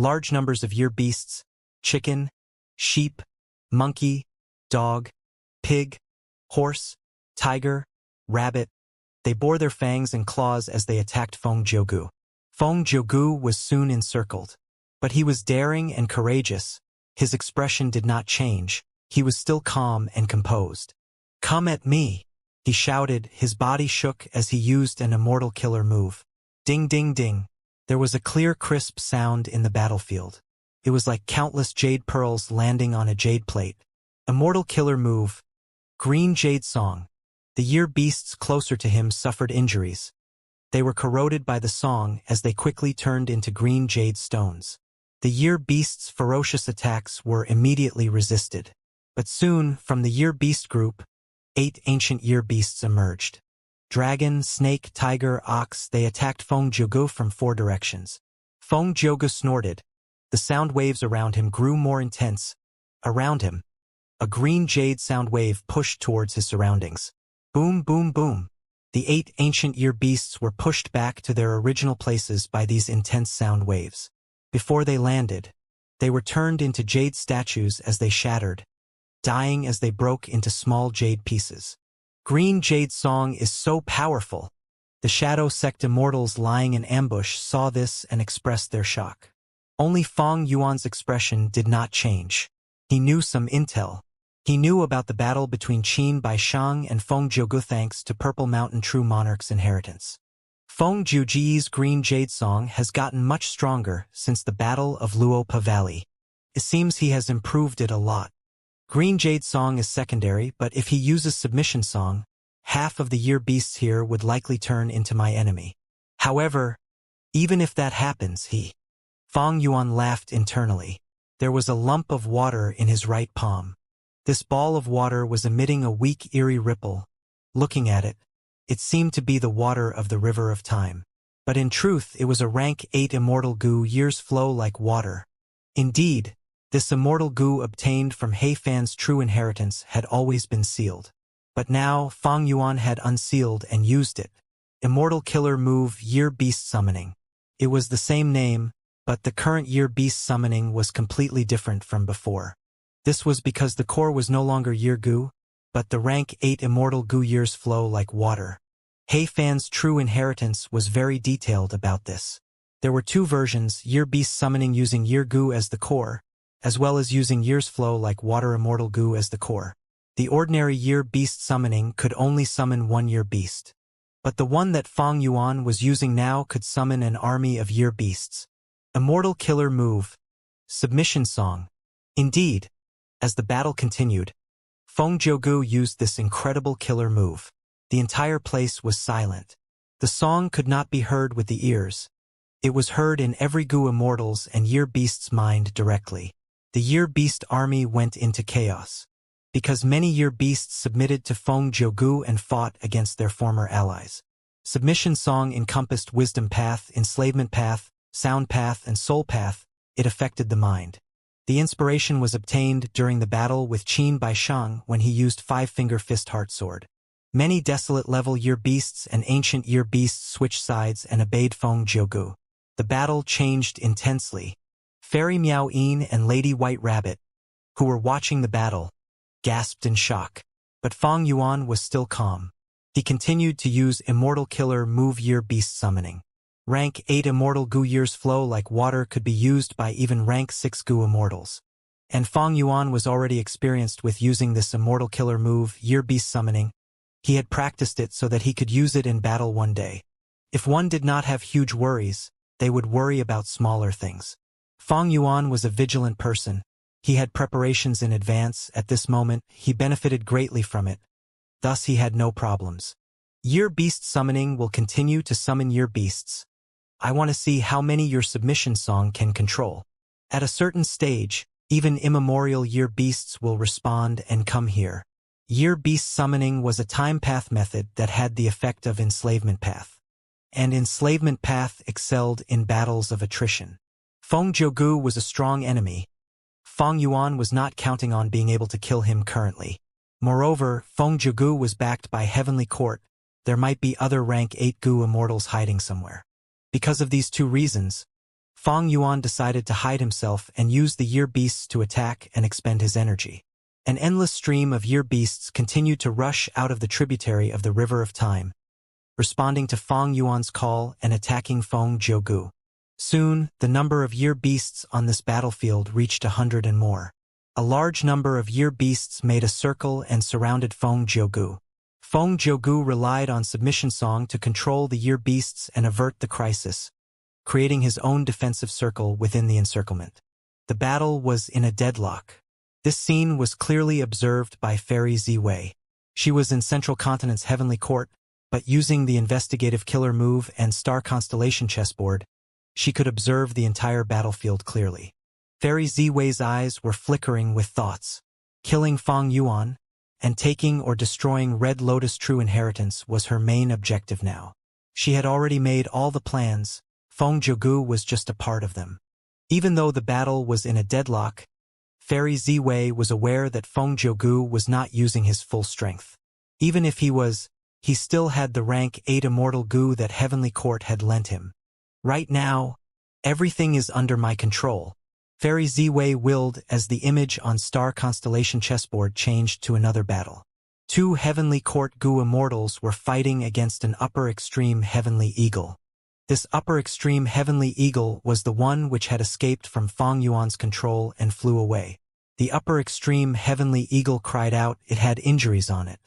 Large numbers of year beasts, chicken, sheep, monkey, dog, pig, horse, tiger, rabbit. They bore their fangs and claws as they attacked Feng Jiugu. Feng Jiugu was soon encircled. But he was daring and courageous. His expression did not change. He was still calm and composed. "Come at me," he shouted. His body shook as he used an immortal killer move. Ding ding ding. There was a clear, crisp sound in the battlefield. It was like countless jade pearls landing on a jade plate. Immortal killer move. Green jade song. The year beasts closer to him suffered injuries. They were corroded by the song as they quickly turned into green jade stones. The year beasts' ferocious attacks were immediately resisted. But soon, from the year beast group, 8 ancient year beasts emerged. Dragon, snake, tiger, ox, they attacked Feng Jiugu from 4 directions. Feng Jiugu snorted. The sound waves around him grew more intense. Around him, a green jade sound wave pushed towards his surroundings. Boom, boom, boom. The 8 ancient year beasts were pushed back to their original places by these intense sound waves. Before they landed, they were turned into jade statues as they shattered, dying as they broke into small jade pieces. Green jade song is so powerful. The Shadow Sect immortals lying in ambush saw this and expressed their shock. Only Feng Yuan's expression did not change. He knew some intel. He knew about the battle between Qin Baishang and Feng Jiugu thanks to Purple Mountain True Monarch's inheritance. Feng Jiuji's green jade song has gotten much stronger since the Battle of Luopa Valley. It seems he has improved it a lot. Green jade song is secondary, but if he uses submission song, half of the year beasts here would likely turn into my enemy. However, even if that happens, Feng Yuan laughed internally. There was a lump of water in his right palm. This ball of water was emitting a weak, eerie ripple. Looking at it, it seemed to be the water of the river of time. But in truth, it was a rank 8 immortal goo. Years flow like water. Indeed, this immortal goo obtained from He Fan's true inheritance had always been sealed. But now, Feng Yuan had unsealed and used it. Immortal killer move Year Beast Summoning. It was the same name, but the current Year Beast Summoning was completely different from before. This was because the core was no longer year goo, but the rank 8 immortal goo. Years flow like water. He Fan's true inheritance was very detailed about this. There were 2 versions, year beast summoning using year goo as the core, as well as using years flow like water immortal goo as the core. The ordinary year beast summoning could only summon 1 year beast. But the one that Feng Yuan was using now could summon an army of year beasts. Immortal killer move. Submission song. Indeed, as the battle continued, Feng Jiugu used this incredible killer move. The entire place was silent. The song could not be heard with the ears. It was heard in every goo immortal's and year beast's mind directly. The year beast army went into chaos. Because many year beasts submitted to Feng Jiugu and fought against their former allies. Submission song encompassed wisdom path, enslavement path, sound path, and soul path. It affected the mind. The inspiration was obtained during the battle with Qin Baishang when he used 5-finger fist heart sword. Many desolate level year beasts and ancient year beasts switched sides and obeyed Feng Jiugu. The battle changed intensely. Fairy Miao Yin and Lady White Rabbit, who were watching the battle, gasped in shock. But Feng Yuan was still calm. He continued to use immortal killer move year beast summoning. Rank 8 immortal goo. Years flow like water could be used by even rank 6 goo immortals. And Feng Yuan was already experienced with using this immortal killer move, year beast summoning. He had practiced it so that he could use it in battle one day. If one did not have huge worries, they would worry about smaller things. Feng Yuan was a vigilant person. He had preparations in advance. At this moment, he benefited greatly from it. Thus he had no problems. Year beast summoning will continue to summon year beasts. I want to see how many your submission song can control. At a certain stage, even immemorial year beasts will respond and come here. Year beast summoning was a time path method that had the effect of enslavement path. And enslavement path excelled in battles of attrition. Feng Jiugu was a strong enemy. Feng Yuan was not counting on being able to kill him currently. Moreover, Feng Jiugu was backed by Heavenly Court. There might be other rank 8 goo immortals hiding somewhere. Because of these 2 reasons, Fong Yuan decided to hide himself and use the year beasts to attack and expend his energy. An endless stream of year beasts continued to rush out of the tributary of the River of Time, responding to Fong Yuan's call and attacking Feng Jiugu. Soon, the number of year beasts on this battlefield reached 100 and more. A large number of year beasts made a circle and surrounded Feng Jiugu. Feng Jiugu relied on submission song to control the year beasts and avert the crisis, creating his own defensive circle within the encirclement. The battle was in a deadlock. This scene was clearly observed by Fairy Ziwei. She was in Central Continent's Heavenly Court, but using the investigative killer move and star constellation chessboard, she could observe the entire battlefield clearly. Fairy Ziwei's eyes were flickering with thoughts. Killing Fong Yuan and taking or destroying Red Lotus True Inheritance was her main objective now. She had already made all the plans. Feng Jiugu was just a part of them. Even though the battle was in a deadlock, Fairy Ziwei was aware that Feng Jiugu was not using his full strength. Even if he was, he still had the rank 8 immortal Gu that Heavenly Court had lent him. Right now, everything is under my control. Fairy Ziwei willed as the image on Star Constellation chessboard changed to another battle. 2 Heavenly Court Gu immortals were fighting against an upper extreme Heavenly Eagle. This upper extreme Heavenly Eagle was the one which had escaped from Fong Yuan's control and flew away. The upper extreme Heavenly Eagle cried out it had injuries on it.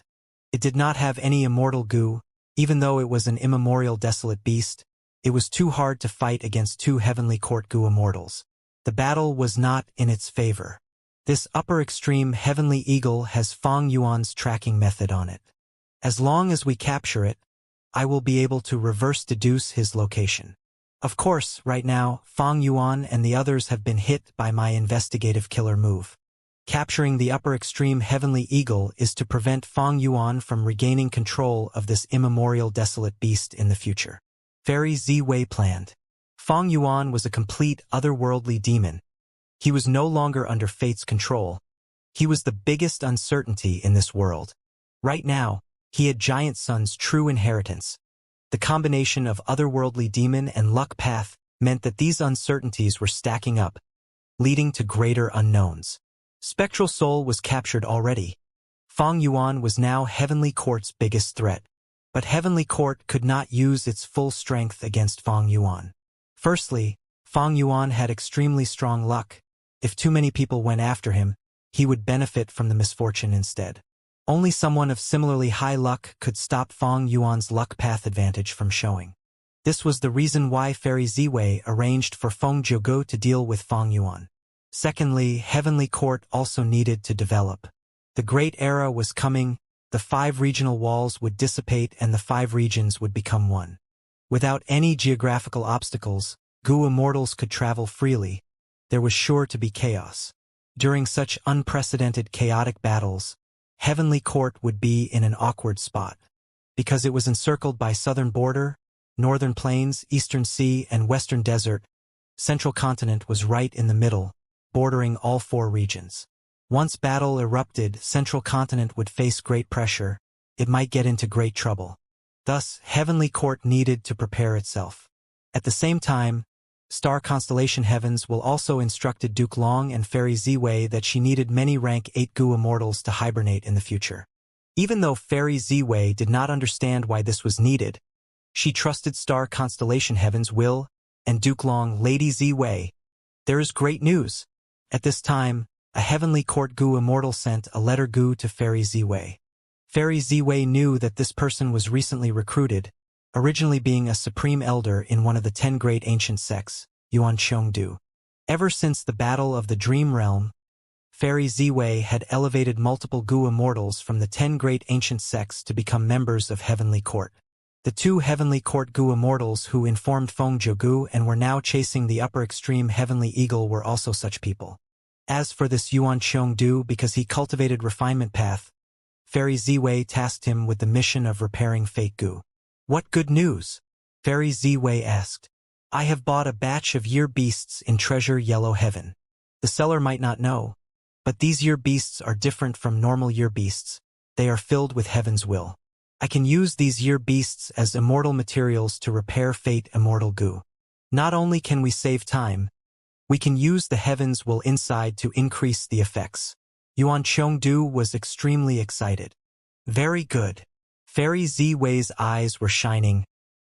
It did not have any immortal Gu, even though it was an immemorial desolate beast. It was too hard to fight against 2 Heavenly Court Gu immortals. The battle was not in its favor. This upper extreme Heavenly Eagle has Fong Yuan's tracking method on it. As long as we capture it, I will be able to reverse deduce his location. Of course, right now, Fong Yuan and the others have been hit by my investigative killer move. Capturing the upper extreme Heavenly Eagle is to prevent Fong Yuan from regaining control of this immemorial desolate beast in the future. Fairy Ziwei planned. Fong Yuan was a complete otherworldly demon. He was no longer under fate's control. He was the biggest uncertainty in this world. Right now, he had Giant Sun's true inheritance. The combination of otherworldly demon and luck path meant that these uncertainties were stacking up, leading to greater unknowns. Spectral Soul was captured already. Fong Yuan was now Heavenly Court's biggest threat. But Heavenly Court could not use its full strength against Fong Yuan. Firstly, Fong Yuan had extremely strong luck. If too many people went after him, he would benefit from the misfortune instead. Only someone of similarly high luck could stop Fong Yuan's luck path advantage from showing. This was the reason why Fairy Ziwei arranged for Feng Jiugu to deal with Fong Yuan. Secondly, Heavenly Court also needed to develop. The Great Era was coming, the 5 regional walls would dissipate and the 5 regions would become one. Without any geographical obstacles, Gu immortals could travel freely. There was sure to be chaos. During such unprecedented chaotic battles, Heavenly Court would be in an awkward spot. Because it was encircled by southern border, northern plains, eastern sea, and western desert, Central Continent was right in the middle, bordering all 4 regions. Once battle erupted, Central Continent would face great pressure. It might get into great trouble. Thus, Heavenly Court needed to prepare itself. At the same time, Star Constellation Heavens will also instructed Duke Long and Fairy Ziwei that she needed many rank 8 Gu immortals to hibernate in the future. Even though Fairy Ziwei did not understand why this was needed, she trusted Star Constellation Heavens will and Duke Long Lady Ziwei. There is great news. At this time, a Heavenly Court Gu immortal sent a letter Gu to Fairy Ziwei. Fairy Ziwei knew that this person was recently recruited, originally being a supreme elder in one of the 10 great ancient sects, Yuan Chengdu. Ever since the Battle of the Dream Realm, Fairy Ziwei had elevated multiple Gu immortals from the 10 great ancient sects to become members of Heavenly Court. The 2 Heavenly Court Gu immortals who informed Feng Jiugu and were now chasing the upper extreme Heavenly Eagle were also such people. As for this Yuan Chengdu, because he cultivated refinement path, Fairy Ziwei tasked him with the mission of repairing Fate Gu. What good news? Fairy Ziwei asked. I have bought a batch of year beasts in Treasure Yellow Heaven. The seller might not know, but these year beasts are different from normal year beasts. They are filled with heaven's will. I can use these year beasts as immortal materials to repair Fate Immortal Gu. Not only can we save time, we can use the heavens will inside to increase the effects. Yuan Chengdu was extremely excited. Very good. Fairy Ziwei's eyes were shining.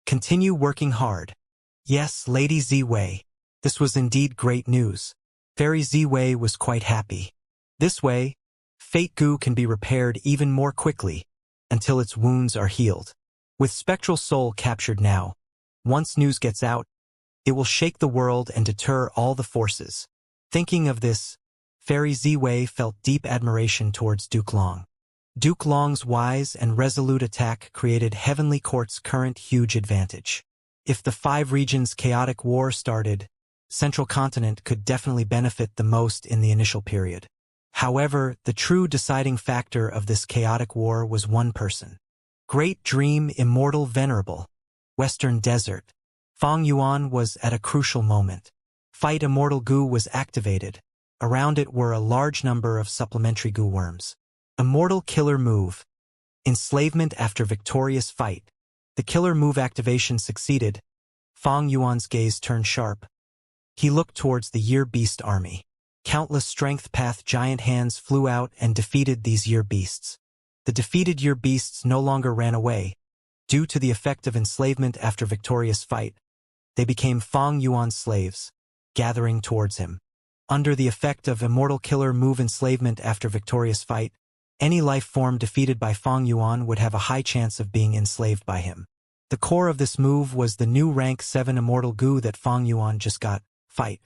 Continue working hard. Yes, Lady Ziwei. This was indeed great news. Fairy Ziwei was quite happy. This way, Fate Goo can be repaired even more quickly, until its wounds are healed. With Spectral Soul captured now, once news gets out, it will shake the world and deter all the forces. Thinking of this, Fairy Ziwei felt deep admiration towards Duke Long. Duke Long's wise and resolute attack created Heavenly Court's current huge advantage. If the 5 regions chaotic war started, Central Continent could definitely benefit the most in the initial period. However, the true deciding factor of this chaotic war was one person. Great Dream Immortal Venerable. Western Desert. Fang Yuan was at a crucial moment. Fight Immortal Goo was activated. Around it were a large number of supplementary goo worms. Immortal Killer Move. Enslavement after victorious fight. The killer move activation succeeded. Fang Yuan's gaze turned sharp. He looked towards the Year Beast army. Countless Strength Path giant hands flew out and defeated these Year Beasts. The defeated Year Beasts no longer ran away. Due to the effect of enslavement after victorious fight, they became Fang Yuan's slaves, gathering towards him. Under the effect of Immortal Killer Move enslavement after victorious fight, any life form defeated by Fang Yuan would have a high chance of being enslaved by him. The core of this move was the new rank 7 Immortal Goo that Fang Yuan just got, Fight.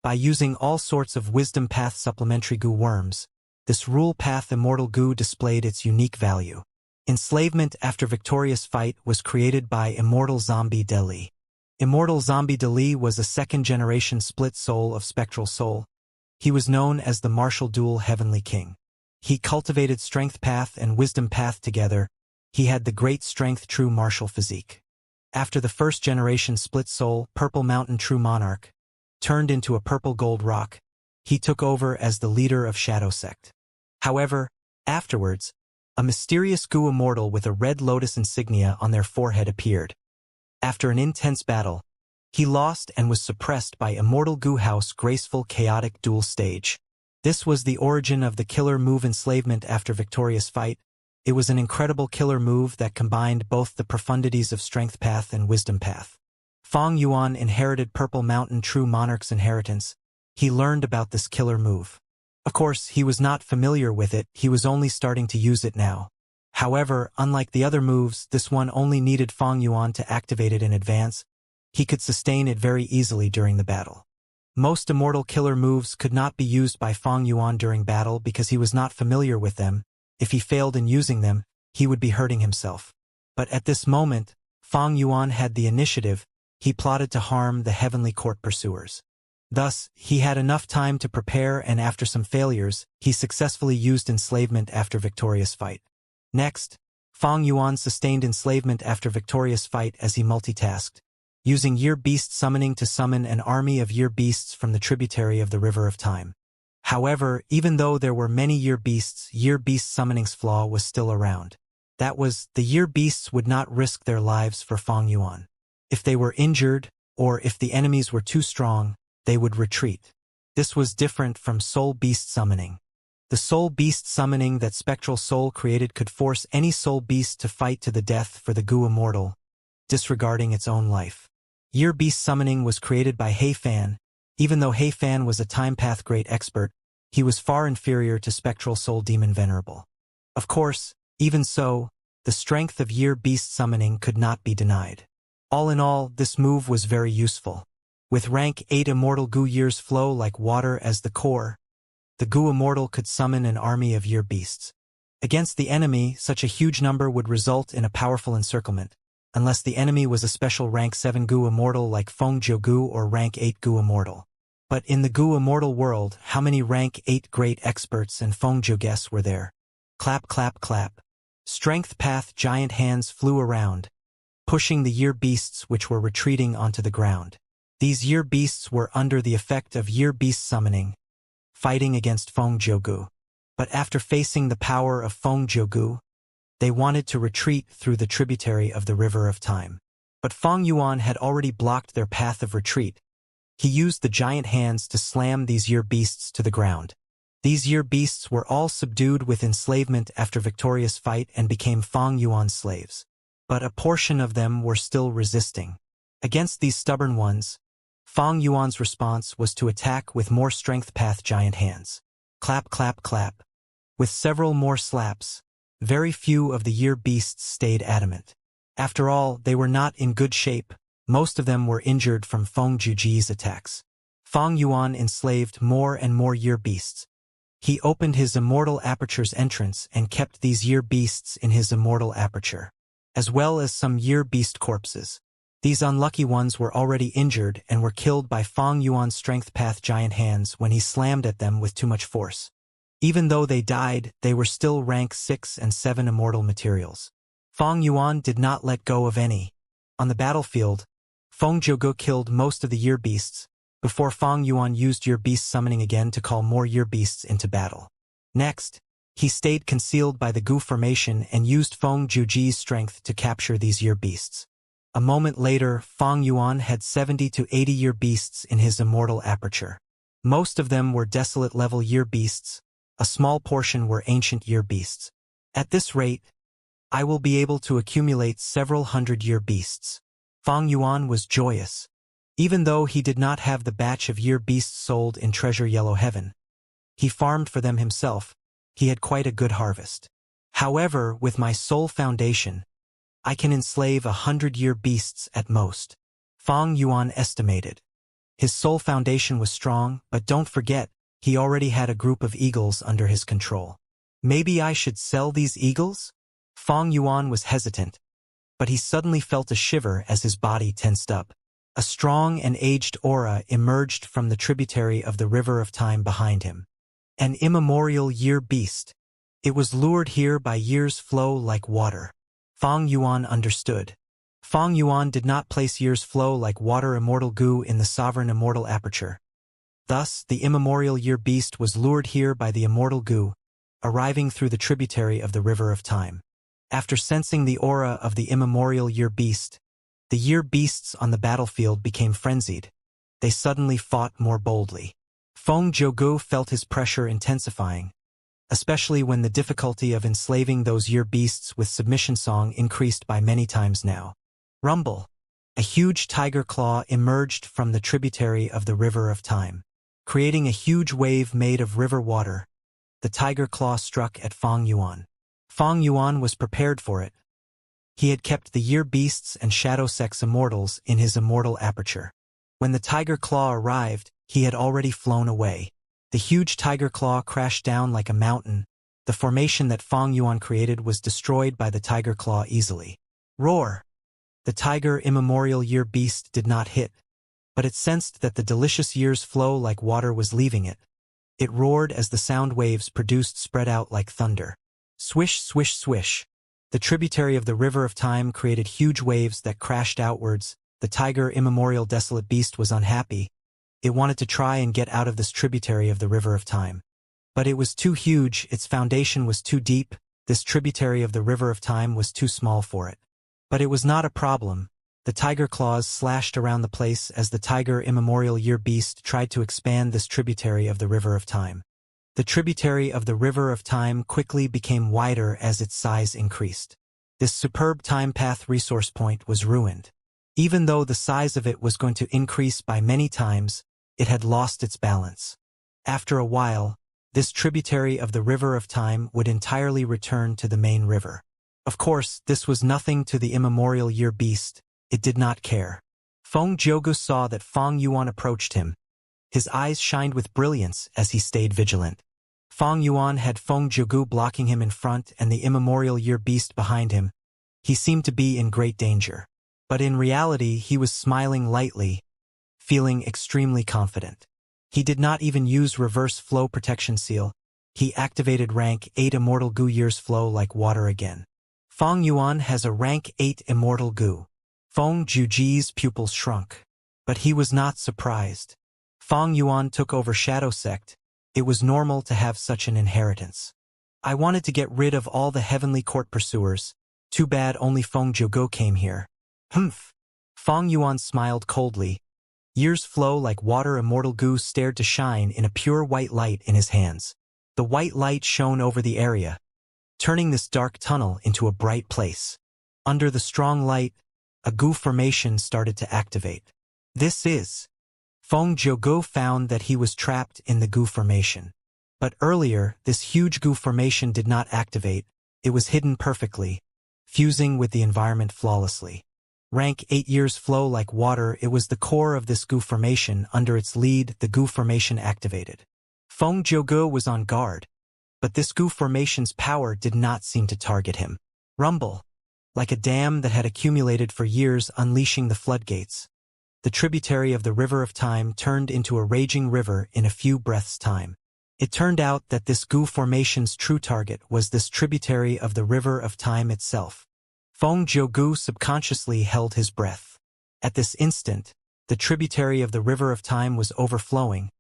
By using all sorts of Wisdom Path supplementary goo worms, this Rule Path Immortal Goo displayed its unique value. Enslavement after victorious fight was created by Immortal Zombie Deli. Immortal Zombie Deli was a second-generation split soul of Spectral Soul. He was known as the Martial Dual Heavenly King. He cultivated Strength Path and Wisdom Path together. He had the great strength true martial physique. After the first-generation split soul, Purple Mountain True Monarch, turned into a purple gold rock, he took over as the leader of Shadow Sect. However, afterwards, a mysterious Goo Immortal with a red lotus insignia on their forehead appeared. After an intense battle, he lost and was suppressed by Immortal Goo House Graceful Chaotic Dual Stage. This was the origin of the killer move enslavement after victorious fight. It was an incredible killer move that combined both the profundities of Strength Path and Wisdom Path. Fang Yuan inherited Purple Mountain True Monarch's inheritance. He learned about this killer move. Of course, he was not familiar with it, he was only starting to use it now. However, unlike the other moves, this one only needed Fang Yuan to activate it in advance. He could sustain it very easily during the battle. Most immortal killer moves could not be used by Fang Yuan during battle because he was not familiar with them. If he failed in using them, he would be hurting himself. But at this moment, Fang Yuan had the initiative. He plotted to harm the Heavenly Court pursuers. Thus, he had enough time to prepare, and after some failures, he successfully used enslavement after victorious fight. Next, Fang Yuan sustained enslavement after victorious fight as he multitasked, using Year Beast summoning to summon an army of Year Beasts from the tributary of the River of Time. However, even though there were many Year Beast summoning's flaw was still around. That was, the Year Beasts would not risk their lives for Fang Yuan. If they were injured, or if the enemies were too strong, they would retreat. This was different from Soul Beast summoning. The Soul Beast summoning that Spectral Soul created could force any Soul Beast to fight to the death for the Goo Immortal, disregarding its own life. Year Beast summoning was created by Hei Fan. Even though Hei Fan was a Time Path great expert, he was far inferior to Spectral Soul Demon Venerable. Of course, even so, the strength of Year Beast summoning could not be denied. All in all, this move was very useful. With rank 8 Immortal Goo Years flow like water as the core, the Goo Immortal could summon an army of Year Beasts. Against the enemy, such a huge number would result in a powerful encirclement, unless the enemy was a special rank 7 Goo Immortal like Feng Jiu Goo or rank 8 Goo Immortal. But in the Goo Immortal world, how many rank 8 great experts and Feng Jiu guests were there? Clap, clap, clap. Strength Path giant hands flew around, pushing the Year Beasts which were retreating onto the ground. These Year Beasts were under the effect of Year Beast summoning, fighting against Feng Jiu Goo. But after facing the power of Feng Jiu Goo, they wanted to retreat through the tributary of the River of Time. But Feng Yuan had already blocked their path of retreat. He used the giant hands to slam these year beasts to the ground. These year beasts were all subdued with enslavement after victorious fight and became Feng Yuan's slaves. But a portion of them were still resisting. Against these stubborn ones, Feng Yuan's response was to attack with more strength path giant hands. Clap, clap, clap. With several more slaps, very few of the year beasts stayed adamant. After all, they were not in good shape. Most of them were injured from Feng Juji's attacks. Feng Yuan enslaved more and more year beasts. He opened his immortal aperture's entrance and kept these year beasts in his immortal aperture, as well as some year beast corpses. These unlucky ones were already injured and were killed by Feng Yuan's strength path giant hands when he slammed at them with too much force. Even though they died, they were still rank 6 and 7 immortal materials. Feng Yuan did not let go of any. On the battlefield, Feng Zhouge killed most of the year beasts, before Feng Yuan used year beast summoning again to call more year beasts into battle. Next, he stayed concealed by the Gu formation and used Feng Zhouge's strength to capture these year beasts. A moment later, Feng Yuan had 70 to 80 year beasts in his immortal aperture. Most of them were desolate level year beasts. A small portion were ancient year beasts. At this rate, I will be able to accumulate several hundred year beasts. Feng Yuan was joyous. Even though he did not have the batch of year beasts sold in Treasure Yellow Heaven, he farmed for them himself. He had quite a good harvest. However, with my soul foundation, I can enslave 100 year beasts at most. Feng Yuan estimated. His soul foundation was strong, but don't forget, he already had a group of eagles under his control. Maybe I should sell these eagles? Feng Yuan was hesitant, but he suddenly felt a shiver as his body tensed up. A strong and aged aura emerged from the tributary of the river of time behind him. An immemorial year beast. It was lured here by years flow like water. Feng Yuan understood. Feng Yuan did not place years flow like water immortal Gu in the sovereign immortal aperture. Thus, the immemorial year beast was lured here by the immortal Gu, arriving through the tributary of the river of time. After sensing the aura of the immemorial year beast, the year beasts on the battlefield became frenzied. They suddenly fought more boldly. Feng Zhouge felt his pressure intensifying, especially when the difficulty of enslaving those year beasts with submission song increased by many times now. Rumble! A huge tiger claw emerged from the tributary of the river of time. Creating a huge wave made of river water, the tiger claw struck at Feng Yuan. Feng Yuan was prepared for it. He had kept the year beasts and shadow sex immortals in his immortal aperture. When the tiger claw arrived, he had already flown away. The huge tiger claw crashed down like a mountain. The formation that Feng Yuan created was destroyed by the tiger claw easily. Roar! The tiger immemorial year beast did not hit, but it sensed that the delicious year's flow like water was leaving it. It roared as the sound waves produced spread out like thunder. Swish, swish, swish. The tributary of the river of time created huge waves that crashed outwards. The tiger immemorial desolate beast was unhappy. It wanted to try and get out of this tributary of the river of time. But it was too huge, its foundation was too deep, this tributary of the river of time was too small for it. But it was not a problem. The tiger claws slashed around the place as the tiger immemorial year beast tried to expand this tributary of the river of time. The tributary of the river of time quickly became wider as its size increased. This superb time path resource point was ruined. Even though the size of it was going to increase by many times, it had lost its balance. After a while, this tributary of the river of time would entirely return to the main river. Of course, this was nothing to the immemorial year beast. It did not care. Feng Zhouge saw that Feng Yuan approached him. His eyes shined with brilliance as he stayed vigilant. Feng Yuan had Feng Zhouge blocking him in front and the immemorial year beast behind him. He seemed to be in great danger. But in reality, he was smiling lightly, feeling extremely confident. He did not even use reverse flow protection seal. He activated rank 8 immortal Gu years flow like water again. Feng Yuan has a rank 8 immortal Gu. Feng Zhouge's pupils shrunk. But he was not surprised. Feng Yuan took over Shadow Sect. It was normal to have such an inheritance. I wanted to get rid of all the heavenly court pursuers. Too bad only Feng Zhouge came here. Humph. Feng Yuan smiled coldly. Years flow like water. Immortal goo stared to shine in a pure white light in his hands. The white light shone over the area, turning this dark tunnel into a bright place. Under the strong light, a goo formation started to activate. This is. Feng Jiugu found that he was trapped in the goo formation. But earlier, this huge goo formation did not activate. It was hidden perfectly, fusing with the environment flawlessly. Rank 8 years flow like water. It was the core of this goo formation. Under its lead, the goo formation activated. Feng Jiugu was on guard, but this goo formation's power did not seem to target him. Rumble, like a dam that had accumulated for years, unleashing the floodgates. The tributary of the river of time turned into a raging river in a few breaths' time. It turned out that this goo formation's true target was this tributary of the river of time itself. Feng Jiugu subconsciously held his breath. At this instant, the tributary of the river of time was overflowing.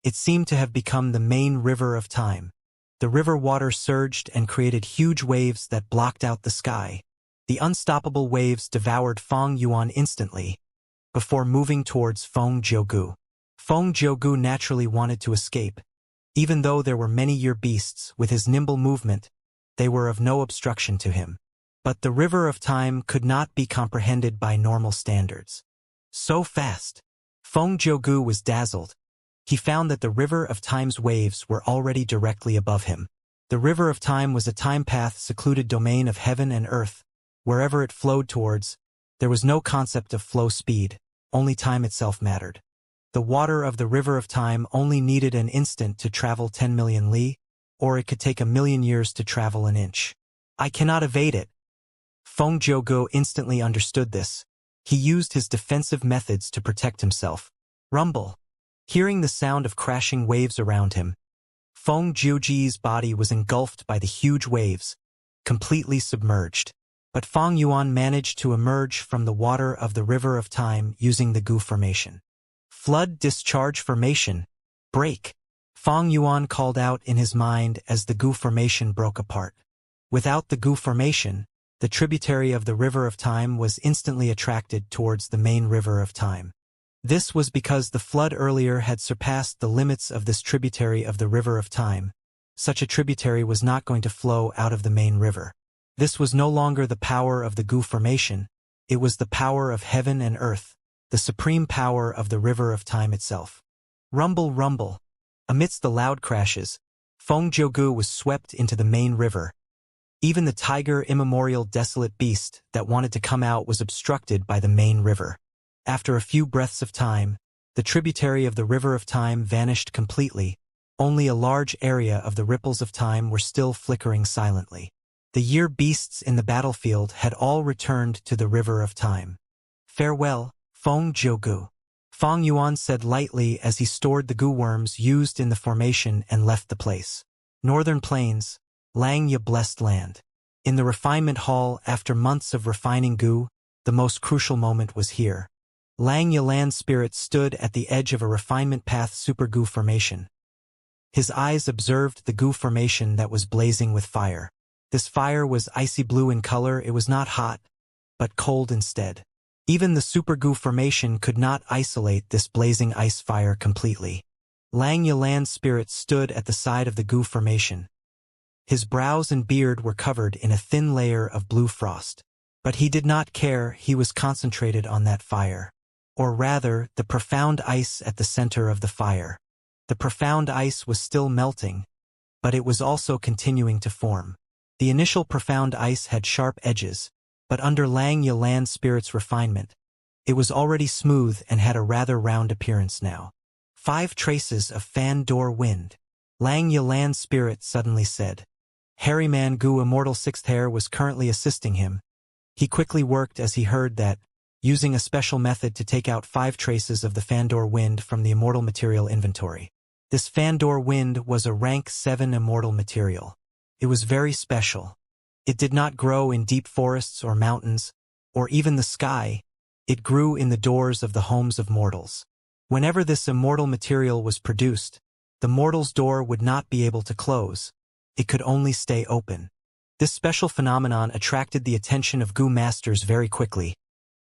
It seemed to have become the main river of time. The river water surged and created huge waves that blocked out the sky. The unstoppable waves devoured Feng Yuan instantly, before moving towards Feng Jiugu. Feng Jiugu naturally wanted to escape. Even though there were many year beasts, with his nimble movement, they were of no obstruction to him. But the river of time could not be comprehended by normal standards. So fast. Feng Jiugu was dazzled. He found that the river of time's waves were already directly above him. The river of time was a time path, secluded domain of heaven and earth. Wherever it flowed towards, there was no concept of flow speed, only time itself mattered. The water of the river of time only needed an instant to travel 10 million li, or it could take 1,000,000 years to travel an inch. I cannot evade it. Feng Jiugu instantly understood this. He used his defensive methods to protect himself. Rumble. Hearing the sound of crashing waves around him, Feng Jiugu's body was engulfed by the huge waves, completely submerged. But Feng Yuan managed to emerge from the water of the river of time using the goo formation. Flood discharge formation. Break. Feng Yuan called out in his mind as the goo formation broke apart. Without the goo formation, the tributary of the river of time was instantly attracted towards the main river of time. This was because the flood earlier had surpassed the limits of this tributary of the river of time. Such a tributary was not going to flow out of the main river. This was no longer the power of the goo formation, it was the power of heaven and earth, the supreme power of the river of time itself. Rumble, rumble. Amidst the loud crashes, Feng Jiugu was swept into the main river. Even the tiger, immemorial desolate beast that wanted to come out, was obstructed by the main river. After a few breaths of time, the tributary of the river of time vanished completely. Only a large area of the ripples of time were still flickering silently. The year beasts in the battlefield had all returned to the river of time. Farewell, Feng Jiugu. Feng Yuan said lightly as he stored the goo worms used in the formation and left the place. Northern Plains, Langya blessed land. In the refinement hall, after months of refining goo, the most crucial moment was here. Langya land spirit stood at the edge of a refinement path super goo formation. His eyes observed the goo formation that was blazing with fire. This fire was icy blue in color. It was not hot, but cold instead. Even the super goo formation could not isolate this blazing ice fire completely. Langya land spirit stood at the side of the goo formation. His brows and beard were covered in a thin layer of blue frost. But he did not care, he was concentrated on that fire. Or rather, the profound ice at the center of the fire. The profound ice was still melting, but it was also continuing to form. The initial profound ice had sharp edges, but under Langya land spirit's refinement, it was already smooth and had a rather round appearance now. 5 traces of fan door wind. Langya land spirit suddenly said. Harryman Gu Immortal 6th Hair was currently assisting him. He quickly worked as he heard that, using a special method to take out 5 traces of the Fandor wind from the immortal material inventory. This Fandor wind was a rank 7 immortal material. It was very special. It did not grow in deep forests or mountains, or even the sky. It grew in the doors of the homes of mortals. Whenever this immortal material was produced, the mortal's door would not be able to close. It could only stay open. This special phenomenon attracted the attention of Gu masters very quickly.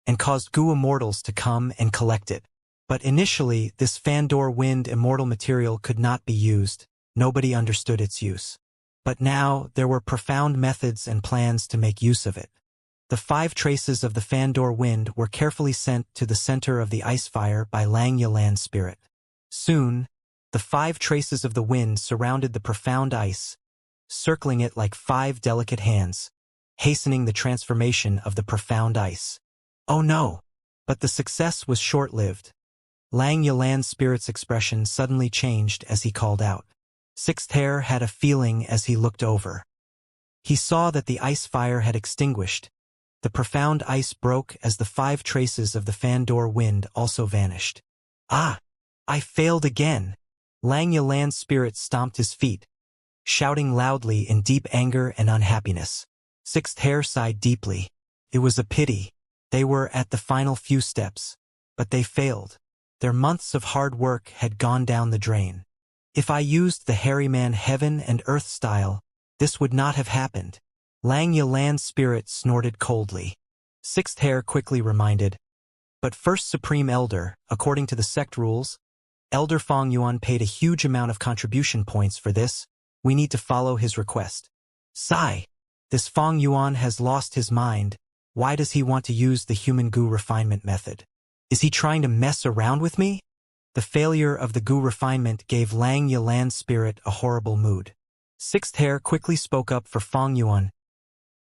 and caused Gu immortals to come and collect it. But initially, this Fandor Wind immortal material could not be used. Nobody understood its use. But now, there were profound methods and plans to make use of it. The 5 traces of the Fandor Wind were carefully sent to the center of the ice fire by Lang Yalan Spirit. Soon, the 5 traces of the wind surrounded the profound ice, circling it like 5 delicate hands, hastening the transformation of the profound ice. Oh no! But the success was short-lived. Lang Yalan's spirit's expression suddenly changed as he called out. Sixth Hair had a feeling as he looked over. He saw that the ice fire had extinguished. The profound ice broke as the 5 traces of the Fandor Wind also vanished. Ah! I failed again! Lang Yalan's spirit stomped his feet, shouting loudly in deep anger and unhappiness. Sixth Hair sighed deeply. It was a pity. They were at the final few steps, but they failed. Their months of hard work had gone down the drain. If I used the Hairy Man heaven and earth style, this would not have happened. Lang Yalan's spirit snorted coldly. Sixth Hair quickly reminded. But first Supreme Elder, according to the sect rules, Elder Fong Yuan paid a huge amount of contribution points for this. We need to follow his request. Sigh. This Fong Yuan has lost his mind. Why does he want to use the human goo refinement method? Is he trying to mess around with me? The failure of the goo refinement gave Lang Yalan's spirit a horrible mood. Sixth Hair quickly spoke up for Fong Yuan.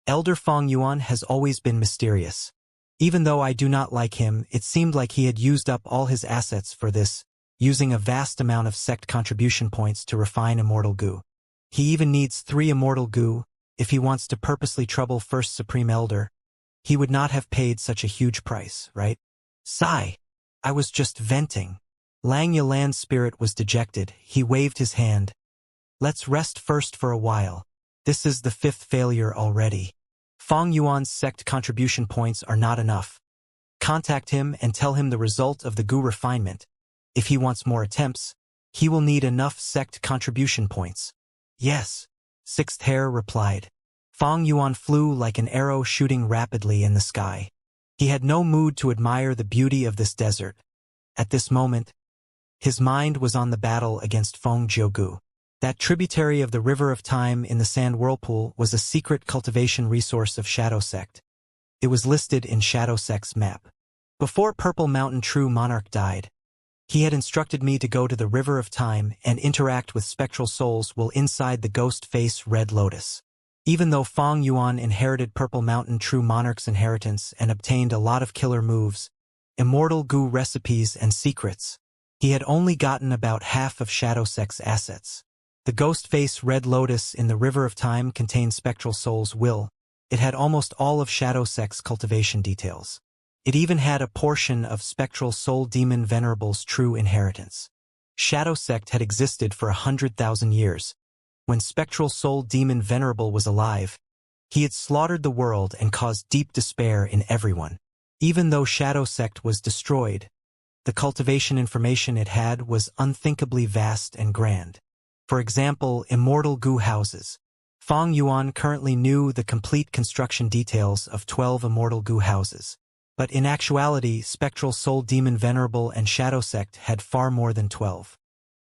Elder Fong Yuan has always been mysterious. Even though I do not like him, it seemed like he had used up all his assets for this, using a vast amount of sect contribution points to refine immortal goo. He even needs 3 immortal goo. If he wants to purposely trouble First Supreme Elder, he would not have paid such a huge price, right? Sigh. I was just venting. Lang Yalan's spirit was dejected. He waved his hand. Let's rest first for a while. This is the 5th failure already. Fong Yuan's sect contribution points are not enough. Contact him and tell him the result of the goo refinement. If he wants more attempts, he will need enough sect contribution points. Yes, Sixth Hair replied. Fong Yuan flew like an arrow shooting rapidly in the sky. He had no mood to admire the beauty of this desert. At this moment, his mind was on the battle against Feng Jiugu. That tributary of the River of Time in the Sand Whirlpool was a secret cultivation resource of Shadow Sect. It was listed in Shadow Sect's map. Before Purple Mountain True Monarch died, he had instructed me to go to the River of Time and interact with spectral souls while inside the ghost face Red Lotus. Even though Fong Yuan inherited Purple Mountain True Monarch's inheritance and obtained a lot of killer moves, immortal goo recipes and secrets, he had only gotten about half of Shadow Sect's assets. The ghost face Red Lotus in the River of Time contained spectral souls' will. It had almost all of Shadow Sect's cultivation details. It even had a portion of Spectral Soul Demon Venerable's true inheritance. Shadow Sect had existed for 100,000 years. When Spectral Soul Demon Venerable was alive, he had slaughtered the world and caused deep despair in everyone. Even though Shadow Sect was destroyed, the cultivation information it had was unthinkably vast and grand. For example, immortal goo houses. Fong Yuan currently knew the complete construction details of 12 immortal goo houses. But in actuality, Spectral Soul Demon Venerable and Shadow Sect had far more than 12.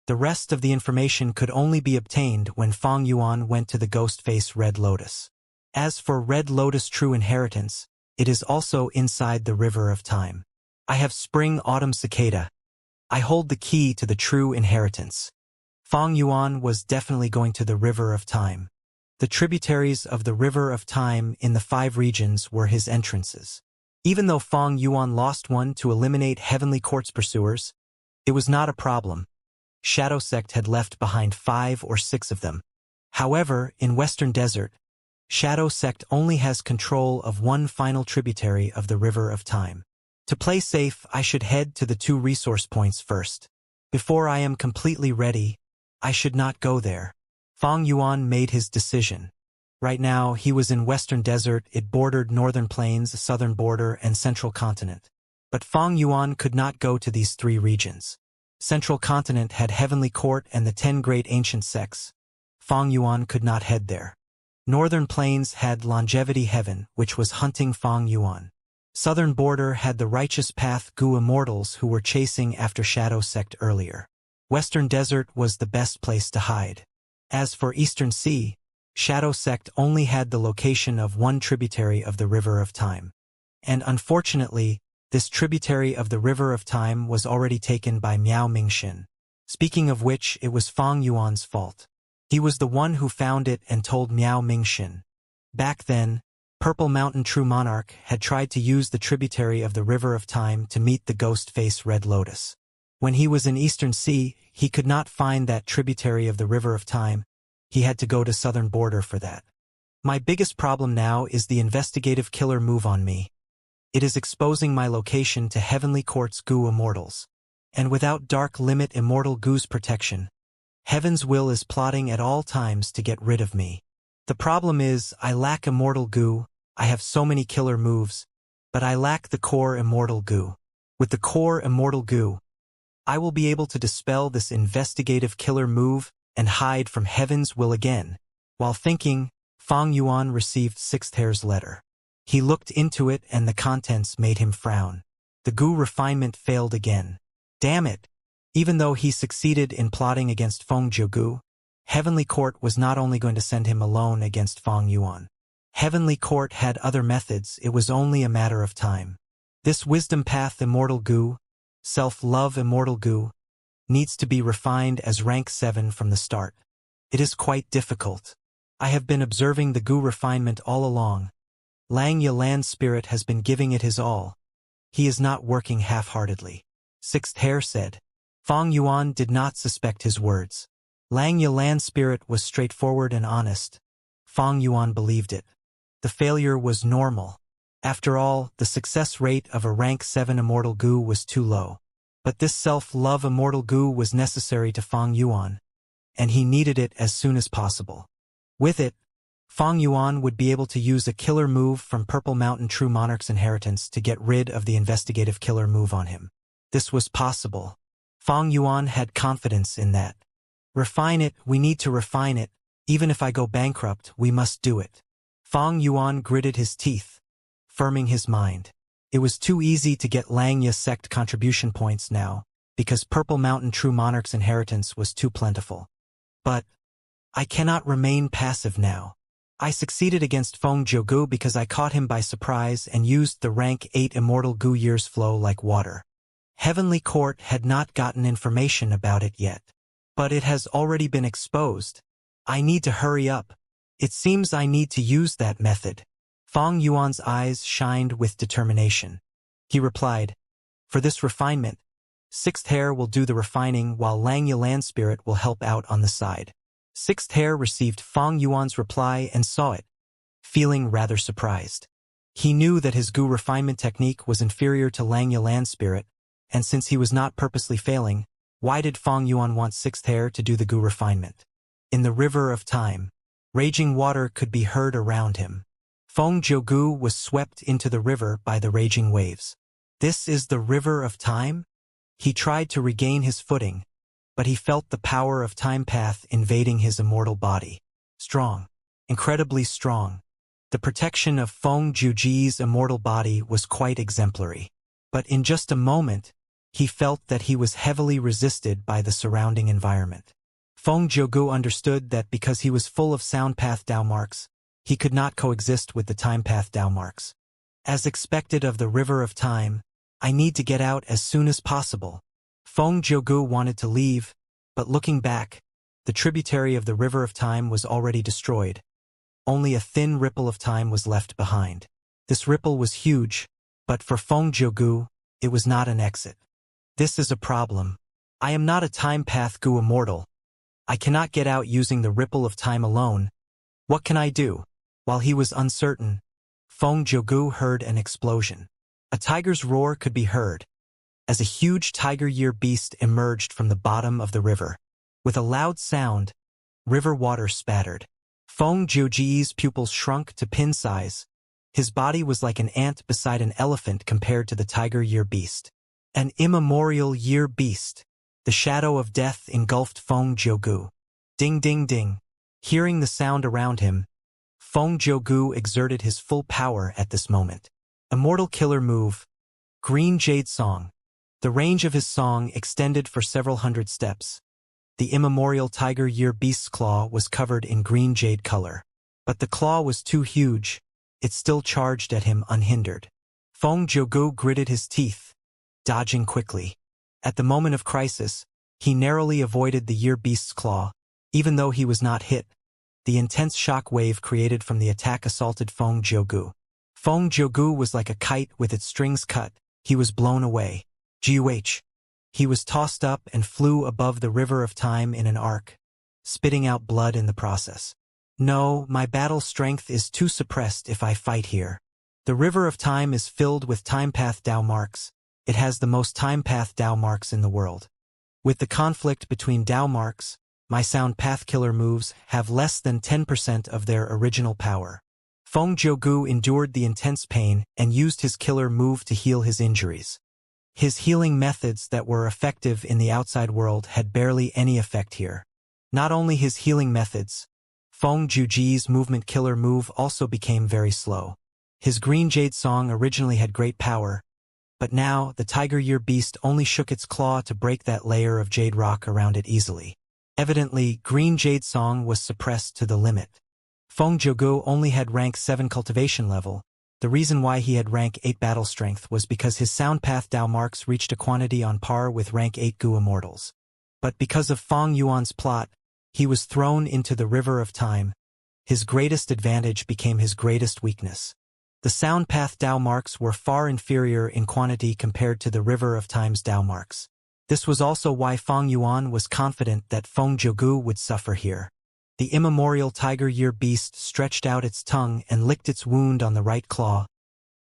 The rest of the information could only be obtained when Fong Yuan went to the ghost face Red Lotus. As for Red Lotus True Inheritance, it is also inside the River of Time. I have Spring Autumn Cicada. I hold the key to the true inheritance. Fong Yuan was definitely going to the River of Time. The tributaries of the River of Time in the 5 regions were his entrances. Even though Fong Yuan lost one to eliminate Heavenly Court's pursuers, it was not a problem. Shadow Sect had left behind 5 or 6 of them. However, in Western Desert, Shadow Sect only has control of one final tributary of the River of Time. To play safe, I should head to the 2 resource points first. Before I am completely ready, I should not go there. Fong Yuan made his decision. Right now, he was in Western Desert. It bordered Northern Plains, Southern Border, and Central Continent. But Fong Yuan could not go to these 3 regions. Central Continent had Heavenly Court and the 10 great ancient sects. Fong Yuan could not head there. Northern Plains had Longevity Heaven, which was hunting Fong Yuan. Southern border had the righteous path Gu immortals who were chasing after Shadow Sect earlier. Western desert was the best place to hide. As for Eastern Sea, Shadow Sect only had the location of one tributary of the River of Time. And unfortunately, this tributary of the River of Time was already taken by Miao Mingxin. Speaking of which, it was Fang Yuan's fault. He was the one who found it and told Miao Mingxin. Back then, Purple Mountain True Monarch had tried to use the tributary of the River of Time to meet the ghost face Red Lotus. When he was in Eastern Sea, he could not find that tributary of the River of Time. He had to go to Southern border for that. My biggest problem now is the investigative killer move on me. It is exposing my location to Heavenly Court's Gu immortals. And without Dark Limit Immortal Gu's protection, Heaven's will is plotting at all times to get rid of me. The problem is, I lack Immortal Gu. I have so many killer moves, but I lack the core Immortal Gu. With the core Immortal Gu, I will be able to dispel this investigative killer move and hide from Heaven's will again. While thinking, Fang Yuan received Sixth Hair's letter. He looked into it and the contents made him frown. The Gu refinement failed again. Damn it! Even though he succeeded in plotting against Feng Jiugu, Heavenly Court was not only going to send him alone against Fang Yuan. Heavenly Court had other methods, it was only a matter of time. This wisdom path Immortal Gu, self-love Immortal Gu, needs to be refined as rank 7 from the start. It is quite difficult. I have been observing the Gu refinement all along. Lang Ye Land Spirit has been giving it his all. He is not working half-heartedly. Sixth Hair said. Fang Yuan did not suspect his words. Lang Ye Land Spirit was straightforward and honest. Fang Yuan believed it. The failure was normal. After all, the success rate of a rank 7 Immortal Gu was too low. But this self-love Immortal Gu was necessary to Fang Yuan, and he needed it as soon as possible. With it, Fang Yuan would be able to use a killer move from Purple Mountain True Monarch's inheritance to get rid of the investigative killer move on him. This was possible. Fang Yuan had confidence in that. Refine it, we need to refine it. Even if I go bankrupt, we must do it. Fang Yuan gritted his teeth, firming his mind. It was too easy to get Lang Ye sect contribution points now, because Purple Mountain True Monarch's inheritance was too plentiful. But I cannot remain passive now. I succeeded against Feng Jiugu because I caught him by surprise and used the rank 8 Immortal Gu years flow like water. Heavenly Court had not gotten information about it yet. But it has already been exposed. I need to hurry up. It seems I need to use that method. Fang Yuan's eyes shined with determination. He replied, for this refinement, Sixth Hair will do the refining while Lang Ye Land Spirit will help out on the side. Sixth Hair received Fang Yuan's reply and saw it, feeling rather surprised. He knew that his Gu refinement technique was inferior to Lang Ye Land Spirit, and since he was not purposely failing, why did Fang Yuan want Sixth Hair to do the Gu refinement? In the River of Time, raging water could be heard around him. Feng Jiugu was swept into the river by the raging waves. This is the River of Time? He tried to regain his footing, but he felt the power of Time Path invading his immortal body. Strong. Incredibly strong. The protection of Feng Jiuji's immortal body was quite exemplary. But in just a moment, he felt that he was heavily resisted by the surrounding environment. Feng Jiugu understood that because he was full of Sound Path Dao marks, he could not coexist with the Time Path Dao marks. As expected of the River of Time, I need to get out as soon as possible. Feng Jiugu wanted to leave, but looking back, the tributary of the River of Time was already destroyed. Only a thin ripple of time was left behind. This ripple was huge, but for Feng Jiugu, it was not an exit. This is a problem. I am not a Time Path Gu immortal. I cannot get out using the ripple of time alone. What can I do? While he was uncertain, Feng Jiugu heard an explosion. A tiger's roar could be heard, as a huge tiger-year beast emerged from the bottom of the river. With a loud sound, river water spattered. Feng Jiuji's pupils shrunk to pin size. His body was like an ant beside an elephant compared to the tiger-year beast. An immemorial year beast. The shadow of death engulfed Feng Jiugu. Ding ding ding. Hearing the sound around him, Feng Jiugu exerted his full power at this moment. Immortal killer move. Green Jade Song. The range of his song extended for several hundred steps. The immemorial Tiger Year Beast's claw was covered in green jade color. But the claw was too huge. It still charged at him unhindered. Feng Zhougu gritted his teeth, dodging quickly. At the moment of crisis, he narrowly avoided the Year Beast's claw. Even though he was not hit, the intense shock wave created from the attack assaulted Feng Zhougu. Feng Zhougu was like a kite with its strings cut. He was blown away. Guh. He was tossed up and flew above the river of time in an arc, spitting out blood in the process. No, my battle strength is too suppressed if I fight here. The river of time is filled with time path Dao marks. It has the most time path Dao marks in the world. With the conflict between Dao marks, my sound path killer moves have less than 10% of their original power. Feng Zhougu endured the intense pain and used his killer move to heal his injuries. His healing methods that were effective in the outside world had barely any effect here. Not only his healing methods, Feng Zhougu's movement killer move also became very slow. His Green Jade Song originally had great power, but now the Tiger Year Beast only shook its claw to break that layer of jade rock around it easily. Evidently, Green Jade Song was suppressed to the limit. Feng Zhougu only had rank 7 cultivation level. The reason why he had rank 8 battle strength was because his sound path Dao marks reached a quantity on par with rank 8 Gu Immortals. But because of Feng Yuan's plot, he was thrown into the river of time. His greatest advantage became his greatest weakness. The sound path Dao marks were far inferior in quantity compared to the river of time's Dao marks. This was also why Feng Yuan was confident that Feng Zhougu would suffer here. The immemorial Tiger Year Beast stretched out its tongue and licked its wound on the right claw.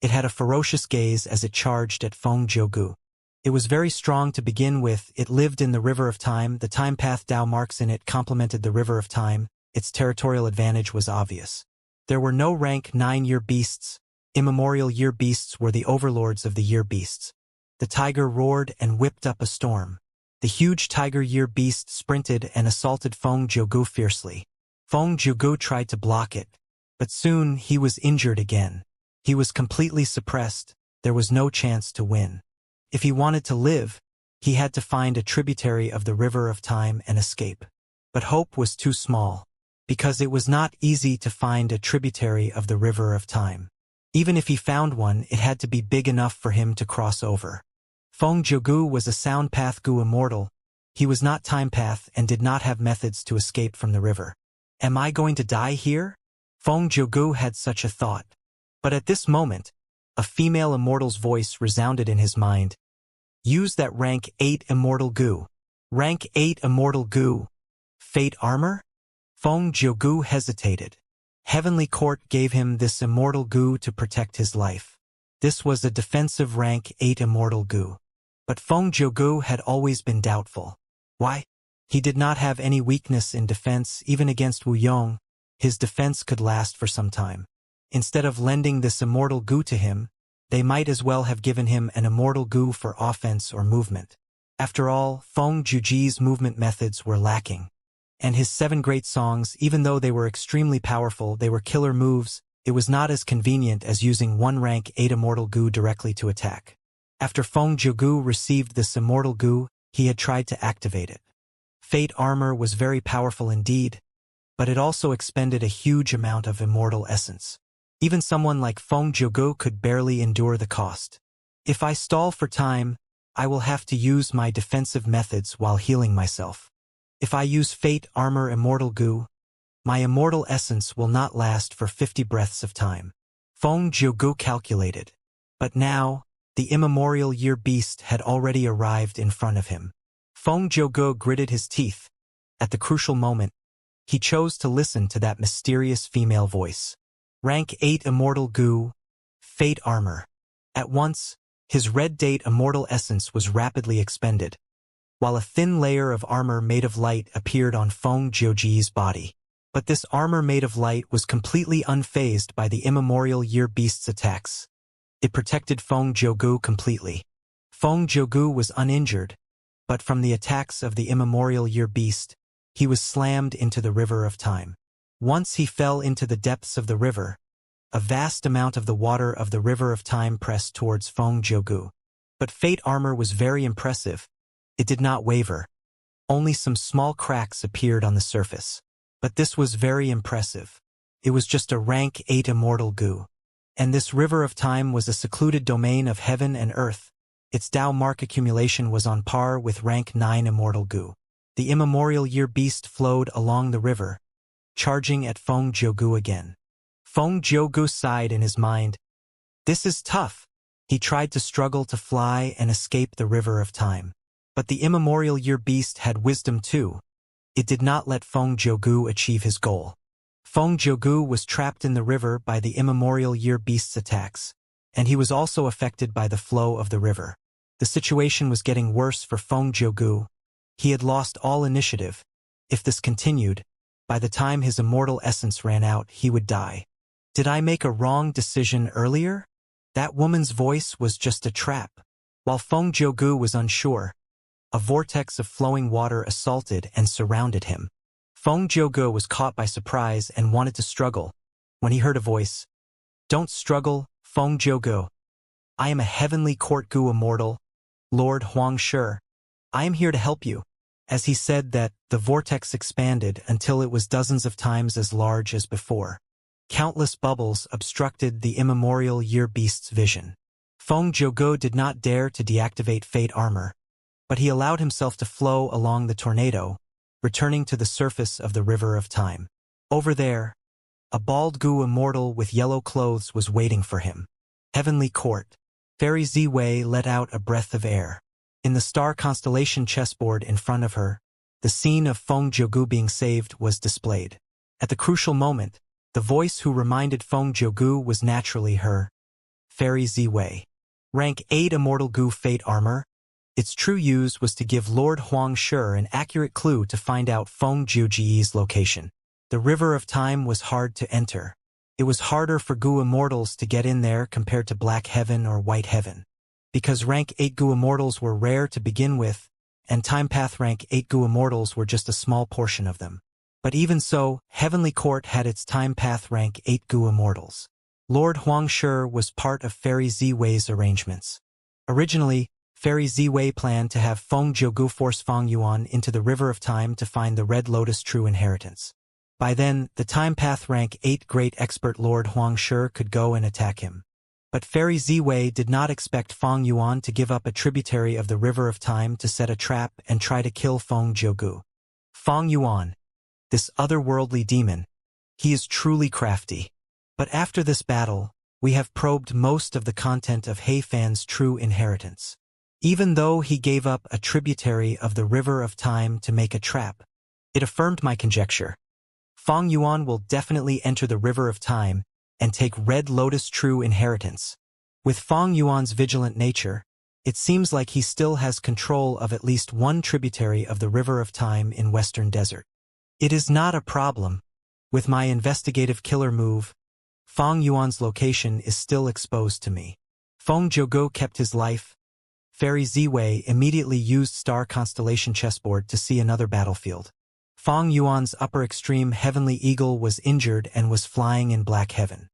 It had a ferocious gaze as it charged at Feng Zhougu. It was very strong to begin with. It lived in the river of time. The time path Dao marks in it complemented the river of time. Its territorial advantage was obvious. There were no rank 9 Year Beasts. Immemorial Year Beasts were the overlords of the Year Beasts. The tiger roared and whipped up a storm. The huge Tiger Year Beast sprinted and assaulted Feng Zhougu fiercely. Feng Zhougu tried to block it, but soon he was injured again. He was completely suppressed. There was no chance to win. If he wanted to live, he had to find a tributary of the river of time and escape. But hope was too small, because it was not easy to find a tributary of the river of time. Even if he found one, it had to be big enough for him to cross over. Feng Zhougu was a sound path Gu Immortal. He was not time path and did not have methods to escape from the river. Am I going to die here? Feng Zhougu had such a thought. But at this moment, a female immortal's voice resounded in his mind. Use that rank 8 immortal Gu. Rank 8 immortal Gu. Fate armor? Feng Zhougu hesitated. Heavenly Court gave him this immortal Gu to protect his life. This was a defensive rank 8 immortal Gu. But Feng Zhougu had always been doubtful. Why? He did not have any weakness in defense even against Wu Yong. His defense could last for some time. Instead of lending this immortal Gu to him, they might as well have given him an immortal Gu for offense or movement. After all, Feng Zhougu's movement methods were lacking. And his 7 great songs, even though they were extremely powerful, they were killer moves. It was not as convenient as using one rank 8 immortal Gu directly to attack. After Feng Zhougu received this immortal Gu, he had tried to activate it. Fate armor was very powerful indeed, but it also expended a huge amount of immortal essence. Even someone like Feng Zhougu could barely endure the cost. If I stall for time, I will have to use my defensive methods while healing myself. If I use Fate armor immortal Gu, my immortal essence will not last for 50 breaths of time. Feng Zhougu calculated. But now, the immemorial Year Beast had already arrived in front of him. Feng Zhougu gritted his teeth. At the crucial moment, he chose to listen to that mysterious female voice. Rank 8 immortal Gu, Fate armor. At once, his red date immortal essence was rapidly expended, while a thin layer of armor made of light appeared on Feng Zhougu's body. But this armor made of light was completely unfazed by the immemorial Year Beast's attacks. It protected Feng Zhougu completely. Feng Zhougu was uninjured, but from the attacks of the immemorial Year Beast, he was slammed into the river of time. Once he fell into the depths of the river, A vast amount of the water of the river of time pressed towards Feng Jiugu. But fate armor was very impressive. It did not waver. Only some small cracks appeared on the surface. But this was very impressive. It was just a rank 8 immortal goo. And this river of time was a secluded domain of heaven and earth. Its Dao mark accumulation was on par with rank 9 immortal goo. The immemorial year beast flowed along the river, charging at Feng Jiugu again. Feng Jiugu sighed in his mind. This is tough. He tried to struggle to fly and escape the river of time. But the immemorial year beast had wisdom too. It did not let Feng Jiugu achieve his goal. Feng Jiugu was trapped in the river by the immemorial year beast's attacks, and he was also affected by the flow of the river. The situation was getting worse for Feng Jiugu. He had lost all initiative. If this continued, by the time his immortal essence ran out, he would die. Did I make a wrong decision earlier? That woman's voice was just a trap. While Feng Jiugu was unsure, a vortex of flowing water assaulted and surrounded him. Feng Jiugu was caught by surprise and wanted to struggle, when he heard a voice. Don't struggle, Feng Jiugu. I am a heavenly court gu immortal, Lord Huang Shi. I am here to help you. As he said that, the vortex expanded until it was dozens of times as large as before. Countless bubbles obstructed the immemorial year beast's vision. Feng Jiugu did not dare to deactivate fate armor, but he allowed himself to flow along the tornado, returning to the surface of the river of time. Over there, a bald gu immortal with yellow clothes was waiting for him. Heavenly Court. Fairy Ziwei let out a breath of air. In the star constellation chessboard in front of her, the scene of Feng Jiugu being saved was displayed. At the crucial moment, the voice who reminded Feng Jiugu was naturally her. Fairy Ziwei. Rank 8 Immortal Gu Fate Armor. Its true use was to give Lord Huang Shi an accurate clue to find out Feng Jiuji's location. The River of Time was hard to enter. It was harder for Gu Immortals to get in there compared to Black Heaven or White Heaven. Because rank 8 Gu Immortals were rare to begin with, and Time Path rank 8 Gu Immortals were just a small portion of them. But even so, Heavenly Court had its Time Path rank 8 Gu Immortals. Lord Huang Shi was part of Fairy Ziwei's arrangements. Originally, Fairy Ziwei planned to have Feng Jiugu force Feng Yuan into the River of Time to find the Red Lotus True Inheritance. By then, the Time Path rank 8 Great Expert Lord Huang Shi could go and attack him. But Fairy Ziwei did not expect Feng Yuan to give up a tributary of the River of Time to set a trap and try to kill Feng Jiugu. Feng Yuan, this otherworldly demon, he is truly crafty. But after this battle, we have probed most of the content of He Fan's true inheritance. Even though he gave up a tributary of the River of Time to make a trap, it affirmed my conjecture. Feng Yuan will definitely enter the River of Time and take Red Lotus True Inheritance. With Feng Yuan's vigilant nature, it seems like he still has control of at least one tributary of the River of Time in Western Desert. It is not a problem. With my investigative killer move, Feng Yuan's location is still exposed to me. Feng Jiugu kept his life. Fairy Ziwei immediately used Star Constellation chessboard to see another battlefield. Feng Yuan's upper extreme Heavenly Eagle was injured and was flying in Black Heaven.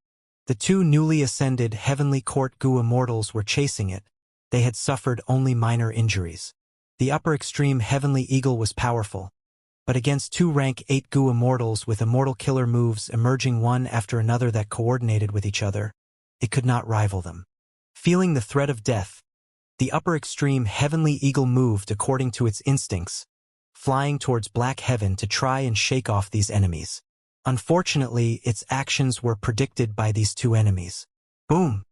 The two newly ascended Heavenly Court Gu Immortals were chasing it. They had suffered only minor injuries. The upper extreme Heavenly Eagle was powerful, but against two rank 8 Gu Immortals with immortal killer moves emerging one after another that coordinated with each other, it could not rival them. Feeling the threat of death, the upper extreme Heavenly Eagle moved according to its instincts, flying towards Black Heaven to try and shake off these enemies. Unfortunately, its actions were predicted by these two enemies. Boom!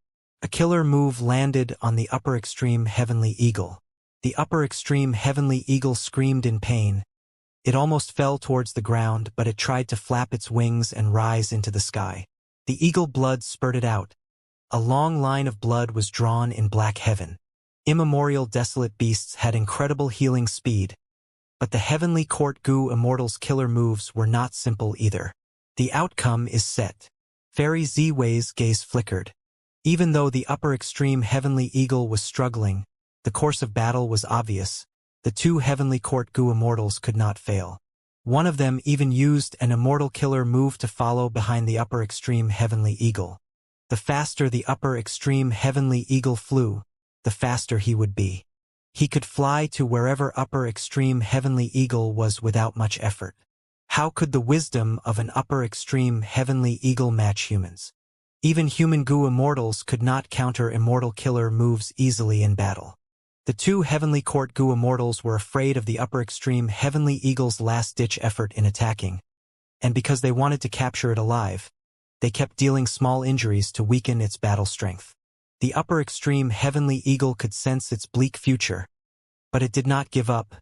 A killer move landed on the upper extreme Heavenly Eagle. The upper extreme Heavenly Eagle screamed in pain. It almost fell towards the ground, but it tried to flap its wings and rise into the sky. The eagle blood spurted out. A long line of blood was drawn in Black Heaven. Immemorial desolate beasts had incredible healing speed, but the Heavenly Court Gu Immortals' killer moves were not simple either. The outcome is set. Fairy Ziwei's gaze flickered. Even though the upper extreme Heavenly Eagle was struggling, the course of battle was obvious. The two Heavenly Court Gu Immortals could not fail. One of them even used an immortal killer move to follow behind the upper extreme Heavenly Eagle. The faster the upper extreme heavenly eagle flew, the faster he would be. He could fly to wherever upper extreme heavenly eagle was without much effort. How could the wisdom of an upper extreme heavenly eagle match humans? Even human goo immortals could not counter immortal killer moves easily in battle. The two heavenly court goo immortals were afraid of the upper extreme heavenly eagle's last-ditch effort in attacking, and because they wanted to capture it alive, they kept dealing small injuries to weaken its battle strength. The upper extreme heavenly eagle could sense its bleak future, but it did not give up.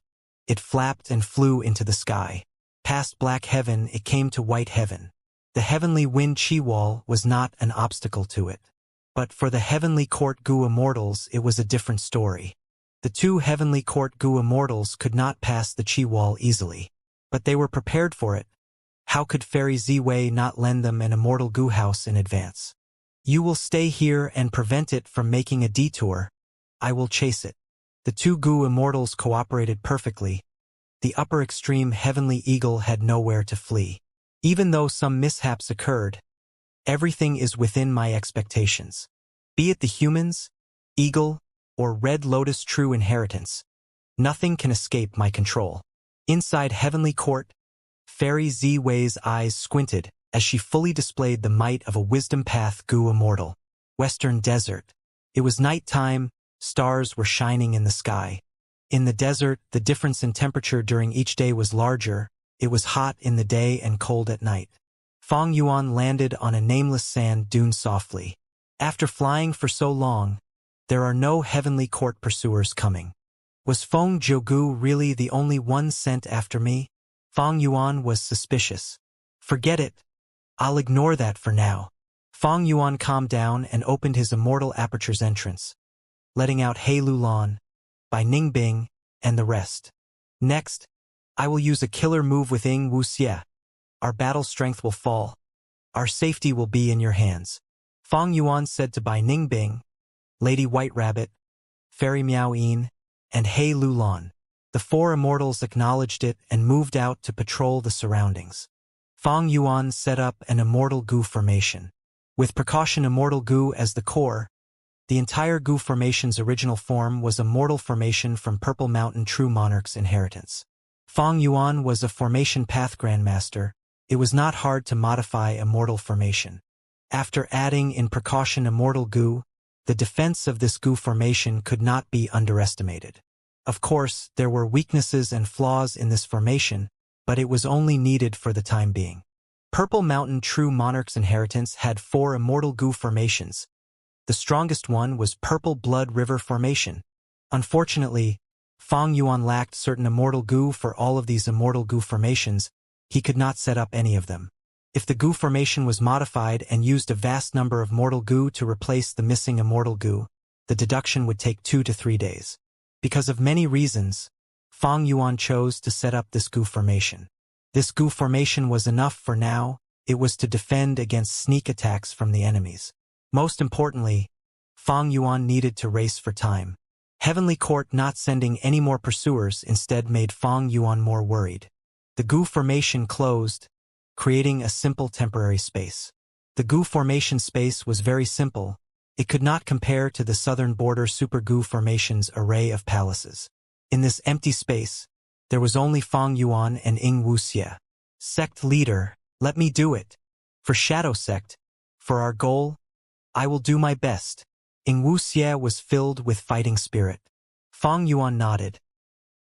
It flapped and flew into the sky. Past black heaven it came to white heaven. The heavenly wind chi wall was not an obstacle to it. But for the heavenly court goo immortals it was a different story. The two heavenly court goo immortals could not pass the chi wall easily. But they were prepared for it. How could Fairy Ziwei not lend them an immortal goo house in advance? You will stay here and prevent it from making a detour. I will chase it. The two goo immortals cooperated perfectly. The upper extreme heavenly eagle had nowhere to flee. Even though some mishaps occurred, everything is within my expectations. Be it the humans, eagle, or Red Lotus true inheritance, nothing can escape my control. Inside Heavenly Court, Fairy Ziwei's eyes squinted as she fully displayed the might of a wisdom path goo immortal. Western Desert. It was night time, stars were shining in the sky. In the desert, the difference in temperature during each day was larger. It was hot in the day and cold at night. Feng Yuan landed on a nameless sand dune softly. After flying for so long, there are no heavenly court pursuers coming. Was Feng Zhougu really the only one sent after me? Feng Yuan was suspicious. Forget it. I'll ignore that for now. Feng Yuan calmed down and opened his immortal aperture's entrance, letting out He Lulan, Bai Ningbing, and the rest. Next, I will use a killer move with Ing Wuxie. Our battle strength will fall. Our safety will be in your hands. Feng Yuan said to Bai Ningbing, Lady White Rabbit, Fairy Miao Yin, and He Lulan. The four immortals acknowledged it and moved out to patrol the surroundings. Feng Yuan set up an immortal goo formation. With precaution immortal goo as the core, the entire goo formation's original form was a mortal formation from Purple Mountain True Monarch's inheritance. Feng Yuan was a formation path grandmaster. It was not hard to modify a mortal formation. After adding in precaution immortal goo, the defense of this goo formation could not be underestimated. Of course, there were weaknesses and flaws in this formation, but it was only needed for the time being. Purple Mountain True Monarch's inheritance had 4 immortal goo formations. The strongest one was Purple Blood River Formation. Unfortunately, Feng Yuan lacked certain immortal goo for all of these immortal goo formations. He could not set up any of them. If the goo formation was modified and used a vast number of mortal goo to replace the missing immortal goo, the deduction would take 2 to 3 days. Because of many reasons, Feng Yuan chose to set up this goo formation. This goo formation was enough for now. It was to defend against sneak attacks from the enemies. Most importantly, Feng Yuan needed to race for time. Heavenly Court not sending any more pursuers instead made Feng Yuan more worried. The goo formation closed, creating a simple temporary space. The goo formation space was very simple. It could not compare to the southern border super goo formation's array of palaces. In this empty space, there was only Feng Yuan and Ing Wuxie. Sect leader, let me do it. For Shadow Sect, for our goal, I will do my best. Ing Wuxie was filled with fighting spirit. Feng Yuan nodded.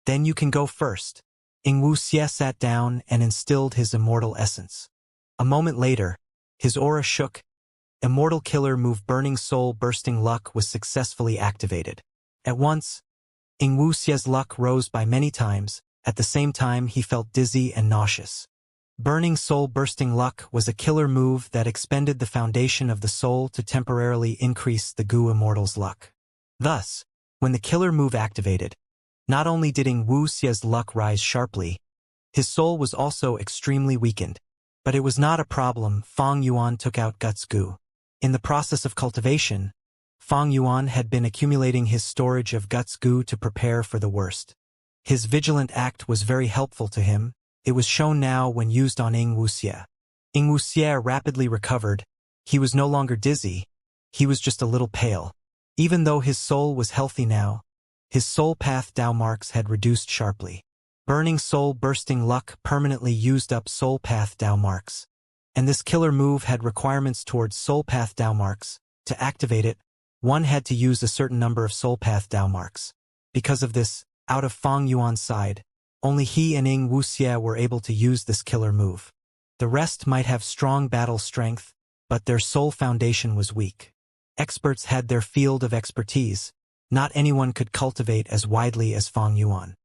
Then you can go first. Ing Wuxie sat down and instilled his immortal essence. A moment later, his aura shook. Immortal Killer Move Burning Soul Bursting Luck was successfully activated. At once, Ing Wuxie's luck rose by many times. At the same time he felt dizzy and nauseous. Burning Soul Bursting Luck was a killer move that expended the foundation of the soul to temporarily increase the goo immortal's luck. Thus, when the killer move activated, not only did Ing Wuxie's luck rise sharply, his soul was also extremely weakened. But it was not a problem. Feng Yuan took out Guts Goo. In the process of cultivation, Feng Yuan had been accumulating his storage of Guts Goo to prepare for the worst. His vigilant act was very helpful to him. It was shown now when used on Ing Wuxie. Ing Wuxie rapidly recovered. He was no longer dizzy. he was just a little pale. Even though his soul was healthy now, his soul path Tao marks had reduced sharply. Burning soul bursting luck permanently used up soul path Tao marks. And this killer move had requirements towards soul path Tao marks. To activate it, one had to use a certain number of soul path Tao marks. Because of this, out of Fang Yuan's side, only he and Ying Wuxie were able to use this killer move. The rest might have strong battle strength, but their soul foundation was weak. Experts had their field of expertise. Not anyone could cultivate as widely as Fang Yuan.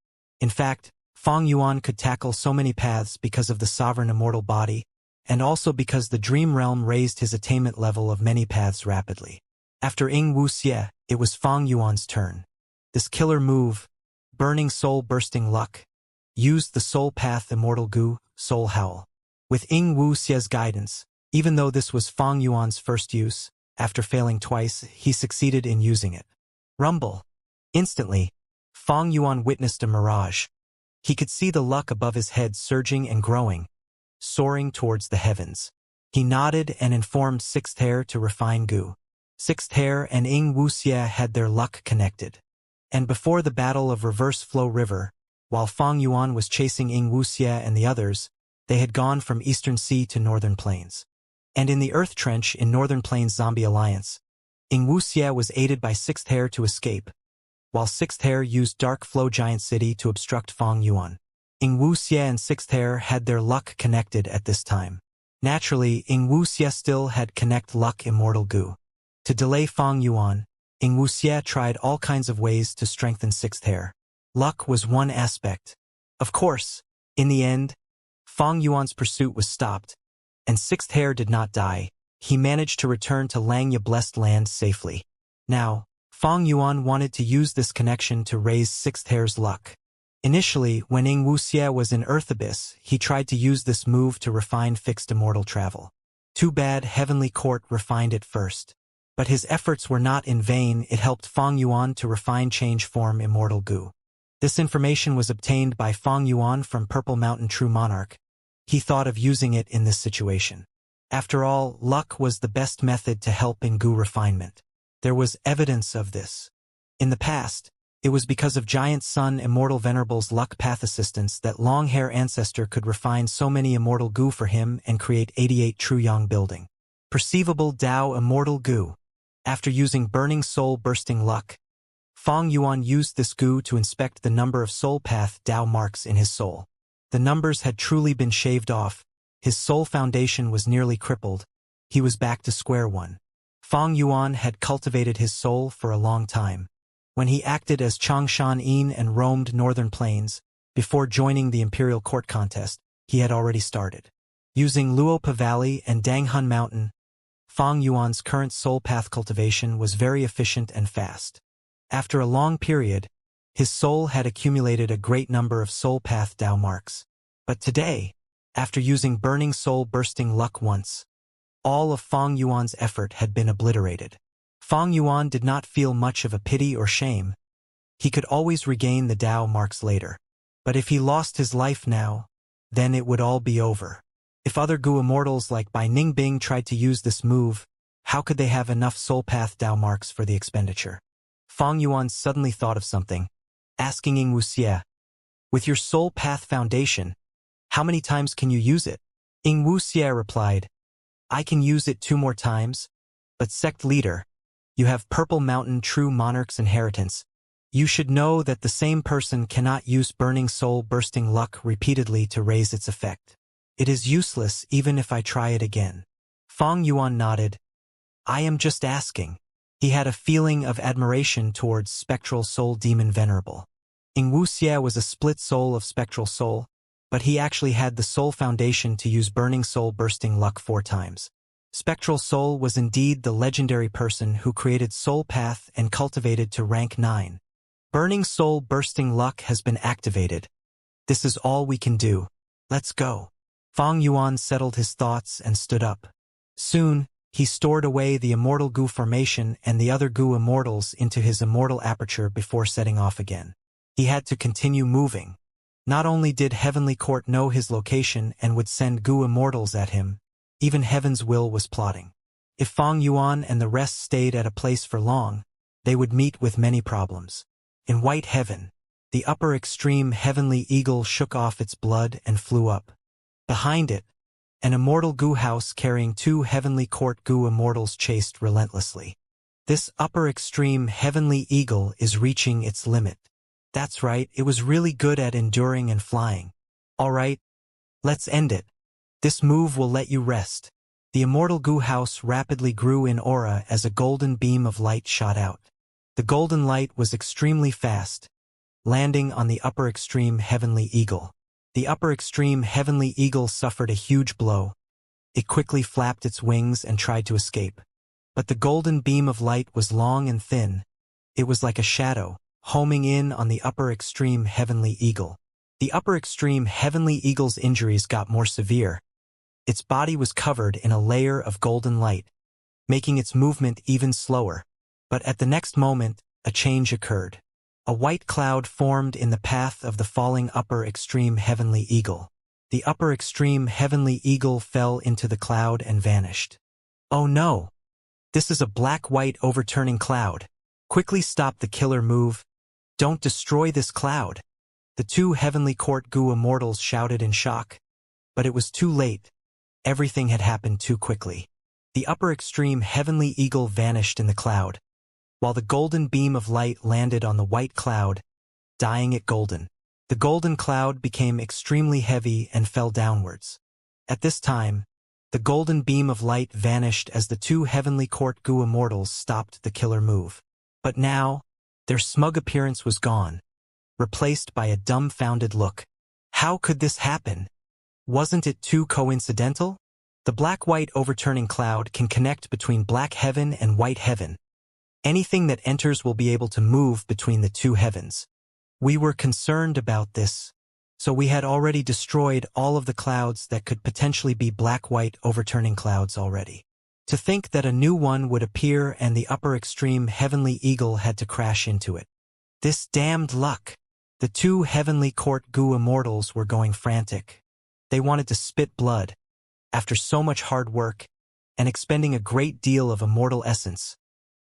In fact, Fang Yuan could tackle so many paths because of the sovereign immortal body, and also because the dream realm raised his attainment level of many paths rapidly. After Ying Wuxie, it was Fang Yuan's turn. This killer move, burning soul bursting luck, used the soul path immortal gu, soul howl. With Ying Wuxie's guidance, even though this was Fang Yuan's first use, after failing twice, he succeeded in using it. Rumble. Instantly, Fang Yuan witnessed a mirage. He could see the luck above his head surging and growing, soaring towards the heavens. He nodded and informed Sixth Hair to refine gu. Sixth Hair and Ying Wuxie had their luck connected. And before the battle of Reverse Flow River, while Fang Yuan was chasing Ying Wuxie and the others, they had gone from Eastern Sea to Northern Plains. And in the Earth Trench in Northern Plains Zombie Alliance, Ying Wuxie was aided by Sixth Hair to escape, while Sixth Hair used Dark Flow Giant City to obstruct Fang Yuan. Ying Wuxie and Sixth Hair had their luck connected at this time. Naturally, Ying Wuxie still had connect luck immortal gu. To delay Fang Yuan, Ying Wuxie tried all kinds of ways to strengthen Sixth Hair. Luck was one aspect. Of course, in the end, Fang Yuan's pursuit was stopped, and Sixth Hair did not die. He managed to return to Langya Blessed Land safely. Now, Fang Yuan wanted to use this connection to raise Sixth Hair's luck. Initially, when Ying Wuxie was in Earth Abyss, he tried to use this move to refine fixed immortal travel. Too bad Heavenly Court refined it first. But his efforts were not in vain. It helped Fang Yuan to refine change form immortal gu. This information was obtained by Fang Yuan from Purple Mountain True Monarch. He thought of using it in this situation. After all, luck was the best method to help in gu refinement. There was evidence of this. In the past, it was because of Giant Sun Immortal Venerable's luck path assistance that Long-Hair Ancestor could refine so many immortal gu for him and create 88 True Yang building. Perceivable Dao Immortal Gu. After using Burning Soul Bursting Luck, Fang Yuan used this gu to inspect the number of soul path Dao marks in his soul. The numbers had truly been shaved off. His soul foundation was nearly crippled. He was back to square one. Fang Yuan had cultivated his soul for a long time. When he acted as Changshan Yin and roamed Northern Plains, before joining the Imperial Court contest, he had already started. Using Luopa Valley and Danghun Mountain, Fang Yuan's current soul path cultivation was very efficient and fast. After a long period, his soul had accumulated a great number of soul path Dao marks. But today, after using Burning Soul Bursting Luck once, all of Fang Yuan's effort had been obliterated. Fang Yuan did not feel much of a pity or shame. He could always regain the Dao marks later. But if he lost his life now, then it would all be over. If other gu immortals like Bai Ningbing tried to use this move, how could they have enough soul path Dao marks for the expenditure? Fang Yuan suddenly thought of something, asking Ying Wuxie, "With your soul path foundation, how many times can you use it?" Ying Wuxie replied, "I can use it 2 more times, but sect leader, you have Purple Mountain True Monarch's inheritance. You should know that the same person cannot use Burning Soul Bursting Luck repeatedly to raise its effect. It is useless even if I try it again." Fang Yuan nodded. "I am just asking." He had a feeling of admiration towards Spectral Soul Demon Venerable. Ying Wuxie was a split soul of Spectral Soul, but he actually had the soul foundation to use Burning Soul Bursting Luck 4 times. Spectral Soul was indeed the legendary person who created Soul Path and cultivated to rank 9. Burning Soul Bursting Luck has been activated. This is all we can do. Let's go. Fang Yuan settled his thoughts and stood up. Soon, he stored away the Immortal Gu formation and the other Gu Immortals into his Immortal Aperture before setting off again. He had to continue moving. Not only did Heavenly Court know his location and would send Gu Immortals at him, even Heaven's Will was plotting. If Feng Yuan and the rest stayed at a place for long, they would meet with many problems. In white heaven, the upper extreme heavenly eagle shook off its blood and flew up. Behind it, an immortal goo house carrying 2 heavenly court goo immortals chased relentlessly. This upper extreme heavenly eagle is reaching its limit. That's right, it was really good at enduring and flying. All right, let's end it. This move will let you rest. The immortal goo house rapidly grew in aura as a golden beam of light shot out. The golden light was extremely fast, landing on the upper extreme heavenly eagle. The upper extreme heavenly eagle suffered a huge blow. It quickly flapped its wings and tried to escape. But the golden beam of light was long and thin. It was like a shadow, homing in on the upper extreme heavenly eagle. The upper extreme heavenly eagle's injuries got more severe. Its body was covered in a layer of golden light, making its movement even slower. But at the next moment, a change occurred. A white cloud formed in the path of the falling upper extreme heavenly eagle. The upper extreme heavenly eagle fell into the cloud and vanished. Oh no! This is a black-white overturning cloud. Quickly stop the killer move. Don't destroy this cloud. The 2 heavenly court goo immortals shouted in shock. But it was too late. Everything had happened too quickly. The upper extreme heavenly eagle vanished in the cloud, while the golden beam of light landed on the white cloud, dyeing it golden. The golden cloud became extremely heavy and fell downwards. At this time, the golden beam of light vanished as the 2 heavenly court goo immortals stopped the killer move. But now, their smug appearance was gone, replaced by a dumbfounded look. How could this happen? Wasn't it too coincidental? The black-white overturning cloud can connect between black heaven and white heaven. Anything that enters will be able to move between the 2 heavens. We were concerned about this, so we had already destroyed all of the clouds that could potentially be black-white overturning clouds already. To think that a new one would appear and the upper extreme heavenly eagle had to crash into it. This damned luck! The 2 heavenly court goo immortals were going frantic. They wanted to spit blood. After so much hard work, and expending a great deal of immortal essence,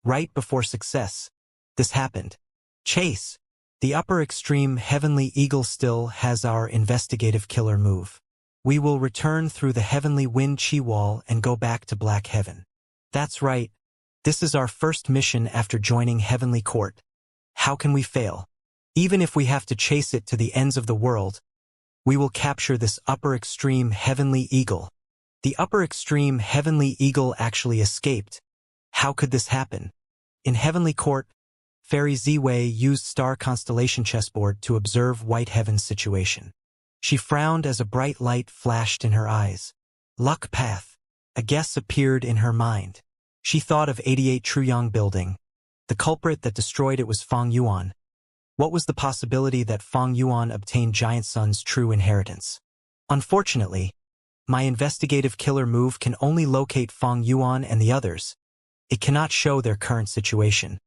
right before success, this happened. Chase! The upper extreme heavenly eagle still has our investigative killer move. We will return through the heavenly wind chi wall and go back to black heaven. That's right. This is our first mission after joining heavenly court. How can we fail? Even if we have to chase it to the ends of the world, we will capture this upper extreme heavenly eagle. The upper extreme heavenly eagle actually escaped. How could this happen? In heavenly court, Fairy Ziwei used star constellation chessboard to observe white heaven's situation. She frowned as a bright light flashed in her eyes. Luck path. A guess appeared in her mind. She thought of 88 Truyang building. The culprit that destroyed it was Feng Yuan. What was the possibility that Feng Yuan obtained Giant Sun's true inheritance? Unfortunately, my investigative killer move can only locate Feng Yuan and the others. It cannot show their current situation.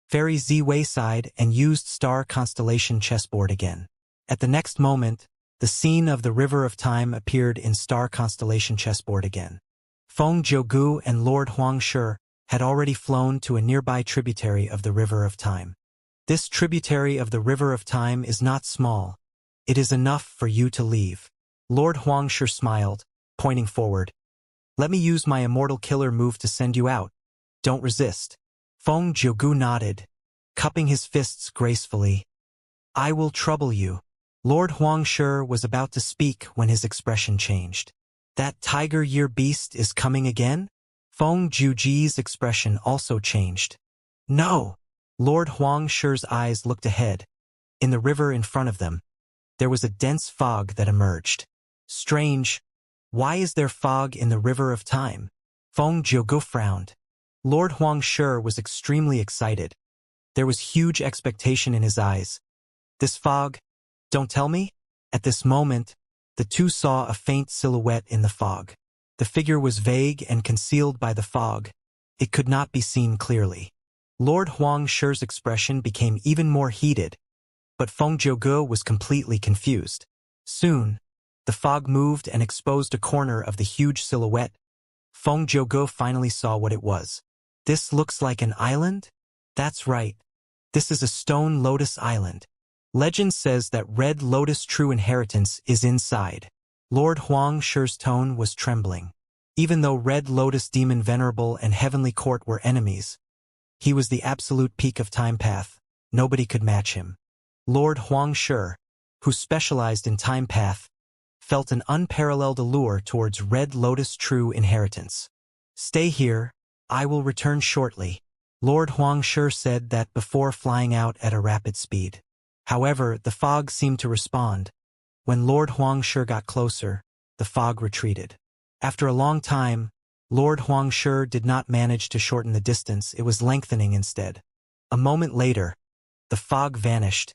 Fairy Ziwei sighed and used star constellation chessboard again. At the next moment, the scene of the River of Time appeared in star constellation chessboard again. Feng Jiugu and Lord Huang Shi had already flown to a nearby tributary of the River of Time. This tributary of the River of Time is not small. It is enough for you to leave. Lord Huang Shi smiled, pointing forward. Let me use my immortal killer move to send you out. Don't resist. Feng Jiugu nodded, cupping his fists gracefully. I will trouble you. Lord Huang Shi was about to speak when his expression changed. That tiger-year beast is coming again? Feng Jiuji's expression also changed. No! Lord Huang Shi's eyes looked ahead. In the river in front of them, there was a dense fog that emerged. Strange. Why is there fog in the River of Time? Feng Jiugu frowned. Lord Huang Shi was extremely excited. There was huge expectation in his eyes. This fog? Don't tell me? At this moment, the two saw a faint silhouette in the fog. The figure was vague and concealed by the fog. It could not be seen clearly. Lord Huang Shi's expression became even more heated, but Feng Jiugu was completely confused. Soon, the fog moved and exposed a corner of the huge silhouette. Feng Zhouge finally saw what it was. This looks like an island? That's right. This is a stone lotus island. Legend says that Red Lotus true inheritance is inside. Lord Huang Shi's tone was trembling. Even though Red Lotus Demon Venerable and Heavenly Court were enemies, he was the absolute peak of time path. Nobody could match him. Lord Huang Shi, who specialized in time path, felt an unparalleled allure towards Red Lotus true inheritance. Stay here, I will return shortly. Lord Huang Shi said that before flying out at a rapid speed. However, the fog seemed to respond. When Lord Huang Shi got closer, the fog retreated. After a long time, Lord Huang Shi did not manage to shorten the distance, it was lengthening instead. A moment later, the fog vanished,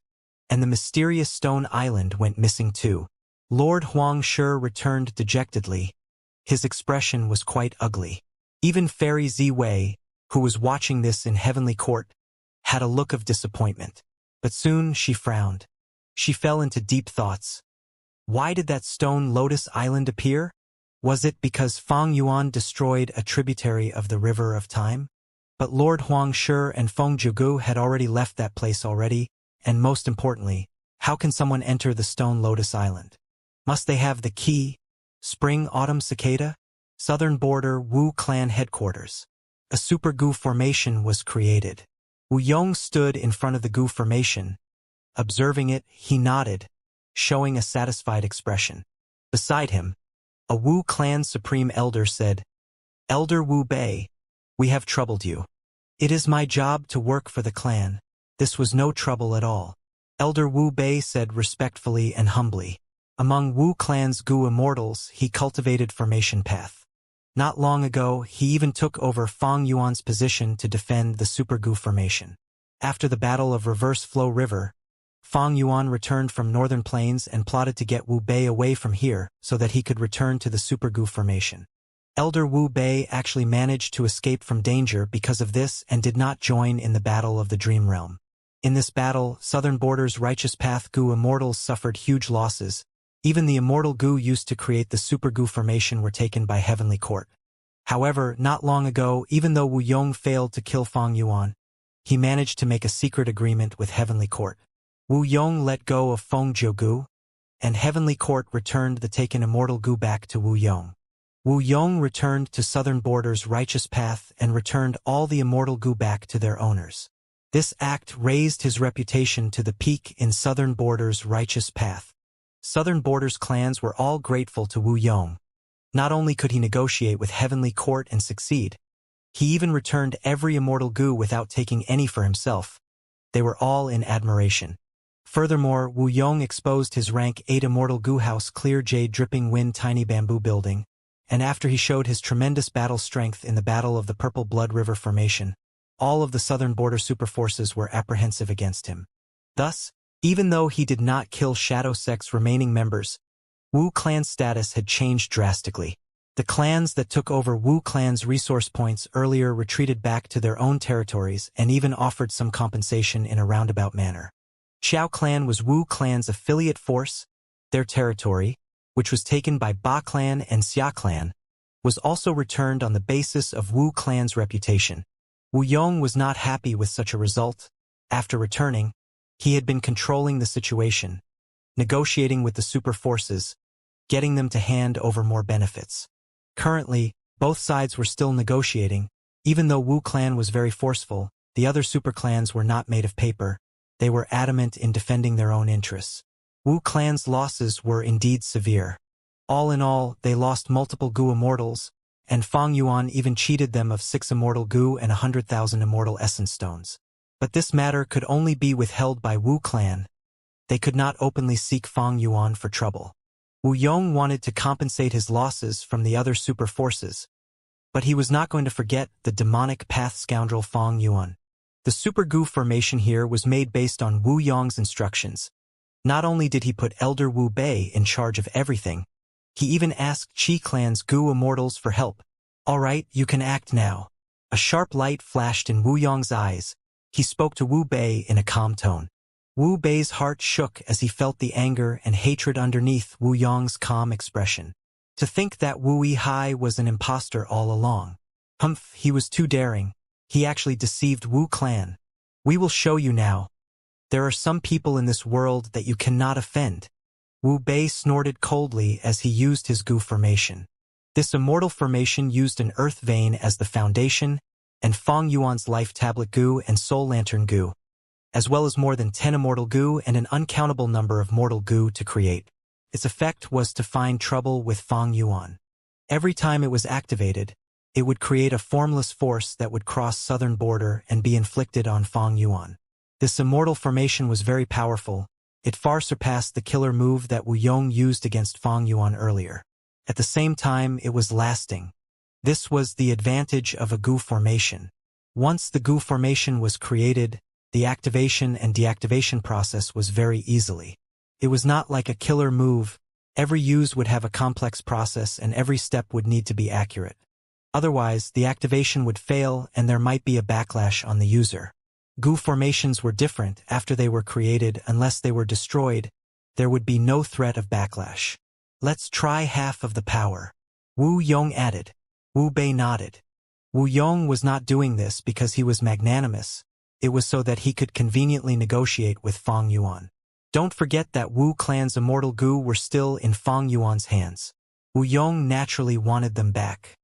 and the mysterious stone island went missing too. Lord Huang Shi returned dejectedly. His expression was quite ugly. Even Fairy Ziwei, who was watching this in Heavenly Court, had a look of disappointment. But soon she frowned. She fell into deep thoughts. Why did that stone lotus island appear? Was it because Feng Yuan destroyed a tributary of the River of Time? But Lord Huang Shi and Feng Zhouge had already left that place already, and most importantly, how can someone enter the stone lotus island? Must they have the key? Spring-autumn cicada? Southern border Wu clan headquarters. A super goo formation was created. Wu Yong stood in front of the goo formation. Observing it, he nodded, showing a satisfied expression. Beside him, a Wu clan supreme elder said, Elder Wu Bei, we have troubled you. It is my job to work for the clan. This was no trouble at all. Elder Wu Bei said respectfully and humbly. Among Wu clan's Gu immortals, he cultivated formation path. Not long ago, he even took over Feng Yuan's position to defend the Super Gu formation. After the Battle of Reverse Flow River, Feng Yuan returned from northern plains and plotted to get Wu Bei away from here so that he could return to the Super Gu formation. Elder Wu Bei actually managed to escape from danger because of this and did not join in the Battle of the Dream Realm. In this battle, Southern Border's Righteous Path Gu immortals suffered huge losses. Even the immortal Gu used to create the Super Gu formation were taken by Heavenly Court. However, not long ago, even though Wu Yong failed to kill Feng Yuan, he managed to make a secret agreement with Heavenly Court. Wu Yong let go of Feng Zhouge, and Heavenly Court returned the taken immortal Gu back to Wu Yong. Wu Yong returned to Southern Border's Righteous Path and returned all the immortal Gu back to their owners. This act raised his reputation to the peak in Southern Border's Righteous Path. Southern Border's clans were all grateful to Wu Yong. Not only could he negotiate with Heavenly Court and succeed, he even returned every immortal Gu without taking any for himself. They were all in admiration. Furthermore, Wu Yong exposed his rank 8 immortal Gu house Clear Jade Dripping Wind Tiny Bamboo Building, and after he showed his tremendous battle strength in the Battle of the Purple Blood River Formation, all of the Southern Border super forces were apprehensive against him. Thus, even though he did not kill Shadow Sect's remaining members, Wu clan's status had changed drastically. The clans that took over Wu clan's resource points earlier retreated back to their own territories and even offered some compensation in a roundabout manner. Xiao clan was Wu clan's affiliate force. Their territory, which was taken by Ba clan and Xia clan, was also returned on the basis of Wu clan's reputation. Wu Yong was not happy with such a result. After returning, he had been controlling the situation, negotiating with the super forces, getting them to hand over more benefits. Currently, both sides were still negotiating. Even though Wu clan was very forceful, the other super clans were not made of paper. They were adamant in defending their own interests. Wu clan's losses were indeed severe. All in all, they lost multiple Gu immortals, and Feng Yuan even cheated them of 6 immortal Gu and 100,000 immortal essence stones. But this matter could only be withheld by Wu clan. They could not openly seek Feng Yuan for trouble. Wu Yong wanted to compensate his losses from the other super forces, but he was not going to forget the demonic path scoundrel Feng Yuan. The Super Gu formation here was made based on Wu Yong's instructions. Not only did he put Elder Wu Bei in charge of everything, he even asked Qi clan's Gu immortals for help. All right, you can act now. A sharp light flashed in Wu Yong's eyes. He spoke to Wu Bei in a calm tone. Wu Bei's heart shook as he felt the anger and hatred underneath Wu Yong's calm expression. To think that Wu Hai was an imposter all along. Humph, he was too daring. He actually deceived Wu clan. We will show you now. There are some people in this world that you cannot offend. Wu Bei snorted coldly as he used his Gu formation. This immortal formation used an earth vein as the foundation, and Fong Yuan's life tablet Gu and soul lantern Gu, as well as more than 10 immortal Gu and an uncountable number of mortal Gu to create. Its effect was to find trouble with Fong Yuan. Every time it was activated, it would create a formless force that would cross southern border and be inflicted on Fong Yuan. This immortal formation was very powerful. It far surpassed the killer move that Wu Yong used against Fong Yuan earlier. At the same time, it was lasting. This was the advantage of a Gu formation. Once the Gu formation was created, the activation and deactivation process was very easily. It was not like a killer move. Every use would have a complex process and every step would need to be accurate. Otherwise, the activation would fail and there might be a backlash on the user. Gu formations were different after they were created. Unless they were destroyed, there would be no threat of backlash. Let's try half of the power. Wu Yong added. Wu Bei nodded. Wu Yong was not doing this because he was magnanimous. It was so that he could conveniently negotiate with Fong Yuan. Don't forget that Wu clan's immortal Gu were still in Fong Yuan's hands. Wu Yong naturally wanted them back.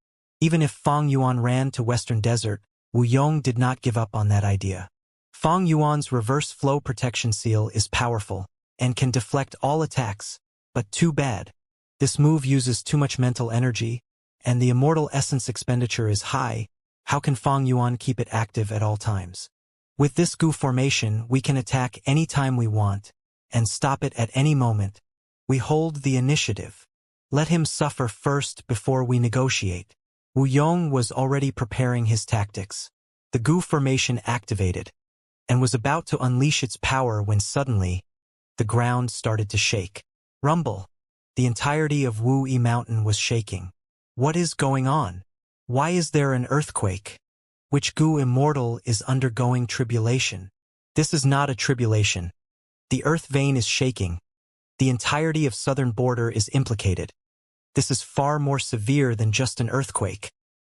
Even if Fong Yuan ran to Western Desert, Wu Yong did not give up on that idea. Fong Yuan's reverse flow protection seal is powerful and can deflect all attacks, but too bad. This move uses too much mental energy, and the immortal essence expenditure is high. How can Fong Yuan keep it active at all times? With this Gu formation, we can attack any time we want, and stop it at any moment. We hold the initiative. Let him suffer first before we negotiate. Wu Yong was already preparing his tactics. The Gu formation activated, and was about to unleash its power when suddenly, the ground started to shake. Rumble. The entirety of Wu Yi Mountain was shaking. What is going on? Why is there an earthquake? Which Gu immortal is undergoing tribulation? This is not a tribulation. The earth vein is shaking. The entirety of southern border is implicated. This is far more severe than just an earthquake.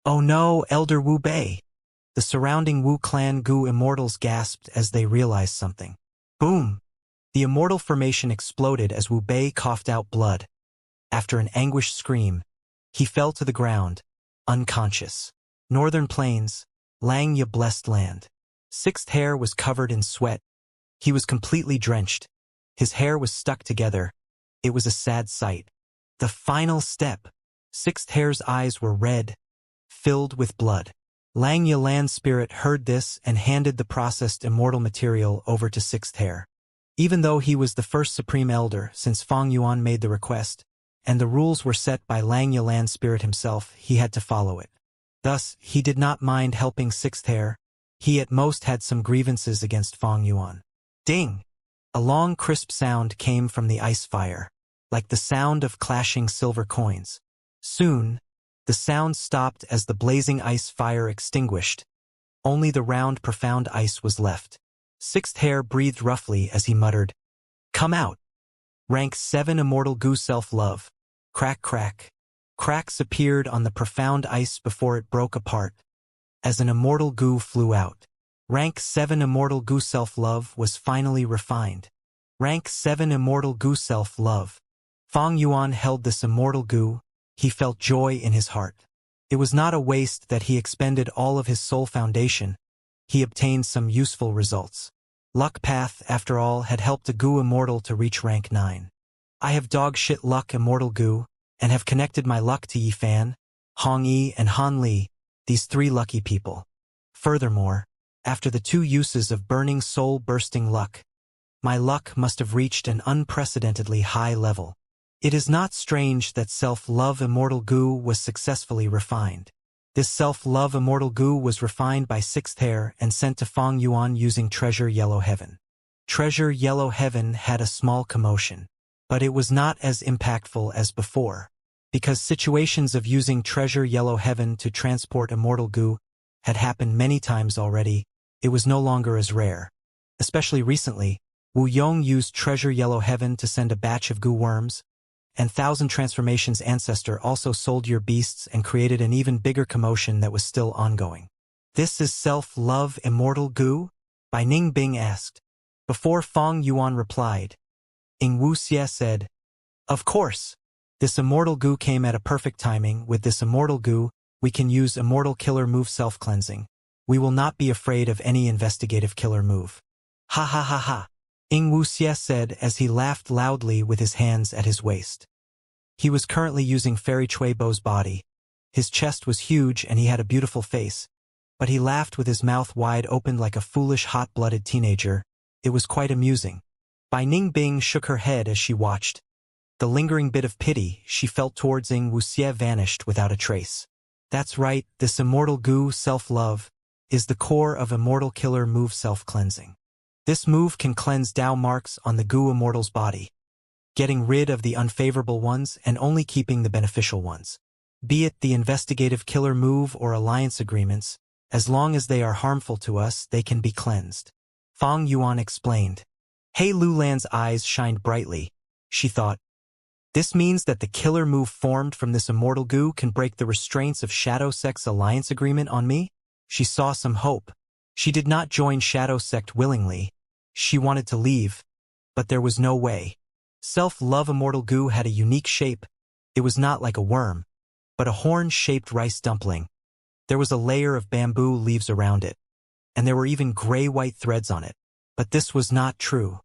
Oh no, Elder Wu Bei! The surrounding Wu clan Gu immortals gasped as they realized something. Boom! The immortal formation exploded as Wu Bei coughed out blood. After an anguished scream, he fell to the ground, unconscious. Northern Plains, Langya blessed land. Sixth hair was covered in sweat. He was completely drenched. His hair was stuck together. It was a sad sight. The final step. Sixth hair's eyes were red, filled with blood. Langya land spirit heard this and handed the processed immortal material over to Sixth hair. Even though he was the first supreme elder since Fong Yuan made the request, and the rules were set by Langya land spirit himself, he had to follow it. Thus, he did not mind helping Sixth hair. He at most had some grievances against Fong Yuan. Ding! A long crisp sound came from the ice fire, like the sound of clashing silver coins. Soon, the sound stopped as the blazing ice fire extinguished. Only the round, profound ice was left. Sixth hair breathed roughly as he muttered, "Come out." Rank 7 Immortal Gu Self-Love. Crack crack. Cracks appeared on the profound ice before it broke apart, as an Immortal Gu flew out. Rank 7 Immortal Gu Self-Love was finally refined. Rank 7 Immortal Gu Self-Love. Fong Yuan held this Immortal Gu. He felt joy in his heart. It was not a waste that he expended all of his soul foundation. He obtained some useful results. Luck Path, after all, had helped a Gu Immortal to reach rank 9. I have dog shit luck Immortal Gu, and have connected my luck to Yi Fan, Hong Yi, and Han Li, these 3 lucky people. Furthermore, after the 2 uses of Burning Soul Bursting Luck, my luck must have reached an unprecedentedly high level. It is not strange that Self-Love Immortal Gu was successfully refined. This Self-Love Immortal Gu was refined by Sixth hair and sent to Fong Yuan using Treasure Yellow Heaven. Treasure Yellow Heaven had a small commotion, but it was not as impactful as before, because situations of using Treasure Yellow Heaven to transport Immortal Gu had happened many times already. It was no longer as rare. Especially recently, Wu Yong used Treasure Yellow Heaven to send a batch of Gu worms, and 1,000 Transformations ancestor also sold your beasts and created an even bigger commotion that was still ongoing. This is self-love immortal goo? Bai Ning Bing asked. Before Fong Yuan replied, Ing Wuxie said, Of course. This immortal goo came at a perfect timing. With this immortal goo, we can use immortal killer move self-cleansing. We will not be afraid of any investigative killer move. Ha ha ha ha. Ing Wuxie said as he laughed loudly with his hands at his waist. He was currently using Fairy Chui Bo's body. His chest was huge and he had a beautiful face, but he laughed with his mouth wide open like a foolish hot-blooded teenager. It was quite amusing. Bai Ning Bing shook her head as she watched. The lingering bit of pity she felt towards Ing Wuxie vanished without a trace. That's right, this immortal goo, self-love, is the core of immortal killer move self-cleansing. This move can cleanse Dao marks on the goo immortal's body, getting rid of the unfavorable ones and only keeping the beneficial ones. Be it the investigative killer move or alliance agreements, as long as they are harmful to us, they can be cleansed. Fong Yuan explained. Hei Lulan's eyes shined brightly. She thought, this means that the killer move formed from this immortal goo can break the restraints of Shadow Sect's alliance agreement on me? She saw some hope. She did not join Shadow Sect willingly. She wanted to leave, but there was no way. Self-love immortal goo had a unique shape. It was not like a worm, but a horn-shaped rice dumpling. There was a layer of bamboo leaves around it, and there were even gray-white threads on it. But this was not true.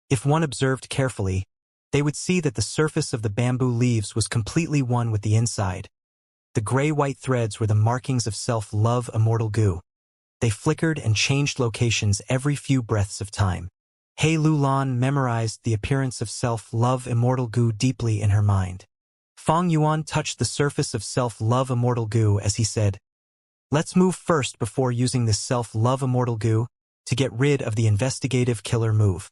If one observed carefully, they would see that the surface of the bamboo leaves was completely one with the inside. The gray-white threads were the markings of self-love immortal goo. They flickered and changed locations every few breaths of time. Hei Lulan memorized the appearance of self-love immortal goo deeply in her mind. Fong Yuan touched the surface of self-love immortal goo as he said, Let's move first before using this self-love immortal goo to get rid of the investigative killer move.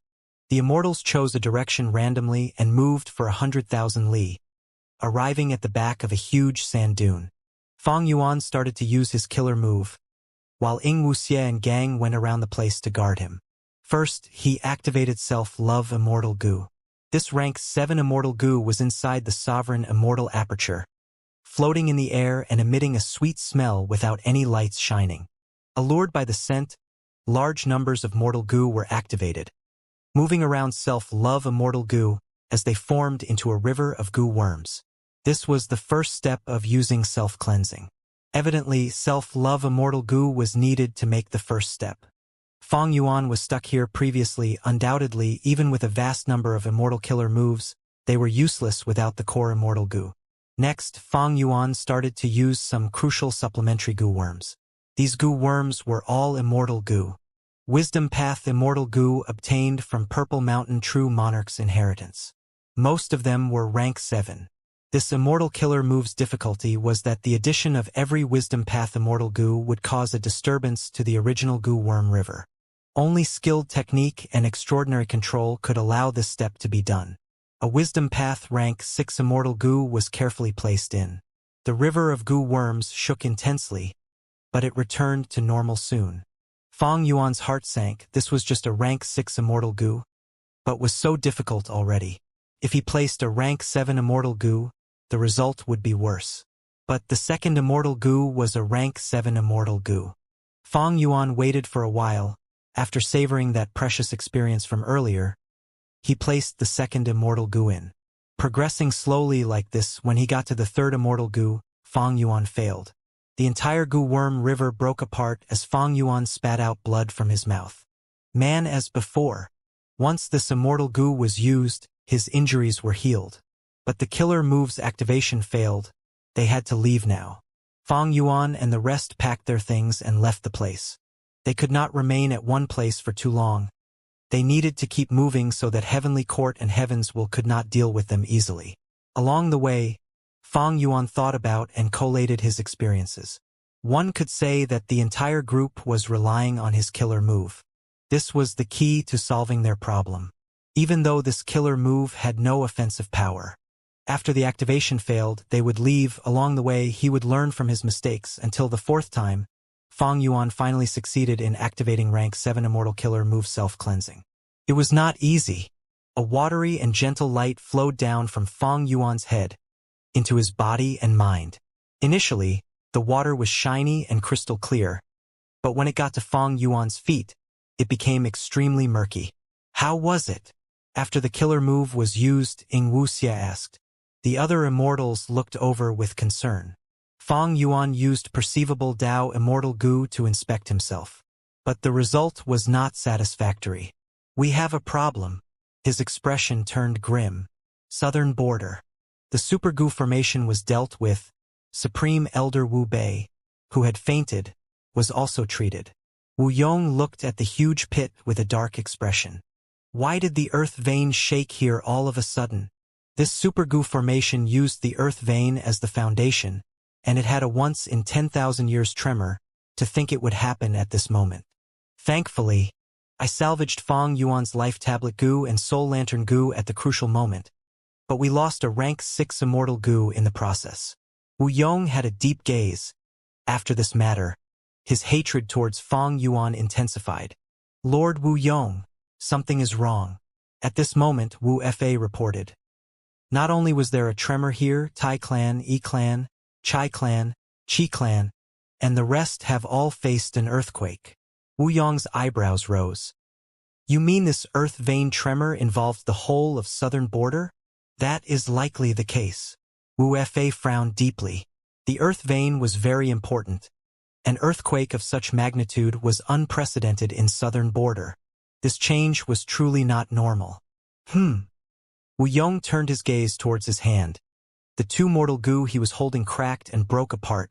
The immortals chose a direction randomly and moved for 100,000 li, arriving at the back of a huge sand dune. Fong Yuan started to use his killer move, while Ing Wuxie and Gang went around the place to guard him. First, he activated self-love immortal goo. This rank 7 immortal goo was inside the sovereign immortal aperture, floating in the air and emitting a sweet smell without any lights shining. Allured by the scent, large numbers of mortal goo were activated, moving around self-love immortal goo as they formed into a river of goo worms. This was the first step of using self-cleansing. Evidently, self-love immortal goo was needed to make the first step. Fong Yuan was stuck here previously. Undoubtedly, even with a vast number of immortal killer moves, they were useless without the core immortal goo. Next, Fong Yuan started to use some crucial supplementary goo worms. These goo worms were all immortal goo. Wisdom Path immortal goo obtained from Purple Mountain True Monarch's inheritance. Most of them were rank 7. This immortal killer move's difficulty was that the addition of every Wisdom Path immortal goo would cause a disturbance to the original goo worm river. Only skilled technique and extraordinary control could allow this step to be done. A Wisdom Path rank 6 immortal goo was carefully placed in. The river of goo worms shook intensely, but it returned to normal soon. Fong Yuan's heart sank. This was just a rank 6 immortal goo, but was so difficult already. If he placed a rank 7 immortal goo, the result would be worse. But the second immortal goo was a rank 7 immortal goo. Fong Yuan waited for a while. After savoring that precious experience from earlier, he placed the second immortal goo in. Progressing slowly like this, when he got to the third immortal goo, Fong Yuan failed. The entire goo worm river broke apart as Fong Yuan spat out blood from his mouth. Man, as before. Once this immortal goo was used, his injuries were healed. But the killer move's activation failed. They had to leave now. Fong Yuan and the rest packed their things and left the place. They could not remain at one place for too long. They needed to keep moving so that Heavenly Court and Heaven's Will could not deal with them easily. Along the way, Fong Yuan thought about and collated his experiences. One could say that the entire group was relying on his killer move. This was the key to solving their problem. Even though this killer move had no offensive power. After the activation failed, they would leave. Along the way, he would learn from his mistakes until the fourth time, Fong Yuan finally succeeded in activating rank 7 immortal killer move self-cleansing. It was not easy. A watery and gentle light flowed down from Feng Yuan's head into his body and mind. Initially, the water was shiny and crystal clear, but when it got to Feng Yuan's feet, it became extremely murky. How was it? After the killer move was used, Ing Wuxia asked. The other immortals looked over with concern. Feng Yuan used perceivable Dao immortal goo to inspect himself. But the result was not satisfactory. We have a problem. His expression turned grim. Southern border. The super goo formation was dealt with. Supreme Elder Wu Bei, who had fainted, was also treated. Wu Yong looked at the huge pit with a dark expression. Why did the earth vein shake here all of a sudden? This super goo formation used the earth vein as the foundation, and it had a once in 10,000 years tremor to think it would happen at this moment. Thankfully, I salvaged Feng Yuan's life tablet goo and soul lantern goo at the crucial moment, but we lost a rank 6 immortal goo in the process. Wu Yong had a deep gaze. After this matter, his hatred towards Feng Yuan intensified. Lord Wu Yong, something is wrong. At this moment, Wu Fa reported. Not only was there a tremor here, Tai clan, Yi clan, Chai clan, Qi clan, and the rest have all faced an earthquake. Wu Yong's eyebrows rose. You mean this earth vein tremor involved the whole of southern border? That is likely the case. Wu Fa frowned deeply. The earth vein was very important. An earthquake of such magnitude was unprecedented in southern border. This change was truly not normal. Wu Yong turned his gaze towards his hand. The two mortal goo he was holding cracked and broke apart.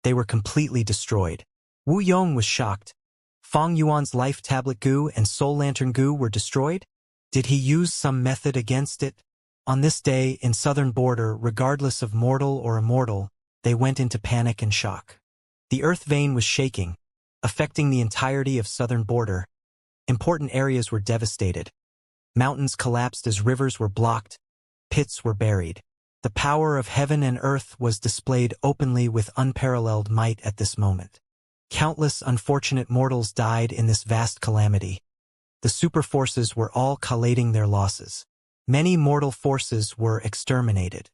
They were completely destroyed. Wu Yong was shocked. Feng Yuan's life tablet goo and soul lantern goo were destroyed? Did he use some method against it? On this day, in southern border, regardless of mortal or immortal, they went into panic and shock. The earth vein was shaking, affecting the entirety of southern border. Important areas were devastated. Mountains collapsed as rivers were blocked. Pits were buried. The power of heaven and earth was displayed openly with unparalleled might at this moment. Countless unfortunate mortals died in this vast calamity. The super forces were all collating their losses. Many mortal forces were exterminated.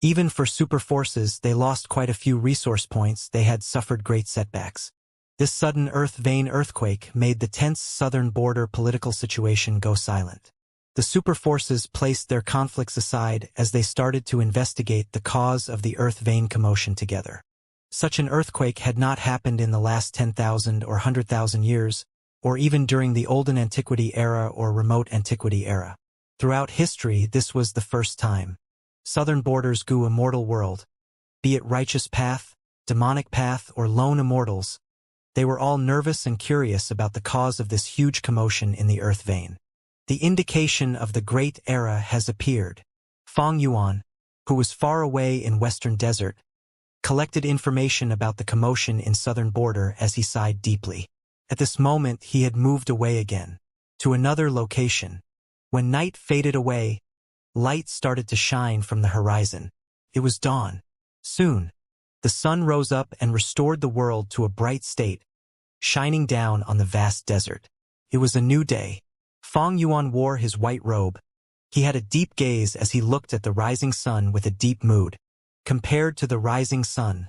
Even for super forces, they lost quite a few resource points. They had suffered great setbacks. This sudden earth vein earthquake made the tense southern border political situation go silent. The super forces placed their conflicts aside as they started to investigate the cause of the earth vein commotion together. Such an earthquake had not happened in the last 10,000 or 100,000 years, or even during the Olden Antiquity era or Remote Antiquity era. Throughout history, this was the first time. Southern borders goo immortal world. Be it righteous path, demonic path, or lone immortals, they were all nervous and curious about the cause of this huge commotion in the earth vein. The indication of the great era has appeared. Feng Yuan, who was far away in western desert, collected information about the commotion in southern border as he sighed deeply. At this moment he had moved away again, to another location. When night faded away, light started to shine from the horizon. It was dawn. Soon, the sun rose up and restored the world to a bright state, shining down on the vast desert. It was a new day. Feng Yuan wore his white robe. He had a deep gaze as he looked at the rising sun with a deep mood. Compared to the rising sun,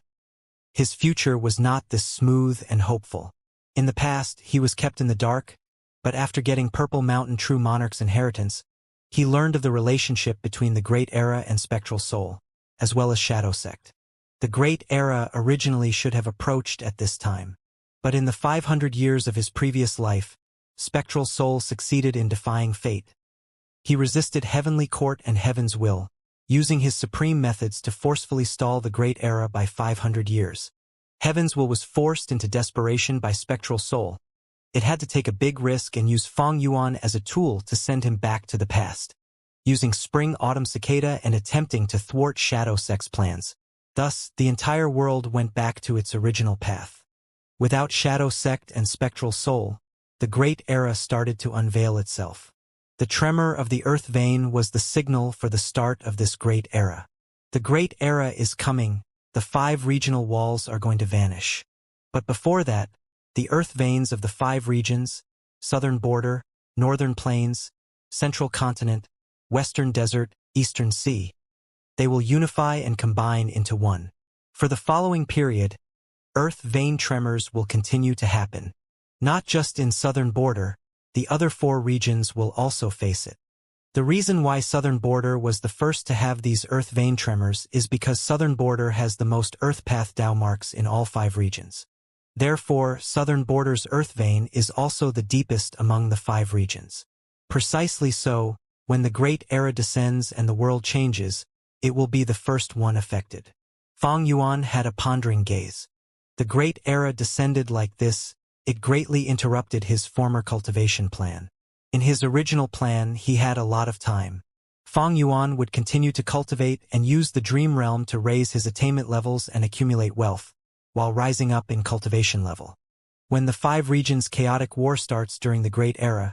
his future was not this smooth and hopeful. In the past, he was kept in the dark, but after getting Purple Mountain True Monarch's inheritance, he learned of the relationship between the Great Era and Spectral Soul, as well as Shadow Sect. The Great Era originally should have approached at this time, but in the 500 years of his previous life, Spectral Soul succeeded in defying fate. He resisted Heavenly Court and Heaven's will, using his supreme methods to forcefully stall the Great Era by 500 years. Heaven's will was forced into desperation by Spectral Soul. It had to take a big risk and use Feng Yuan as a tool to send him back to the past, using Spring-Autumn Cicada and attempting to thwart Shadow Sect's plans. Thus, the entire world went back to its original path. Without Shadow Sect and Spectral Soul, the Great Era started to unveil itself. The tremor of the earth vein was the signal for the start of this Great Era. The Great Era is coming. The 5 regional walls are going to vanish. But before that, the earth veins of the 5 regions, southern border, northern plains, central continent, Western Desert, Eastern Sea. They will unify and combine into one. For the following period, Earth vein tremors will continue to happen. Not just in southern border, the other 4 regions will also face it. The reason why southern border was the first to have these Earth vein tremors is because southern border has the most Earth path Tao marks in all 5 regions. Therefore, southern border's Earth vein is also the deepest among the 5 regions. Precisely so, when the Great Era descends and the world changes, it will be the first one affected. Fang Yuan had a pondering gaze. The Great Era descended like this. It greatly interrupted his former cultivation plan. In his original plan, he had a lot of time. Fang Yuan would continue to cultivate and use the dream realm to raise his attainment levels and accumulate wealth, while rising up in cultivation level. When the 5 regions chaotic war starts during the Great Era,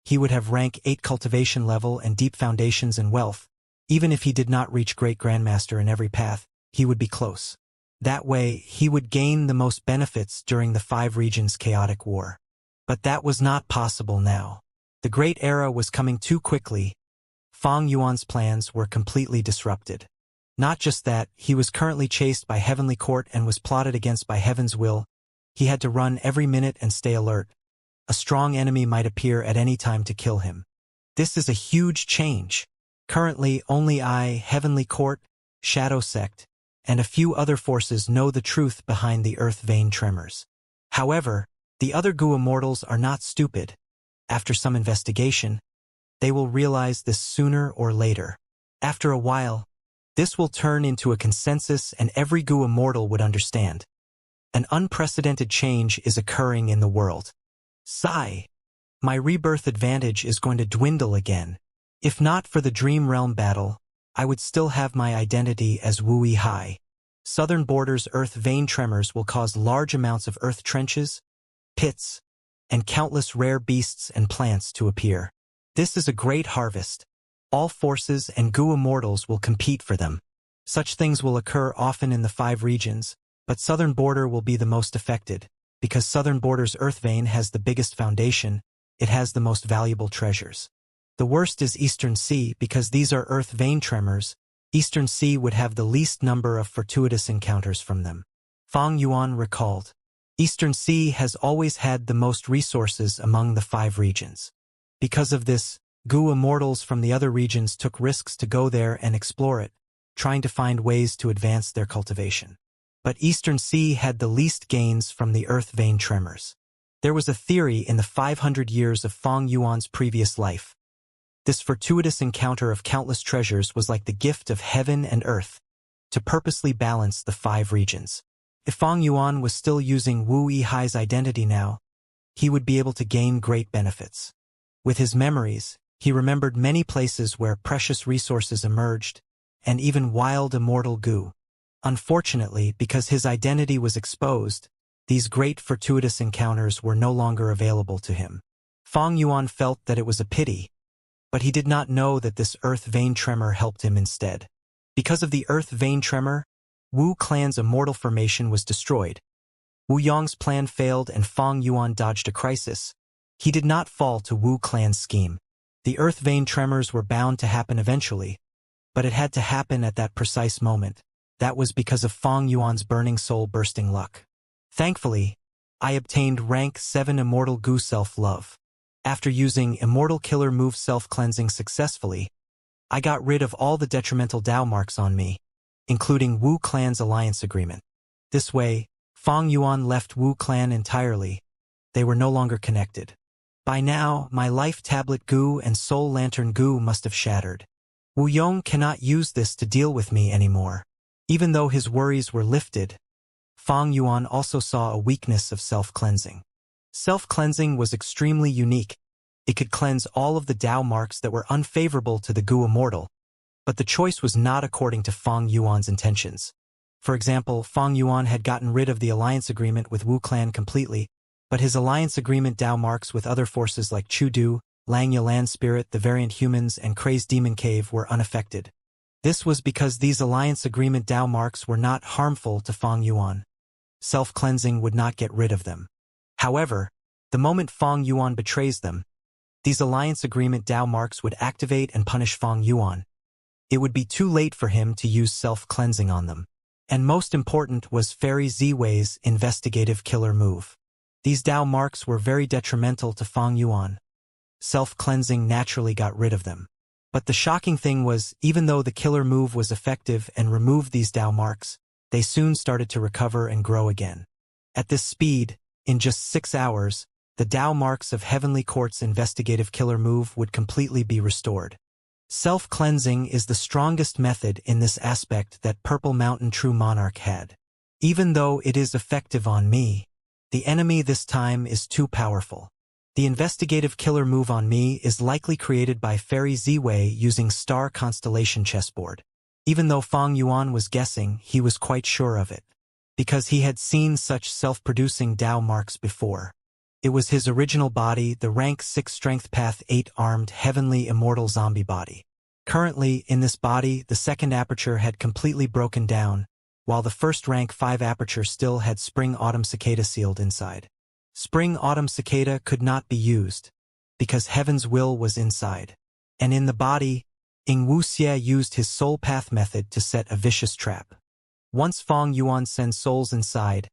he would have rank 8 cultivation level and deep foundations and wealth. Even if he did not reach Great Grandmaster in every path, he would be close. That way, he would gain the most benefits during the 5 regions chaotic war. But that was not possible now. The Great Era was coming too quickly. Fang Yuan's plans were completely disrupted. Not just that, he was currently chased by Heavenly Court and was plotted against by Heaven's will. He had to run every minute and stay alert. A strong enemy might appear at any time to kill him. This is a huge change. Currently, only I, Heavenly Court, Shadow Sect, and a few other forces know the truth behind the Earth vein tremors. However, the other Gu Immortals are not stupid. After some investigation, they will realize this sooner or later. After a while, this will turn into a consensus and every Gu Immortal would understand. An unprecedented change is occurring in the world. Sigh. My rebirth advantage is going to dwindle again. If not for the Dream Realm battle, I would still have my identity as Wu Hai. Southern border's Earth vein tremors will cause large amounts of earth trenches, pits, and countless rare beasts and plants to appear. This is a great harvest. All forces and Gu Immortals will compete for them. Such things will occur often in the 5 regions, but southern border will be the most affected. Because southern border's Earth vein has the biggest foundation, it has the most valuable treasures. The worst is Eastern Sea because these are Earth vein tremors. Eastern Sea would have the least number of fortuitous encounters from them. Fang Yuan recalled. Eastern Sea has always had the most resources among the 5 regions. Because of this, Gu Immortals from the other regions took risks to go there and explore it, trying to find ways to advance their cultivation. But Eastern Sea had the least gains from the Earth vein tremors. There was a theory in the 500 years of Fang Yuan's previous life. This fortuitous encounter of countless treasures was like the gift of heaven and earth, to purposely balance the 5 regions. If Fang Yuan was still using Wu Yihai's identity now, he would be able to gain great benefits. With his memories, he remembered many places where precious resources emerged, and even wild immortal Gu. Unfortunately, because his identity was exposed, these great fortuitous encounters were no longer available to him. Fang Yuan felt that it was a pity, but he did not know that this Earth vein tremor helped him instead. Because of the Earth vein tremor, Wu clan's immortal formation was destroyed. Wu Yong's plan failed and Fang Yuan dodged a crisis. He did not fall to Wu clan's scheme. The Earth vein tremors were bound to happen eventually, but it had to happen at that precise moment. That was because of Fang Yuan's burning soul bursting luck. Thankfully, I obtained rank 7 Immortal Gu Self-Love. After using Immortal Killer move self-cleansing successfully, I got rid of all the detrimental Dao marks on me, including Wu clan's alliance agreement. This way, Fang Yuan left Wu clan entirely. They were no longer connected. By now, my life tablet Gu and soul lantern Gu must have shattered. Wu Yong cannot use this to deal with me anymore. Even though his worries were lifted, Fang Yuan also saw a weakness of self-cleansing. Self-cleansing was extremely unique. It could cleanse all of the Dao marks that were unfavorable to the Gu Immortal, but the choice was not according to Fang Yuan's intentions. For example, Fang Yuan had gotten rid of the alliance agreement with Wu clan completely, but his alliance agreement Dao marks with other forces like Chu Du, Langya Land Spirit, the Variant Humans, and Crazed Demon Cave were unaffected. This was because these alliance agreement Dao marks were not harmful to Fang Yuan. Self-cleansing would not get rid of them. However, the moment Fang Yuan betrays them, These alliance agreement Dao marks would activate and punish Fang Yuan. It would be too late for him to use self-cleansing on them. And most important was Fairy Ziwei's investigative killer move. These Dao marks were very detrimental to Fang Yuan. Self-cleansing naturally got rid of them. But the shocking thing was, even though the killer move was effective and removed these Dao marks, they soon started to recover and grow again. At this speed, in just 6 hours, the Dao marks of Heavenly Court's investigative killer move would completely be restored. Self-cleansing is the strongest method in this aspect that Purple Mountain True Monarch had. Even though it is effective on me, the enemy this time is too powerful. The investigative killer move on me is likely created by Fairy Ziwei using Star Constellation chessboard. Even though Fang Yuan was guessing, he was quite sure of it, because he had seen such self-producing Dao marks before. It was his original body, the rank 6 strength path 8-armed heavenly immortal zombie body. Currently, in this body, the second aperture had completely broken down, while the first rank 5 aperture still had Spring Autumn Cicada sealed inside. Spring Autumn Cicada could not be used, because Heaven's will was inside. And in the body, Ing Wuxie used his soul path method to set a vicious trap. Once Fang Yuan sends souls inside,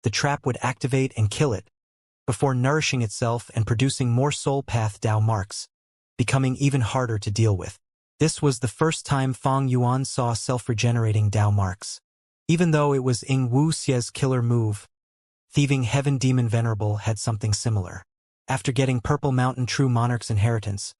the trap would activate and kill it, before nourishing itself and producing more soul path Dao marks, becoming even harder to deal with. This was the first time Fang Yuan saw self-regenerating Dao marks. Even though it was Ing Wuxie's killer move, Thieving Heaven Demon Venerable had something similar. After getting Purple Mountain True Monarch's inheritance,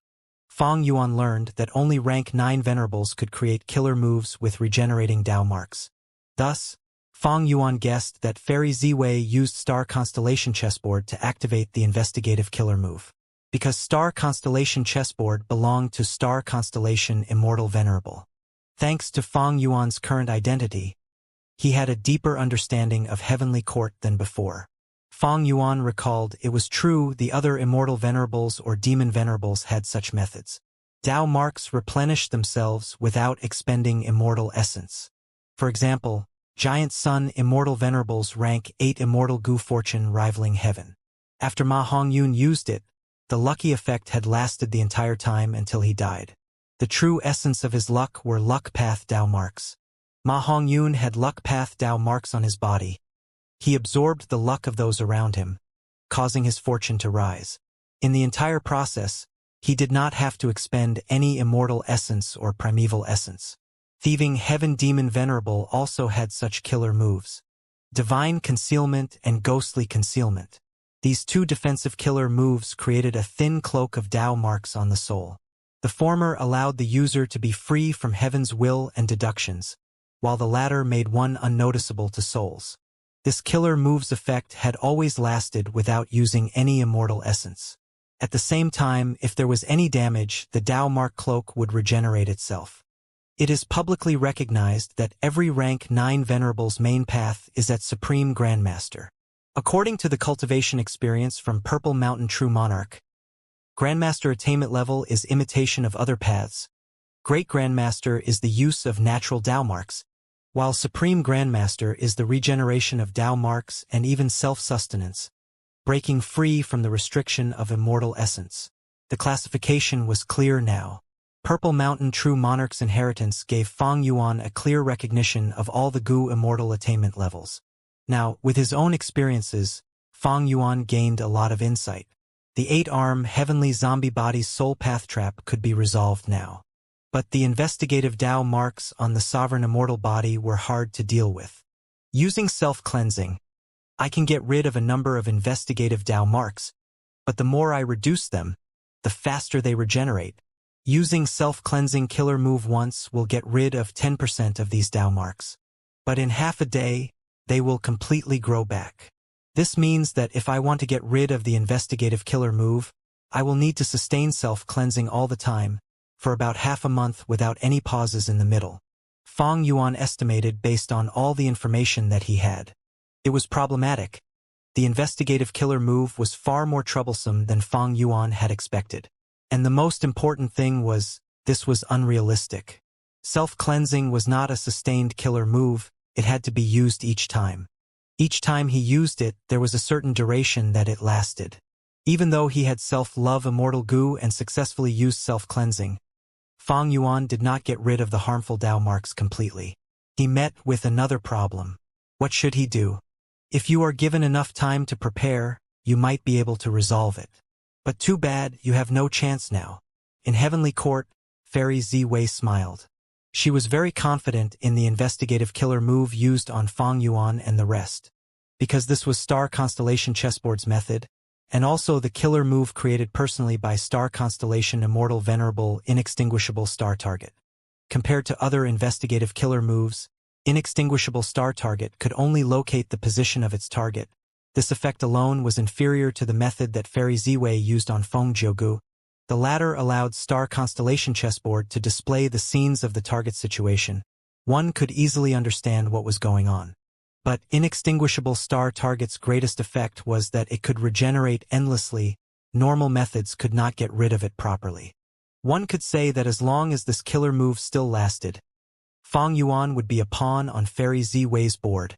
Fang Yuan learned that only rank 9 Venerables could create killer moves with regenerating Dao marks. Thus, Fang Yuan guessed that Fairy Ziwei used Star Constellation chessboard to activate the investigative killer move. Because Star Constellation chessboard belonged to Star Constellation Immortal Venerable. Thanks to Fang Yuan's current identity, he had a deeper understanding of Heavenly Court than before. Fang Yuan recalled it was true the other Immortal Venerables or Demon Venerables had such methods. Dao marks replenished themselves without expending immortal essence. For example, Giant Sun Immortal Venerables rank 8 Immortal Gu Fortune rivaling Heaven. After Ma Hongyun used it, the lucky effect had lasted the entire time until he died. The true essence of his luck were luck path Dao marks. Ma Hongyun had luck path Dao marks on his body. He absorbed the luck of those around him, causing his fortune to rise. In the entire process, he did not have to expend any immortal essence or primeval essence. Thieving Heaven Demon Venerable also had such killer moves. Divine Concealment and Ghostly Concealment. These 2 defensive killer moves created a thin cloak of Dao marks on the soul. The former allowed the user to be free from Heaven's will and deductions, while the latter made one unnoticeable to souls. This killer move's effect had always lasted without using any immortal essence. At the same time, if there was any damage, the Dao mark cloak would regenerate itself. It is publicly recognized that every rank 9 Venerable's main path is at Supreme Grandmaster. According to the cultivation experience from Purple Mountain True Monarch, Grandmaster attainment level is imitation of other paths. Great Grandmaster is the use of natural Dao marks, while Supreme Grandmaster is the regeneration of Dao marks and even self-sustenance, breaking free from the restriction of immortal essence. The classification was clear now. Purple Mountain True Monarch's inheritance gave Fang Yuan a clear recognition of all the Gu immortal attainment levels. Now, with his own experiences, Fang Yuan gained a lot of insight. The 8-arm heavenly zombie body's soul path trap could be resolved now. But the investigative Dao marks on the sovereign immortal body were hard to deal with. Using self-cleansing, I can get rid of a number of investigative Dao marks, but the more I reduce them, the faster they regenerate. Using self-cleansing killer move once will get rid of 10% of these Dao marks. But in half a day, they will completely grow back. This means that if I want to get rid of the investigative killer move, I will need to sustain self-cleansing all the time, for about half a month without any pauses in the middle. Fang Yuan estimated based on all the information that he had. It was problematic. The investigative killer move was far more troublesome than Fang Yuan had expected. And the most important thing was, this was unrealistic. Self-cleansing was not a sustained killer move, it had to be used each time. Each time he used it, there was a certain duration that it lasted. Even though he had self-love immortal goo and successfully used self-cleansing, Fang Yuan did not get rid of the harmful Dao marks completely. He met with another problem. What should he do? If you are given enough time to prepare, you might be able to resolve it. But too bad, you have no chance now. In Heavenly Court, Fairy Ziwei smiled. She was very confident in the investigative killer move used on Fang Yuan and the rest. Because this was Star Constellation Chessboard's method, and also the killer move created personally by Star Constellation Immortal Venerable Inextinguishable Star Target. Compared to other investigative killer moves, Inextinguishable Star Target could only locate the position of its target. This effect alone was inferior to the method that Fairy Ziwei used on Feng Jiugu. The latter allowed Star Constellation Chessboard to display the scenes of the target situation. One could easily understand what was going on. But Inextinguishable Star Target's greatest effect was that it could regenerate endlessly. Normal methods could not get rid of it properly. One could say that as long as this killer move still lasted, Fang Yuan would be a pawn on Fairy Ziwei's board.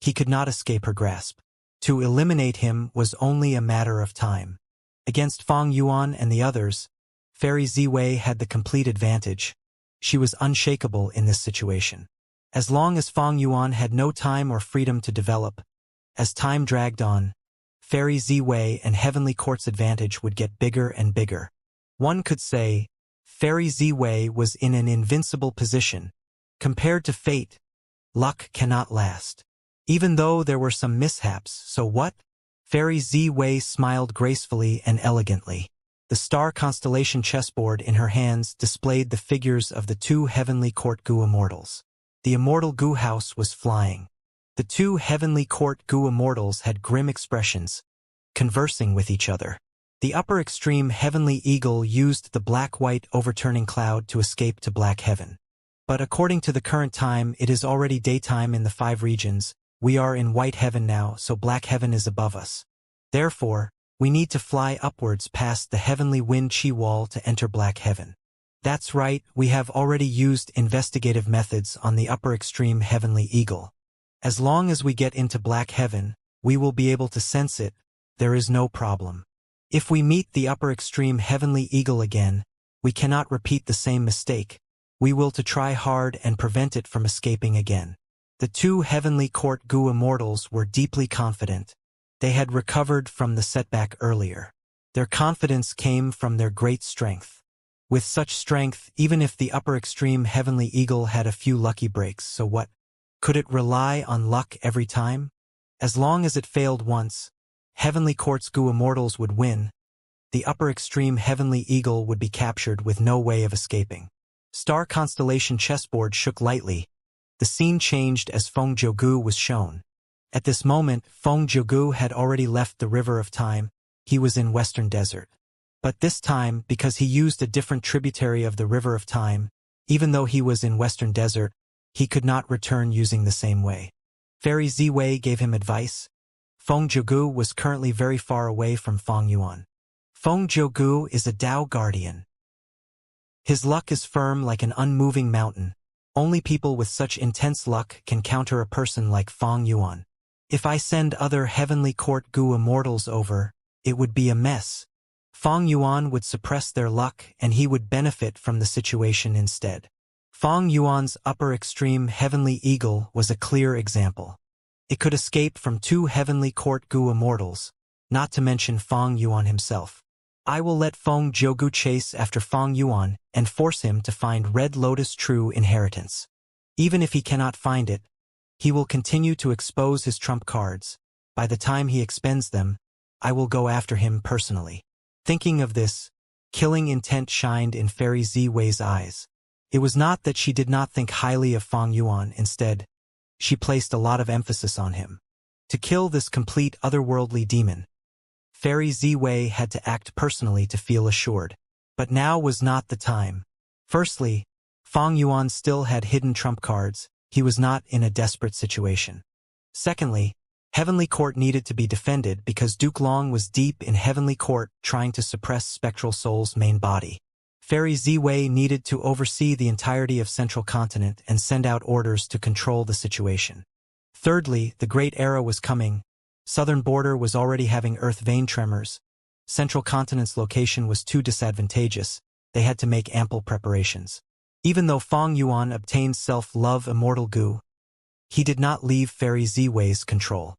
He could not escape her grasp. To eliminate him was only a matter of time. Against Fang Yuan and the others, Fairy Ziwei had the complete advantage. She was unshakable in this situation. As long as Fang Yuan had no time or freedom to develop, as time dragged on, Fairy Ziwei and Heavenly Court's advantage would get bigger and bigger. One could say, Fairy Ziwei was in an invincible position. Compared to fate, luck cannot last. Even though there were some mishaps, so what? Fairy Ziwei smiled gracefully and elegantly. The Star Constellation chessboard in her hands displayed the figures of the two Heavenly Court Goo Immortals. The Immortal Goo House was flying. The two Heavenly Court Goo Immortals had grim expressions, conversing with each other. The upper extreme Heavenly Eagle used the black-white overturning cloud to escape to Black Heaven. But according to the current time, it is already daytime in the 5 regions. We are in White Heaven now, so Black Heaven is above us. Therefore, we need to fly upwards past the Heavenly Wind Chi Wall to enter Black Heaven. That's right, we have already used investigative methods on the upper extreme Heavenly Eagle. As long as we get into Black Heaven, we will be able to sense it. There is no problem. If we meet the upper extreme Heavenly Eagle again, we cannot repeat the same mistake. We will to try hard and prevent it from escaping again. The two Heavenly Court Goo Immortals were deeply confident. They had recovered from the setback earlier. Their confidence came from their great strength. With such strength, even if the upper extreme Heavenly Eagle had a few lucky breaks, so what? Could it rely on luck every time? As long as it failed once, Heavenly Court's Goo Immortals would win. The upper extreme Heavenly Eagle would be captured with no way of escaping. Star Constellation chessboard shook lightly. The scene changed as Feng Jiugu was shown. At this moment, Feng Jiugu had already left the River of Time. He was in Western Desert. But this time, because he used a different tributary of the River of Time, even though he was in Western Desert, he could not return using the same way. Fairy Ziwei gave him advice. Feng Jiugu was currently very far away from Fang Yuan. Feng Jiugu is a Dao guardian. His luck is firm like an unmoving mountain. Only people with such intense luck can counter a person like Fang Yuan. If I send other Heavenly Court Goo Immortals over, it would be a mess. Fang Yuan would suppress their luck and he would benefit from the situation instead. Fang Yuan's upper extreme Heavenly Eagle was a clear example. It could escape from two Heavenly Court Goo Immortals, not to mention Fang Yuan himself. I will let Feng Jiugu chase after Fang Yuan and force him to find Red Lotus True Inheritance. Even if he cannot find it, he will continue to expose his trump cards. By the time he expends them, I will go after him personally. Thinking of this, killing intent shined in Fairy Ziwei's eyes. It was not that she did not think highly of Fang Yuan, instead, she placed a lot of emphasis on him. To kill this complete otherworldly demon, Fairy Ziwei had to act personally to feel assured. But now was not the time. Firstly, Fang Yuan still had hidden trump cards. He was not in a desperate situation. Secondly, Heavenly Court needed to be defended because Duke Long was deep in Heavenly Court trying to suppress Spectral Soul's main body. Fairy Ziwei needed to oversee the entirety of Central Continent and send out orders to control the situation. Thirdly, the Great Era was coming. Southern border was already having earth vein tremors. Central Continent's location was too disadvantageous. They had to make ample preparations. Even though Feng Yuan obtained self-love immortal goo, he did not leave Fairy Ziwei's control.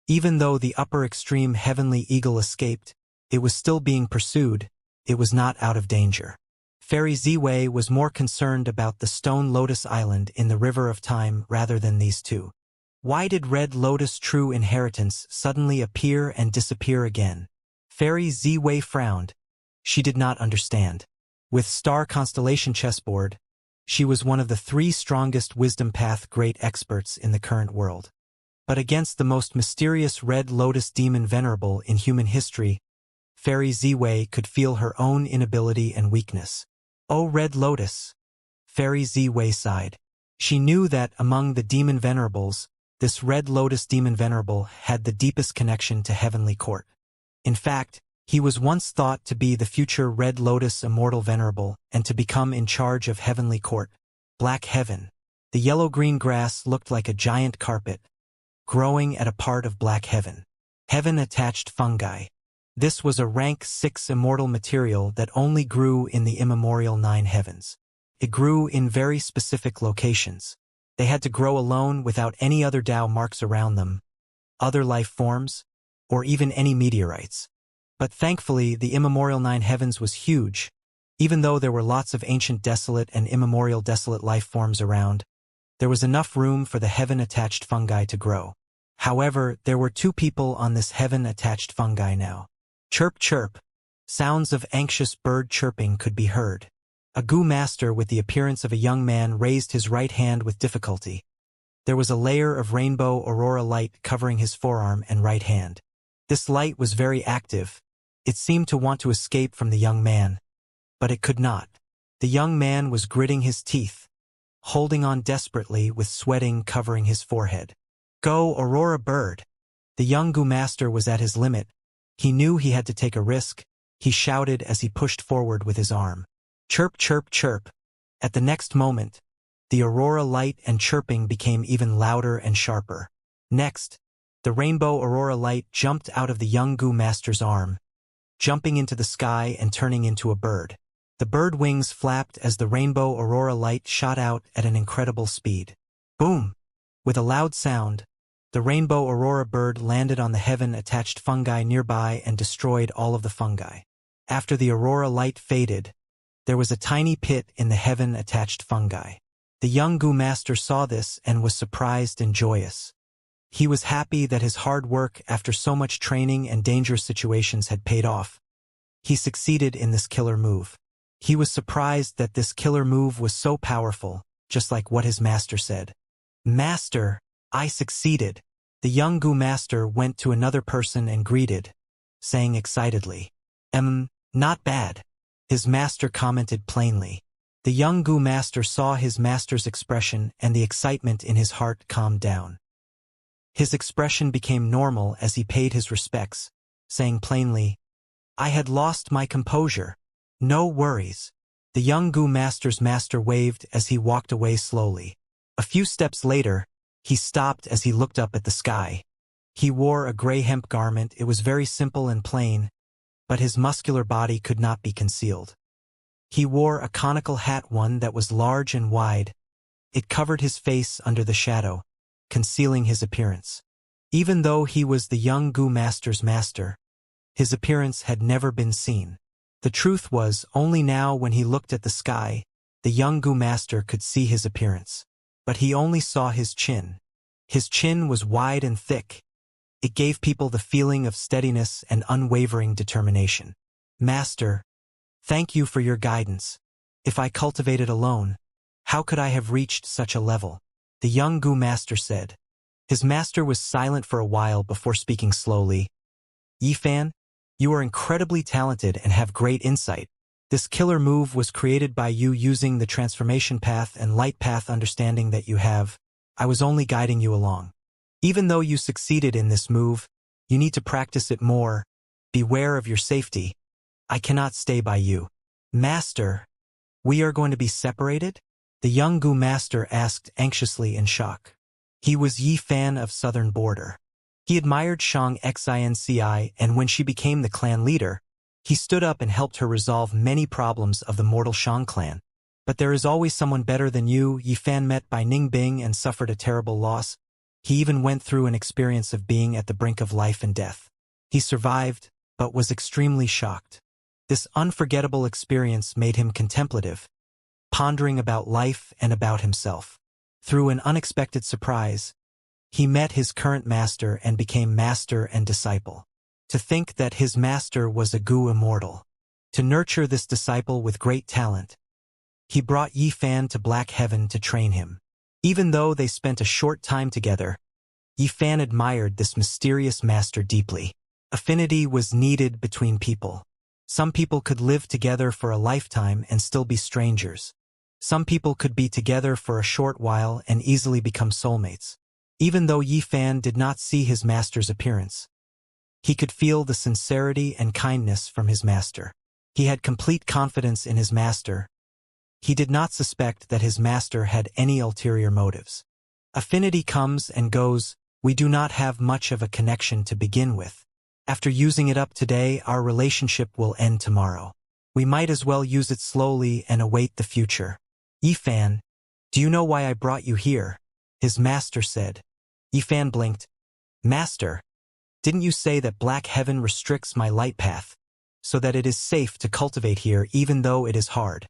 Even though the upper extreme Heavenly Eagle escaped, it was still being pursued. It was not out of danger. Fairy Ziwei was more concerned about the Stone Lotus Island in the River of Time rather than these two. Why did Red Lotus True Inheritance suddenly appear and disappear again? Fairy Ziwei frowned. She did not understand. With Star Constellation Chessboard, she was one of the 3 strongest Wisdom Path great experts in the current world. But against the most mysterious Red Lotus demon venerable in human history, Fairy Ziwei could feel her own inability and weakness. Oh, Red Lotus! Fairy Ziwei sighed. She knew that among the demon venerables, this Red Lotus demon venerable had the deepest connection to Heavenly Court. In fact, he was once thought to be the future Red Lotus Immortal Venerable and to become in charge of Heavenly Court. Black Heaven. The yellow-green grass looked like a giant carpet, growing at a part of Black Heaven. Heaven-attached fungi. This was a rank 6 immortal material that only grew in the immemorial 9 heavens. It grew in very specific locations. They had to grow alone without any other Tao marks around them, other life forms, or even any meteorites. But thankfully, the immemorial 9 heavens was huge. Even though there were lots of ancient desolate and immemorial desolate life forms around, there was enough room for the heaven-attached fungi to grow. However, there were 2 people on this heaven-attached fungi now. Chirp chirp. Sounds of anxious bird chirping could be heard. A goo master with the appearance of a young man raised his right hand with difficulty. There was a layer of rainbow aurora light covering his forearm and right hand. This light was very active. It seemed to want to escape from the young man, but it could not. The young man was gritting his teeth, holding on desperately with sweating covering his forehead. Go, Aurora Bird! The young goo master was at his limit. He knew he had to take a risk. He shouted as he pushed forward with his arm. Chirp, chirp, chirp. At the next moment, the aurora light and chirping became even louder and sharper. Next, the rainbow aurora light jumped out of the young goo master's arm, jumping into the sky and turning into a bird. The bird wings flapped as the rainbow aurora light shot out at an incredible speed. Boom! With a loud sound, the rainbow aurora bird landed on the heaven-attached fungi nearby and destroyed all of the fungi. After the aurora light faded, there was a tiny pit in the heaven-attached fungi. The young goo master saw this and was surprised and joyous. He was happy that his hard work after so much training and dangerous situations had paid off. He succeeded in this killer move. He was surprised that this killer move was so powerful, just like what his master said. Master, I succeeded. The young goo master went to another person and greeted, saying excitedly, not bad. His master commented plainly. The young goo master saw his master's expression and the excitement in his heart calmed down. His expression became normal as he paid his respects, saying plainly, I had lost my composure. No worries. The young goo master's master waved as he walked away slowly. A few steps later, he stopped as he looked up at the sky. He wore a gray hemp garment. It was very simple and plain, but his muscular body could not be concealed. He wore a conical hat, one that was large and wide. It covered his face under the shadow, concealing his appearance. Even though he was the young goo master's master, his appearance had never been seen. The truth was, only now when he looked at the sky, the young goo master could see his appearance. But he only saw his chin. His chin was wide and thick. It gave people the feeling of steadiness and unwavering determination. Master, thank you for your guidance. If I cultivated alone, how could I have reached such a level? The young goo master said. His master was silent for a while before speaking slowly. Yifan, you are incredibly talented and have great insight. This killer move was created by you using the transformation path and light path understanding that you have. I was only guiding you along. Even though you succeeded in this move, you need to practice it more. Beware of your safety. I cannot stay by you. Master, we are going to be separated? The young goo master asked anxiously in shock. He was Yifan of Southern Border. He admired Shang Xinci, and when she became the clan leader, He stood up and helped her resolve many problems of the mortal Shang clan. But there is always someone better than you. Yi Fan met by Ning Bing and suffered a terrible loss. He even went through an experience of being at the brink of life and death. He survived, but was extremely shocked. This unforgettable experience made him contemplative, pondering about life and about himself. Through an unexpected surprise, he met his current master and became master and disciple. To think that his master was a Gu immortal. To nurture this disciple with great talent, he brought Yi Fan to Black Heaven to train him. Even though they spent a short time together, Yi Fan admired this mysterious master deeply. Affinity was needed between people. Some people could live together for a lifetime and still be strangers. Some people could be together for a short while and easily become soulmates. Even though Yi Fan did not see his master's appearance, he could feel the sincerity and kindness from his master. He had complete confidence in his master. He did not suspect that his master had any ulterior motives. Affinity comes and goes. We do not have much of a connection to begin with. After using it up today, our relationship will end tomorrow. We might as well use it slowly and await the future. Yi Fan, do you know why I brought you here? His master said. Yi Fan blinked. Master, didn't you say that Black Heaven restricts my light path, so that it is safe to cultivate here even though it is hard?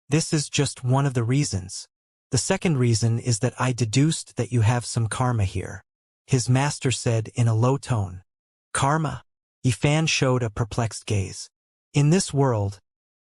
This is just one of the reasons. The second reason is that I deduced that you have some karma here. His master said in a low tone. Karma? Yi Fan showed a perplexed gaze. In this world,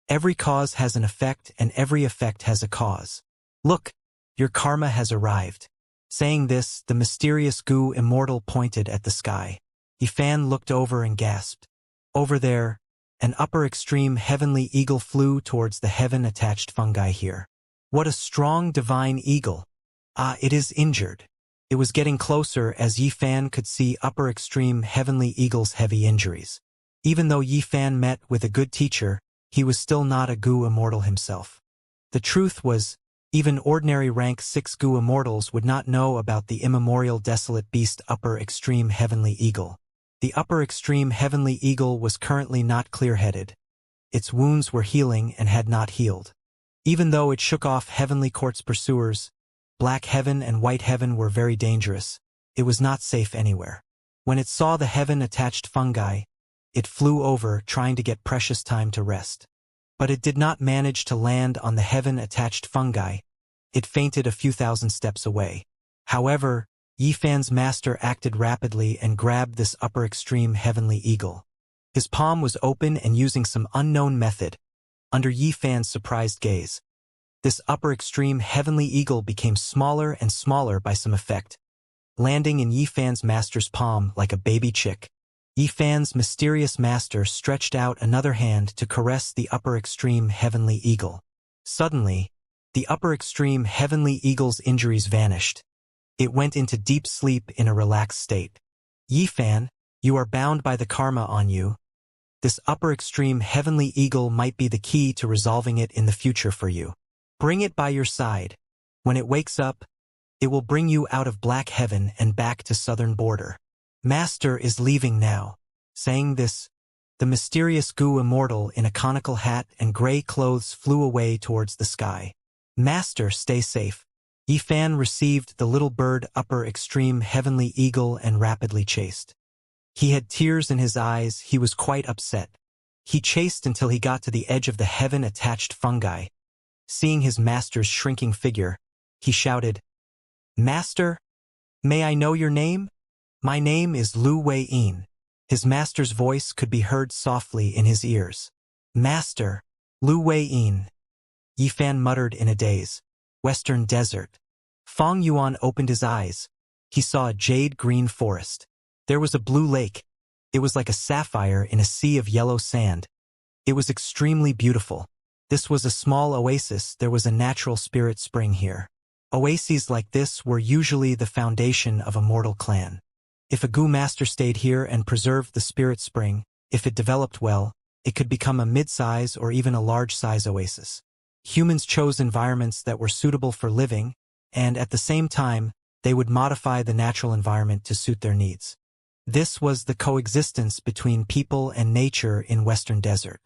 every cause has an effect and every effect has a cause. Look, your karma has arrived. Saying this, the mysterious Gu immortal pointed at the sky. Yi Fan looked over and gasped. Over there, an upper extreme heavenly eagle flew towards the heaven-attached fungi here. What a strong divine eagle! Ah, it is injured. It was getting closer as Yi Fan could see upper extreme heavenly eagle's heavy injuries. Even though Yi Fan met with a good teacher, he was still not a Gu immortal himself. The truth was, even ordinary rank 6 Gu immortals would not know about the immemorial desolate beast upper extreme heavenly eagle. The upper extreme heavenly eagle was currently not clear-headed. Its wounds were healing and had not healed. Even though it shook off heavenly court's pursuers, Black Heaven and White Heaven were very dangerous. It was not safe anywhere. When it saw the heaven-attached fungi, it flew over, trying to get precious time to rest. But it did not manage to land on the heaven-attached fungi. It fainted a few thousand steps away. However, Yi Fan's master acted rapidly and grabbed this upper extreme heavenly eagle. His palm was open and using some unknown method. Under Yi Fan's surprised gaze, this upper extreme heavenly eagle became smaller and smaller by some effect, landing in Yi Fan's master's palm like a baby chick. Yi Fan's mysterious master stretched out another hand to caress the upper extreme heavenly eagle. Suddenly, the upper extreme heavenly eagle's injuries vanished. It went into deep sleep in a relaxed state. Yi Fan, you are bound by the karma on you. This upper extreme heavenly eagle might be the key to resolving it in the future for you. Bring it by your side. When it wakes up, it will bring you out of Black Heaven and back to southern border. Master is leaving now. Saying this, the mysterious Gu immortal in a conical hat and gray clothes flew away towards the sky. Master, stay safe. Yi Fan received the little bird upper extreme heavenly eagle and rapidly chased. He had tears in his eyes. He was quite upset. He chased until he got to the edge of the heaven-attached fungi. Seeing his master's shrinking figure, he shouted, Master, may I know your name? My name is Lu Wei-in. His master's voice could be heard softly in his ears. Master, Lu Wei-in. Yi Fan muttered in a daze. Western desert. Fong Yuan opened his eyes. He saw a jade-green forest. There was a blue lake. It was like a sapphire in a sea of yellow sand. It was extremely beautiful. This was a small oasis. There was a natural spirit spring here. Oases like this were usually the foundation of a mortal clan. If a Gu master stayed here and preserved the spirit spring, if it developed well, it could become a mid-size or even a large-size oasis. Humans chose environments that were suitable for living, and at the same time, they would modify the natural environment to suit their needs. This was the coexistence between people and nature in Western Desert.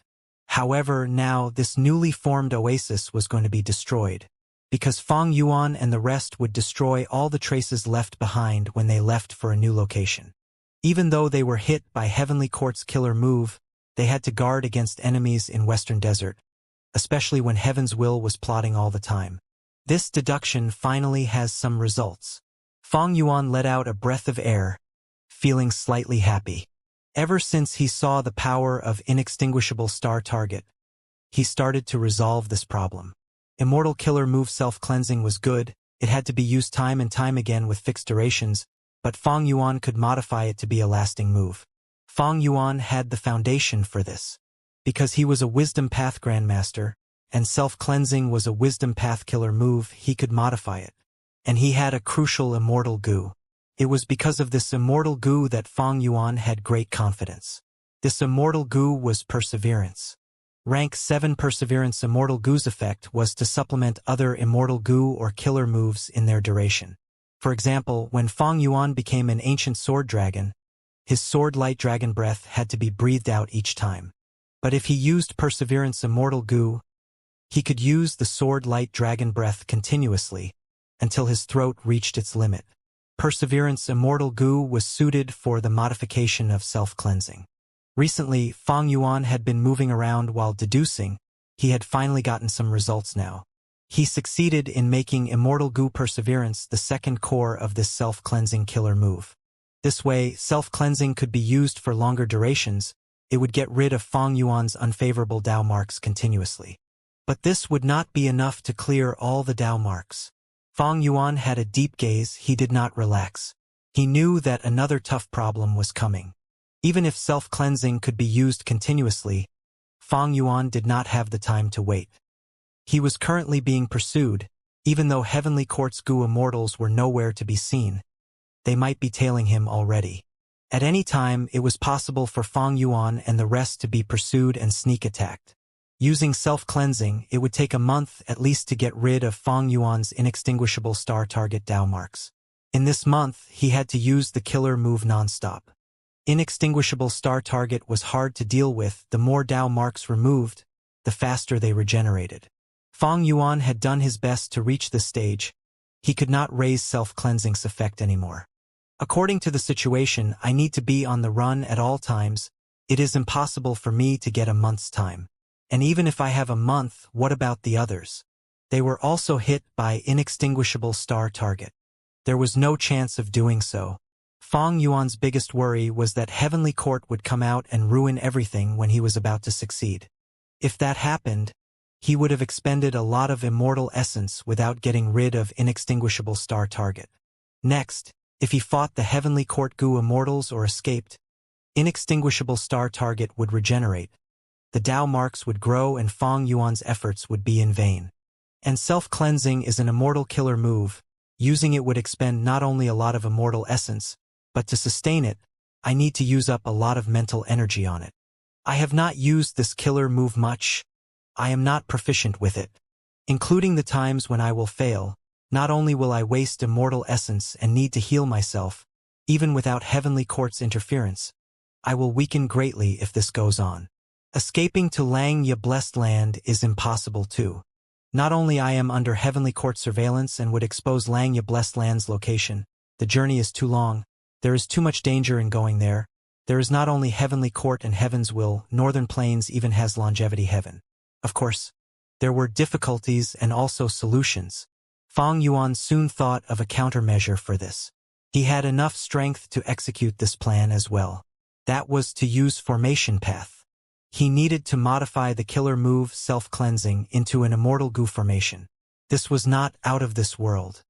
However, now this newly formed oasis was going to be destroyed, because Fang Yuan and the rest would destroy all the traces left behind when they left for a new location. Even though they were hit by Heavenly Court's killer move, they had to guard against enemies in Western Desert, especially when Heaven's Will was plotting all the time. This deduction finally has some results. Fang Yuan let out a breath of air, feeling slightly happy. Ever since he saw the power of inextinguishable star target, he started to resolve this problem. Immortal killer move self-cleansing was good, it had to be used time and time again with fixed durations, but Fang Yuan could modify it to be a lasting move. Fang Yuan had the foundation for this. Because he was a Wisdom Path Grandmaster, and self-cleansing was a Wisdom Path killer move, he could modify it. And he had a crucial immortal goo. It was because of this immortal goo that Fang Yuan had great confidence. This immortal goo was perseverance. Rank 7 Perseverance Immortal Goo's effect was to supplement other immortal goo or killer moves in their duration. For example, when Fang Yuan became an ancient sword dragon, his sword light dragon breath had to be breathed out each time. But if he used Perseverance Immortal Goo, he could use the sword light dragon breath continuously until his throat reached its limit. Perseverance Immortal Goo was suited for the modification of self-cleansing. Recently, Fang Yuan had been moving around while deducing. He had finally gotten some results now. He succeeded in making Immortal Goo Perseverance the second core of this self-cleansing killer move. This way, self-cleansing could be used for longer durations. It would get rid of Fang Yuan's unfavorable Dao marks continuously. But this would not be enough to clear all the Dao marks. Fang Yuan had a deep gaze, he did not relax. He knew that another tough problem was coming. Even if self-cleansing could be used continuously, Fang Yuan did not have the time to wait. He was currently being pursued, even though Heavenly Court's Goo Immortals were nowhere to be seen. They might be tailing him already. At any time, it was possible for Fang Yuan and the rest to be pursued and sneak attacked. Using self-cleansing, it would take a month at least to get rid of Fang Yuan's inextinguishable star target Dao marks. In this month, he had to use the killer move non-stop. Inextinguishable star target was hard to deal with. The more Dao marks removed, the faster they regenerated. Fang Yuan had done his best to reach this stage. He could not raise self-cleansing's effect anymore. According to the situation, I need to be on the run at all times. It is impossible for me to get a month's time. And even if I have a month, what about the others? They were also hit by inextinguishable star target. There was no chance of doing so. Fang Yuan's biggest worry was that Heavenly Court would come out and ruin everything when he was about to succeed. If that happened, he would have expended a lot of immortal essence without getting rid of inextinguishable star target. Next, if he fought the Heavenly Court Goo Immortals or escaped, inextinguishable star target would regenerate. The Dao marks would grow and Fang Yuan's efforts would be in vain. And self-cleansing is an immortal killer move. Using it would expend not only a lot of immortal essence, but to sustain it, I need to use up a lot of mental energy on it. I have not used this killer move much. I am not proficient with it. Including the times when I will fail, not only will I waste immortal essence and need to heal myself, even without Heavenly Court's interference, I will weaken greatly if this goes on. Escaping to Lang Ye Blessed Land is impossible too. Not only I am under Heavenly Court surveillance and would expose Lang Ye Blessed Land's location, the journey is too long, there is too much danger in going there. There is not only Heavenly Court and Heaven's Will, Northern Plains even has longevity heaven. Of course, there were difficulties and also solutions. Fang Yuan soon thought of a countermeasure for this. He had enough strength to execute this plan as well. That was to use Formation Path. He needed to modify the killer move self-cleansing into an immortal Goo formation. This was not out of this world.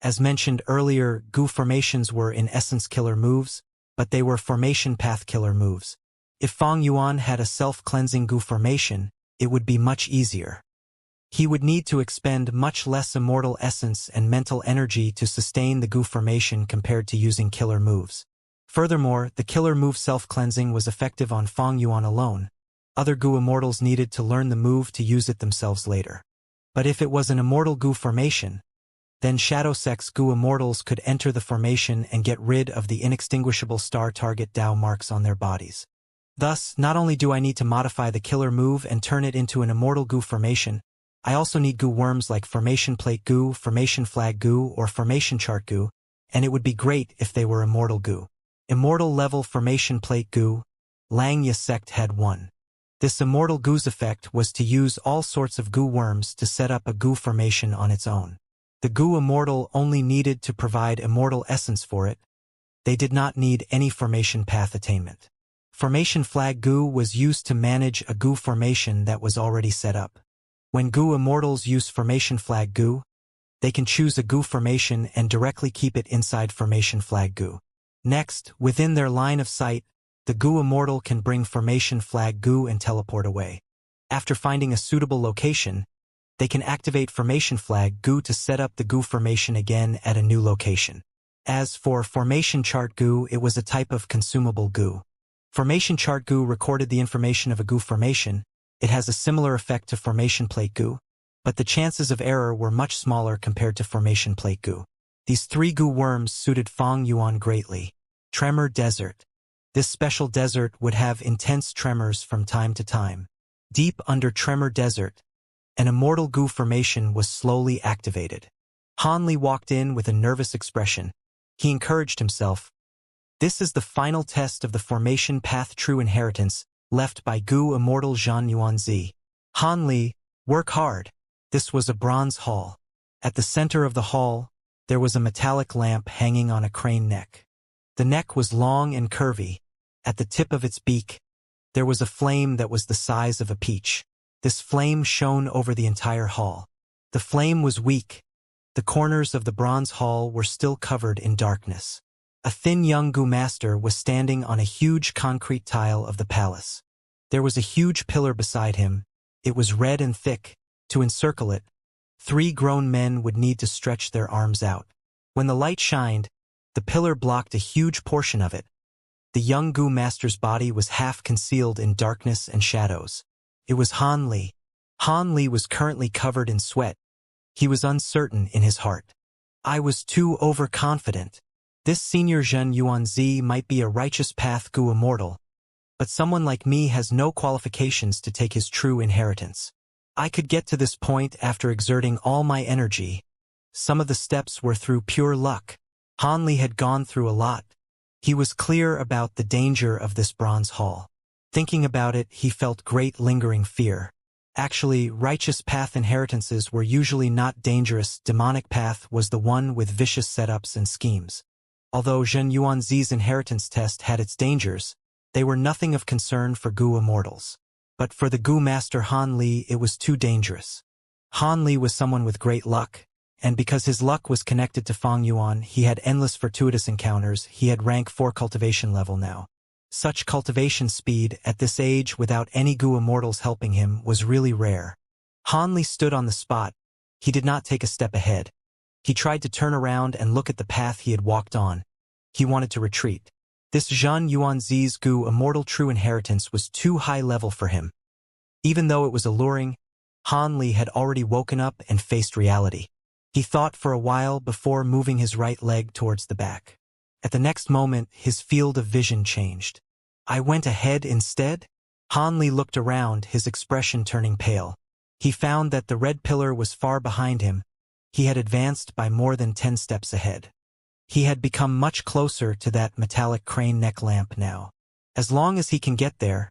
As mentioned earlier, Goo formations were in essence killer moves, but they were Formation Path killer moves. If Fang Yuan had a self-cleansing Goo formation, it would be much easier. He would need to expend much less immortal essence and mental energy to sustain the Goo formation compared to using killer moves. Furthermore, the killer move self-cleansing was effective on Fang Yuan alone. Other Goo Immortals needed to learn the move to use it themselves later. But if it was an immortal Goo formation, Then Shadow Sex Gu Immortals could enter the formation and get rid of the inextinguishable star target Dao marks on their bodies. Thus, not only do I need to modify the killer move and turn it into an immortal Gu formation, I also need Gu worms like Formation Plate Gu, Formation Flag Gu, or Formation Chart Gu, and it would be great if they were Immortal Gu. Immortal level Formation Plate Gu, Lang Ya Sect had 1. This Immortal Gu's effect was to use all sorts of Gu worms to set up a Gu formation on its own. The Gu Immortal only needed to provide immortal essence for it. They did not need any formation path attainment. Formation Flag Gu was used to manage a Gu formation that was already set up. When Gu Immortals use Formation Flag Gu, they can choose a Gu formation and directly keep it inside Formation Flag Gu. Next, within their line of sight, the Gu Immortal can bring Formation Flag Gu and teleport away. After finding a suitable location, they can activate Formation Flag Gu to set up the Gu formation again at a new location. As for Formation Chart Gu, it was a type of consumable Gu. Formation Chart Gu recorded the information of a Gu formation. It has a similar effect to Formation Plate Gu, but the chances of error were much smaller compared to Formation Plate Gu. These 3 Gu worms suited Fong Yuan greatly. Tremor Desert. This special desert would have intense tremors from time to time. Deep under Tremor Desert, an immortal Gu formation was slowly activated. Han Li walked in with a nervous expression. He encouraged himself. This is the final test of the formation path true inheritance, left by Gu Immortal Zhan Yuanzi. Han Li, work hard. This was a bronze hall. At the center of the hall, there was a metallic lamp hanging on a crane neck. The neck was long and curvy. At the tip of its beak, there was a flame that was the size of a peach. This flame shone over the entire hall. The flame was weak. The corners of the bronze hall were still covered in darkness. A thin young Gu master was standing on a huge concrete tile of the palace. There was a huge pillar beside him. It was red and thick. To encircle it, 3 grown men would need to stretch their arms out. When the light shined, the pillar blocked a huge portion of it. The young Gu master's body was half concealed in darkness and shadows. It was Han Li. Han Li was currently covered in sweat. He was uncertain in his heart. I was too overconfident. This senior Zhen Yuanzi might be a righteous path Gu Immortal, but someone like me has no qualifications to take his true inheritance. I could get to this point after exerting all my energy. Some of the steps were through pure luck. Han Li had gone through a lot. He was clear about the danger of this bronze hall. Thinking about it, he felt great lingering fear. Actually, righteous path inheritances were usually not dangerous. Demonic path was the one with vicious setups and schemes. Although Zhen Yuanzi's inheritance test had its dangers, they were nothing of concern for Gu Immortals. But for the Gu master Han Li, it was too dangerous. Han Li was someone with great luck, and because his luck was connected to Fong Yuan, he had endless fortuitous encounters. He had rank 4 cultivation level now. Such cultivation speed at this age without any Gu Immortals helping him was really rare. Han Li stood on the spot. He did not take a step ahead. He tried to turn around and look at the path he had walked on. He wanted to retreat. This Zhan Yuanzi's Gu Immortal true inheritance was too high level for him. Even though it was alluring, Han Li had already woken up and faced reality. He thought for a while before moving his right leg towards the back. At the next moment, his field of vision changed. I went ahead instead? Han Li looked around, his expression turning pale. He found that the red pillar was far behind him. He had advanced by more than 10 steps ahead. He had become much closer to that metallic crane neck lamp now. As long as he can get there,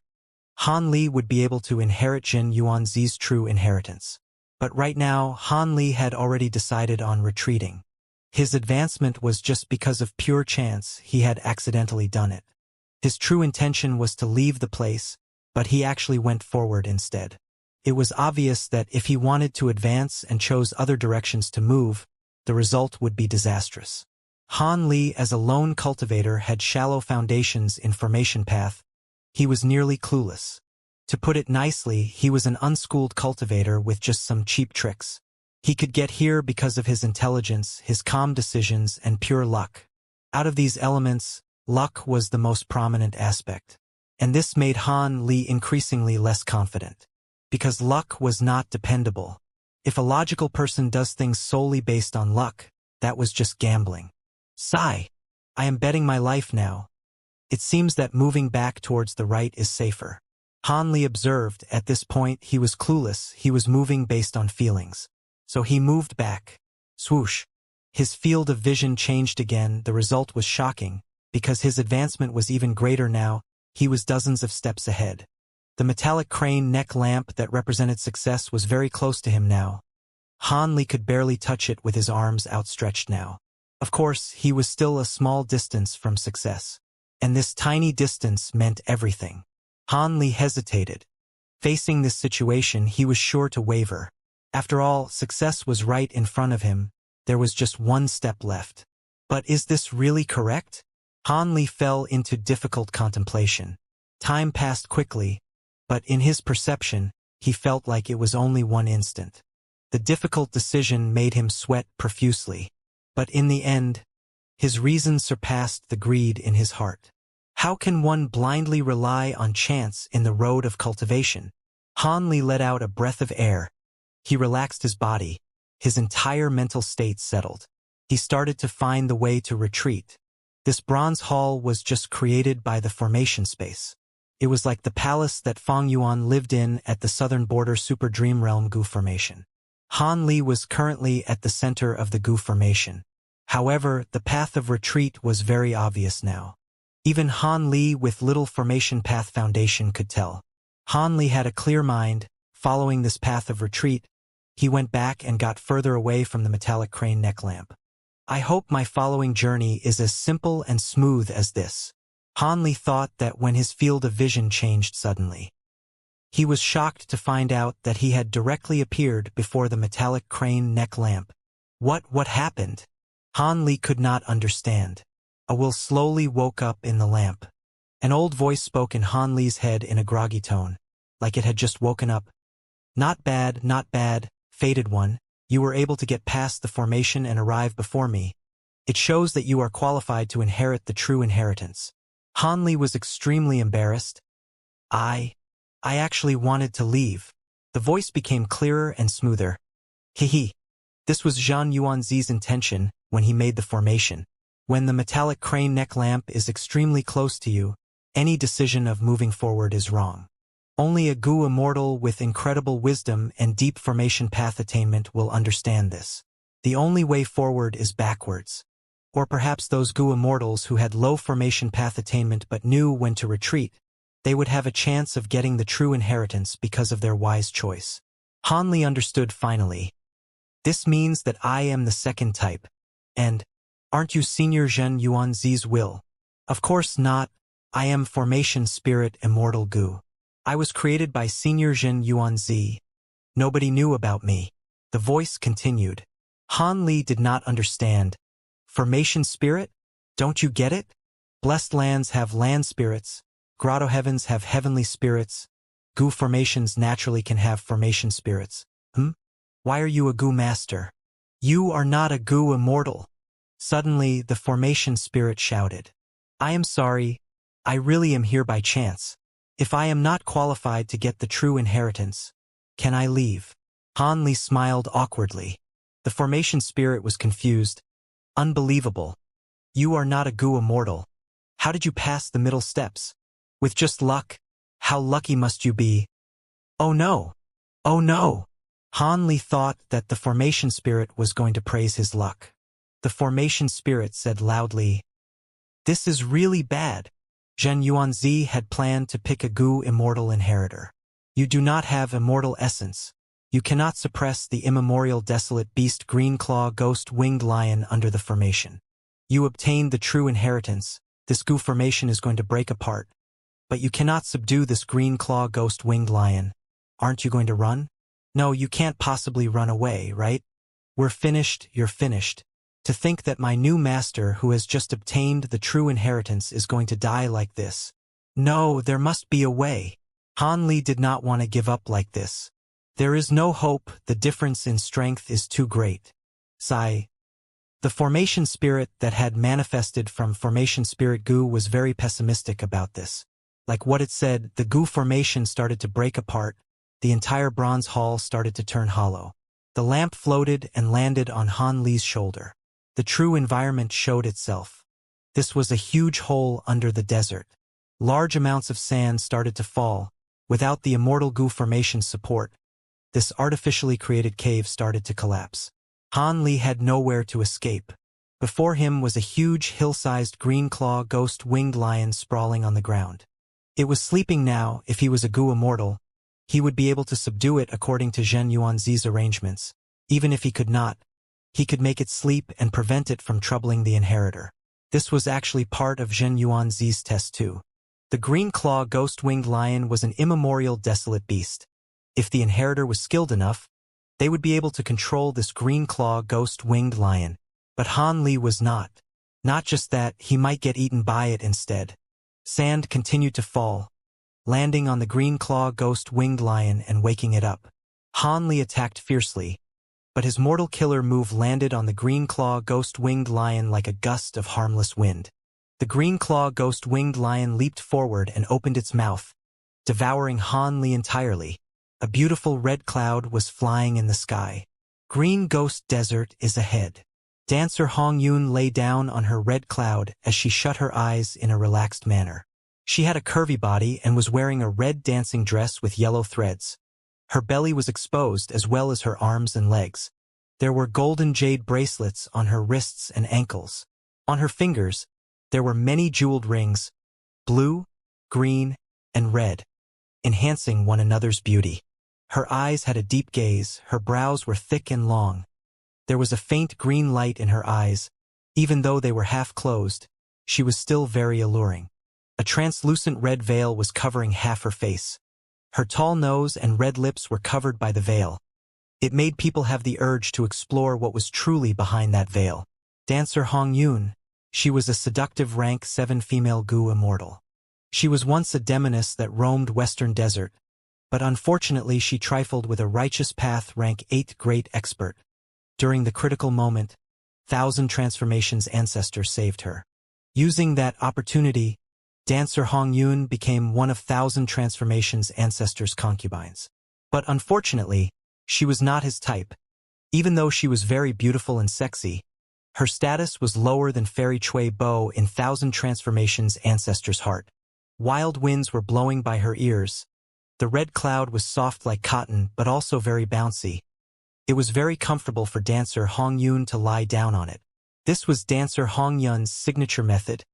Han Li would be able to inherit Zhen Yuanzi's true inheritance. But right now, Han Li had already decided on retreating. His advancement was just because of pure chance. He had accidentally done it. His true intention was to leave the place, but he actually went forward instead. It was obvious that if he wanted to advance and chose other directions to move, the result would be disastrous. Han Li, as a lone cultivator, had shallow foundations in formation path. He was nearly clueless. To put it nicely, he was an unschooled cultivator with just some cheap tricks. He could get here because of his intelligence, his calm decisions, and pure luck. Out of these elements, luck was the most prominent aspect. And this made Han Li increasingly less confident. Because luck was not dependable. If a logical person does things solely based on luck, that was just gambling. Sigh. I am betting my life now. It seems that moving back towards the right is safer. Hanli observed. At this point he was clueless. He was moving based on feelings. So he moved back. Swoosh. His field of vision changed again. The result was shocking, because his advancement was even greater now. He was dozens of steps ahead. The metallic crane neck lamp that represented success was very close to him now. Hanli could barely touch it with his arms outstretched now. Of course, he was still a small distance from success. And this tiny distance meant everything. Hanli hesitated. Facing this situation, he was sure to waver. After all, success was right in front of him. There was just one step left. But is this really correct? Hanli fell into difficult contemplation. Time passed quickly, but in his perception, he felt like it was only one instant. The difficult decision made him sweat profusely. But in the end, his reason surpassed the greed in his heart. How can one blindly rely on chance in the road of cultivation? Hanli let out a breath of air. He relaxed his body. His entire mental state settled. He started to find the way to retreat. This bronze hall was just created by the formation space. It was like the palace that Feng Yuan lived in at the southern border Super Dream Realm Gu Formation. Hanli was currently at the center of the Gu Formation. However, the path of retreat was very obvious now. Even Hanli with little formation path foundation could tell. Hanli had a clear mind. Following this path of retreat, he went back and got further away from the metallic crane neck lamp. I hope my following journey is as simple and smooth as this. Hanli thought that when his field of vision changed suddenly. He was shocked to find out that he had directly appeared before the metallic crane neck lamp. What happened? Hanli could not understand. A will slowly woke up in the lamp. An old voice spoke in Hanli's head in a groggy tone, like it had just woken up. Not bad, Fated One. You were able to get past the formation and arrive before me. It shows that you are qualified to inherit the true inheritance. Hanli was extremely embarrassed. I actually wanted to leave. The voice became clearer and smoother. Hehe. This was Zhan Yuanzi's intention when he made the formation. When the metallic crane neck lamp is extremely close to you, any decision of moving forward is wrong. Only a Gu Immortal with incredible wisdom and deep formation path attainment will understand this. The only way forward is backwards. Or perhaps those Gu Immortals who had low formation path attainment but knew when to retreat, they would have a chance of getting the true inheritance because of their wise choice. Hanli understood finally. This means that I am the second type. And, aren't you Senior Zhen Yuanzi's will? Of course not. I am Formation Spirit Immortal Gu. I was created by Senior Zhen Yuanzi. Nobody knew about me. The voice continued. Hanli did not understand. Formation Spirit? Don't you get it? Blessed lands have land spirits. Grotto heavens have heavenly spirits. Gu formations naturally can have formation spirits. Why are you a Gu master? You are not a Gu Immortal. Suddenly, the formation spirit shouted. I am sorry. I really am here by chance. If I am not qualified to get the true inheritance, can I leave? Hanli smiled awkwardly. The formation spirit was confused. Unbelievable. You are not a Gu Immortal. How did you pass the middle steps? With just luck? How lucky must you be? Oh no. Oh no. Hanli thought that the formation spirit was going to praise his luck. The formation spirit said loudly, This is really bad. Zhen Yuanzi had planned to pick a Gu Immortal inheritor. You do not have immortal essence. You cannot suppress the immemorial desolate beast green claw ghost winged lion under the formation. You obtained the true inheritance. This Gu formation is going to break apart. But you cannot subdue this green claw ghost winged lion. Aren't you going to run? No, you can't possibly run away, right? We're finished, you're finished. To think that my new master who has just obtained the true inheritance is going to die like this. No, there must be a way. Hanli did not want to give up like this. There is no hope, the difference in strength is too great. Sigh. The formation spirit that had manifested from formation spirit Gu was very pessimistic about this. Like what it said, the Gu formation started to break apart, the entire bronze hall started to turn hollow. The lamp floated and landed on Han Li's shoulder. The true environment showed itself. This was a huge hole under the desert. Large amounts of sand started to fall. Without the immortal goo formation's support, this artificially created cave started to collapse. Han Li had nowhere to escape. Before him was a huge hill-sized green claw ghost-winged lion sprawling on the ground. It was sleeping now. If he was a goo immortal, he would be able to subdue it according to Zhen Yuanzi's arrangements. Even if he could not, he could make it sleep and prevent it from troubling the inheritor. This was actually part of Zhen Yuanzi's test too. The green claw ghost-winged lion was an immemorial desolate beast. If the inheritor was skilled enough, they would be able to control this green claw ghost-winged lion. But Han Li was not. Not just that, he might get eaten by it instead. Sand continued to fall, landing on the green claw ghost-winged lion and waking it up. Han Li attacked fiercely, but his mortal killer move landed on the green claw ghost-winged lion like a gust of harmless wind. The green claw ghost-winged lion leaped forward and opened its mouth, devouring Han Li entirely. A beautiful red cloud was flying in the sky. Green Ghost Desert is ahead. Dancer Hong Yun lay down on her red cloud as she shut her eyes in a relaxed manner. She had a curvy body and was wearing a red dancing dress with yellow threads. Her belly was exposed as well as her arms and legs. There were golden jade bracelets on her wrists and ankles. On her fingers, there were many jeweled rings, blue, green, and red, enhancing one another's beauty. Her eyes had a deep gaze, her brows were thick and long. There was a faint green light in her eyes. Even though they were half closed, she was still very alluring. A translucent red veil was covering half her face. Her tall nose and red lips were covered by the veil. It made people have the urge to explore what was truly behind that veil. Dancer Hong Yun. She was a seductive rank 7 female goo immortal. She was once a demoness that roamed Western Desert, but unfortunately she trifled with a righteous path rank 8 great expert. During the critical moment, 1,000 transformations ancestors saved her. Using that opportunity, Dancer Hong Yun became one of 1,000 transformations ancestors' concubines. But unfortunately, she was not his type. Even though she was very beautiful and sexy, her status was lower than Fairy Chui Bo in 1,000 transformations ancestors' heart. Wild winds were blowing by her ears. The red cloud was soft like cotton but also very bouncy. It was very comfortable for Dancer Hong Yun to lie down on it. This was Dancer Hong Yun's signature method,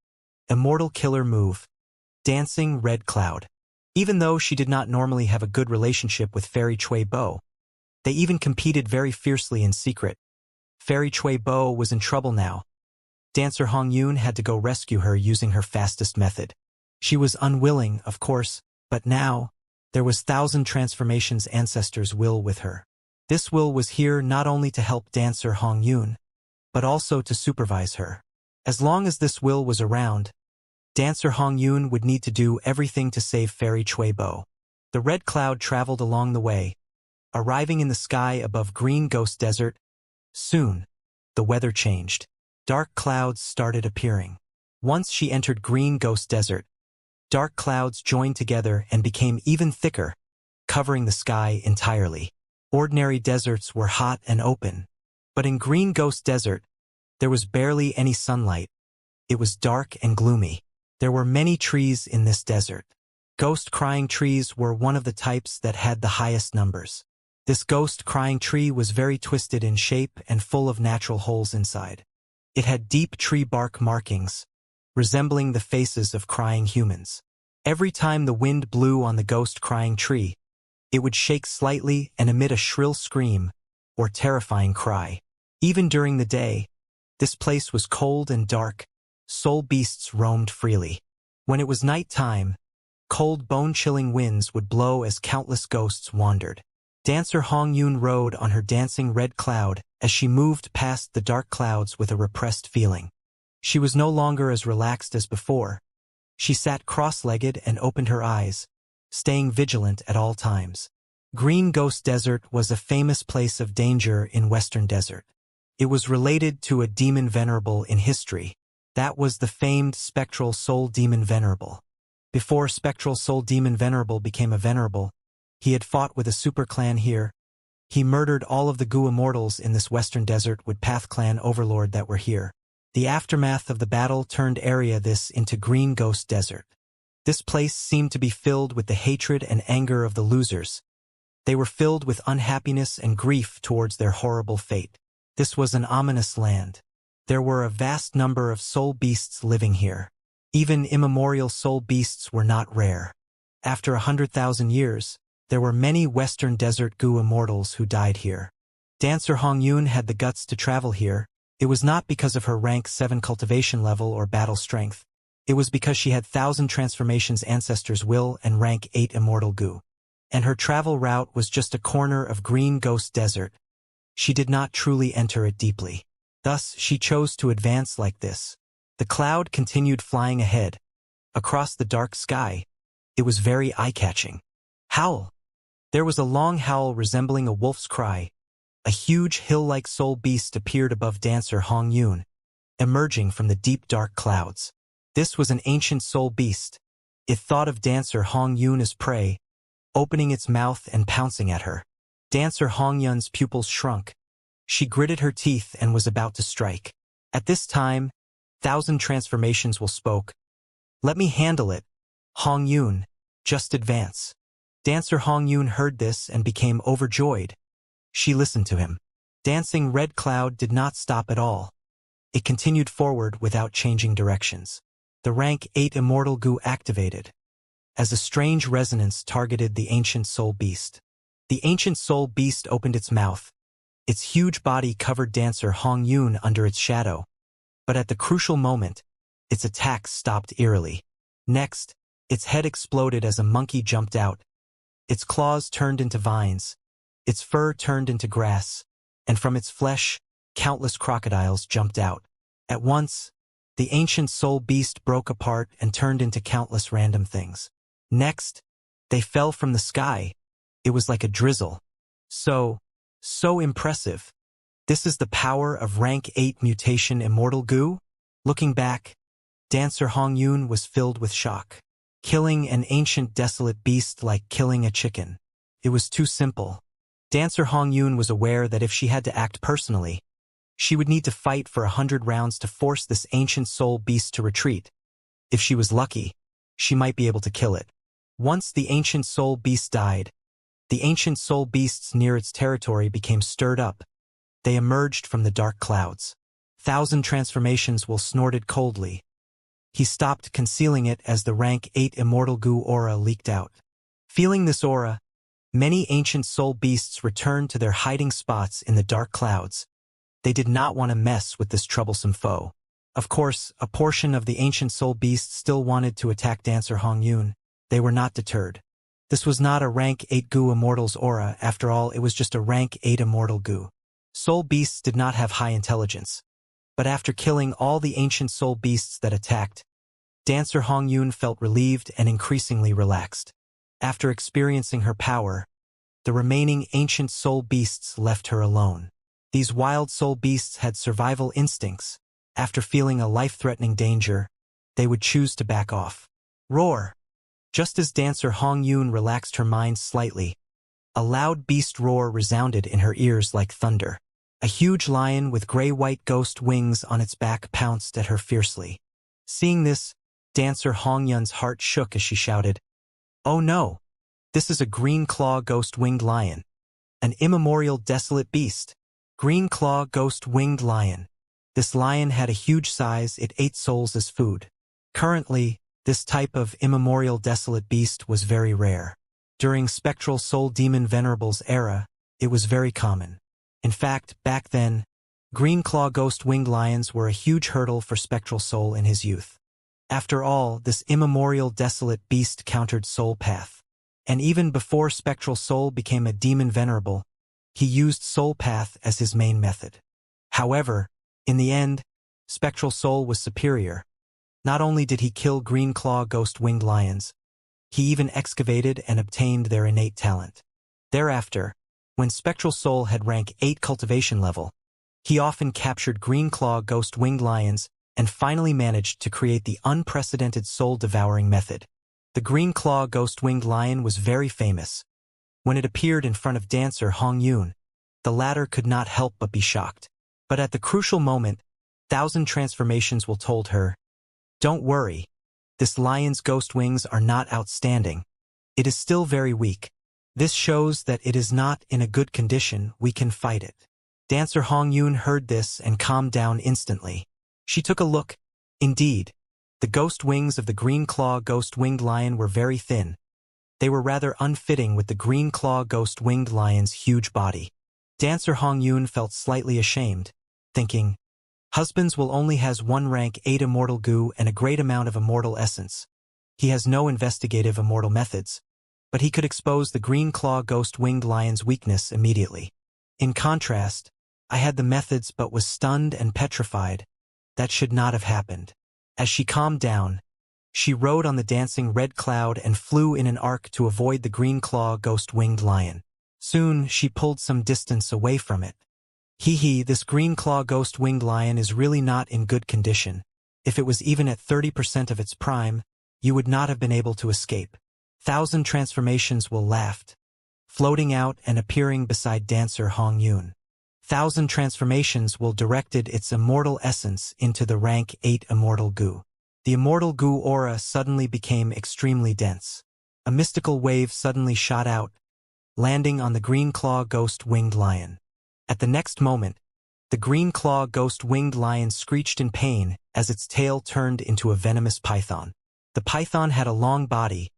immortal killer move, dancing red cloud. Even though she did not normally have a good relationship with Fairy Chui Bo, they even competed very fiercely in secret. Fairy Chui Bo was in trouble now. Dancer Hong Yun had to go rescue her using her fastest method. She was unwilling, of course, but now, there was 1,000 transformations ancestors' will with her. This will was here not only to help Dancer Hong Yun, but also to supervise her. As long as this will was around, Dancer Hong Yun would need to do everything to save Fairy Chui Bo. The red cloud traveled along the way, arriving in the sky above Green Ghost Desert. Soon, the weather changed. Dark clouds started appearing. Once she entered Green Ghost Desert, dark clouds joined together and became even thicker, covering the sky entirely. Ordinary deserts were hot and open, but in Green Ghost Desert, there was barely any sunlight. It was dark and gloomy. There were many trees in this desert. Ghost-crying trees were one of the types that had the highest numbers. This ghost-crying tree was very twisted in shape and full of natural holes inside. It had deep tree bark markings, resembling the faces of crying humans. Every time the wind blew on the ghost-crying tree, it would shake slightly and emit a shrill scream or terrifying cry. Even during the day, this place was cold and dark. Soul beasts roamed freely. When it was night time, cold bone-chilling winds would blow as countless ghosts wandered. Dancer Hong Yun rode on her dancing red cloud as she moved past the dark clouds with a repressed feeling. She was no longer as relaxed as before. She sat cross-legged and opened her eyes, staying vigilant at all times. Green Ghost Desert was a famous place of danger in Western Desert. It was related to a demon venerable in history. That was the famed Spectral Soul Demon Venerable. Before Spectral Soul Demon Venerable became a venerable, he had fought with a super clan here, He murdered all of the Gu immortals in this western desert with Path Clan overlord that were here. The aftermath of the battle turned area this into Green Ghost Desert. This place seemed to be filled with the hatred and anger of the losers. They were filled with unhappiness and grief towards their horrible fate. This was an ominous land. There were a vast number of soul beasts living here. Even immemorial soul beasts were not rare. After 100,000 years, there were many Western Desert Gu immortals who died here. Dancer Hongyun had the guts to travel here. It was not because of her rank 7 cultivation level or battle strength. It was because she had 1,000 transformations ancestors' will and rank 8 immortal Gu. And her travel route was just a corner of Green Ghost Desert. She did not truly enter it deeply. Thus, she chose to advance like this. The cloud continued flying ahead. Across the dark sky, it was very eye-catching. Howl! There was a long howl resembling a wolf's cry. A huge hill-like soul beast appeared above Dancer Hongyun, emerging from the deep dark clouds. This was an ancient soul beast. It thought of Dancer Hongyun as prey, opening its mouth and pouncing at her. Dancer Hongyun's pupils shrunk. She gritted her teeth and was about to strike. At this time, 1,000 transformations will spoke. Let me handle it. Hongyun, just advance. Dancer Hongyun heard this and became overjoyed. She listened to him. Dancing Red Cloud did not stop at all. It continued forward without changing directions. The rank 8 Immortal Gu activated. As a strange resonance targeted the ancient soul beast. The ancient soul beast opened its mouth. Its huge body covered Dancer Hongyun under its shadow. But at the crucial moment, its attack stopped eerily. Next, its head exploded as a monkey jumped out. Its claws turned into vines. Its fur turned into grass. And from its flesh, countless crocodiles jumped out. At once, the ancient soul beast broke apart and turned into countless random things. Next, they fell from the sky. It was like a drizzle. So impressive. This is the power of rank 8 mutation Immortal Gu? Looking back, Dancer Hongyun was filled with shock. Killing an ancient desolate beast like killing a chicken. It was too simple. Dancer Hongyun was aware that if she had to act personally, she would need to fight for 100 rounds to force this ancient soul beast to retreat. If she was lucky, she might be able to kill it. Once the ancient soul beast died, the ancient soul beasts near its territory became stirred up. They emerged from the dark clouds. 1,000 transformations will snorted coldly. He stopped concealing it as the rank 8 Immortal Gu aura leaked out. Feeling this aura, many ancient soul beasts returned to their hiding spots in the dark clouds. They did not want to mess with this troublesome foe. Of course, a portion of the ancient soul beasts still wanted to attack Dancer Hongyun. They were not deterred. This was not a rank 8 Gu Immortal's aura, after all it was just a rank 8 Immortal Gu. Soul beasts did not have high intelligence. But after killing all the ancient soul beasts that attacked, Dancer Hongyun felt relieved and increasingly relaxed. After experiencing her power, the remaining ancient soul beasts left her alone. These wild soul beasts had survival instincts. After feeling a life-threatening danger, they would choose to back off. Roar! Just as Dancer Hongyun relaxed her mind slightly, a loud beast roar resounded in her ears like thunder. A huge lion with gray-white ghost wings on its back pounced at her fiercely. Seeing this, Dancer Hongyun's heart shook as she shouted, "Oh no! This is a green claw ghost-winged lion. An immemorial desolate beast. Green claw ghost-winged lion." This lion had a huge size, it ate souls as food. Currently, this type of immemorial desolate beast was very rare. During Spectral Soul Demon Venerable's era, it was very common. In fact, back then, green claw ghost-winged lions were a huge hurdle for Spectral Soul in his youth. After all, this immemorial desolate beast countered Soul Path. And even before Spectral Soul became a Demon Venerable, he used Soul Path as his main method. However, in the end, Spectral Soul was superior. Not only did he kill green claw ghost-winged lions, he even excavated and obtained their innate talent. Thereafter, when Spectral Soul had rank 8 cultivation level, he often captured green claw ghost-winged lions and finally managed to create the unprecedented soul-devouring method. The green claw ghost-winged lion was very famous. When it appeared in front of Dancer Hongyun, the latter could not help but be shocked. But at the crucial moment, 1,000 transformations will told her, "Don't worry, this lion's ghost wings are not outstanding. It is still very weak. This shows that it is not in a good condition. We can fight it." Dancer Hong Yun heard this and calmed down instantly. She took a look. Indeed, the ghost wings of the green claw ghost-winged lion were very thin. They were rather unfitting with the green claw ghost-winged lion's huge body. Dancer Hong Yun felt slightly ashamed, thinking, "Husband's will only has one rank 8 immortal goo and a great amount of immortal essence. He has no investigative immortal methods, but he could expose the green claw ghost-winged lion's weakness immediately. In contrast, I had the methods but was stunned and petrified. That should not have happened." As she calmed down, she rode on the dancing red cloud and flew in an arc to avoid the green claw ghost-winged lion. Soon, she pulled some distance away from it. This green claw ghost-winged lion is really not in good condition. If it was even at 30% of its prime, you would not have been able to escape. 1,000 transformations will laughed, floating out and appearing beside Dancer Hong Yun. 1,000 transformations will directed its immortal essence into the rank 8 immortal goo. The immortal goo aura suddenly became extremely dense. A mystical wave suddenly shot out, landing on the green claw ghost-winged lion. At the next moment, the green claw ghost-winged lion screeched in pain as its tail turned into a venomous python. The python had a long body.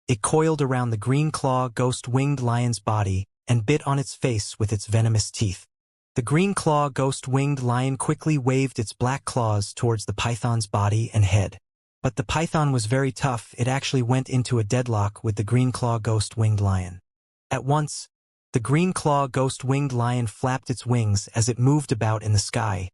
It coiled around the green claw ghost-winged lion's body and bit on its face with its venomous teeth. The green claw ghost-winged lion quickly waved its black claws towards the python's body and head. But the python was very tough. It actually went into a deadlock with the green claw ghost-winged lion. At once, the green claw ghost-winged lion flapped its wings as it moved about in the sky,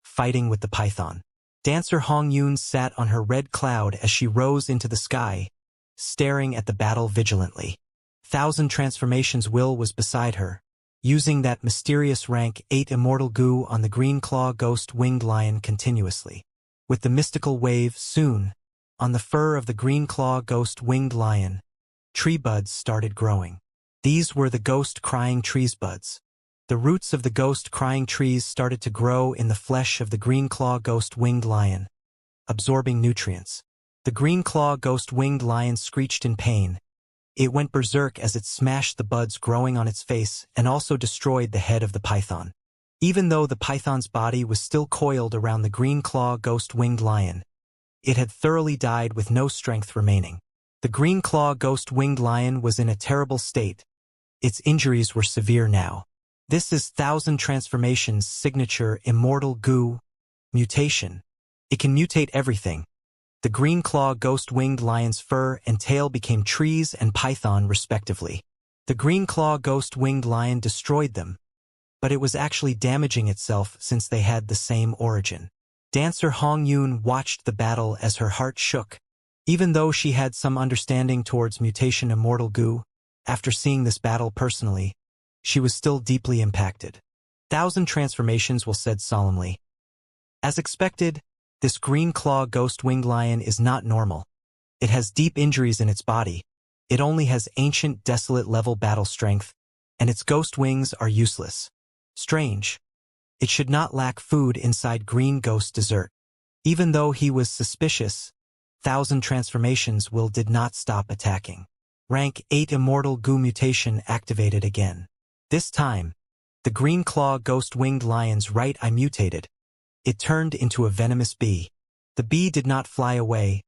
fighting with the python. Dancer Hong Yun sat on her red cloud as she rose into the sky, staring at the battle vigilantly. 1,000 transformations will was beside her, using that mysterious rank 8 immortal goo on the green claw ghost-winged lion continuously. With the mystical wave soon, on the fur of the green claw ghost-winged lion, tree buds started growing. These were the ghost-crying trees buds. The roots of the ghost-crying trees started to grow in the flesh of the green claw ghost-winged lion, absorbing nutrients. The green claw ghost-winged lion screeched in pain. It went berserk as it smashed the buds growing on its face and also destroyed the head of the python. Even though the python's body was still coiled around the green claw ghost-winged lion, it had thoroughly died with no strength remaining. The green claw ghost-winged lion was in a terrible state. Its injuries were severe now. This is 1,000 transformations signature immortal goo mutation. It can mutate everything. The green claw ghost-winged lion's fur and tail became trees and python respectively. The green claw ghost-winged lion destroyed them, but it was actually damaging itself since they had the same origin. Dancer Hong Yun watched the battle as her heart shook. Even though she had some understanding towards mutation immortal goo, after seeing this battle personally, she was still deeply impacted. 1,000 transformations will said solemnly. As expected, this green claw ghost-winged lion is not normal. It has deep injuries in its body. It only has ancient desolate level battle strength, and its ghost wings are useless. Strange. It should not lack food inside green ghost dessert. Even though he was suspicious, 1,000 transformations will did not stop attacking. Rank 8 immortal goo mutation activated again. This time, the green claw ghost-winged lion's right eye mutated. It turned into a venomous bee. The bee did not fly away.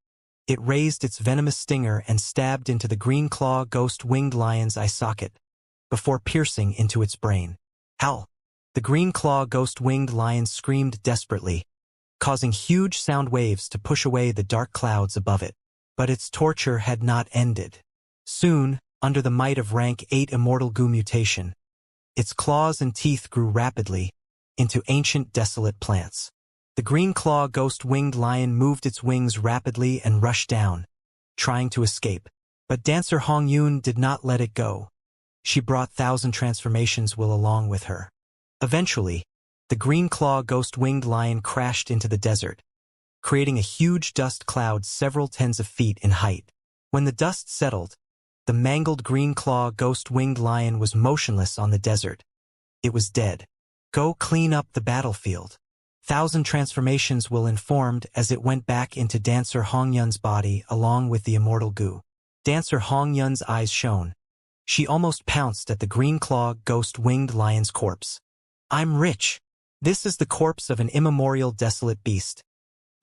It raised its venomous stinger and stabbed into the green claw ghost-winged lion's eye socket, before piercing into its brain. Howl! The green claw ghost-winged lion screamed desperately, causing huge sound waves to push away the dark clouds above it. But its torture had not ended. Soon, under the might of rank 8 immortal goo mutation, its claws and teeth grew rapidly into ancient desolate plants. The green claw ghost-winged lion moved its wings rapidly and rushed down, trying to escape. But Dancer Hong Yun did not let it go. She brought 1,000 transformations will along with her. Eventually, the green claw ghost-winged lion crashed into the desert, creating a huge dust cloud several tens of feet in height. When the dust settled, the mangled green claw ghost-winged lion was motionless on the desert, It was dead. Go clean up the battlefield. 1,000 transformations will informed as it went back into Dancer Hongyun's body along with the immortal goo. Dancer Hongyun's eyes shone. She almost pounced at the green claw ghost-winged lion's corpse. I'm rich. This is the corpse of an immemorial desolate beast.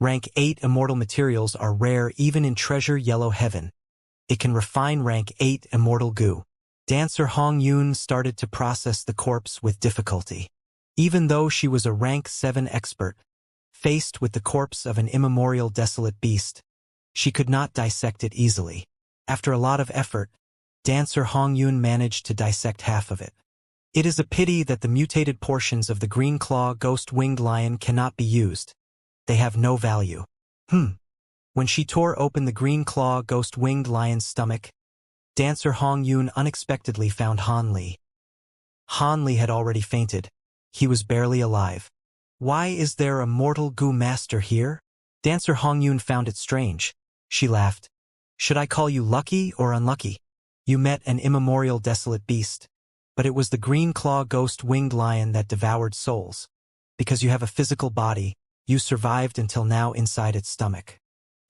Rank 8 immortal materials are rare even in treasure yellow heaven. It can refine rank 8 immortal goo. Dancer Hongyun started to process the corpse with difficulty. Even though she was a rank 7 expert, faced with the corpse of an immemorial desolate beast, she could not dissect it easily. After a lot of effort, Dancer Hongyun managed to dissect half of it. It is a pity that the mutated portions of the green claw ghost-winged lion cannot be used. They have no value. When she tore open the green claw ghost-winged lion's stomach, Dancer Hongyun unexpectedly found Han Li. Han Li had already fainted. He was barely alive. Why is there a mortal goo master here? Dancer Hongyun found it strange. She laughed. Should I call you lucky or unlucky? You met an immemorial desolate beast, but it was the green claw ghost-winged lion that devoured souls. Because you have a physical body, you survived until now inside its stomach.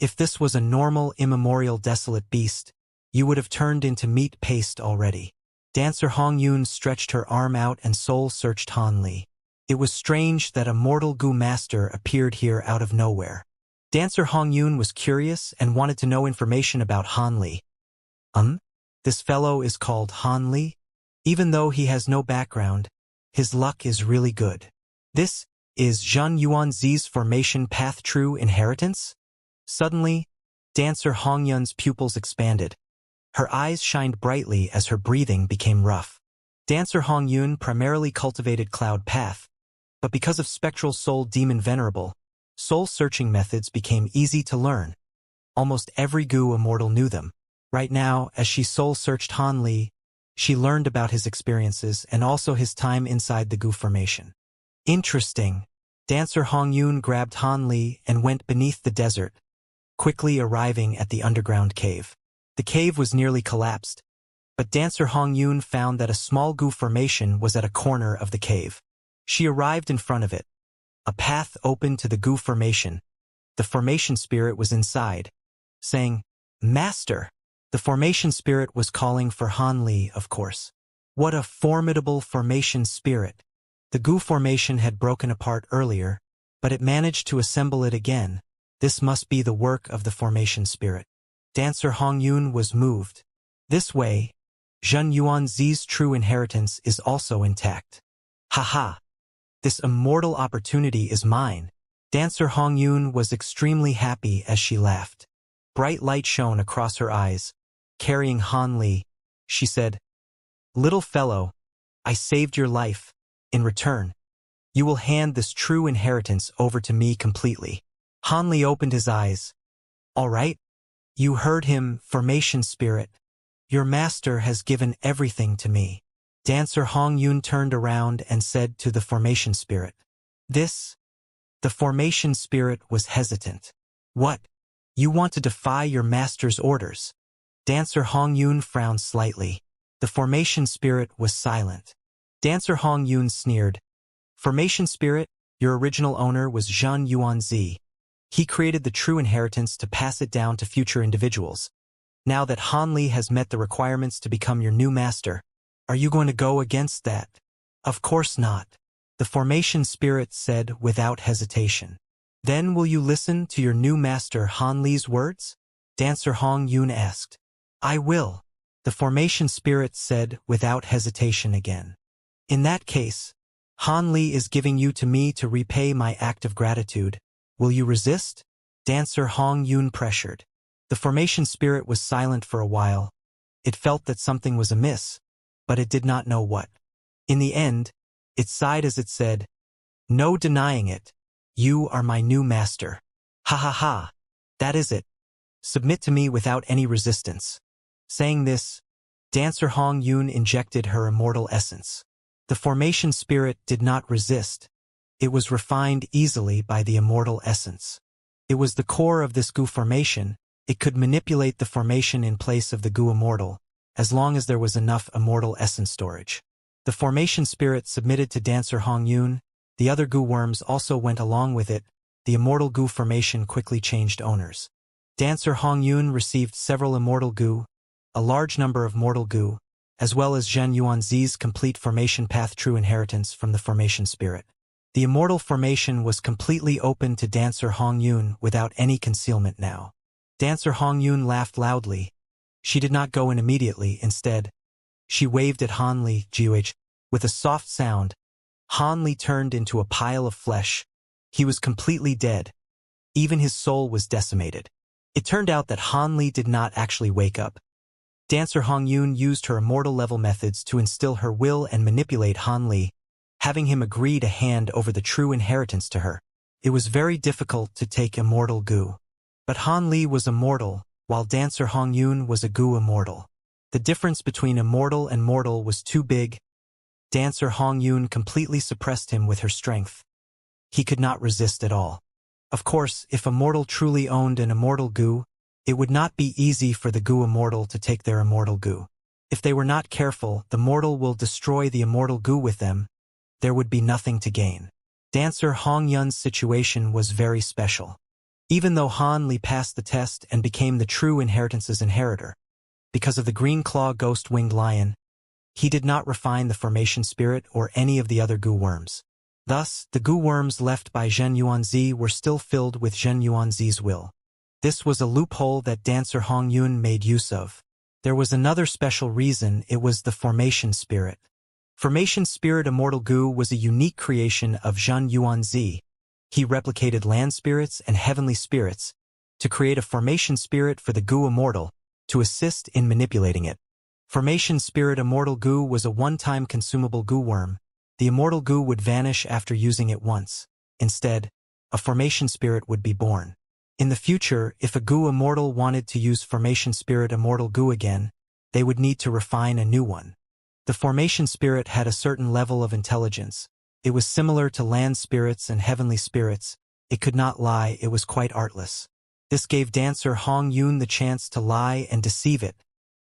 If this was a normal immemorial desolate beast, you would have turned into meat paste already. Dancer Hongyun stretched her arm out and soul-searched Han Li. It was strange that a mortal goo master appeared here out of nowhere. Dancer Hongyun was curious and wanted to know information about Han Li. This fellow is called Han Li? Even though he has no background, his luck is really good. This is Zhen Yuanzi's formation path true inheritance? Suddenly, Dancer Hongyun's pupils expanded. Her eyes shined brightly as her breathing became rough. Dancer Hongyun primarily cultivated Cloud Path, but because of Spectral Soul Demon Venerable, soul-searching methods became easy to learn. Almost every goo immortal knew them. Right now, as she soul-searched Han Li, she learned about his experiences and also his time inside the goo formation. Interesting. Dancer Hongyun grabbed Han Li and went beneath the desert, quickly arriving at the underground cave. The cave was nearly collapsed, but Dancer Hongyun found that a small goo formation was at a corner of the cave. She arrived in front of it. A path opened to the goo formation. The formation spirit was inside, saying, "Master!" The formation spirit was calling for Han Li, of course. What a formidable formation spirit! The goo formation had broken apart earlier, but it managed to assemble it again. This must be the work of the formation spirit. Dancer Hongyun was moved. This way, Zhen Yuanzi's true inheritance is also intact. Haha! This immortal opportunity is mine. Dancer Hongyun was extremely happy as she laughed. Bright light shone across her eyes. Carrying Han Li, she said, "Little fellow, I saved your life. In return, you will hand this true inheritance over to me completely." Han Li opened his eyes. "All right. You heard him, formation spirit. Your master has given everything to me." Dancer Hongyun turned around and said to the formation spirit, "This?" The formation spirit was hesitant. "What? You want to defy your master's orders?" Dancer Hongyun frowned slightly. The formation spirit was silent. Dancer Hongyun sneered. "Formation spirit, your original owner was Zhen Yuanzi. He created the true inheritance to pass it down to future individuals. Now that Han Li has met the requirements to become your new master, are you going to go against that?" "Of course not," the formation spirit said without hesitation. "Then will you listen to your new master Han Li's words?" Dancer Hongyun asked. "I will," the formation spirit said without hesitation again. "In that case, Han Li is giving you to me to repay my act of gratitude. Will you resist?" Dancer Hongyun pressured. The formation spirit was silent for a while. It felt that something was amiss, but it did not know what. In the end, it sighed as it said, "No denying it. You are my new master. Ha ha ha. That is it. Submit to me without any resistance." Saying this, Dancer Hongyun injected her immortal essence. The formation spirit did not resist. It was refined easily by the immortal essence. It was the core of this goo formation. It could manipulate the formation in place of the goo immortal, as long as there was enough immortal essence storage. The formation spirit submitted to Dancer Hong Yun. The other goo worms also went along with it. The immortal goo formation quickly changed owners. Dancer Hong Yun received several immortal goo, a large number of mortal goo, as well as Zhen Yuanzi's complete formation path true inheritance from the formation spirit. The immortal formation was completely open to Dancer Hong Yun without any concealment now. Dancer Hong Yun laughed loudly. She did not go in immediately. Instead, she waved at Han Li. With a soft sound, Han Li turned into a pile of flesh. He was completely dead. Even his soul was decimated. It turned out that Han Li did not actually wake up. Dancer Hong Yun used her immortal-level methods to instill her will and manipulate Han Li, having him agree to hand over the true inheritance to her. It was very difficult to take immortal goo. But Han Li was immortal, while Dancer Hong Yun was a goo immortal. The difference between immortal and mortal was too big. Dancer Hong Yun completely suppressed him with her strength. He could not resist at all. Of course, if a mortal truly owned an immortal goo, it would not be easy for the goo immortal to take their immortal goo. If they were not careful, the mortal will destroy the immortal goo with them. There would be nothing to gain. Dancer Hong Yun's situation was very special. Even though Han Li passed the test and became the true inheritance's inheritor, because of the green claw ghost-winged lion, he did not refine the formation spirit or any of the other goo worms. Thus, the goo worms left by Zhen Yuanzi were still filled with Zhen Yuanzi's will. This was a loophole that Dancer Hong Yun made use of. There was another special reason. It was the formation spirit. Formation spirit immortal goo was a unique creation of Zhen Yuanzi. He replicated land spirits and heavenly spirits to create a formation spirit for the goo immortal to assist in manipulating it. Formation spirit immortal goo was a one-time consumable goo worm. The immortal goo would vanish after using it once. Instead, a formation spirit would be born. In the future, if a goo immortal wanted to use formation spirit immortal goo again, they would need to refine a new one. The formation spirit had a certain level of intelligence. It was similar to land spirits and heavenly spirits. It could not lie. It was quite artless. This gave Dancer Hong Yun the chance to lie and deceive it,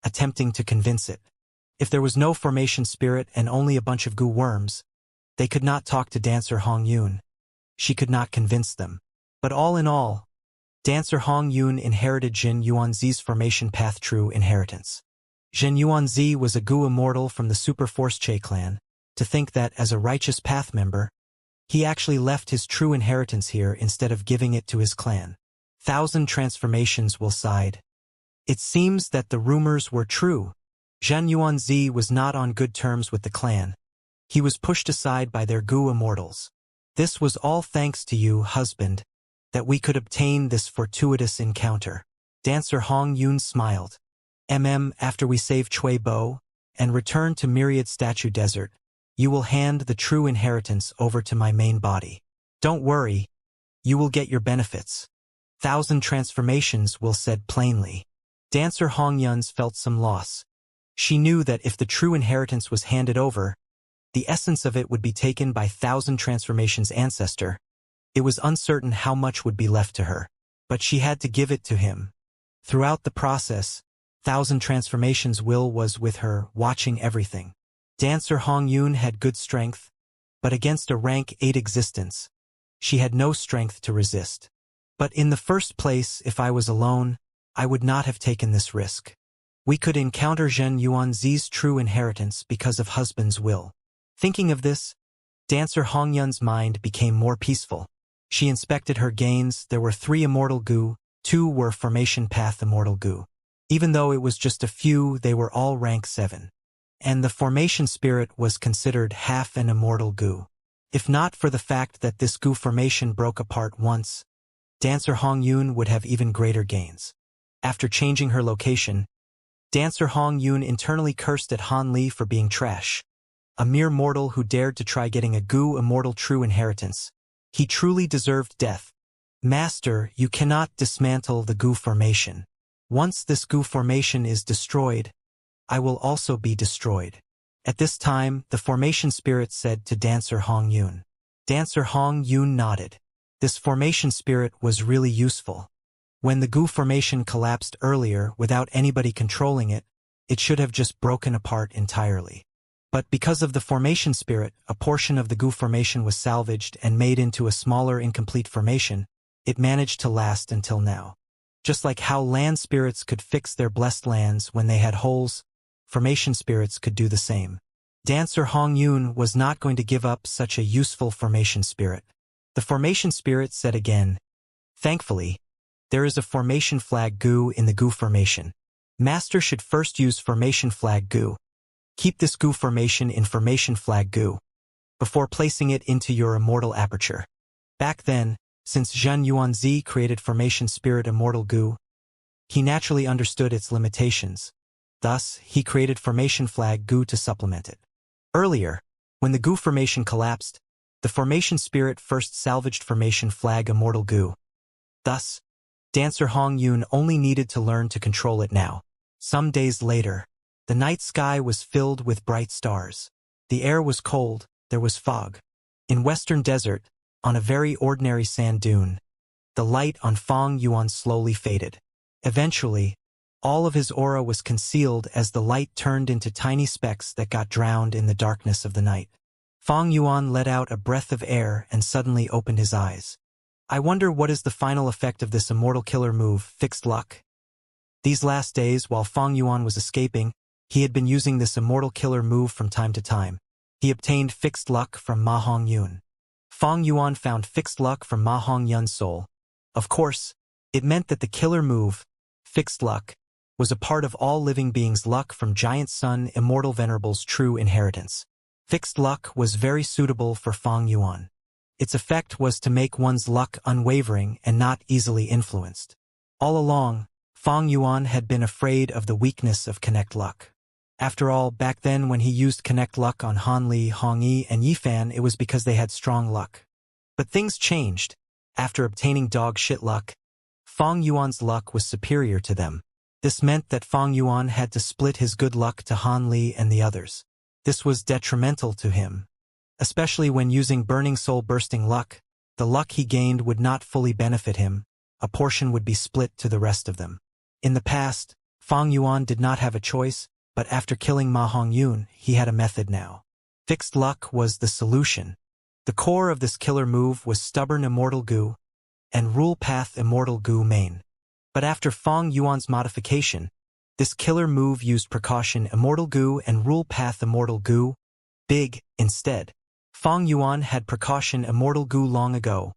attempting to convince it. If there was no formation spirit and only a bunch of goo worms, they could not talk to Dancer Hong Yun. She could not convince them. But all in all, Dancer Hong Yun inherited Zhen Yuanzi's formation path true inheritance. Zhen Yuanzi was a goo immortal from the Super Force Che clan. To think that as a righteous path member, he actually left his true inheritance here instead of giving it to his clan. 1,000 transformations will sighed. It seems that the rumors were true. Zhen Yuanzi was not on good terms with the clan. He was pushed aside by their goo immortals. This was all thanks to you, husband, that we could obtain this fortuitous encounter. Dancer Hong Yun smiled. After we save Chui Bo and return to Myriad Statue Desert, you will hand the true inheritance over to my main body. Don't worry, you will get your benefits. 1,000 transformations will said plainly. Dancer Hong Yun's felt some loss. She knew that if the true inheritance was handed over, the essence of it would be taken by 1,000 transformations ancestor. It was uncertain how much would be left to her, but she had to give it to him. Throughout the process, 1,000 transformations will was with her, watching everything. Dancer Hong Yun had good strength, but against a rank 8 existence, she had no strength to resist. But in the first place, if I was alone, I would not have taken this risk. We could encounter Zhen Yuanzi's true inheritance because of husband's will. Thinking of this, Dancer Hong Yun's mind became more peaceful. She inspected her gains. There were 3 immortal goo, 2 were formation path immortal goo. Even though it was just a few, they were all rank 7. And the formation spirit was considered half an immortal goo. If not for the fact that this goo formation broke apart once, Dancer Hong Yun would have even greater gains. After changing her location, Dancer Hong Yun internally cursed at Han Li for being trash. A mere mortal who dared to try getting a goo immortal true inheritance. He truly deserved death. Master, you cannot dismantle the goo formation. Once this goo formation is destroyed, I will also be destroyed. At this time, the formation spirit said to Dancer Hong Yun. Dancer Hong Yun nodded. This formation spirit was really useful. When the goo formation collapsed earlier without anybody controlling it, it should have just broken apart entirely. But because of the formation spirit, a portion of the goo formation was salvaged and made into a smaller incomplete formation. It managed to last until now. Just like how land spirits could fix their blessed lands when they had holes, formation spirits could do the same. Dancer Hong Yun was not going to give up such a useful formation spirit. The formation spirit said again, "Thankfully, there is a formation flag goo in the goo formation. Master should first use formation flag goo. Keep this goo formation in formation flag goo before placing it into your immortal aperture." Back then, since Zhen Yuanzi created formation spirit immortal goo, he naturally understood its limitations. Thus, he created formation flag goo to supplement it. Earlier, when the goo formation collapsed, the formation spirit first salvaged formation flag immortal goo. Thus, Dancer Hong Yun only needed to learn to control it now. Some days later, the night sky was filled with bright stars. The air was cold, there was fog. In Western Desert, on a very ordinary sand dune, the light on Fong Yuan slowly faded. Eventually, all of his aura was concealed as the light turned into tiny specks that got drowned in the darkness of the night. Fong Yuan let out a breath of air and suddenly opened his eyes. I wonder what is the final effect of this immortal killer move, fixed luck. These last days, while Fong Yuan was escaping, he had been using this immortal killer move from time to time. He obtained fixed luck from Ma Hong Yun. Fong Yuan found fixed luck from Ma Hong Yun's soul. Of course, it meant that the killer move, fixed luck, was a part of all living beings' luck from Giant Sun Immortal Venerable's true inheritance. Fixed luck was very suitable for Fong Yuan. Its effect was to make one's luck unwavering and not easily influenced. All along, Fong Yuan had been afraid of the weakness of Connect Luck. After all, back then when he used Connect Luck on Han Li, Hong Yi, and Yifan, it was because they had strong luck. But things changed. After obtaining dog shit luck, Fong Yuan's luck was superior to them. This meant that Fong Yuan had to split his good luck to Han Li and the others. This was detrimental to him. Especially when using Burning Soul Bursting Luck, the luck he gained would not fully benefit him. A portion would be split to the rest of them. In the past, Fong Yuan did not have a choice, but after killing Ma Hong Yun, he had a method now. Fixed luck was the solution. The core of this killer move was Stubborn Immortal Goo and Rule Path Immortal Goo Main. But after Fong Yuan's modification, this killer move used Precaution Immortal Goo and Rule Path Immortal Goo Big instead. Fong Yuan had Precaution Immortal Goo long ago,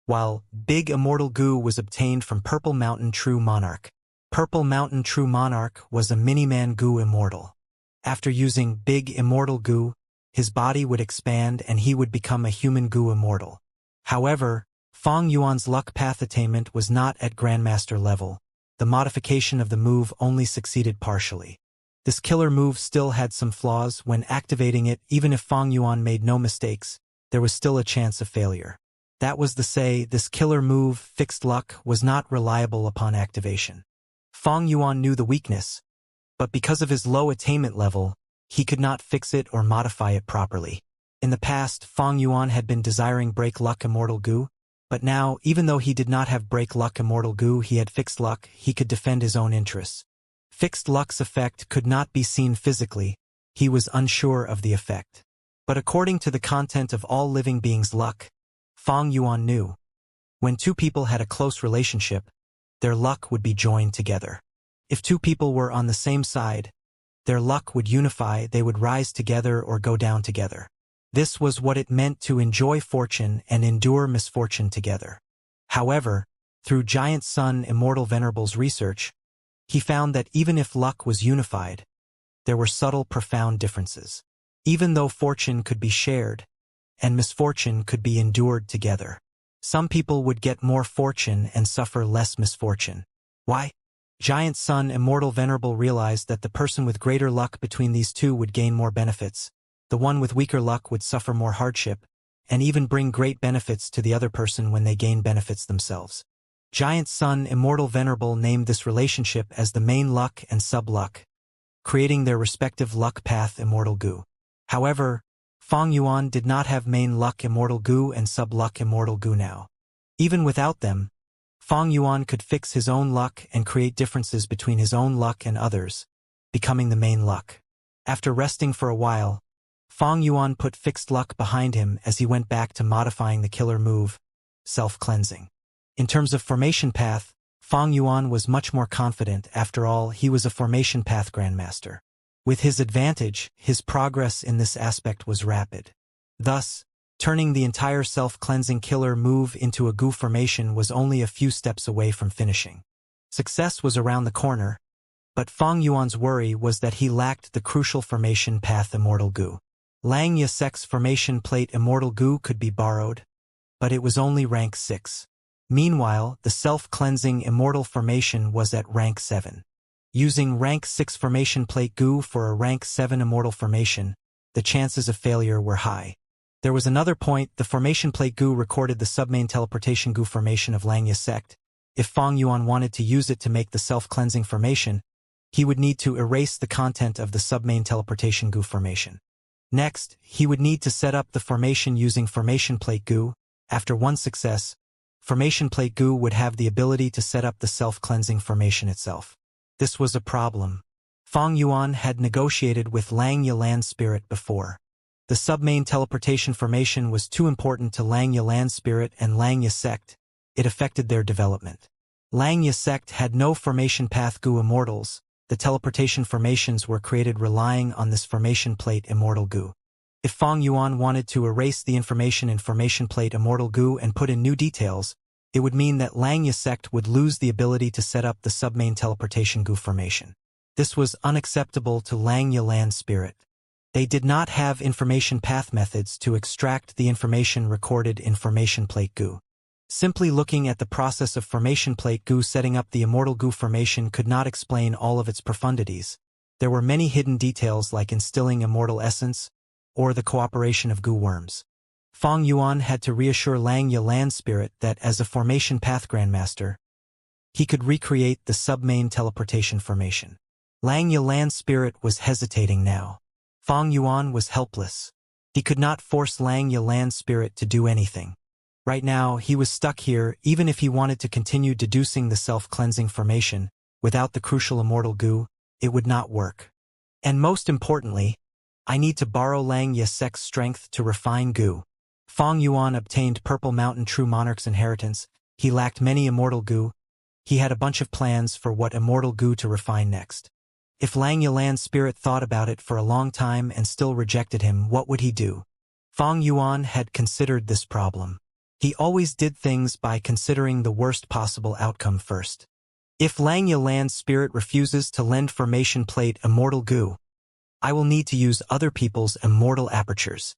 while Big Immortal Goo was obtained from Purple Mountain True Monarch. Purple Mountain True Monarch was a mini-man goo immortal. After using Big Immortal Goo, his body would expand and he would become a human goo immortal. However, Fong Yuan's luck path attainment was not at Grandmaster level. The modification of the move only succeeded partially. This killer move still had some flaws. When activating it, even if Fong Yuan made no mistakes, there was still a chance of failure. That was to say, this killer move, fixed luck, was not reliable upon activation. Fong Yuan knew the weakness, but because of his low attainment level, he could not fix it or modify it properly. In the past, Fong Yuan had been desiring Break Luck Immortal Goo, but now, even though he did not have Break Luck Immortal Goo, he had Fixed Luck. He could defend his own interests. Fixed Luck's effect could not be seen physically. He was unsure of the effect. But according to the content of all living beings' luck, Fong Yuan knew. When two people had a close relationship, their luck would be joined together. If two people were on the same side, their luck would unify, they would rise together or go down together. This was what it meant to enjoy fortune and endure misfortune together. However, through Giant Sun Immortal Venerable's research, he found that even if luck was unified, there were subtle, profound differences. Even though fortune could be shared, and misfortune could be endured together, some people would get more fortune and suffer less misfortune. Why? Giant Sun Immortal Venerable realized that the person with greater luck between these two would gain more benefits. The one with weaker luck would suffer more hardship, and even bring great benefits to the other person when they gain benefits themselves. Giant Sun Immortal Venerable named this relationship as the main luck and sub-luck, creating their respective luck path Immortal Goo. However, Fong Yuan did not have main luck Immortal Goo and sub-luck Immortal Goo now. Even without them, Fong Yuan could fix his own luck and create differences between his own luck and others, becoming the main luck. After resting for a while, Fong Yuan put fixed luck behind him as he went back to modifying the killer move, self-cleansing. In terms of formation path, Fong Yuan was much more confident. After all, he was a formation path grandmaster. With his advantage, his progress in this aspect was rapid. Thus, turning the entire self-cleansing killer move into a goo formation was only a few steps away from finishing. Success was around the corner, but Fong Yuan's worry was that he lacked the crucial formation path Immortal Goo. Lang Yasek's formation plate Immortal Goo could be borrowed, but it was only rank 6. Meanwhile, the self-cleansing Immortal formation was at rank 7. Using rank 6 formation plate Goo for a rank 7 Immortal formation, the chances of failure were high. There was another point: the formation plate Goo recorded the submain teleportation Goo formation of Lang Yasek. If Fong Yuan wanted to use it to make the self-cleansing formation, he would need to erase the content of the submain teleportation Goo formation. Next, he would need to set up the formation using formation plate Goo. After one success, formation plate Goo would have the ability to set up the self-cleansing formation itself. This was a problem. Fong Yuan had negotiated with Lang Yalan's spirit before. The submain teleportation formation was too important to Lang Yalan's spirit and Lang Yasek. It affected their development. Lang Yasek had no formation path Goo immortals. The teleportation formations were created relying on this formation plate Immortal Goo. If Fong Yuan wanted to erase the information in formation plate Immortal Goo and put in new details, it would mean that Lang Yasek would lose the ability to set up the submain teleportation Goo formation. This was unacceptable to Lang Yalan's spirit. They did not have information path methods to extract the information recorded in formation plate Goo. Simply looking at the process of formation plate Goo setting up the Immortal Goo formation could not explain all of its profundities. There were many hidden details like instilling immortal essence, or the cooperation of Goo worms. Fong Yuan had to reassure Lang Yalan's spirit that as a formation path grandmaster, he could recreate the submain teleportation formation. Lang Yalan's spirit was hesitating now. Fong Yuan was helpless. He could not force Lang Yalan's spirit to do anything. Right now, he was stuck here. Even if he wanted to continue deducing the self-cleansing formation, without the crucial Immortal Goo, it would not work. And most importantly, I need to borrow Lang Yasek's strength to refine Goo. Fong Yuan obtained Purple Mountain True Monarch's inheritance. He lacked many Immortal Goo. He had a bunch of plans for what Immortal Goo to refine next. If Lang Yalan's spirit thought about it for a long time and still rejected him, what would he do? Fong Yuan had considered this problem. He always did things by considering the worst possible outcome first. If Lang Yalan's spirit refuses to lend formation plate Immortal Goo, I will need to use other people's immortal apertures.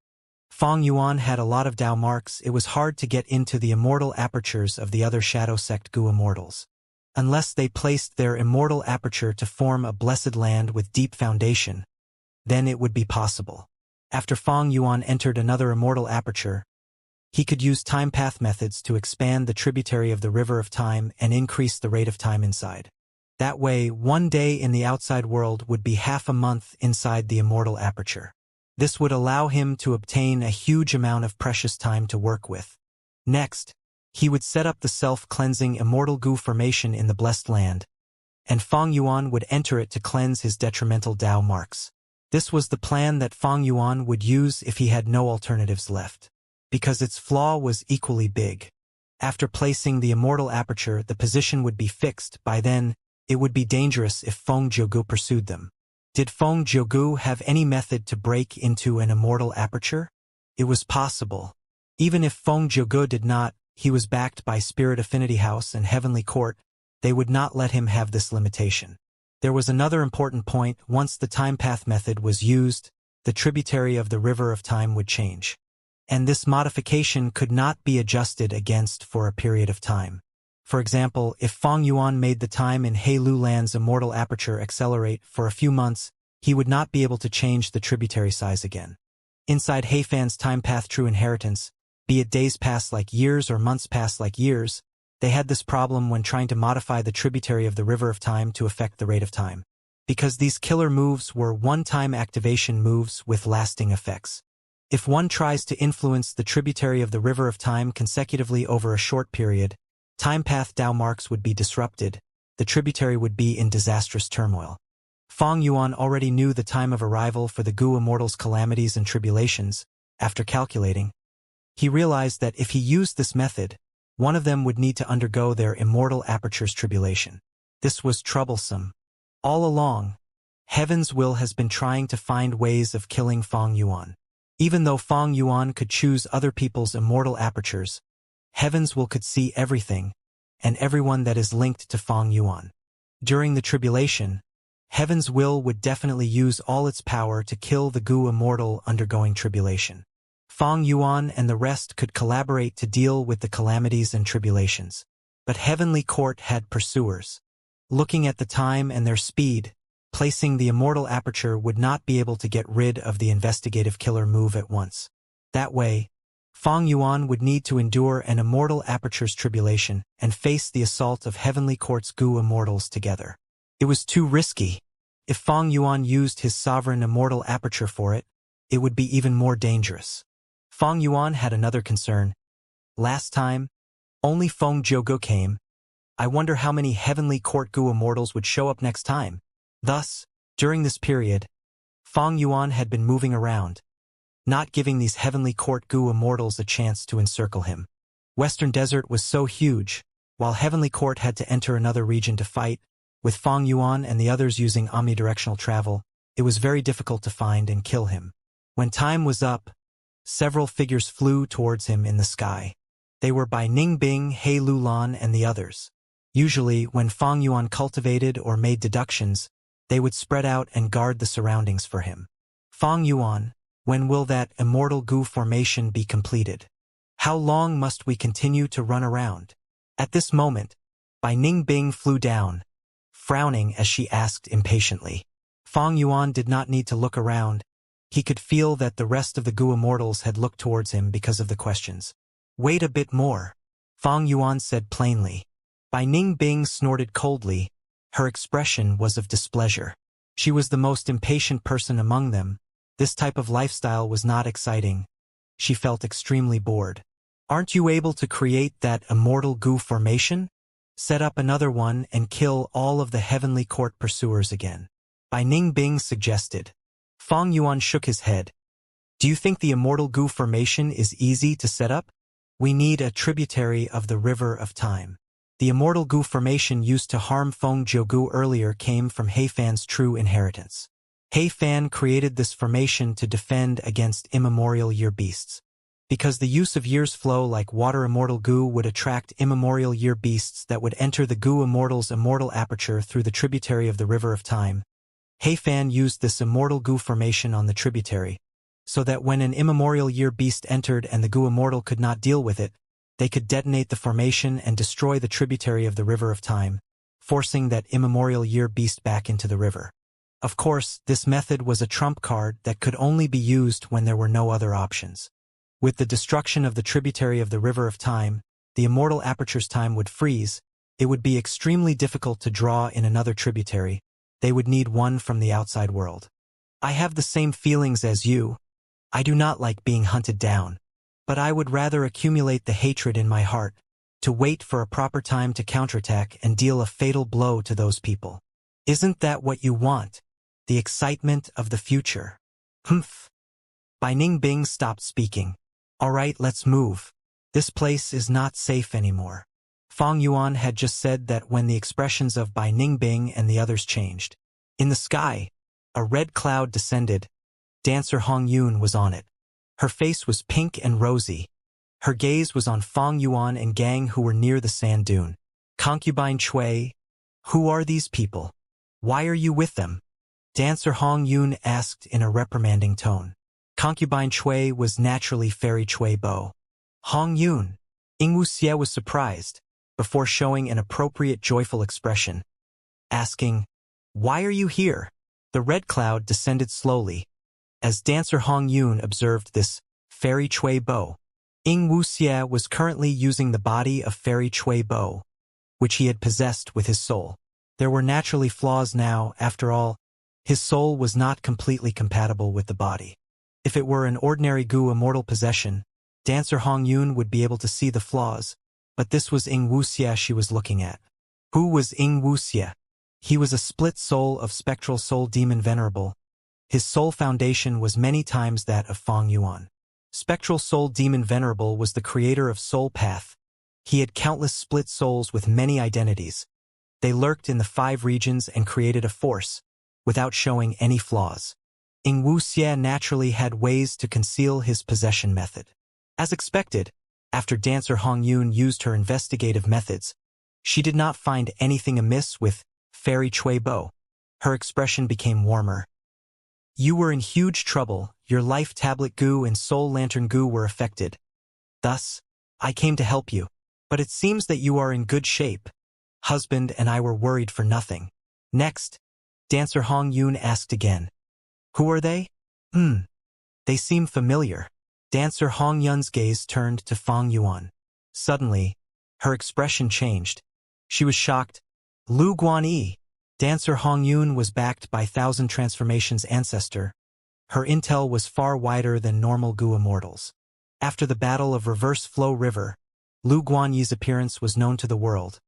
Fong Yuan had a lot of Dao marks. It was hard to get into the immortal apertures of the other Shadow Sect Goo immortals. Unless they placed their immortal aperture to form a blessed land with deep foundation, then it would be possible. After Fong Yuan entered another immortal aperture, he could use time path methods to expand the tributary of the river of time and increase the rate of time inside. That way, one day in the outside world would be half a month inside the immortal aperture. This would allow him to obtain a huge amount of precious time to work with. Next, he would set up the self-cleansing Immortal Goo formation in the Blessed Land, and Fong Yuan would enter it to cleanse his detrimental Dao marks. This was the plan that Fong Yuan would use if he had no alternatives left, because its flaw was equally big. After placing the immortal aperture, the position would be fixed. By then, it would be dangerous if Fong Jiugu pursued them. Did Fong Jiugu have any method to break into an immortal aperture? It was possible. Even if Fong Jiugu did not, he was backed by Spirit Affinity House and Heavenly Court. They would not let him have this limitation. There was another important point. Once the time path method was used, the tributary of the river of time would change. And this modification could not be adjusted against for a period of time. For example, if Fong Yuan made the time in Heilu Land's immortal aperture accelerate for a few months, he would not be able to change the tributary size again. Inside Heifan's time path true inheritance, be it days pass like years or months pass like years, they had this problem when trying to modify the tributary of the river of time to affect the rate of time. Because these killer moves were one-time activation moves with lasting effects. If one tries to influence the tributary of the river of time consecutively over a short period, time path Dao marks would be disrupted, the tributary would be in disastrous turmoil. Feng Yuan already knew the time of arrival for the Gu Immortal's calamities and tribulations. After calculating, he realized that if he used this method, one of them would need to undergo their immortal aperture's tribulation. This was troublesome. All along, Heaven's will has been trying to find ways of killing Feng Yuan. Even though Feng Yuan could choose other people's immortal apertures, Heaven's will could see everything, and everyone that is linked to Feng Yuan. During the tribulation, Heaven's will would definitely use all its power to kill the Gu Immortal undergoing tribulation. Feng Yuan and the rest could collaborate to deal with the calamities and tribulations. But Heavenly Court had pursuers. Looking at the time and their speed, placing the immortal aperture would not be able to get rid of the investigative killer move at once. That way, Feng Yuan would need to endure an immortal aperture's tribulation and face the assault of Heavenly Court's Gu Immortals together. It was too risky. If Feng Yuan used his sovereign immortal aperture for it, it would be even more dangerous. Feng Yuan had another concern. Last time, only Feng Zhouge came. I wonder how many Heavenly Court Gu Immortals would show up next time. Thus, during this period, Feng Yuan had been moving around, not giving these Heavenly Court Gu Immortals a chance to encircle him. Western Desert was so huge, while Heavenly Court had to enter another region to fight, with Feng Yuan and the others using omnidirectional travel, it was very difficult to find and kill him. When time was up, several figures flew towards him in the sky. They were by Ningbing, He Lulan, and the others. Usually, when Feng Yuan cultivated or made deductions, they would spread out and guard the surroundings for him. Feng Yuan, when will that immortal Gu formation be completed? How long must we continue to run around? At this moment, Bai Ningbing flew down, frowning as she asked impatiently. Feng Yuan did not need to look around. He could feel that the rest of the Gu Immortals had looked towards him because of the questions. Wait a bit more, Feng Yuan said plainly. Bai Ningbing snorted coldly. Her expression was of displeasure. She was the most impatient person among them. This type of lifestyle was not exciting. She felt extremely bored. Aren't you able to create that immortal Gu formation? Set up another one and kill all of the Heavenly Court pursuers again. Bai Ningbing suggested. Feng Yuan shook his head. Do you think the immortal Gu formation is easy to set up? We need a tributary of the River of Time. The immortal Gu formation used to harm Feng Zhouge earlier came from Heifan's true inheritance. Heifan created this formation to defend against immemorial year beasts. Because the use of year's flow like water immortal Gu would attract immemorial year beasts that would enter the Gu Immortal's immortal aperture through the tributary of the River of Time. Heifan used this immortal Gu formation on the tributary, so that when an immemorial year beast entered and the Gu Immortal could not deal with it, they could detonate the formation and destroy the tributary of the River of Time, forcing that immemorial year beast back into the river. Of course, this method was a trump card that could only be used when there were no other options. With the destruction of the tributary of the River of Time, the immortal aperture's time would freeze. It would be extremely difficult to draw in another tributary. They would need one from the outside world. I have the same feelings as you. I do not like being hunted down, but I would rather accumulate the hatred in my heart, to wait for a proper time to counterattack and deal a fatal blow to those people. Isn't that what you want? The excitement of the future. Humph. Bai Ningbing stopped speaking. All right, let's move. This place is not safe anymore. Feng Yuan had just said that when the expressions of Bai Ningbing and the others changed. In the sky, a red cloud descended. Dancer Hong Yun was on it. Her face was pink and rosy. Her gaze was on Feng Yuan and gang who were near the sand dune. Concubine Chui, who are these people? Why are you with them? Dancer Hong Yun asked in a reprimanding tone. Concubine Chui was naturally Fairy Chui Bo. Hong Yun. Ingwu Xie was surprised, before showing an appropriate joyful expression, asking, Why are you here? The red cloud descended slowly. As Dancer Hong Yun observed this, Fairy Chui Bo. Ingwu Xie was currently using the body of Fairy Chui Bo, which he had possessed with his soul. There were naturally flaws now, after all. His soul was not completely compatible with the body. If it were an ordinary Gu immortal possession, Dancer Hong Yun would be able to see the flaws, but this was Ingwu Xie she was looking at. Who was Ingwu Xie? He was a split soul of spectral soul demon venerable. His soul foundation was many times that of Feng Yuan. Spectral soul demon venerable was the creator of Soul Path. He had countless split souls with many identities. They lurked in the 5 regions and created a force, without showing any flaws. Ing Wuxie naturally had ways to conceal his possession method. As expected, after dancer Hong Yun used her investigative methods, she did not find anything amiss with Fairy Chui Bo. Her expression became warmer. You were in huge trouble, your life tablet goo and soul lantern goo were affected. Thus, I came to help you. But it seems that you are in good shape. Husband and I were worried for nothing. Next, dancer Hong Yun asked again. Who are they? They seem familiar. Dancer Hong Yun's gaze turned to Feng Yuan. Suddenly, her expression changed. She was shocked. Lu Guanyi. Dancer Hong Yun was backed by 1,000 Transformations ancestor. Her intel was far wider than normal Gu immortals. After the Battle of Reverse Flow River, Lu Guanyi's appearance was known to the world.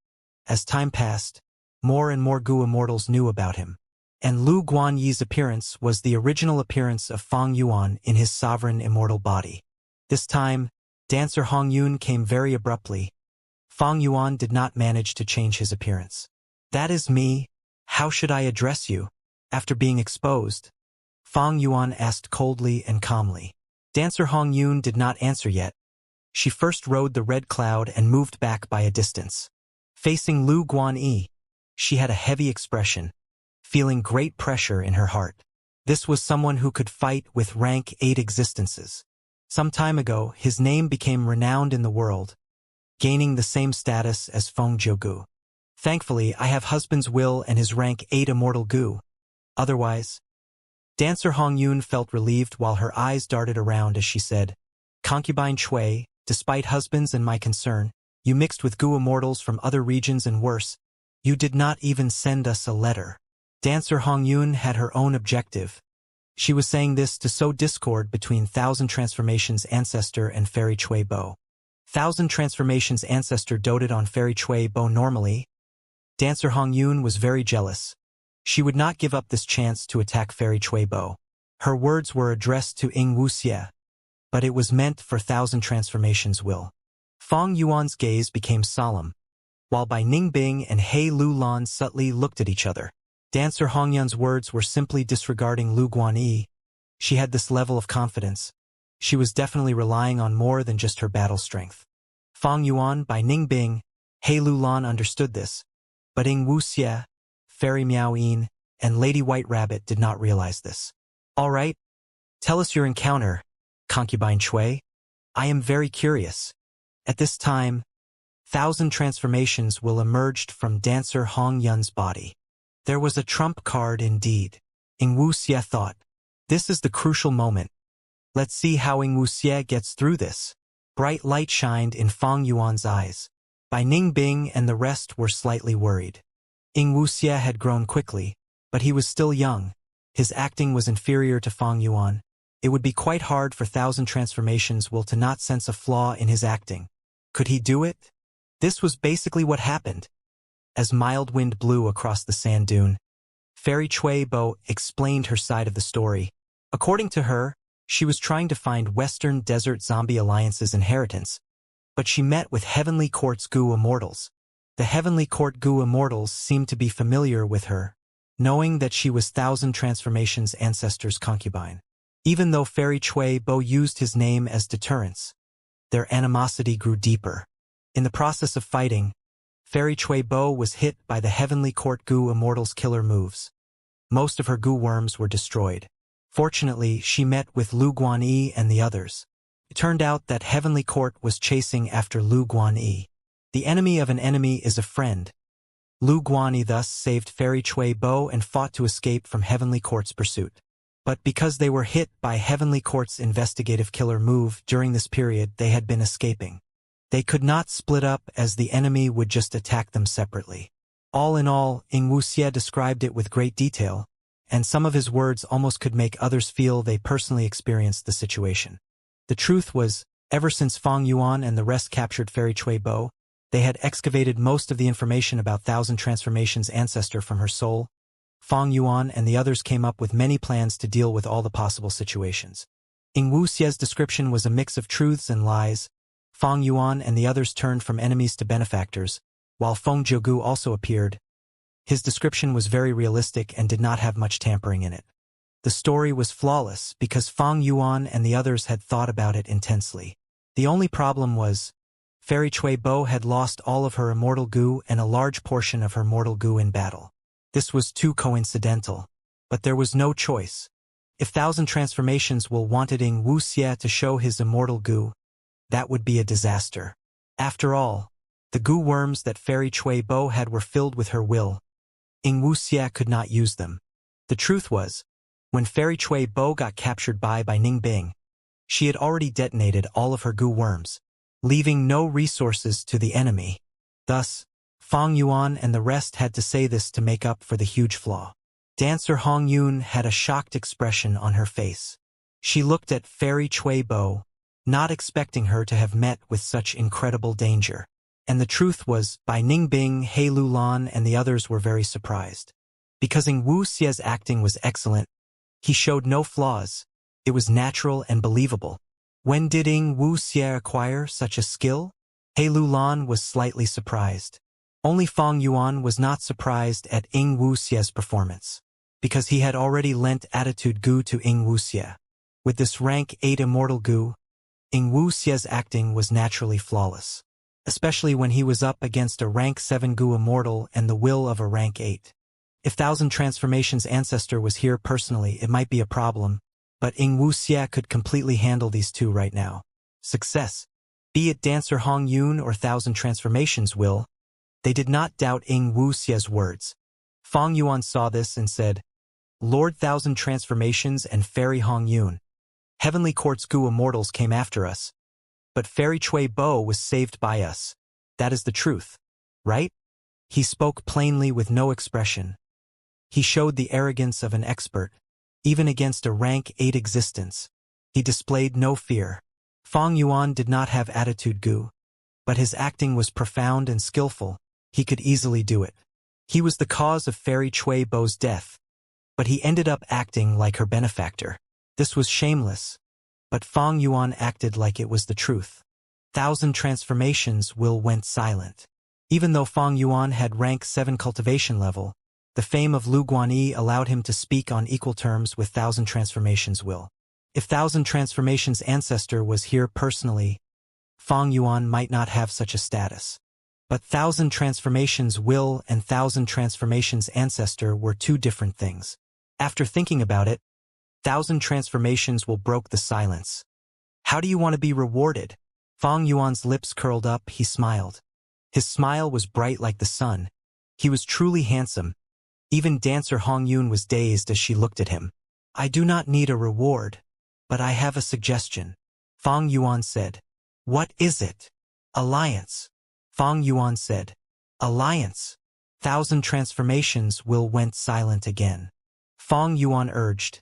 As time passed, more and more Gu immortals knew about him. And Lu Guanyi's appearance was the original appearance of Feng Yuan in his sovereign immortal body. This time, dancer Hong Yun came very abruptly. Feng Yuan did not manage to change his appearance. That is me. How should I address you? After being exposed, Feng Yuan asked coldly and calmly. Dancer Hong Yun did not answer yet. She first rode the red cloud and moved back by a distance. Facing Lu Guanyi, she had a heavy expression, feeling great pressure in her heart. This was someone who could fight with rank 8 existences. Some time ago, his name became renowned in the world, gaining the same status as Feng Jiugu. Thankfully, I have husband's will and his rank 8 immortal Gu. Otherwise, dancer Hong Yun felt relieved while her eyes darted around as she said, Concubine Chui, despite husband's and my concern, you mixed with Gu immortals from other regions and worse, you did not even send us a letter. Dancer Hong Yun had her own objective. She was saying this to sow discord between 1,000 Transformations ancestor and Fairy Chui Bo. 1,000 Transformations ancestor doted on Fairy Chui Bo normally. Dancer Hong Yun was very jealous. She would not give up this chance to attack Fairy Chui Bo. Her words were addressed to Ing Wuxie, but it was meant for 1,000 Transformations will. Feng Yuan's gaze became solemn, while Bai Ningbing and He Lu Lan subtly looked at each other. Dancer Hong Yun's words were simply disregarding Lu Guanyi. She had this level of confidence. She was definitely relying on more than just her battle strength. Feng Yuan, Bai Ningbing, He Lu Lan understood this, but Ing Wuxie, Fairy Miao Yin, and Lady White Rabbit did not realize this. All right, tell us your encounter, Concubine Chui. I am very curious. At this time, 1,000 Transformations will emerged from dancer Hong Yun's body. There was a trump card indeed. Ing Wuxie thought, this is the crucial moment. Let's see how Ing Wuxie gets through this. Bright light shined in Feng Yuan's eyes. Bai Ningbing and the rest were slightly worried. Ing Wuxie had grown quickly, but he was still young. His acting was inferior to Feng Yuan. It would be quite hard for 1,000 Transformations will to not sense a flaw in his acting. Could he do it? This was basically what happened. As mild wind blew across the sand dune, Fairy Chui Bo explained her side of the story. According to her, she was trying to find Western Desert Zombie Alliance's inheritance, but she met with Heavenly Court's Gu immortals. The Heavenly Court Gu immortals seemed to be familiar with her, knowing that she was 1,000 Transformations ancestor's concubine. Even though Fairy Chui Bo used his name as deterrence, their animosity grew deeper. In the process of fighting, Fairy Chui Bo was hit by the Heavenly Court Gu immortals' killer moves. Most of her Gu worms were destroyed. Fortunately, she met with Lu Guanyi and the others. It turned out that Heavenly Court was chasing after Lu Guanyi. The enemy of an enemy is a friend. Lu Guanyi thus saved Fairy Chui Bo and fought to escape from Heavenly Court's pursuit. But because they were hit by Heavenly Court's investigative killer move during this period, they had been escaping. They could not split up as the enemy would just attack them separately. All in all, Ing Wuxie described it with great detail, and some of his words almost could make others feel they personally experienced the situation. The truth was, ever since Feng Yuan and the rest captured Fairy Chui Bo, They had excavated most of the information about Thousand Transformations' ancestor from her soul. Fang Yuan and the others came up with many plans to deal with all the possible situations. Ing Wuxie's description was a mix of truths and lies. Fang Yuan and the others turned from enemies to benefactors, while Feng Jiugu also appeared. His description was very realistic and did not have much tampering in it. The story was flawless because Fang Yuan and the others had thought about it intensely. The only problem was, Fairy Cui Bo had lost all of her immortal goo and a large portion of her mortal goo in battle. This was too coincidental. But there was no choice. If Thousand Transformations wanted Ing Wuxie to show his immortal goo, that would be a disaster. After all, the goo worms that Fairy Cui Bo had were filled with her will. Ing Wuxie could not use them. The truth was, when Fairy Cui Bo got captured by Ning Bing, she had already detonated all of her goo worms, leaving no resources to the enemy. Thus, Fang Yuan and the rest had to say this to make up for the huge flaw. Dancer Hong Yun had a shocked expression on her face. She looked at Fairy Cui Bo, not expecting her to have met with such incredible danger. And the truth was, Bai Ningbing, He Lulan and the others were very surprised. Because Ing Wuxie's acting was excellent, he showed no flaws. It was natural and believable. When did Ing Wuxie acquire such a skill? He Lulan was slightly surprised. Only Fang Yuan was not surprised at Ing Wuxie's performance, because he had already lent attitude goo to Ing Wuxie. With this rank 8 immortal goo, Ing Wuxie's acting was naturally flawless, especially when he was up against a rank 7 goo immortal and the will of a rank 8. If Thousand Transformations' ancestor was here personally, it might be a problem, but Ing Wuxie could completely handle these two right now. Success. Be it Dancer Hong Yun or Thousand Transformations' will, they did not doubt Ing Wuxie's words. Fang Yuan saw this and said, Lord Thousand Transformations and Fairy Hong Yun, Heavenly Court's goo immortals came after us. But Fairy Cui Bo was saved by us. That is the truth, right? He spoke plainly with no expression. He showed the arrogance of an expert, even against a rank 8 existence. He displayed no fear. Fang Yuan did not have attitude goo, but his acting was profound and skillful. He could easily do it. He was the cause of Fairy Cui Bo's death, but he ended up acting like her benefactor. This was shameless, but Fang Yuan acted like it was the truth. Thousand Transformations went silent. Even though Fang Yuan had rank 7 cultivation level, the fame of Lu Guanyi allowed him to speak on equal terms with Thousand Transformations will. If Thousand Transformations' ancestor was here personally, Fang Yuan might not have such a status. But Thousand Transformations will and Thousand Transformations' ancestor were two different things. After thinking about it, Thousand Transformations broke the silence. How do you want to be rewarded? Fang Yuan's lips curled up, he smiled. His smile was bright like the sun. He was truly handsome. Even Dancer Hong Yun was dazed as she looked at him. I do not need a reward, but I have a suggestion. Fang Yuan said. What is it? Alliance. Fang Yuan said. Alliance. Thousand Transformations went silent again. Fang Yuan urged.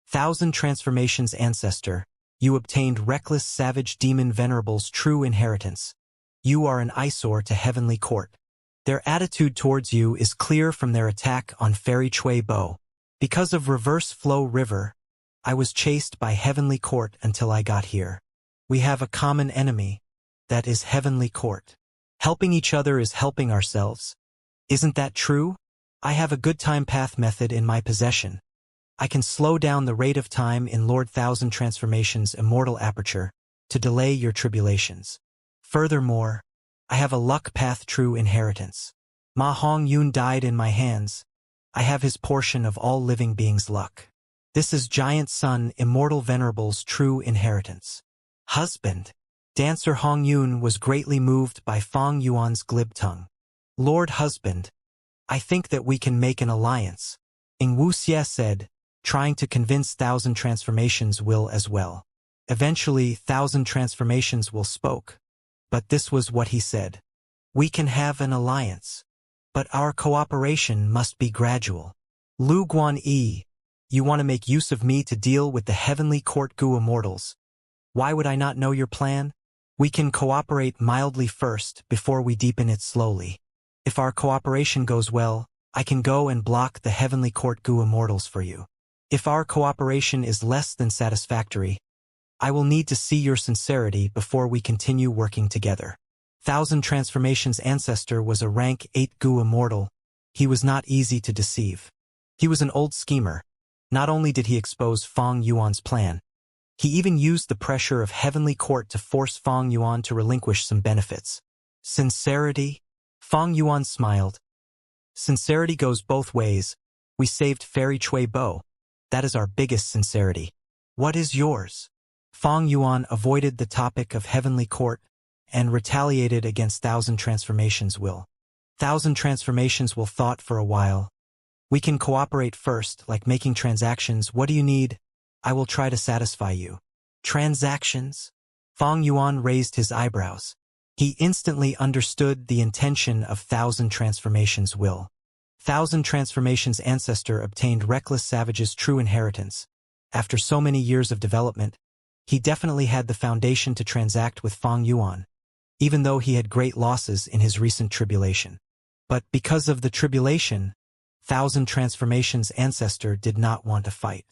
Thousand Transformations ancestor, you obtained reckless savage demon venerable's true inheritance. You are an eyesore to Heavenly Court. Their attitude towards you is clear from their attack on Fairy Cui Bo. Because of Reverse Flow River, I was chased by Heavenly Court until I got here. We have a common enemy, that is Heavenly Court. Helping each other is helping ourselves. Isn't that true? I have a good time path method in my possession. I can slow down the rate of time in Lord Thousand Transformations' immortal aperture to delay your tribulations. Furthermore, I have a luck path true inheritance. Ma Hong Yun died in my hands. I have his portion of all living beings' luck. This is Giant Sun Immortal Venerable's true inheritance. Husband. Dancer Hong Yun was greatly moved by Fang Yuan's glib tongue. Lord Husband, I think that we can make an alliance. Ing Wuxie said, trying to convince Thousand Transformations will as well. Eventually, Thousand Transformations will spoke. But this was what he said. We can have an alliance. But our cooperation must be gradual. Lu Guanyi, you want to make use of me to deal with the Heavenly Court Gu Immortals. Why would I not know your plan? We can cooperate mildly first before we deepen it slowly. If our cooperation goes well, I can go and block the Heavenly Court goo immortals for you. If our cooperation is less than satisfactory, I will need to see your sincerity before we continue working together. Thousand Transformations Ancestor was a rank 8 goo immortal. He was not easy to deceive. He was an old schemer. Not only did he expose Feng Yuan's plan, he even used the pressure of Heavenly Court to force Feng Yuan to relinquish some benefits. Sincerity? Feng Yuan smiled. Sincerity goes both ways. We saved Fairy Chui Bo. That is our biggest sincerity. What is yours? Feng Yuan avoided the topic of Heavenly Court and retaliated against Thousand Transformations will. Thousand Transformations will thought for a while. We can cooperate first, like making transactions. What do you need? I will try to satisfy you. Transactions? Feng Yuan raised his eyebrows. He instantly understood the intention of Thousand Transformations will. Thousand Transformations Ancestor obtained Reckless Savage's true inheritance. After so many years of development, he definitely had the foundation to transact with Feng Yuan, even though he had great losses in his recent tribulation. But because of the tribulation, Thousand Transformations Ancestor did not want to fight.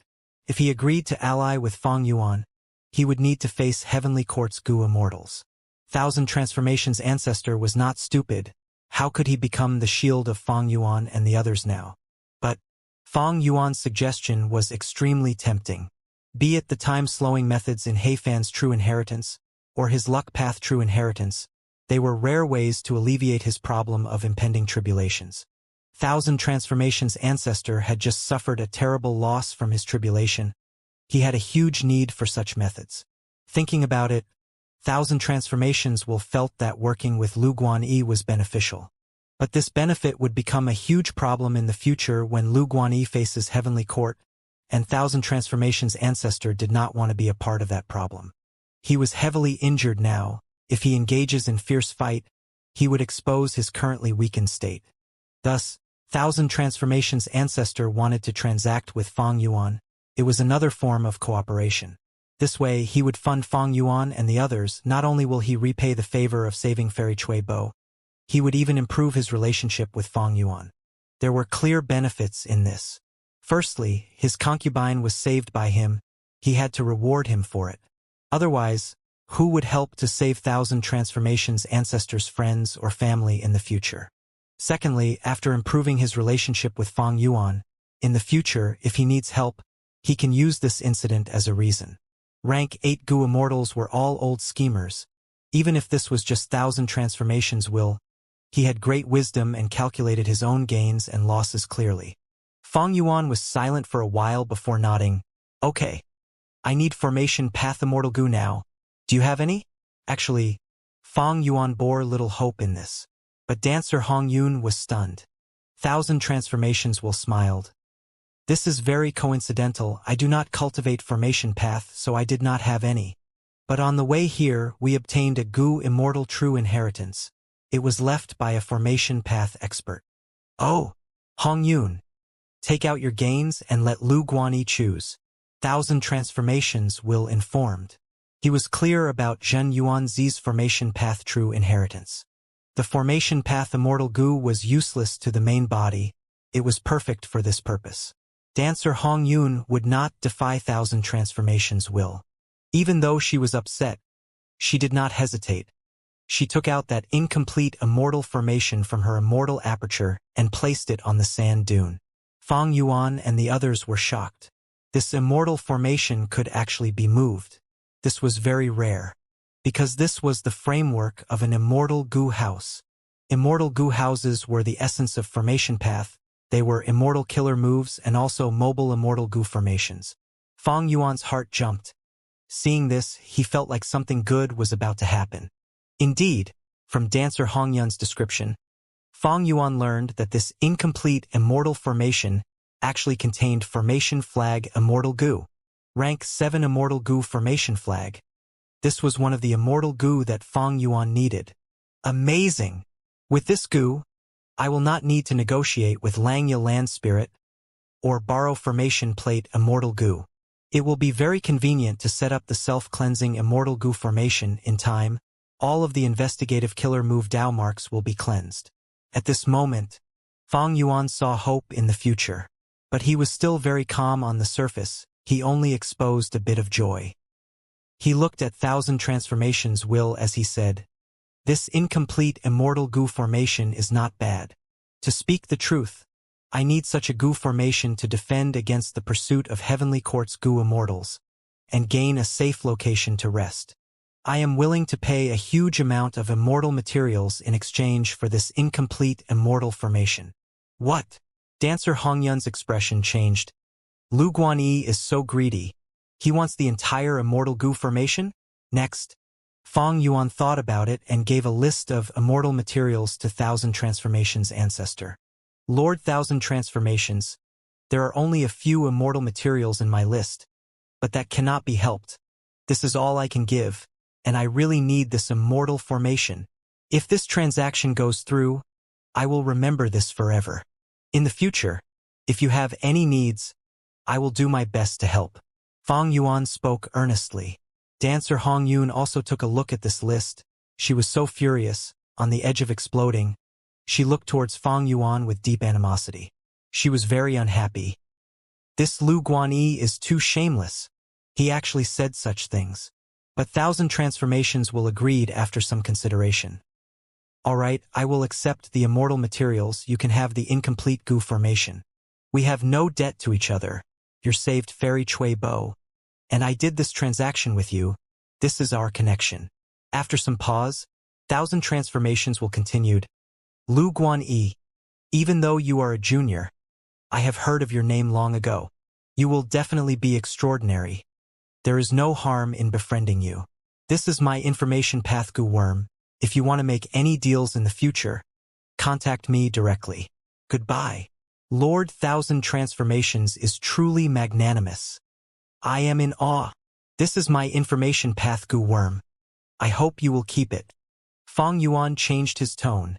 If he agreed to ally with Feng Yuan, he would need to face Heavenly Court's goo immortals. Thousand Transformations Ancestor was not stupid. How could he become the shield of Feng Yuan and the others now? But Feng Yuan's suggestion was extremely tempting. Be it the time-slowing methods in Heifan's true inheritance, or his luck path true inheritance, they were rare ways to alleviate his problem of impending tribulations. Thousand Transformations Ancestor had just suffered a terrible loss from his tribulation. He had a huge need for such methods. Thinking about it, Thousand Transformations will felt that working with Lu Guanyi was beneficial. But this benefit would become a huge problem in the future when Lu Guanyi faces Heavenly Court, and Thousand Transformations Ancestor did not want to be a part of that problem. He was heavily injured now. If he engages in fierce fight, he would expose his currently weakened state. Thus, Thousand Transformations Ancestor wanted to transact with Feng Yuan. It was another form of cooperation. This way, he would fund Feng Yuan and the others. Not only will he repay the favor of saving Fairy Chui Bo, he would even improve his relationship with Feng Yuan. There were clear benefits in this. Firstly, his concubine was saved by him. He had to reward him for it. Otherwise, who would help to save Thousand Transformations Ancestor's friends or family in the future? Secondly, after improving his relationship with Feng Yuan, in the future, if he needs help, he can use this incident as a reason. Rank 8 goo immortals were all old schemers. Even if this was just Thousand Transformations will, he had great wisdom and calculated his own gains and losses clearly. Feng Yuan was silent for a while before nodding. Okay. I need formation path immortal goo now. Do you have any? Actually, Feng Yuan bore little hope in this. But Dancer Hong Yun was stunned. Thousand Transformations will smiled. This is very coincidental. I do not cultivate formation path, so I did not have any. But on the way here, we obtained a goo immortal true inheritance. It was left by a formation path expert. Oh, Hong Yun. Take out your gains and let Lu Guanyi choose. Thousand Transformations will informed. He was clear about Zhen Yuanzi's formation path true inheritance. The formation path immortal goo was useless to the main body. It was perfect for this purpose. Dancer Hong Yun would not defy Thousand Transformations will. Even though she was upset, she did not hesitate. She took out that incomplete immortal formation from her immortal aperture and placed it on the sand dune. Feng Yuan and the others were shocked. This immortal formation could actually be moved. This was very rare, because this was the framework of an immortal goo house. Immortal goo houses were the essence of formation path. They were immortal killer moves and also mobile immortal goo formations. Feng Yuan's heart jumped. Seeing this, he felt like something good was about to happen. Indeed, from Dancer Hong Yun's description, Feng Yuan learned that this incomplete immortal formation actually contained formation flag immortal goo. Rank 7 immortal goo formation flag. This was one of the immortal goo that Feng Yuan needed. Amazing! With this goo, I will not need to negotiate with Langya Land Spirit or borrow formation plate immortal goo. It will be very convenient to set up the self-cleansing immortal goo formation in time all of the investigative killer move Dao marks will be cleansed. At this moment, Fang Yuan saw hope in the future. But he was still very calm on the surface, he only exposed a bit of joy. He looked at 1,000 transformations will as he said, "This incomplete immortal goo formation is not bad. To speak the truth, I need such a goo formation to defend against the pursuit of heavenly quartz goo immortals, and gain a safe location to rest. I am willing to pay a huge amount of immortal materials in exchange for this incomplete immortal formation." What? Dancer Hongyun's expression changed. Lu Guanyi is so greedy. He wants the entire immortal goo formation? Next, Fang Yuan thought about it and gave a list of immortal materials to 1,000 Transformations ancestor. Lord 1,000 Transformations, there are only a few immortal materials in my list, but that cannot be helped. This is all I can give, and I really need this immortal formation. If this transaction goes through, I will remember this forever. In the future, if you have any needs, I will do my best to help. Fang Yuan spoke earnestly. Dancer Hong Yun also took a look at this list. She was so furious, on the edge of exploding. She looked towards Fang Yuan with deep animosity. She was very unhappy. This Lu Guanyi is too shameless. He actually said such things. But 1,000 Transformations will agreed after some consideration. Alright, I will accept the immortal materials, you can have the incomplete goo formation. We have no debt to each other. You're saved Fairy Chui Bo. And I did this transaction with you. This is our connection. After some pause, 1,000 Transformations will continued. Lu Guanyi, even though you are a junior, I have heard of your name long ago. You will definitely be extraordinary. There is no harm in befriending you. This is my information path goo worm. If you want to make any deals in the future, contact me directly. Goodbye. Lord 1,000 Transformations is truly magnanimous. I am in awe. This is my information path goo worm. I hope you will keep it. Fang Yuan changed his tone.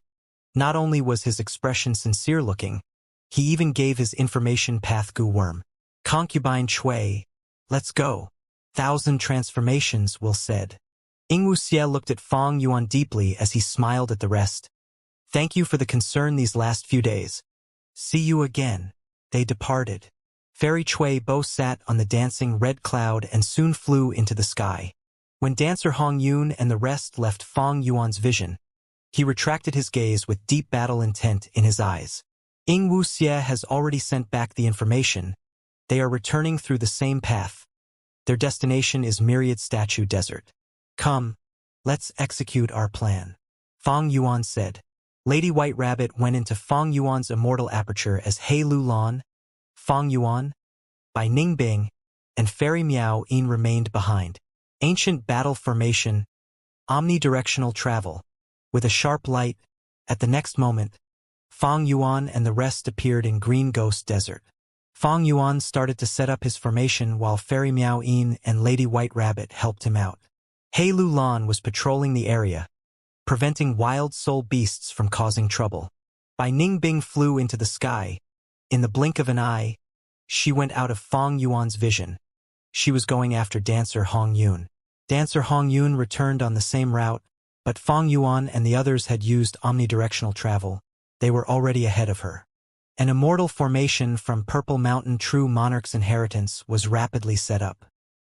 Not only was his expression sincere-looking, he even gave his information path goo worm. Concubine Chui, let's go. 1,000 Transformations will said. Ing Wuxie looked at Fang Yuan deeply as he smiled at the rest. Thank you for the concern these last few days. See you again. They departed. Fairy Chui Bo sat on the dancing red cloud and soon flew into the sky. When Dancer Hong Yun and the rest left Fang Yuan's vision, he retracted his gaze with deep battle intent in his eyes. Ing Wuxie has already sent back the information. They are returning through the same path. Their destination is Myriad Statue Desert. Come, let's execute our plan. Fang Yuan said. Lady White Rabbit went into Fang Yuan's immortal aperture as He Lu Lan, Fang Yuan, Bai Ningbing, and Fairy Miao Yin remained behind. Ancient battle formation, omnidirectional travel. With a sharp light, at the next moment, Fang Yuan and the rest appeared in Green Ghost Desert. Fang Yuan started to set up his formation while Fairy Miao Yin and Lady White Rabbit helped him out. He Lu Lan was patrolling the area, preventing wild soul beasts from causing trouble. Bai Ningbing flew into the sky. In the blink of an eye, she went out of Fang Yuan's vision. She was going after Dancer Hong Yun. Dancer Hong Yun returned on the same route, but Fang Yuan and the others had used omnidirectional travel. They were already ahead of her. An immortal formation from Purple Mountain True Monarch's Inheritance was rapidly set up.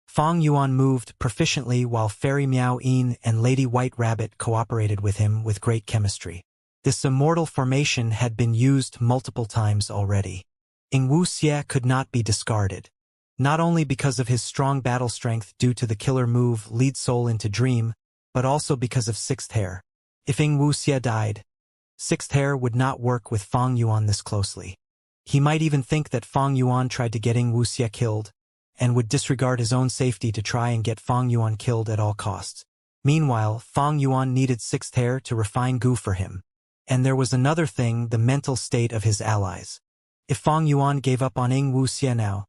Fang Yuan moved proficiently while Fairy Miao Yin and Lady White Rabbit cooperated with him with great chemistry. This immortal formation had been used multiple times already. Ing Wuxie could not be discarded. Not only because of his strong battle strength due to the killer move Lead Soul into Dream, but also because of Sixth Hair. If Ing Wuxie died, Sixth Hair would not work with Fang Yuan this closely. He might even think that Fang Yuan tried to get Ing Wuxie killed, and would disregard his own safety to try and get Fang Yuan killed at all costs. Meanwhile, Fang Yuan needed Sixth Hair to refine goo for him. And there was another thing, the mental state of his allies. If Fang Yuan gave up on Ing Wuxie now,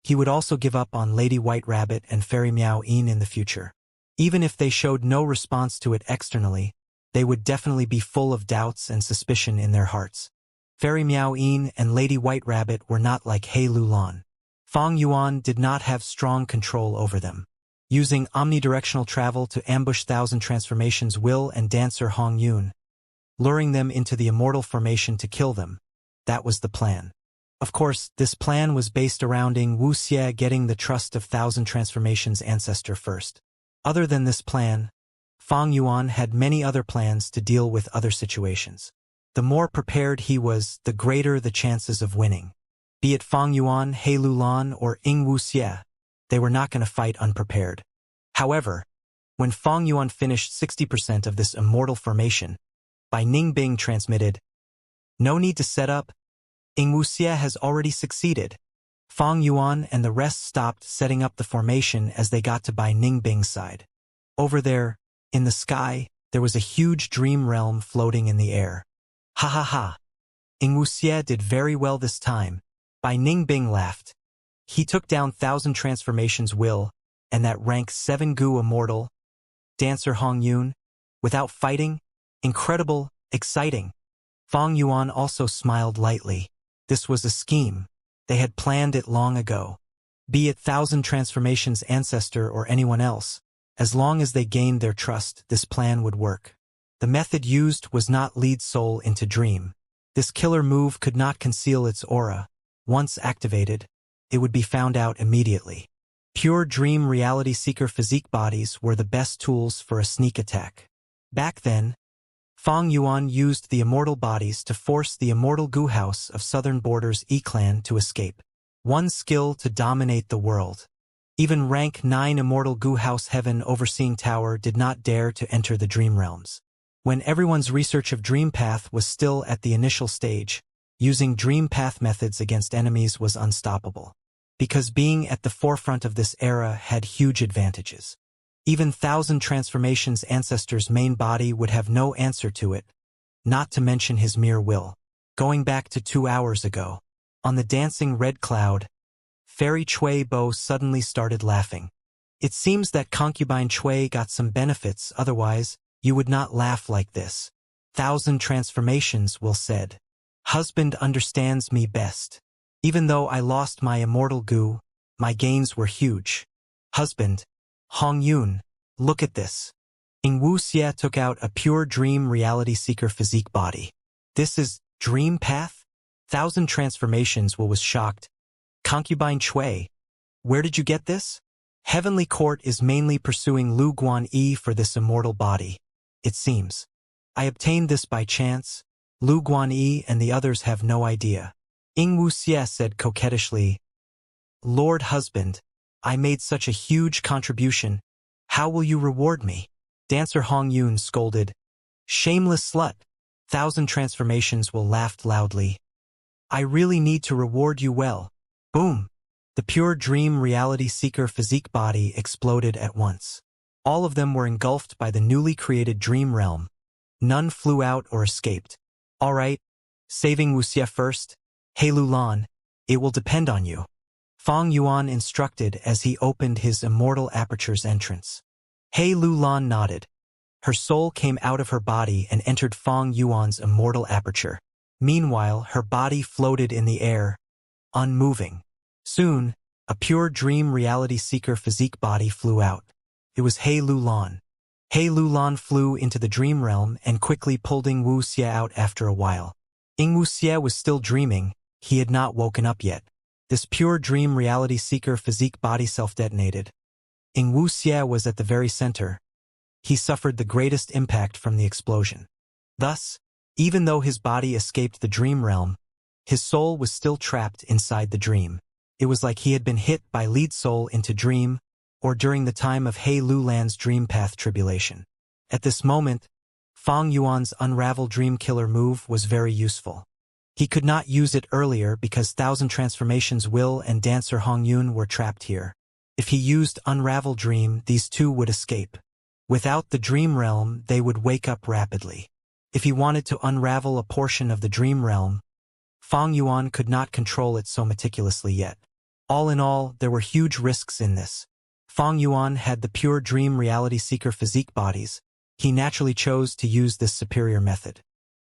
he would also give up on Lady White Rabbit and Fairy Miao Yin in the future. Even if they showed no response to it externally, they would definitely be full of doubts and suspicion in their hearts. Fairy Miao Yin and Lady White Rabbit were not like He Lu Lan. Fang Yuan did not have strong control over them. using omnidirectional travel to ambush Thousand Transformations Will and dancer Hong Yun, luring them into the Immortal formation to kill them. That was the plan. Of course, this plan was based around Ing Wuxie getting the trust of Thousand Transformations ancestor first. Other than this plan, Fang Yuan had many other plans to deal with other situations. The more prepared he was, the greater the chances of winning. Be it Fang Yuan, He Lulan, or Ing Wuxie, they were not going to fight unprepared. However, when Fang Yuan finished 60% of this Immortal formation, by Ning Bing transmitted, "No need to set up, Ing Wuxie has already succeeded." Fang Yuan and the rest stopped setting up the formation as they got to Bai Ning Bing's side. Over there, in the sky, there was a huge dream realm floating in the air. Ha ha ha. Ing Wuxie did very well this time. Bai Ning Bing laughed. He took down Thousand Transformations Will, and that rank 7 Gu Immortal, dancer Hong Yun, without fighting. Incredible, exciting. Fang Yuan also smiled lightly. This was a scheme. They had planned it long ago. Be it Thousand Transformations ancestor or anyone else, as long as they gained their trust, this plan would work. The method used was not lead soul into dream. This killer move could not conceal its aura. Once activated, it would be found out immediately. Pure dream reality seeker physique bodies were the best tools for a sneak attack. Back then, Fang Yuan used the immortal bodies to force the immortal Gu House of Southern Borders E-Clan to escape. One skill to dominate the world. Even rank 9 immortal Gu House Heaven Overseeing Tower did not dare to enter the dream realms. When everyone's research of Dream Path was still at the initial stage, using Dream Path methods against enemies was unstoppable. Because being at the forefront of this era had huge advantages. Even Thousand Transformations ancestor's main body would have no answer to it, not to mention his mere will. Going back to 2 hours ago, on the dancing red cloud, Fairy Chui Bo suddenly started laughing. It seems that concubine Chui got some benefits, otherwise, you would not laugh like this. Thousand Transformations Will said. Husband understands me best. Even though I lost my immortal Gu, my gains were huge. Husband, Hong Yun, look at this. Ing Wuxie took out a pure dream reality seeker physique body. This is Dream Path? Thousand Transformations Will was shocked. Concubine Chui, where did you get this? Heavenly Court is mainly pursuing Lu Guan Yi for this immortal body, it seems. I obtained this by chance. Lu Guan Yi and the others have no idea. Ing Wuxie said coquettishly, Lord Husband, I made such a huge contribution. How will you reward me? Dancer Hong Yun scolded. Shameless slut. Thousand Transformations Will laughed loudly. I really need to reward you well. Boom. The pure dream reality seeker physique body exploded at once. All of them were engulfed by the newly created dream realm. None flew out or escaped. All right, saving Wuxie first. He Lulan, it will depend on you. Fang Yuan instructed as he opened his immortal aperture's entrance. He Lulan nodded. Her soul came out of her body and entered Fang Yuan's immortal aperture. Meanwhile, her body floated in the air, unmoving. Soon, a pure dream reality seeker physique body flew out. It was He Lulan. He Lulan flew into the dream realm and quickly pulled Ing Wuxie out after a while. Ing Wuxie was still dreaming, he had not woken up yet. This pure dream reality seeker physique body self-detonated. Ing Wuxie was at the very center. He suffered the greatest impact from the explosion. Thus, even though his body escaped the dream realm, his soul was still trapped inside the dream. It was like he had been hit by lead soul into dream, or during the time of He Lulan's dream path tribulation. At this moment, Fang Yuan's unravel dream killer move was very useful. He could not use it earlier because Thousand Transformations Will and dancer Hong Yun were trapped here. If he used unravel dream, these two would escape. Without the dream realm, they would wake up rapidly. If he wanted to unravel a portion of the dream realm, Fang Yuan could not control it so meticulously yet. All in all, there were huge risks in this. Fang Yuan had the pure dream reality seeker physique bodies. He naturally chose to use this superior method.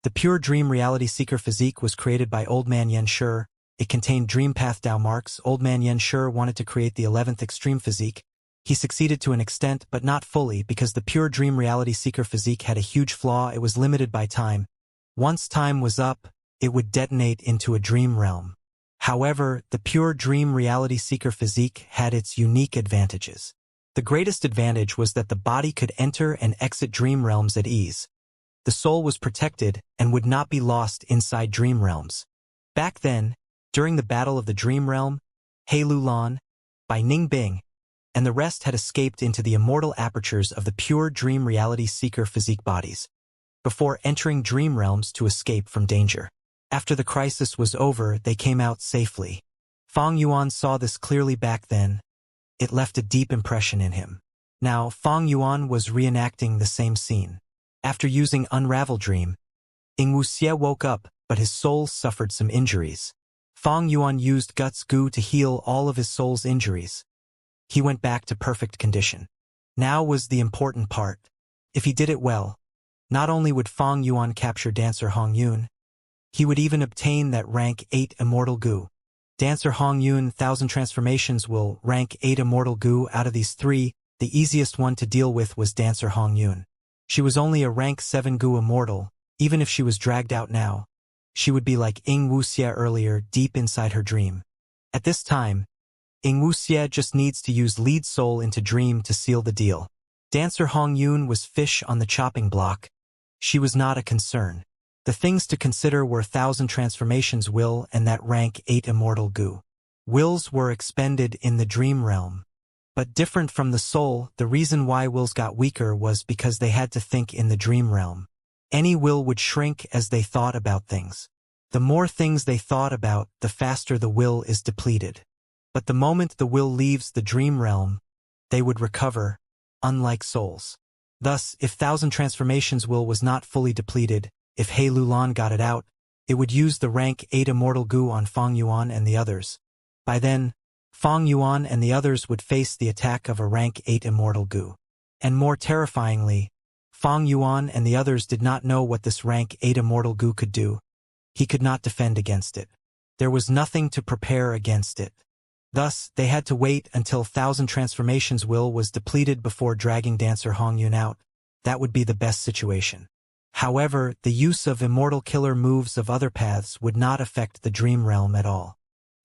The pure dream reality seeker physique was created by Old Man Yen Shi. It contained dream path Dao marks. Old Man Yen Shi wanted to create the 11th extreme physique. He succeeded to an extent, but not fully, because the pure dream reality seeker physique had a huge flaw. It was limited by time. Once time was up, it would detonate into a dream realm. However, the pure dream reality seeker physique had its unique advantages. The greatest advantage was that the body could enter and exit dream realms at ease. The soul was protected and would not be lost inside dream realms. Back then, during the Battle of the Dream Realm, He Lulan, by Ning Bing, and the rest had escaped into the immortal apertures of the pure dream reality seeker physique bodies, before entering dream realms to escape from danger. After the crisis was over, they came out safely. Fang Yuan saw this clearly back then. It left a deep impression in him. Now, Fang Yuan was reenacting the same scene. After using Unravel Dream, Ing Wuxie woke up, but his soul suffered some injuries. Fang Yuan used Guts Gu to heal all of his soul's injuries. He went back to perfect condition. Now was the important part. If he did it well, not only would Fang Yuan capture Dancer Hong Yun, he would even obtain that rank 8 Immortal Gu. Dancer Hong Yun 1000 transformations will rank 8 Immortal Gu. Out of these three, the easiest one to deal with was Dancer Hong Yun. She was only a rank 7 Gu Immortal. Even if she was dragged out now, she would be like Ing Wuxie earlier, deep inside her dream. At this time, Ing Wuxie just needs to use lead soul into dream to seal the deal. Dancer Hong Yun was fish on the chopping block. She was not a concern. The things to consider were 1000 transformations will and that rank 8 Immortal Gu. Wills were expended in the dream realm. But different from the soul, the reason why wills got weaker was because they had to think in the dream realm. Any will would shrink as they thought about things. The more things they thought about, the faster the will is depleted. But the moment the will leaves the dream realm, they would recover, unlike souls. Thus, if 1000 transformations will was not fully depleted, if He Lulan got it out, it would use the rank 8 Immortal Gu on Fang Yuan and the others. By then, Fang Yuan and the others would face the attack of a rank 8 Immortal Gu. And more terrifyingly, Fang Yuan and the others did not know what this rank 8 Immortal Gu could do. He could not defend against it. There was nothing to prepare against it. Thus, they had to wait until 1000 transformations will was depleted before dragging Dancer Hong Yun out. That would be the best situation. However, the use of immortal killer moves of other paths would not affect the dream realm at all.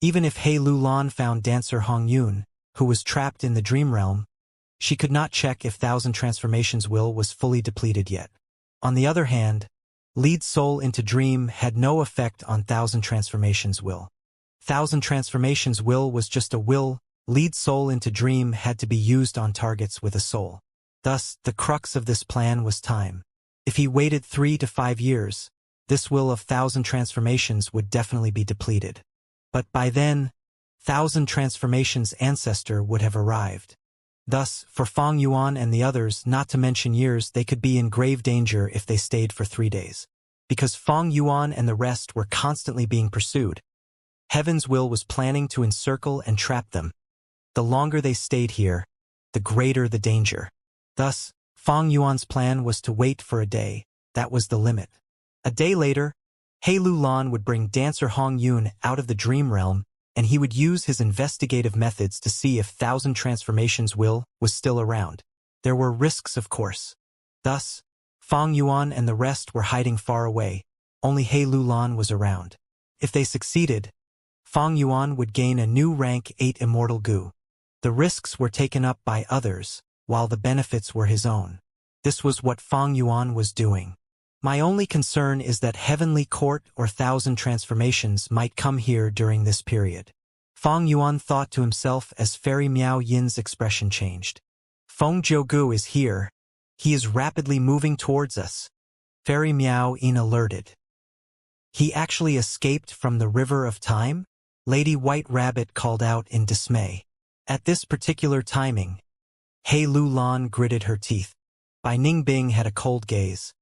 Even if He Lulan found Dancer Hong Yun, who was trapped in the dream realm, she could not check if 1000 transformations will was fully depleted yet. On the other hand, lead soul into dream had no effect on 1000 transformations will. 1000 transformations will was just a will. Lead soul into dream had to be used on targets with a soul. Thus, the crux of this plan was time. If he waited 3 to 5 years, this will of 1000 transformations would definitely be depleted. But by then, 1000 transformations ancestor would have arrived. Thus, for Fang Yuan and the others, not to mention years, they could be in grave danger if they stayed for 3 days. Because Fang Yuan and the rest were constantly being pursued, Heaven's will was planning to encircle and trap them. The longer they stayed here, the greater the danger. Thus, Fang Yuan's plan was to wait for a day. That was the limit. A day later, He Lulan would bring Dancer Hong Yun out of the dream realm, and he would use his investigative methods to see if 1000 transformations will was still around. There were risks, of course. Thus, Fang Yuan and the rest were hiding far away. Only He Lulan was around. If they succeeded, Fang Yuan would gain a new rank 8 Immortal Gu. The risks were taken up by others, while the benefits were his own. This was what Fang Yuan was doing. My only concern is that Heavenly Court or 1000 transformations might come here during this period. Fang Yuan thought to himself as Fairy Miao Yin's expression changed. Feng Jiugu is here. He is rapidly moving towards us. Fairy Miao Yin alerted. He actually escaped from the river of time? Lady White Rabbit called out in dismay. At this particular timing, He Lulan gritted her teeth. Bai Ningbing had a cold gaze.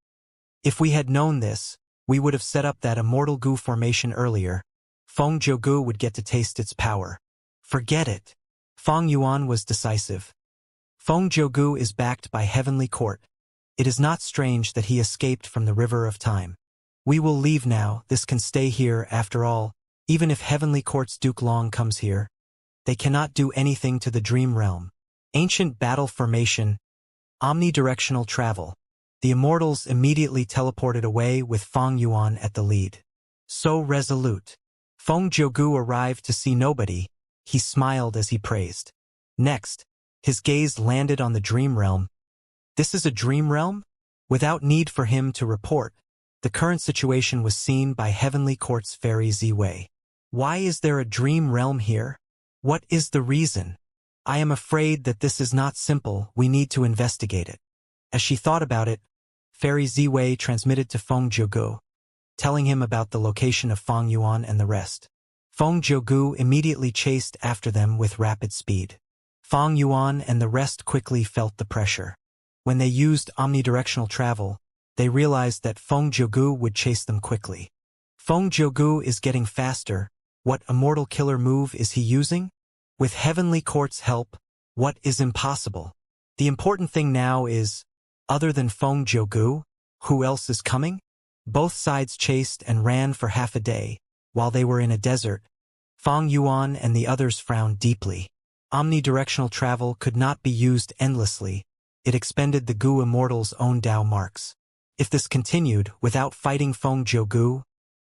If we had known this, we would have set up that Immortal Gu formation earlier. Feng Jiugu would get to taste its power. Forget it. Fang Yuan was decisive. Feng Jiugu is backed by Heavenly Court. It is not strange that he escaped from the river of time. We will leave now. This can stay here after all. Even if Heavenly Court's Duke Long comes here, they cannot do anything to the dream realm. Ancient battle formation, omnidirectional travel. The Immortals immediately teleported away with Feng Yuan at the lead. So resolute. Feng Jiugu arrived to see nobody. He smiled as he praised. Next, his gaze landed on the dream realm. This is a dream realm? Without need for him to report, the current situation was seen by Heavenly Court's Fairy Ziwei. Why is there a dream realm here? What is the reason? I am afraid that this is not simple. We need to investigate it. As she thought about it, Fairy Ziwei transmitted to Feng Jiugu, telling him about the location of Feng Yuan and the rest. Feng Jiugu immediately chased after them with rapid speed. Feng Yuan and the rest quickly felt the pressure. When they used omnidirectional travel, they realized that Feng Jiugu would chase them quickly. Feng Jiugu is getting faster. What immortal killer move is he using? With Heavenly Court's help, what is impossible? The important thing now is, other than Feng Jiugu, who else is coming? Both sides chased and ran for half a day. While they were in a desert, Feng Yuan and the others frowned deeply. Omnidirectional travel could not be used endlessly. It expended the Gu Immortals' own Dao marks. If this continued, without fighting Feng Jiugu,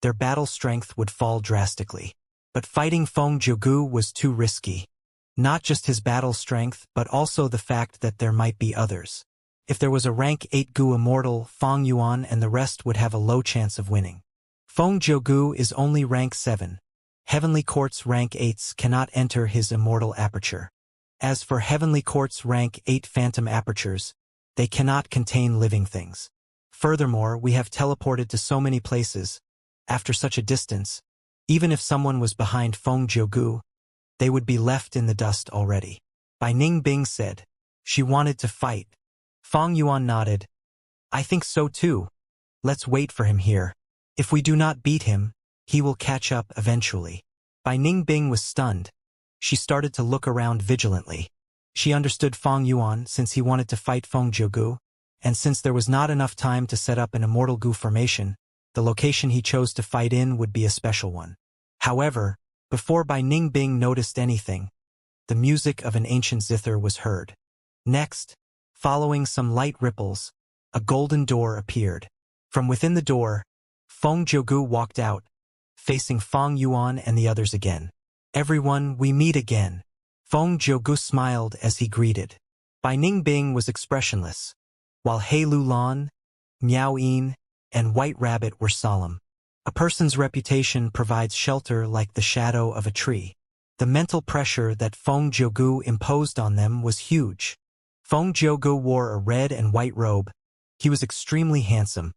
their battle strength would fall drastically. But fighting Feng Jiugu was too risky. Not just his battle strength, but also the fact that there might be others. If there was a rank 8 Gu Immortal, Feng Yuan and the rest would have a low chance of winning. Feng Jiugu is only rank 7. Heavenly Court's rank 8s cannot enter his immortal aperture. As for Heavenly Court's rank 8 phantom apertures, they cannot contain living things. Furthermore, we have teleported to so many places. After such a distance, even if someone was behind Feng Jiugu, they would be left in the dust already. Bai Ningbing said. She wanted to fight. Feng Yuan nodded. I think so too. Let's wait for him here. If we do not beat him, he will catch up eventually. Bai Ningbing was stunned. She started to look around vigilantly. She understood Feng Yuan since he wanted to fight Feng Jiugu, and since there was not enough time to set up an immortal Gu formation, the location he chose to fight in would be a special one. However, before Bai Ningbing noticed anything, the music of an ancient zither was heard. Next, following some light ripples, a golden door appeared. From within the door, Feng Jiugu walked out, facing Feng Yuan and the others again. Everyone, we meet again. Feng Jiugu smiled as he greeted. Bai Ningbing was expressionless, while He Lulan, Miao Yin, and White Rabbit were solemn. A person's reputation provides shelter like the shadow of a tree. The mental pressure that Feng Jiugu imposed on them was huge. Feng Jiugu wore a red and white robe. He was extremely handsome.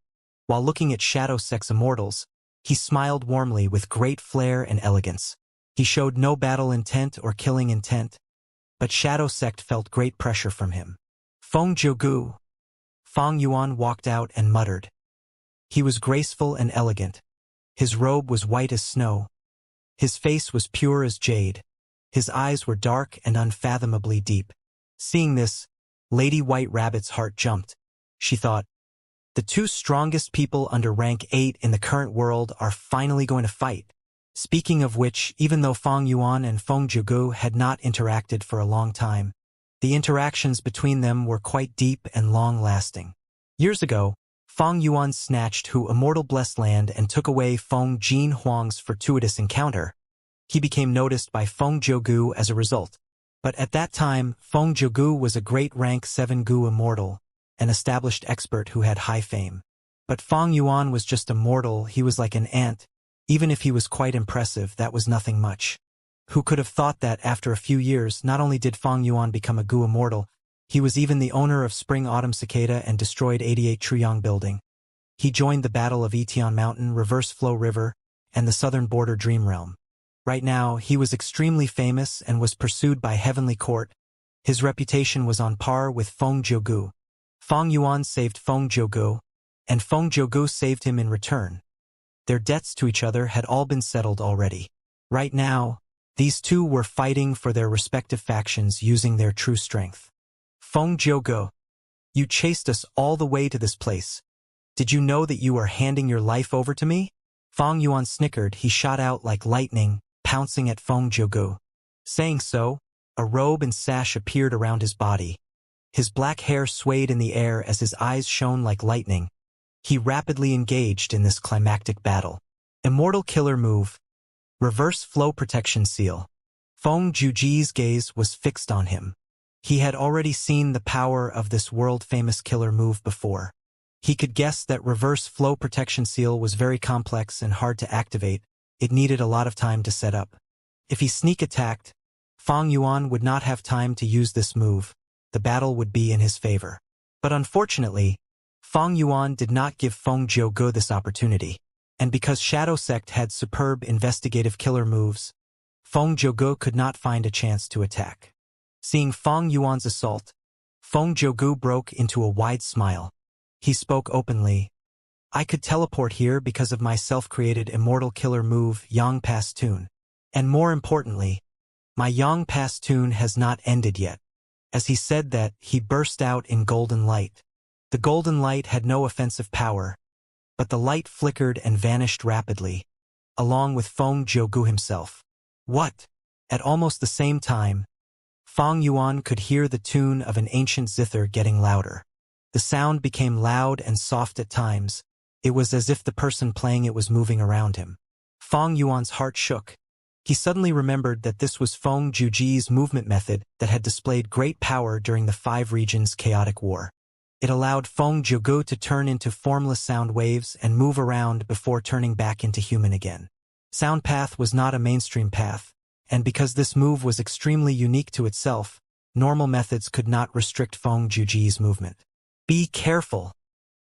While looking at Shadow Sex Immortals, he smiled warmly with great flair and elegance. He showed no battle intent or killing intent, but Shadow Sect felt great pressure from him. Feng Jiugu. Feng Yuan walked out and muttered. He was graceful and elegant. His robe was white as snow. His face was pure as jade. His eyes were dark and unfathomably deep. Seeing this, Lady White Rabbit's heart jumped. She thought, the two strongest people under rank 8 in the current world are finally going to fight. Speaking of which, even though Feng Yuan and Feng Jiugu had not interacted for a long time, the interactions between them were quite deep and long-lasting. Years ago, Feng Yuan snatched Hu Immortal Blessed Land and took away Feng Jin Huang's fortuitous encounter. He became noticed by Feng Jiugu as a result. But at that time, Feng Jiugu was a great rank 7 Gu Immortal, an established expert who had high fame. But Feng Yuan was just a mortal. He was like an ant. Even if he was quite impressive, that was nothing much. Who could have thought that after a few years, not only did Feng Yuan become a Gu Immortal, he was even the owner of Spring Autumn Cicada and destroyed 88 Truyong Building. He joined the Battle of Etian Mountain, Reverse Flow River, and the Southern Border Dream Realm. Right now, he was extremely famous and was pursued by Heavenly Court. His reputation was on par with Feng Jiugu. Feng Yuan saved Feng Jiugu, and Feng Jiugu saved him in return. Their debts to each other had all been settled already. Right now, these two were fighting for their respective factions using their true strength. Feng Jiugu, you chased us all the way to this place. Did you know that you are handing your life over to me? Feng Yuan snickered. He shot out like lightning, pouncing at Feng Jiugu. Saying so, A robe and sash appeared around his body. His black hair swayed in the air as his eyes shone like lightning. He rapidly engaged in this climactic battle. Immortal killer move. Reverse flow protection seal. Feng Juji's gaze was fixed on him. He had already seen the power of this world-famous killer move before. He could guess that reverse flow protection seal was very complex and hard to activate. It needed a lot of time to set up. If he sneak attacked, Feng Yuan would not have time to use this move. The battle would be in his favor. But unfortunately, Feng Yuan did not give Feng Jiuge this opportunity. And because Shadow Sect had superb investigative killer moves, Feng Jiuge could not find a chance to attack. Seeing Feng Yuan's assault, Feng Jiuge broke into a wide smile. He spoke openly. I could teleport here because of my self-created immortal killer move, Yang Pastun. And more importantly, my Yang Pastun has not ended yet. As he said that, he burst out in golden light. The golden light had no offensive power, but the light flickered and vanished rapidly, along with Feng Jiuge himself. What? At almost the same time, Feng Yuan could hear the tune of an ancient zither getting louder. The sound became loud and soft at times. It was as if the person playing it was moving around him. Feng Yuan's heart shook. He suddenly remembered that this was Feng Juji's movement method that had displayed great power during the 5 regions chaotic war. It allowed Feng Jiuge to turn into formless sound waves and move around before turning back into human again. Sound path was not a mainstream path, and because this move was extremely unique to itself, normal methods could not restrict Feng Juji's movement. Be careful,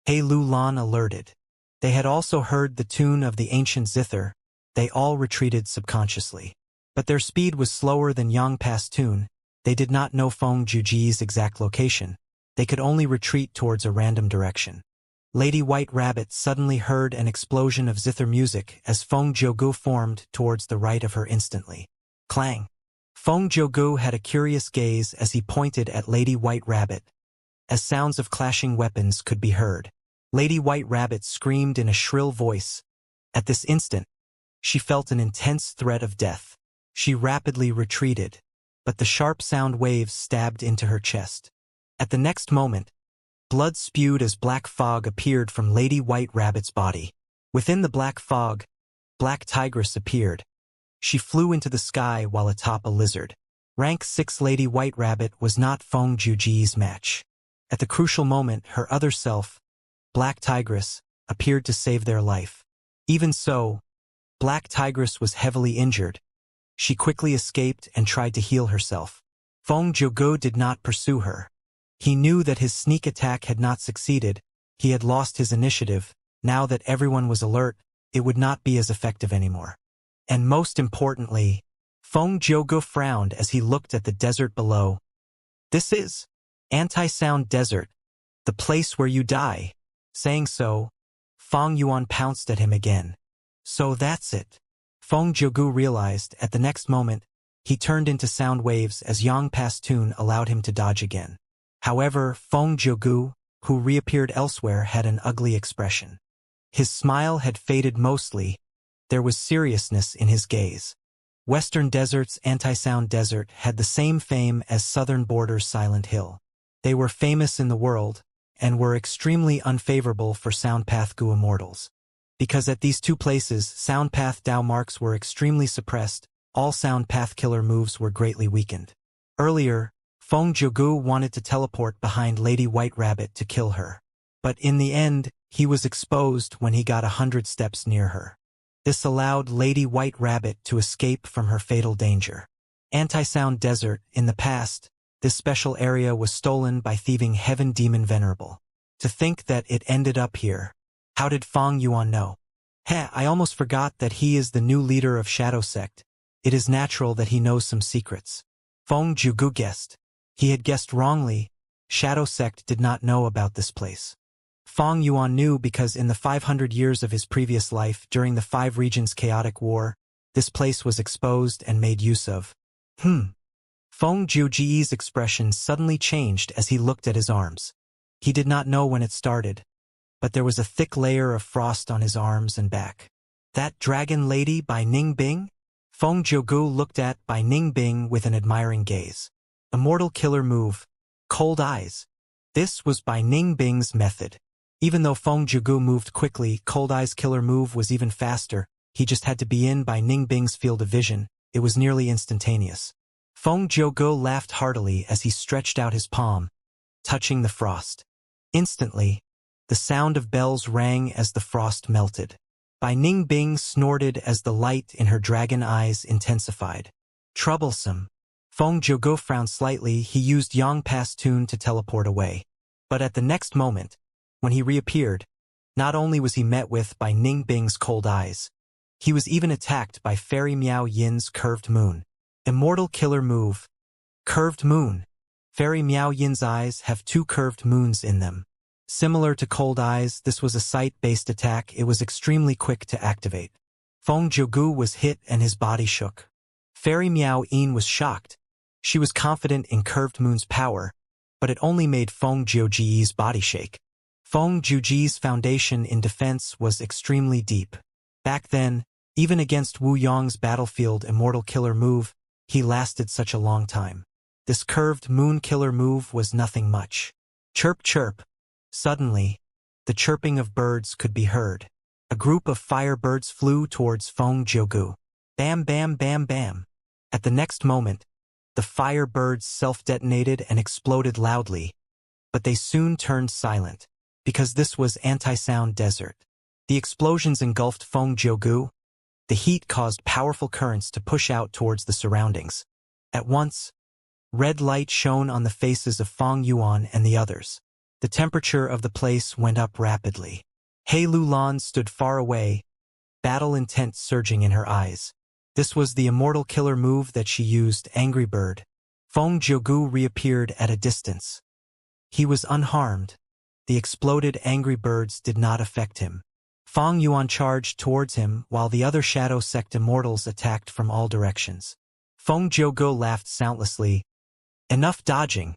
He Lu Lan alerted. They had also heard the tune of the ancient zither. They all retreated subconsciously. But their speed was slower than Yang Pastun. They did not know Feng Juji's exact location. They could only retreat towards a random direction. Lady White Rabbit suddenly heard an explosion of zither music as Feng Jiuge formed towards the right of her instantly. Clang! Feng Jiuge had a curious gaze as he pointed at Lady White Rabbit. As sounds of clashing weapons could be heard, Lady White Rabbit screamed in a shrill voice. At this instant, she felt an intense threat of death. She rapidly retreated, but the sharp sound waves stabbed into her chest. At the next moment, blood spewed as black fog appeared from Lady White Rabbit's body. Within the black fog, Black Tigress appeared. She flew into the sky while atop a lizard. Rank 6 Lady White Rabbit was not Feng Juji's match. At the crucial moment, her other self, Black Tigress, appeared to save their life. Even so, Black Tigress was heavily injured. She quickly escaped and tried to heal herself. Feng Jiuge did not pursue her. He knew that his sneak attack had not succeeded. He had lost his initiative. Now that everyone was alert, it would not be as effective anymore. And most importantly, Feng Jiuge frowned as he looked at the desert below. This is Anti-Sound Desert, the place where you die. Saying so, Feng Yuan pounced at him again. So that's it. Feng Jiuge realized. At the next moment, he turned into sound waves as Yang Pastun allowed him to dodge again. However, Feng Jiuge, who reappeared elsewhere, had an ugly expression. His smile had faded mostly. There was seriousness in his gaze. Western Desert's Anti-Sound Desert had the same fame as Southern Border's Silent Hill. They were famous in the world, and were extremely unfavorable for Soundpath Gu immortals. Because at these 2 places, Soundpath Dao marks were extremely suppressed, all Soundpath killer moves were greatly weakened. Earlier, Feng Jiuge wanted to teleport behind Lady White Rabbit to kill her. But in the end, he was exposed when he got 100 steps near her. This allowed Lady White Rabbit to escape from her fatal danger. Anti-Sound Desert. In the past, this special area was stolen by thieving Heaven Demon Venerable. To think that it ended up here. How did Feng Yuan know? I almost forgot that he is the new leader of Shadow Sect. It is natural that he knows some secrets. Feng Jiuge guessed. He had guessed wrongly. Shadow Sect did not know about this place. Feng Yuan knew because in the 500 years of his previous life during the 5 regions chaotic war, this place was exposed and made use of. Feng Jiuji's expression suddenly changed as he looked at his arms. He did not know when it started, but there was a thick layer of frost on his arms and back. That Dragon Lady by Ning Bing? Feng Jiugu looked at Bai Ningbing with an admiring gaze. Immortal killer move. Cold eyes. This was Bai Ningbing's method. Even though Feng Jiugu moved quickly, Cold Eyes' killer move was even faster. He just had to be in Bai Ningbing's field of vision. It was nearly instantaneous. Feng Jiugu laughed heartily as he stretched out his palm, touching the frost. Instantly, the sound of bells rang as the frost melted. Bai Ningbing snorted as the light in her dragon eyes intensified. Troublesome. Feng Jiugu frowned slightly. He used Yang Pastun to teleport away. But at the next moment, when he reappeared, not only was he met with Bai Ningbing's cold eyes, he was even attacked by Fairy Miao Yin's curved moon. Immortal killer move. Curved moon. Fairy Miao Yin's eyes have 2 curved moons in them. Similar to Cold Eyes, this was a sight-based attack. It was extremely quick to activate. Feng Jiugu was hit and his body shook. Fairy Miao Yin was shocked. She was confident in Curved Moon's power, but it only made Feng Jiuji's body shake. Feng Jiuji's foundation in defense was extremely deep. Back then, even against Wu Yong's battlefield immortal killer move, he lasted such a long time. This Curved Moon killer move was nothing much. Chirp chirp. Suddenly, the chirping of birds could be heard. A group of firebirds flew towards Feng Jiugu. Bam bam bam bam. At the next moment, the firebirds self-detonated and exploded loudly, but they soon turned silent, because this was anti-sound desert. The explosions engulfed Feng Jiugu. The heat caused powerful currents to push out towards the surroundings. At once, red light shone on the faces of Feng Yuan and the others. The temperature of the place went up rapidly. He Lulan stood far away, battle intent surging in her eyes. This was the immortal killer move that she used, Angry Bird. Feng Jiugu reappeared at a distance. He was unharmed. The exploded Angry Birds did not affect him. Feng Yuan charged towards him while the other Shadow Sect immortals attacked from all directions. Feng Jiugu laughed soundlessly. Enough dodging.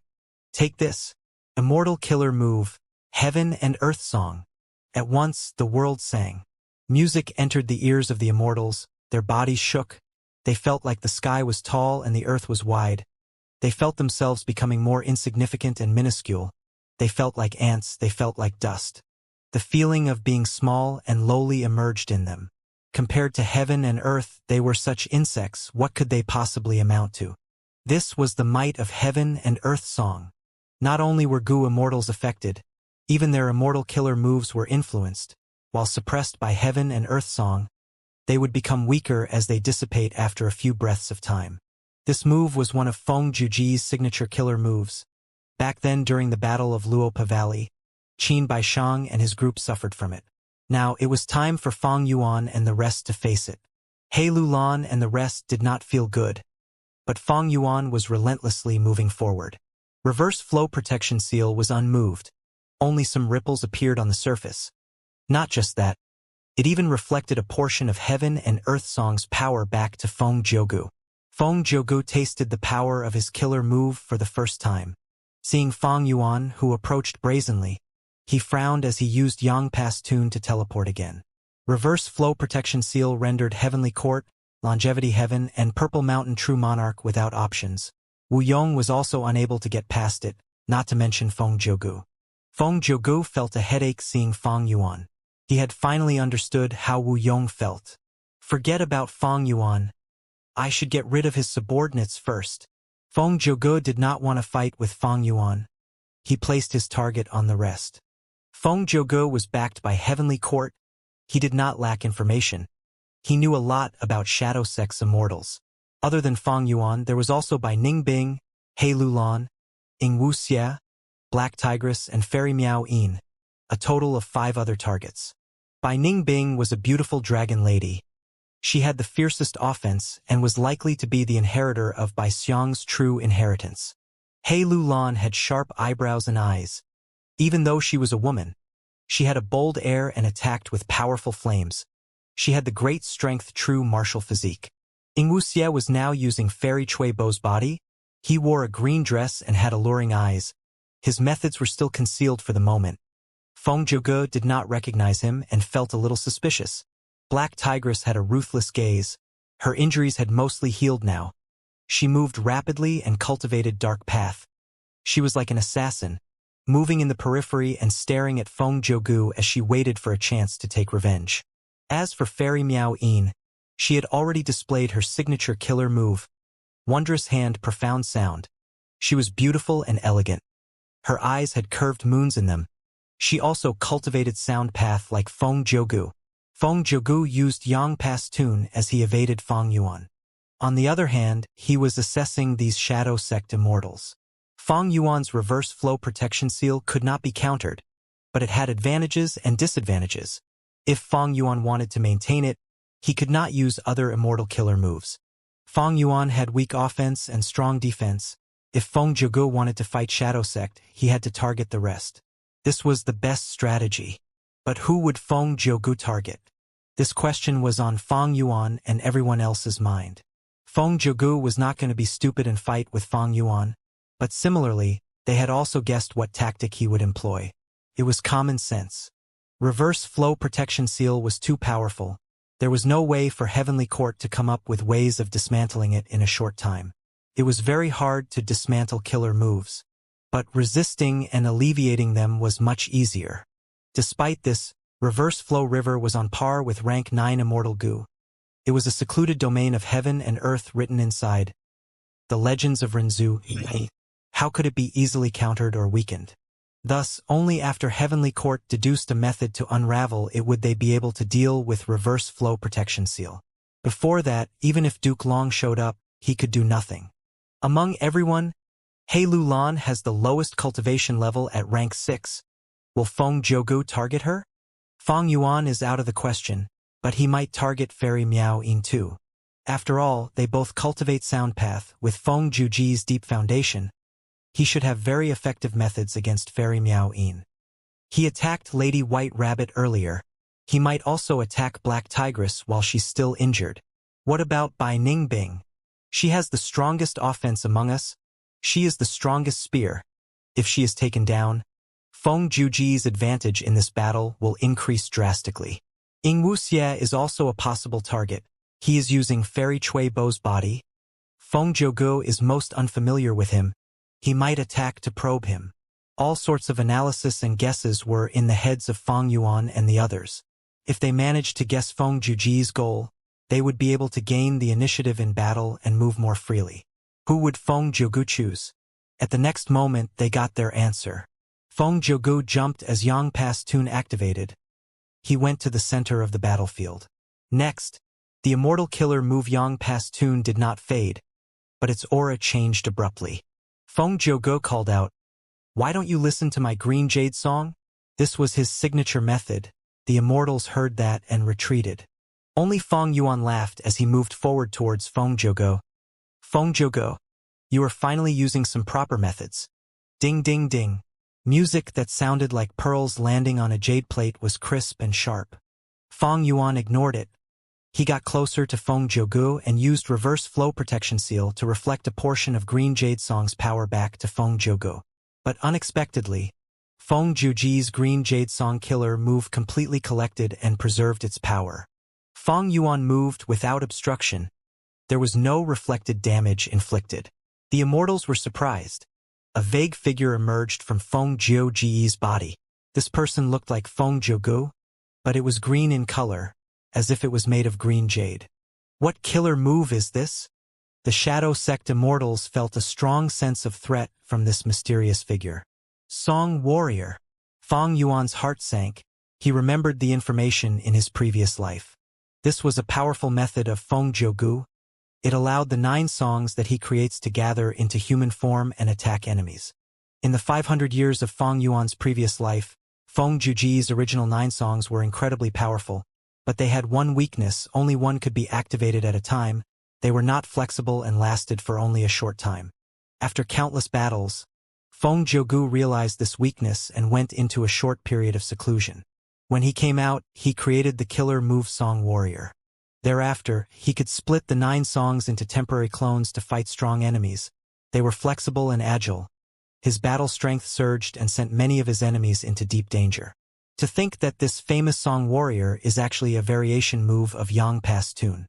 Take this. Immortal killer move. Heaven and Earth Song. At once, the world sang. Music entered the ears of the immortals. Their bodies shook. They felt like the sky was tall and the earth was wide. They felt themselves becoming more insignificant and minuscule. They felt like ants. They felt like dust. The feeling of being small and lowly emerged in them. Compared to heaven and earth, they were such insects. What could they possibly amount to? This was the might of Heaven and Earth Song. Not only were Gu immortals affected, even their immortal killer moves were influenced. While suppressed by Heaven and Earth Song, they would become weaker as they dissipate after a few breaths of time. This move was one of Feng Jiuji's signature killer moves. Back then during the Battle of Luopa Valley, Qin Baishang and his group suffered from it. Now it was time for Feng Yuan and the rest to face it. He Lulan and the rest did not feel good, but Feng Yuan was relentlessly moving forward. Reverse flow protection seal was unmoved. Only some ripples appeared on the surface. Not just that, it even reflected a portion of Heaven and Earth Song's power back to Feng Jiugu. Feng Jiugu tasted the power of his killer move for the first time. Seeing Feng Yuan, who approached brazenly, he frowned as he used Yang Pastun to teleport again. Reverse flow protection seal rendered Heavenly Court, Longevity Heaven, and Purple Mountain True Monarch without options. Wu Yong was also unable to get past it, not to mention Feng Jiugu. Feng Jiugu felt a headache seeing Feng Yuan. He had finally understood how Wu Yong felt. Forget about Feng Yuan. I should get rid of his subordinates first. Feng Jiugu did not want to fight with Feng Yuan. He placed his target on the rest. Feng Jiugu was backed by Heavenly Court. He did not lack information. He knew a lot about Shadow Sect's immortals. Other than Feng Yuan, there was also Bai Ningbing, He Lulan, Ing Wuxia, Black Tigress, and Fairy Miao Yin, a total of 5 other targets. Bai Ningbing was a beautiful dragon lady. She had the fiercest offense and was likely to be the inheritor of Bai Xiang's true inheritance. He Lulan had sharp eyebrows and eyes. Even though she was a woman, she had a bold air and attacked with powerful flames. She had the great strength true martial physique. Ing Wuxia was now using Fairy Cui Bo's body. He wore a green dress and had alluring eyes. His methods were still concealed for the moment. Feng Jiugu did not recognize him and felt a little suspicious. Black Tigress had a ruthless gaze. Her injuries had mostly healed now. She moved rapidly and cultivated dark path. She was like an assassin, moving in the periphery and staring at Feng Jogu as she waited for a chance to take revenge. As for Fairy Miao Yin, she had already displayed her signature killer move, Wondrous Hand, Profound Sound. She was beautiful and elegant. Her eyes had curved moons in them. She also cultivated sound path like Feng Jogu. Feng Jogu used Yang Pastun as he evaded Feng Yuan. On the other hand, he was assessing these Shadow Sect immortals. Feng Yuan's reverse flow protection seal could not be countered, but it had advantages and disadvantages. If Feng Yuan wanted to maintain it, he could not use other immortal killer moves. Feng Yuan had weak offense and strong defense. If Feng Jogu wanted to fight Shadow Sect, he had to target the rest. This was the best strategy. But who would Feng Jogu target? This question was on Feng Yuan and everyone else's mind. Feng Jogu was not going to be stupid and fight with Feng Yuan, but similarly, they had also guessed what tactic he would employ. It was common sense. Reverse flow protection seal was too powerful. There was no way for Heavenly Court to come up with ways of dismantling it in a short time. It was very hard to dismantle killer moves, but resisting and alleviating them was much easier. Despite this, Reverse Flow River was on par with rank 9 Immortal Goo. It was a secluded domain of heaven and earth written inside. The legends of Renzu. How could it be easily countered or weakened? Thus, only after Heavenly Court deduced a method to unravel it would they be able to deal with Reverse Flow Protection Seal. Before that, even if Duke Long showed up, he could do nothing. Among everyone, He Lulan has the lowest cultivation level at rank 6. Will Feng Jogu target her? Feng Yuan is out of the question, but he might target Fairy Miao Yin too. After all, they both cultivate sound path. With Feng Juji's deep foundation, he should have very effective methods against Fairy Miao Yin. He attacked Lady White Rabbit earlier. He might also attack Black Tigress while she's still injured. What about Bai Ningbing? She has the strongest offense among us. She is the strongest spear. If she is taken down, Feng Juji's advantage in this battle will increase drastically. Ying Wuxie is also a possible target. He is using Fairy Chui Bo's body. Feng Jogu is most unfamiliar with him. He might attack to probe him. All sorts of analysis and guesses were in the heads of Feng Yuan and the others. If they managed to guess Feng Juji's goal, they would be able to gain the initiative in battle and move more freely. Who would Feng Jogu choose? At the next moment, they got their answer. Feng Jogu jumped as Yang Pastun activated. He went to the center of the battlefield. Next, the immortal killer move Yang Pastun did not fade, but its aura changed abruptly. Feng Jogu called out, "Why don't you listen to my Green Jade song?" This was his signature method. The immortals heard that and retreated. Only Feng Yuan laughed as he moved forward towards Feng Jogu. Feng Jogu, you are finally using some proper methods. Ding ding ding. Music that sounded like pearls landing on a jade plate was crisp and sharp. Feng Yuan ignored it. He got closer to Feng Jogu and used Reverse Flow Protection Seal to reflect a portion of Green Jade Song's power back to Feng Jogu. But unexpectedly, Feng Juji's Green Jade Song killer move completely collected and preserved its power. Feng Yuan moved without obstruction. There was no reflected damage inflicted. The immortals were surprised. A vague figure emerged from Feng Joji's body. This person looked like Feng Jogu, but it was green in color, as if it was made of green jade. What killer move is this? The Shadow Sect immortals felt a strong sense of threat from this mysterious figure. Song Warrior. Feng Yuan's heart sank. He remembered the information in his previous life. This was a powerful method of Feng Jogu. It allowed the 9 songs that he creates to gather into human form and attack enemies. In the 500 years of Feng Yuan's previous life, Feng Juji's original 9 songs were incredibly powerful, but they had one weakness: only one could be activated at a time. They were not flexible and lasted for only a short time. After countless battles, Feng Jogu realized this weakness and went into a short period of seclusion. When he came out, he created the killer move Song Warrior. Thereafter, he could split the 9 songs into temporary clones to fight strong enemies. They were flexible and agile. His battle strength surged and sent many of his enemies into deep danger. To think that this famous Song Warrior is actually a variation move of Yang Pastun.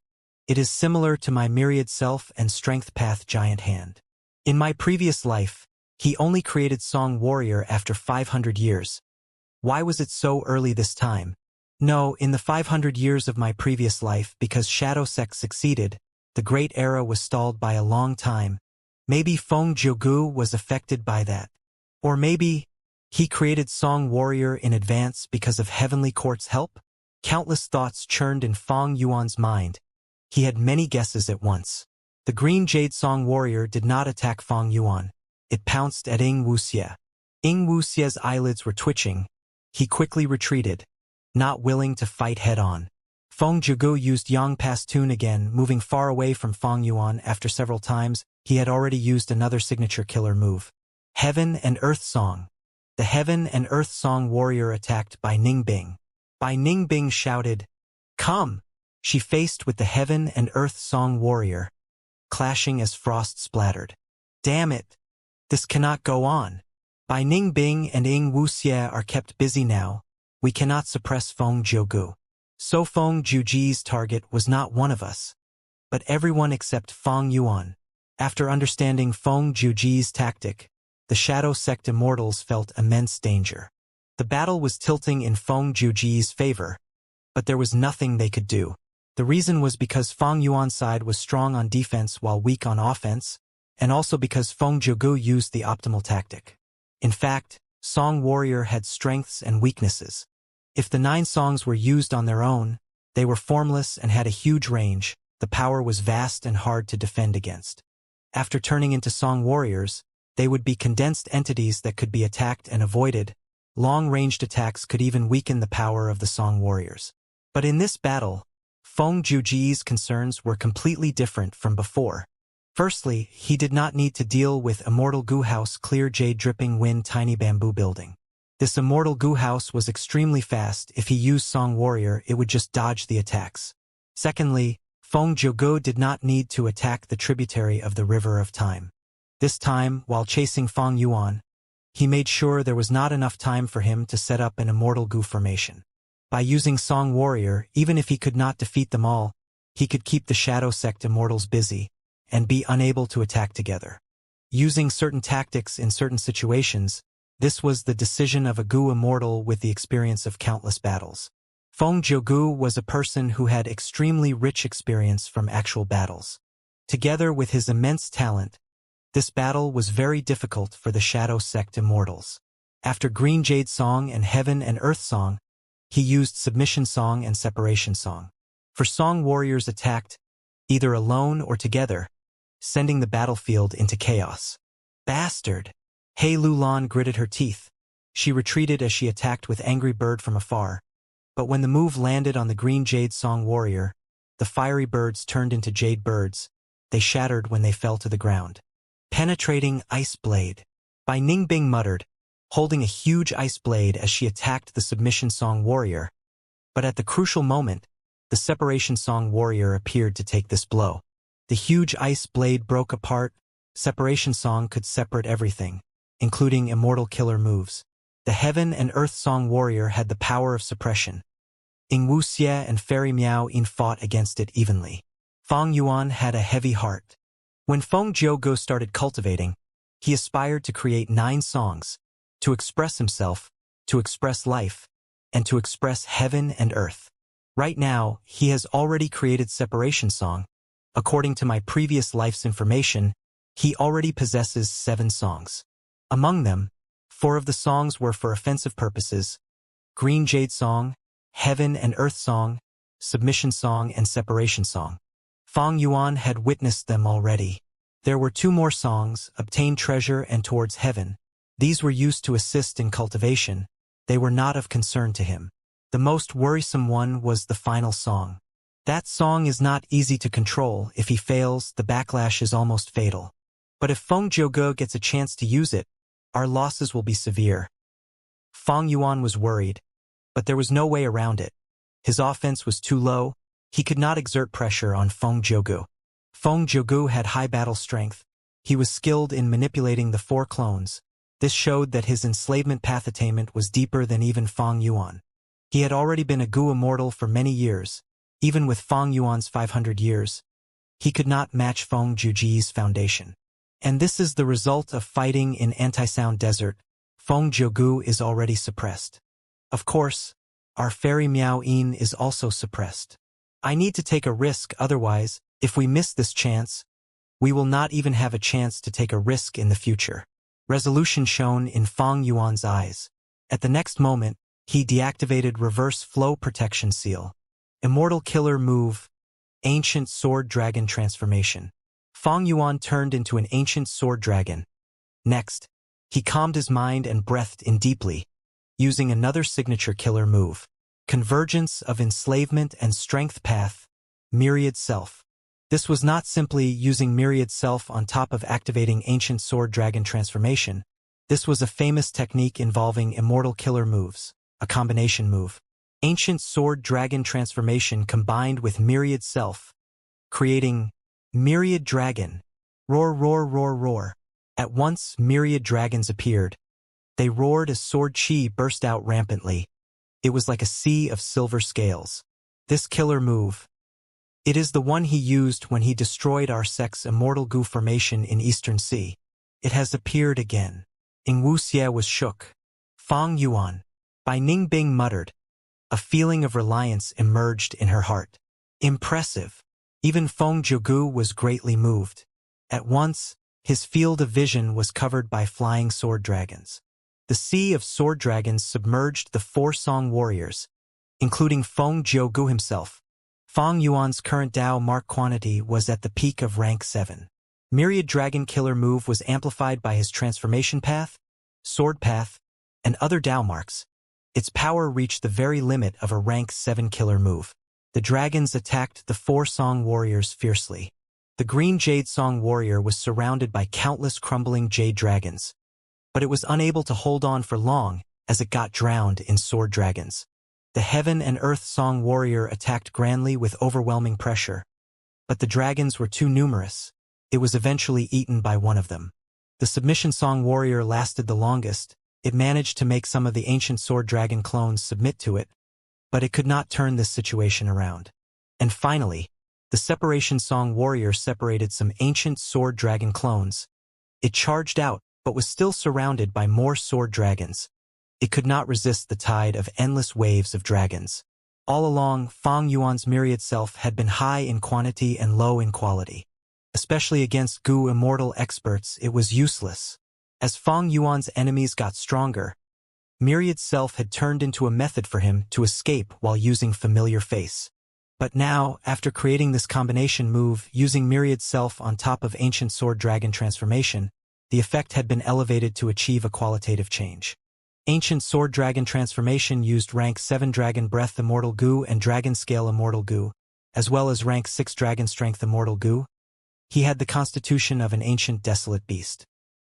It is similar to my myriad self and strength path giant hand. In my previous life, he only created Song Warrior after 500 years. Why was it so early this time? No, in the 500 years of my previous life, because Shadow Sect succeeded, the Great Era was stalled by a long time. Maybe Feng Jiugu was affected by that. Or maybe he created Song Warrior in advance because of Heavenly Court's help? Countless thoughts churned in Feng Yuan's mind. He had many guesses at once. The Green Jade Song Warrior did not attack Feng Yuan. It pounced at Ying Wuxie. Ying Wuxie's eyelids were twitching. He quickly retreated, not willing to fight head-on. Feng Jiugu used Yang Pastun again, moving far away from Feng Yuan. After several times, he had already used another signature killer move. Heaven and Earth Song. The Heaven and Earth Song Warrior attacked Bai Ningbing. Bai Ningbing shouted, "Come!" She faced with the Heaven and Earth Song Warrior, clashing as frost splattered. Damn it! This cannot go on. Bai Ningbing and Ying Wuxie are kept busy now. We cannot suppress Feng Jiugu. So Feng Jiuji's target was not one of us, but everyone except Feng Yuan. After understanding Feng Jiuji's tactic, the Shadow Sect Immortals felt immense danger. The battle was tilting in Feng Jiuji's favor, but there was nothing they could do. The reason was because Feng Yuan's side was strong on defense while weak on offense, and also because Feng Jiugu used the optimal tactic. In fact, Song Warrior had strengths and weaknesses. If the 9 songs were used on their own, they were formless and had a huge range. The power was vast and hard to defend against. After turning into Song Warriors, they would be condensed entities that could be attacked and avoided. Long-ranged attacks could even weaken the power of the Song Warriors. But in this battle, Feng Jiuji's concerns were completely different from before. Firstly, he did not need to deal with Immortal Goo House Clear Jade Dripping Wind Tiny Bamboo Building. This Immortal Goo House was extremely fast. If he used Song Warrior, it would just dodge the attacks. Secondly, Feng Jiugu did not need to attack the tributary of the River of Time. This time, while chasing Feng Yuan, he made sure there was not enough time for him to set up an Immortal Goo formation. By using Song Warrior, even if he could not defeat them all, he could keep the Shadow Sect Immortals busy and be unable to attack together. Using certain tactics in certain situations, this was the decision of a Goo Immortal with the experience of countless battles. Feng Jiugu was a person who had extremely rich experience from actual battles. Together with his immense talent, this battle was very difficult for the Shadow Sect Immortals. After Green Jade Song and Heaven and Earth Song, he used Submission Song and Separation Song. For Song Warriors attacked, either alone or together, sending the battlefield into chaos. Bastard! Hei Lulan gritted her teeth. She retreated as she attacked with Angry Bird from afar. But when the move landed on the Green Jade Song Warrior, the fiery birds turned into jade birds. They shattered when they fell to the ground. Penetrating Ice Blade. Bai Ningbing muttered, holding a huge ice blade as she attacked the Submission Song Warrior. But at the crucial moment, the Separation Song Warrior appeared to take this blow. The huge ice blade broke apart. Separation Song could separate everything, including immortal killer moves. The Heaven and Earth Song Warrior had the power of suppression. Ying Wuxie and Fairy Miao Yin fought against it evenly. Feng Yuan had a heavy heart. When Feng Jiugu started cultivating, he aspired to create 9 songs, to express himself, to express life, and to express heaven and earth. Right now, he has already created Separation Song. According to my previous life's information, he already possesses 7 songs. Among them, 4 of the songs were for offensive purposes: Green Jade Song, Heaven and Earth Song, Submission Song, and Separation Song. Feng Yuan had witnessed them already. There were 2 more songs, Obtain Treasure and Towards Heaven. These were used to assist in cultivation. They were not of concern to him. The most worrisome one was the final song. That song is not easy to control. If he fails, the backlash is almost fatal. But if Feng Jiugu gets a chance to use it, our losses will be severe. Feng Yuan was worried, but there was no way around it. His offense was too low. He could not exert pressure on Feng Jiugu. Feng Jiugu had high battle strength. He was skilled in manipulating the 4 clones. This showed that his enslavement path attainment was deeper than even Feng Yuan. He had already been a Goo Immortal for many years. Even with Feng Yuan's 500 years, he could not match Feng Juji's foundation. And this is the result of fighting in anti-sound desert. Feng Jiugu is already suppressed. Of course, our fairy Miao Yin is also suppressed. I need to take a risk, otherwise, if we miss this chance, we will not even have a chance to take a risk in the future. Resolution shown in Feng Yuan's eyes. At the next moment, he deactivated Reverse Flow Protection Seal. Immortal Killer Move, Ancient Sword Dragon Transformation. Feng Yuan turned into an ancient sword dragon. Next, he calmed his mind and breathed in deeply, using another signature killer move. Convergence of Enslavement and Strength Path, Myriad Self. This was not simply using Myriad Self on top of activating Ancient Sword Dragon Transformation. This was a famous technique involving immortal killer moves, a combination move. Ancient Sword Dragon Transformation combined with Myriad Self, creating Myriad Dragon. Roar, roar, roar, roar. At once, myriad dragons appeared. They roared as sword chi burst out rampantly. It was like a sea of silver scales. This killer move. It is the one he used when he destroyed our sect's immortal goo formation in Eastern Sea. It has appeared again. Ing Wuxie was shook. Feng Yuan. Bai Ningbing muttered. A feeling of reliance emerged in her heart. Impressive. Even Feng Jiugu was greatly moved. At once, his field of vision was covered by flying sword dragons. The sea of sword dragons submerged the 4 Song warriors, including Feng Jiugu himself. Feng Yuan's current Dao mark quantity was at the peak of rank 7. Myriad Dragon Killer move was amplified by his transformation path, sword path, and other Dao marks. Its power reached the very limit of a rank 7 killer move. The dragons attacked the 4 Song warriors fiercely. The green Jade Song warrior was surrounded by countless crumbling Jade dragons, but it was unable to hold on for long as it got drowned in sword dragons. The Heaven and Earth Song warrior attacked grandly with overwhelming pressure, but the dragons were too numerous. It was eventually eaten by one of them. The Submission Song warrior lasted the longest. It managed to make some of the ancient sword dragon clones submit to it, but it could not turn this situation around. And finally, the Separation Song warrior separated some ancient sword dragon clones. It charged out, but was still surrounded by more sword dragons. It could not resist the tide of endless waves of dragons. All along, Feng Yuan's myriad self had been high in quantity and low in quality. Especially against Gu Immortal experts, it was useless. As Feng Yuan's enemies got stronger, myriad self had turned into a method for him to escape while using familiar face. But now, after creating this combination move, using myriad self on top of ancient sword dragon transformation, the effect had been elevated to achieve a qualitative change. Ancient sword dragon transformation used rank 7 dragon breath immortal goo and dragon scale immortal goo, as well as rank 6 dragon strength immortal goo. He had the constitution of an ancient desolate beast.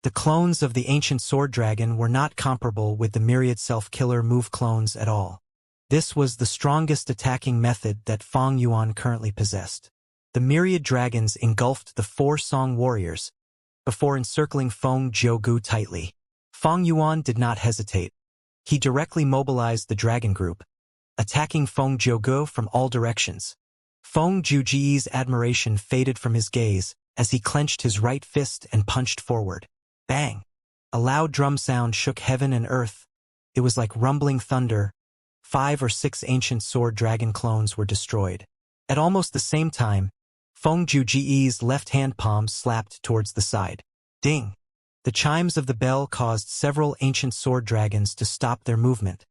The clones of the ancient sword dragon were not comparable with the myriad self-killer move clones at all. This was the strongest attacking method that Feng Yuan currently possessed. The myriad dragons engulfed the 4 Song warriors before encircling Feng Jiugu tightly. Feng Yuan did not hesitate. He directly mobilized the dragon group, attacking Feng Jiugu from all directions. Feng Jiuji's admiration faded from his gaze as he clenched his right fist and punched forward. Bang! A loud drum sound shook heaven and earth. It was like rumbling thunder. 5 or 6 ancient sword dragon clones were destroyed. At almost the same time, Feng Jiuji's left-hand palm slapped towards the side. Ding! The chimes of the bell caused several ancient sword dragons to stop their movement,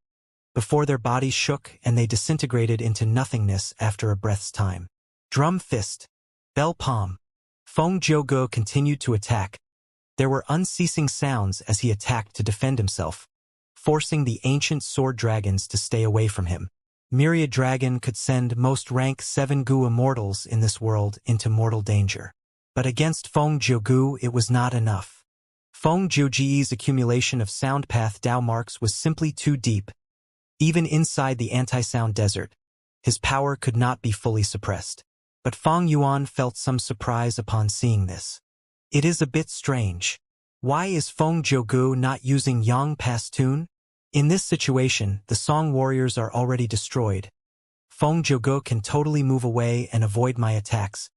before their bodies shook and they disintegrated into nothingness after a breath's time. Drum fist. Bell palm. Feng Jiugu continued to attack. There were unceasing sounds as he attacked to defend himself, forcing the ancient sword dragons to stay away from him. Myriad Dragon could send most rank 7 Gu immortals in this world into mortal danger. But against Feng Jiugu it was not enough. Feng Jiuji's accumulation of sound path Dao marks was simply too deep. Even inside the anti-sound desert, his power could not be fully suppressed. But Feng Yuan felt some surprise upon seeing this. It is a bit strange. Why is Feng Jiugu not using Yang Pastun? In this situation, the Song warriors are already destroyed. Feng Zhouge can totally move away and avoid my attacks.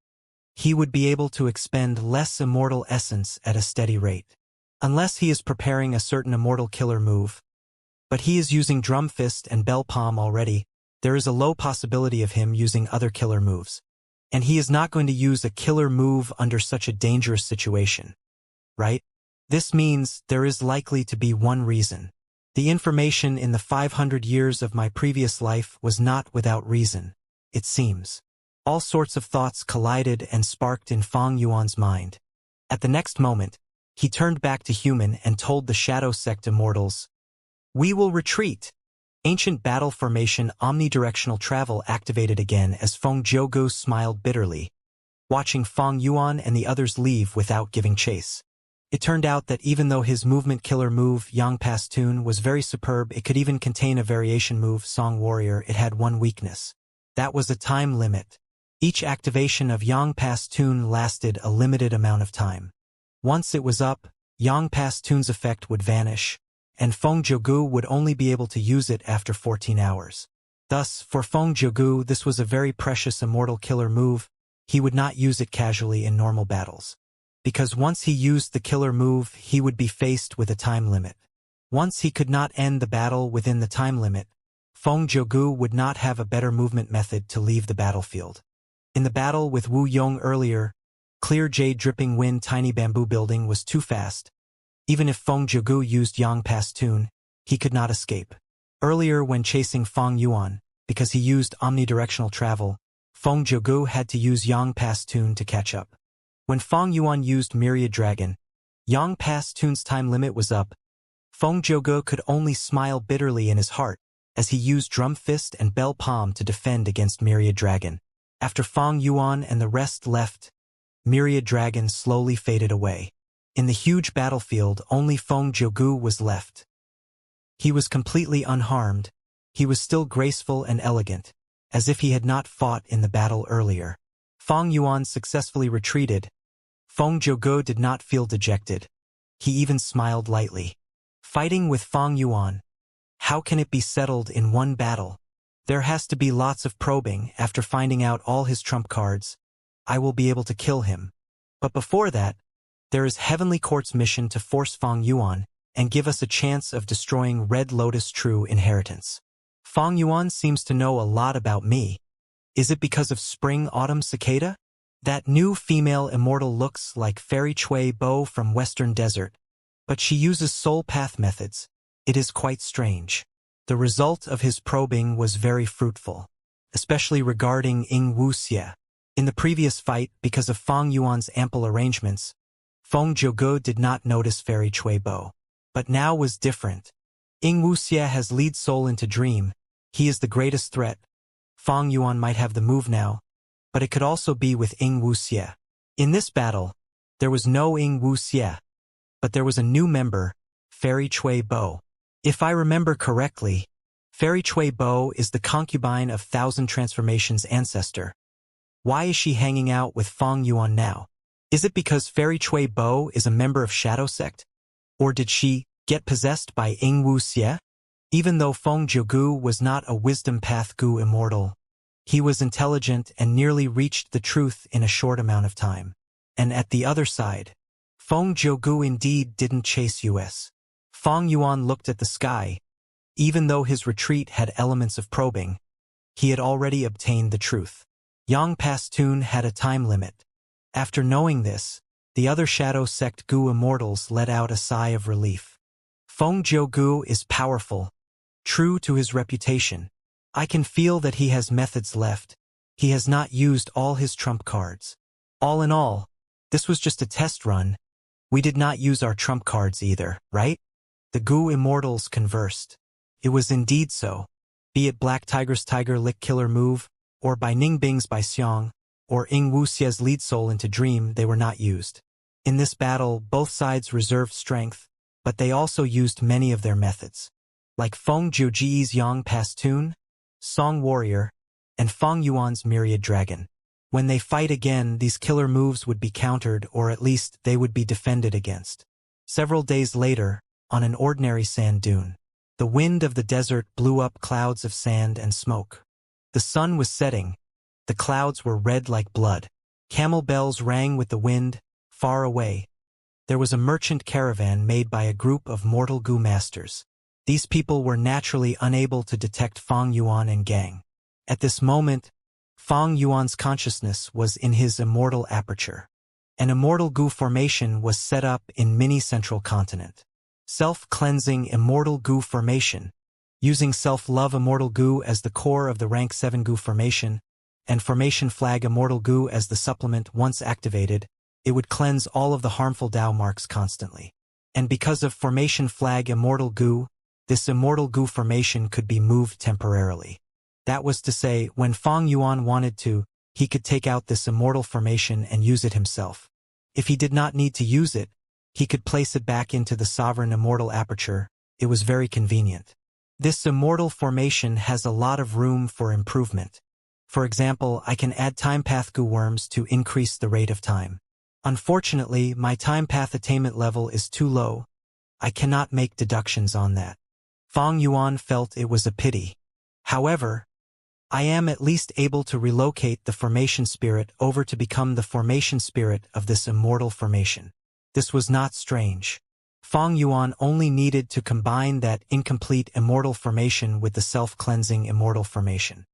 He would be able to expend less immortal essence at a steady rate. Unless he is preparing a certain immortal killer move. But he is using Drum Fist and Bell Palm already. There is a low possibility of him using other killer moves. And he is not going to use a killer move under such a dangerous situation. Right? This means there is likely to be one reason. The information in the 500 years of my previous life was not without reason, it seems. All sorts of thoughts collided and sparked in Feng Yuan's mind. At the next moment, he turned back to human and told the Shadow Sect Immortals, "We will retreat." Ancient battle formation omnidirectional travel activated again as Feng Zhouge smiled bitterly, watching Feng Yuan and the others leave without giving chase. It turned out that even though his movement killer move, Yang Pastun, was very superb, it could even contain a variation move, Song Warrior, it had one weakness. That was a time limit. Each activation of Yang Pastun lasted a limited amount of time. Once it was up, Yang Pastun's effect would vanish, and Feng Zhouge would only be able to use it after 14 hours. Thus, for Feng Zhouge, this was a very precious immortal killer move. He would not use it casually in normal battles. Because once he used the killer move, he would be faced with a time limit. Once he could not end the battle within the time limit, Feng Zhouge would not have a better movement method to leave the battlefield. In the battle with Wu Yong earlier, clear jade dripping wind tiny bamboo building was too fast. Even if Feng Zhouge used Yang Pastun, he could not escape. Earlier when chasing Feng Yuan, because he used omnidirectional travel, Feng Zhouge had to use Yang Pastun to catch up. When Feng Yuan used Myriad Dragon, Yang Pastun's time limit was up. Feng Zhouge could only smile bitterly in his heart as he used Drum Fist and Bell Palm to defend against Myriad Dragon. After Feng Yuan and the rest left, Myriad Dragon slowly faded away. In the huge battlefield, only Feng Zhouge was left. He was completely unharmed. He was still graceful and elegant, as if he had not fought in the battle earlier. Feng Yuan successfully retreated. Feng Zhouge did not feel dejected. He even smiled lightly. Fighting with Feng Yuan. How can it be settled in one battle? There has to be lots of probing. After finding out all his trump cards, I will be able to kill him. But before that, there is Heavenly Court's mission to force Feng Yuan and give us a chance of destroying Red Lotus True Inheritance. Feng Yuan seems to know a lot about me. Is it because of Spring-Autumn Cicada? That new female immortal looks like Fairy Chui Bo from Western Desert, but she uses soul path methods. It is quite strange. The result of his probing was very fruitful, especially regarding Ying Wuxie. In the previous fight, because of Feng Yuan's ample arrangements, Feng Zhouge did not notice Fairy Chui Bo. But now was different. Ying Wuxie has lead soul into Dream. He is the greatest threat. Feng Yuan might have the move now, but it could also be with Ying Wuxie. In this battle, there was no Ying Wuxie, but there was a new member, Fairy Chui Bo. If I remember correctly, Fairy Chui Bo is the concubine of Thousand Transformations' ancestor. Why is she hanging out with Feng Yuan now? Is it because Fairy Chui Bo is a member of Shadow Sect? Or did she get possessed by Ying Wuxie? Even though Feng Zhouge was not a wisdom path Gu immortal, he was intelligent and nearly reached the truth in a short amount of time. And at the other side, Feng Zhouge indeed didn't chase us. Feng Yuan looked at the sky. Even though his retreat had elements of probing, he had already obtained the truth. Yang Pastun had a time limit. After knowing this, the other Shadow Sect Gu immortals let out a sigh of relief. Feng Zhouge is powerful, true to his reputation. I can feel that he has methods left. He has not used all his trump cards. All in all, this was just a test run. We did not use our trump cards either, right? The Gu immortals conversed. It was indeed so. Be it Black Tiger's Tiger Lick Killer move, or by Ningbing's by Xiong, or Ying Wuxie's lead soul into Dream, they were not used. In this battle, both sides reserved strength, but they also used many of their methods. Like Feng Zhouge's Yang Pastun, Song Warrior, and Feng Yuan's Myriad Dragon. When they fight again, these killer moves would be countered, or at least they would be defended against. Several days later, on an ordinary sand dune, the wind of the desert blew up clouds of sand and smoke. The sun was setting. The clouds were red like blood. Camel bells rang with the wind. Far away, there was a merchant caravan made by a group of mortal goo masters. These people were naturally unable to detect Fang Yuan and gang. At this moment, Fang Yuan's consciousness was in his immortal aperture. An immortal goo formation was set up in mini-central continent. Self-cleansing immortal goo formation, using self-love immortal goo as the core of the rank 7 goo formation, and formation flag immortal goo as the supplement. Once activated, it would cleanse all of the harmful Tao marks constantly. And because of formation flag immortal goo, this immortal goo formation could be moved temporarily. That was to say, when Fang Yuan wanted to, he could take out this immortal formation and use it himself. If he did not need to use it, he could place it back into the sovereign immortal aperture. It was very convenient. This immortal formation has a lot of room for improvement. For example, I can add time path goo worms to increase the rate of time. Unfortunately, my time path attainment level is too low. I cannot make deductions on that. Fang Yuan felt it was a pity. However, I am at least able to relocate the formation spirit over to become the formation spirit of this immortal formation. This was not strange. Fang Yuan only needed to combine that incomplete immortal formation with the self-cleansing immortal formation.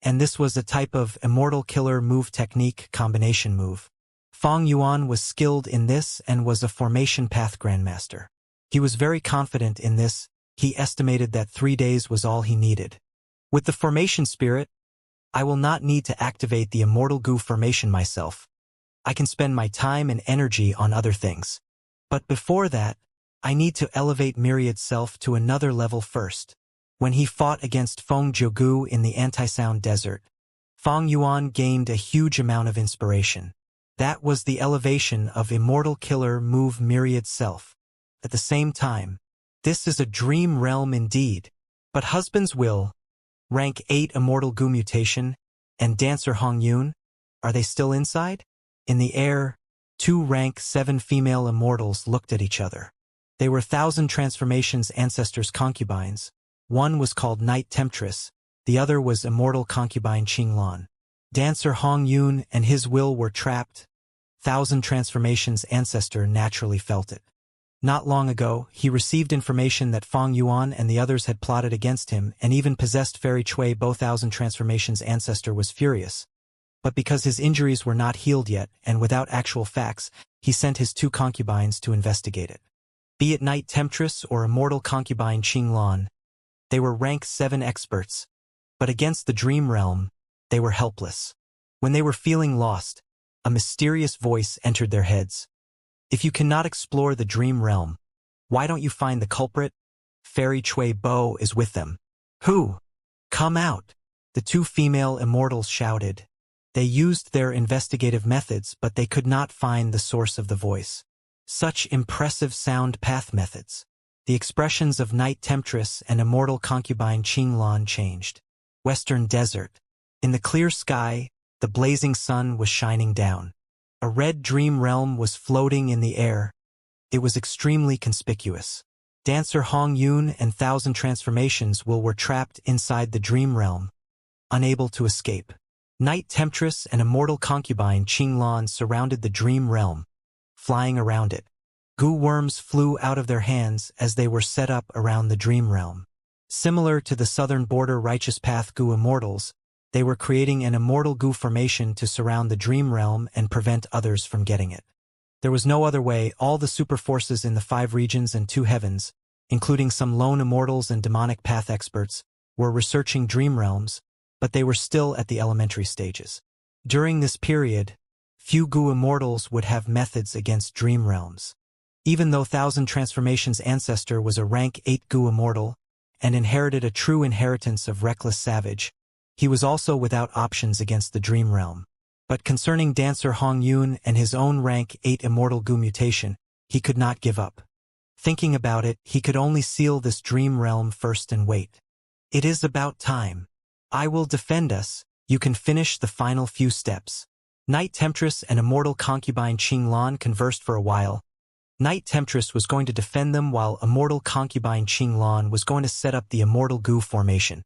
And this was a type of immortal killer move technique combination move. Fang Yuan was skilled in this and was a formation path grandmaster. He was very confident in this. He estimated that 3 days was all he needed. With the formation spirit, I will not need to activate the immortal goo formation myself. I can spend my time and energy on other things. But before that, I need to elevate Myriad Self to another level first. When he fought against Feng Jiugu in the anti-sound desert, Fang Yuan gained a huge amount of inspiration. That was the elevation of immortal killer move Myriad Self. At the same time, this is a dream realm indeed. But Husband's Will, rank 8 immortal goo mutation, and Dancer Hong Yun, are they still inside? In the air, 2 rank 7 female immortals looked at each other. They were 1,000 transformations ancestors' concubines. One was called Night Temptress, the other was immortal concubine Qinglan. Dancer Hong Yun and his will were trapped. 1,000 transformations ancestor naturally felt it. Not long ago, he received information that Fang Yuan and the others had plotted against him and even possessed Fairy Chui. Both 1,000 transformations ancestor was furious. But because his injuries were not healed yet, and without actual facts, he sent his 2 concubines to investigate it. Be it Night Temptress or immortal concubine Qinglan, they were rank 7 experts. But against the dream realm, they were helpless. When they were feeling lost, a mysterious voice entered their heads. If you cannot explore the dream realm, why don't you find the culprit? Fairy Chui Bo is with them. Who? Come out! The 2 female immortals shouted. They used their investigative methods, but they could not find the source of the voice. Such impressive sound path methods. The expressions of Night Temptress and immortal concubine Qinglan changed. Western Desert. In the clear sky, the blazing sun was shining down. A red dream realm was floating in the air. It was extremely conspicuous. Dancer Hong Yun and 1,000 transformations were trapped inside the dream realm, unable to escape. Night Temptress and immortal concubine Qinglan surrounded the dream realm, flying around it. Goo worms flew out of their hands as they were set up around the dream realm. Similar to the southern border Righteous Path Goo immortals, they were creating an immortal goo formation to surround the dream realm and prevent others from getting it. There was no other way. All the super forces in the 5 regions and 2 heavens, including some lone immortals and demonic path experts, were researching dream realms, but they were still at the elementary stages. During this period, few goo immortals would have methods against dream realms. Even though 1,000 transformations ancestor was a rank 8 goo immortal and inherited a true inheritance of reckless savage, he was also without options against the dream realm. But concerning Dancer Hong Yun and his own rank 8 immortal goo mutation, he could not give up. Thinking about it, he could only seal this dream realm first and wait. It is about time. I will defend us. You can finish the final few steps. Night Temptress and immortal concubine Qinglan conversed for a while. Night Temptress was going to defend them while immortal concubine Qinglan was going to set up the immortal goo formation.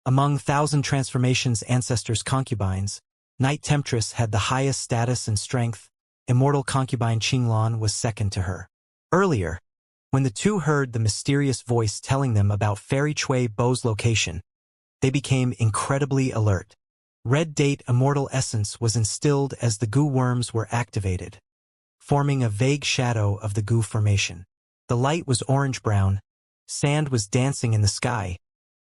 Among Thousand Transformations' ancestors' concubines, Night Temptress had the highest status and strength. Immortal concubine Qinglan was second to her. Earlier, when the two heard the mysterious voice telling them about Fairy Chui Bo's location, they became incredibly alert. Red Date Immortal Essence was instilled as the goo worms were activated, forming a vague shadow of the goo formation. The light was orange-brown, sand was dancing in the sky,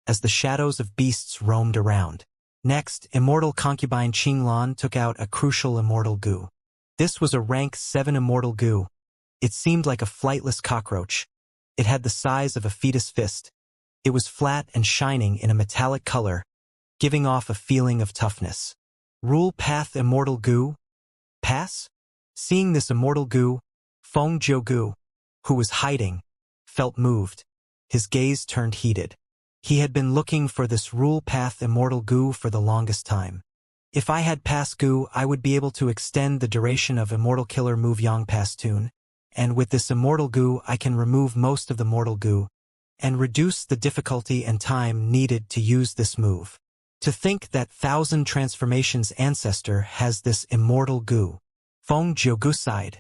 as the shadows of beasts roamed around. Next, Immortal Concubine Qinglan took out a crucial immortal goo. This was a rank 7 immortal goo. It seemed like a flightless cockroach. It had the size of a fetus fist. It was flat and shining in a metallic color, giving off a feeling of toughness. Rule Path Immortal Goo? Pass? Seeing this immortal goo, Feng Jiugu, who was hiding, felt moved. His gaze turned heated. He had been looking for this Rule Path Immortal Goo for the longest time. If I had Pass Goo, I would be able to extend the duration of Immortal Killer Move Yang Pass Tune, and with this Immortal Goo I can remove most of the Mortal Goo, and reduce the difficulty and time needed to use this move. To think that Thousand Transformations' ancestor has this immortal goo. Feng Jiugu sighed.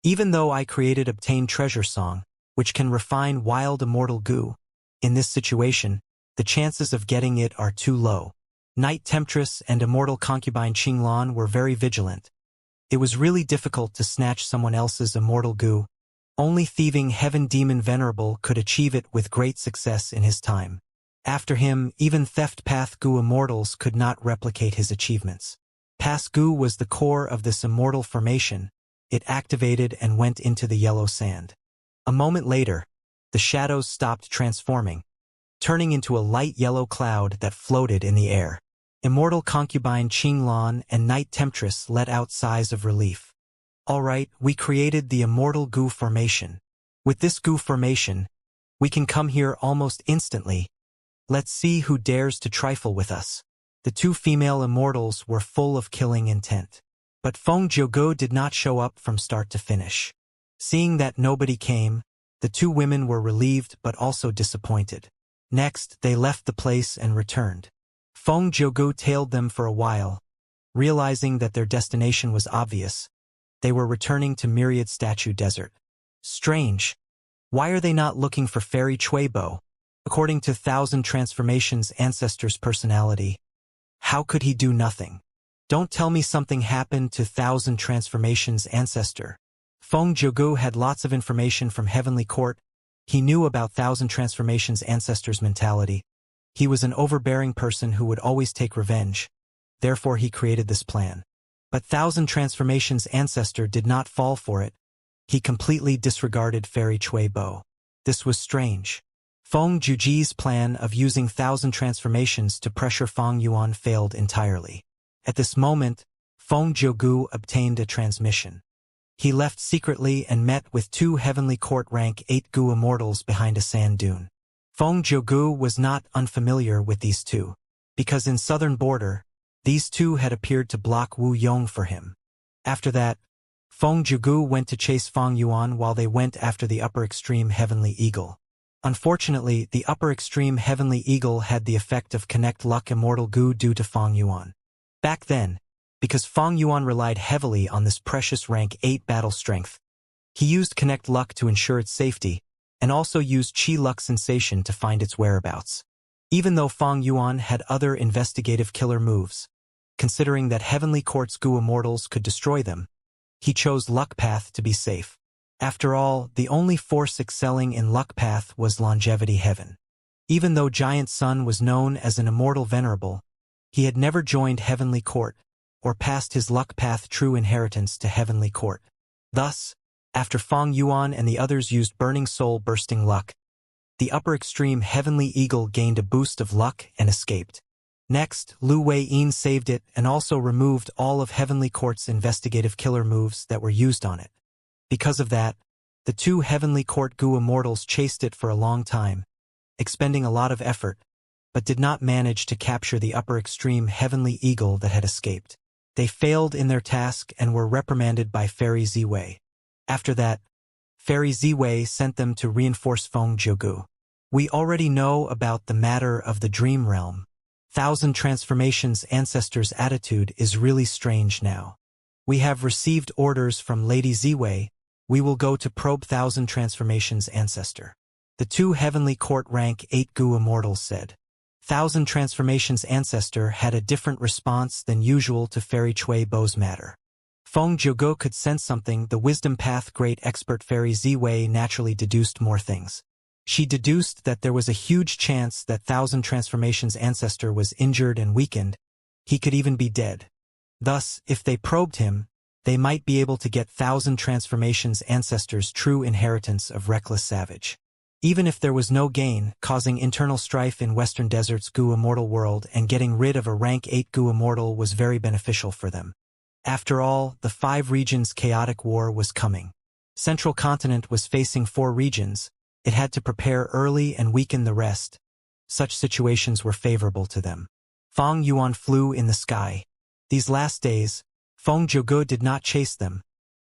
Even though I created Obtain Treasure Song, which can refine wild immortal goo, in this situation, the chances of getting it are too low. Night Temptress and Immortal Concubine Qinglan were very vigilant. It was really difficult to snatch someone else's immortal goo. Only thieving Heaven Demon Venerable could achieve it with great success in his time. After him, even Theft Path Goo Immortals could not replicate his achievements. Pass Goo was the core of this immortal formation. It activated and went into the yellow sand. A moment later, the shadows stopped transforming, turning into a light yellow cloud that floated in the air. Immortal Concubine Qinglan and Night Temptress let out sighs of relief. All right, we created the immortal goo formation. With this goo formation, we can come here almost instantly. Let's see who dares to trifle with us. The two female immortals were full of killing intent. But Feng Jiugu did not show up from start to finish. Seeing that nobody came, the two women were relieved but also disappointed. Next, they left the place and returned. Feng Jiugu tailed them for a while. Realizing that their destination was obvious, they were returning to Myriad Statue Desert. Strange. Why are they not looking for Fairy Chui Bo? According to Thousand Transformations' ancestor's personality, how could he do nothing? Don't tell me something happened to Thousand Transformations' ancestor. Feng Jiugu had lots of information from Heavenly Court. He knew about Thousand Transformations' ancestor's mentality. He was an overbearing person who would always take revenge. Therefore he created this plan. But Thousand Transformations' ancestor did not fall for it. He completely disregarded Fairy Chui Bo. This was strange. Feng Jiuji's plan of using Thousand Transformations to pressure Feng Yuan failed entirely. At this moment, Feng Jiugu obtained a transmission. He left secretly and met with two Heavenly Court rank 8 Goo Immortals behind a sand dune. Feng Jiugu was not unfamiliar with these two, because in Southern Border, these two had appeared to block Wu Yong for him. After that, Feng Jiugu went to chase Feng Yuan while they went after the upper extreme Heavenly Eagle. Unfortunately, the upper extreme Heavenly Eagle had the effect of Connect Luck Immortal Goo due to Feng Yuan. Back then, because Feng Yuan relied heavily on this precious rank 8 battle strength, he used Connect Luck to ensure its safety, and also used Qi Luck Sensation to find its whereabouts. Even though Feng Yuan had other investigative killer moves, considering that Heavenly Court's Goo Immortals could destroy them, he chose Luck Path to be safe. After all, the only force excelling in Luck Path was Longevity Heaven. Even though Giant Sun was known as an immortal venerable, he had never joined Heavenly Court, or passed his Luck Path true inheritance to Heavenly Court. Thus, after Feng Yuan and the others used Burning Soul Bursting Luck, the upper extreme Heavenly Eagle gained a boost of luck and escaped. Next, Lu Wei-yin saved it and also removed all of Heavenly Court's investigative killer moves that were used on it. Because of that, the two Heavenly Court Goo Immortals chased it for a long time, expending a lot of effort, but did not manage to capture the upper extreme Heavenly Eagle that had escaped. They failed in their task and were reprimanded by Fairy Ziwei. After that, Fairy Ziwei sent them to reinforce Feng Jiugu. We already know about the matter of the Dream Realm. Thousand Transformations Ancestor's attitude is really strange now. We have received orders from Lady Ziwei. We will go to probe Thousand Transformations Ancestor. The two Heavenly Court rank 8 Gu Immortals said. Thousand Transformations Ancestor had a different response than usual to Fairy Chui Bo's matter. Feng Jiuge could sense something. The Wisdom Path Great Expert Fairy Ziwei naturally deduced more things. She deduced that there was a huge chance that Thousand Transformations Ancestor was injured and weakened. He could even be dead. Thus, if they probed him, they might be able to get Thousand Transformations Ancestor's true inheritance of Reckless Savage. Even if there was no gain, causing internal strife in Western Desert's Gu Immortal world and getting rid of a rank 8 Gu Immortal was very beneficial for them. After all, the 5 regions' chaotic war was coming. Central Continent was facing 4 regions. It had to prepare early and weaken the rest. Such situations were favorable to them. Feng Yuan flew in the sky. These last days, Feng Jiuge did not chase them.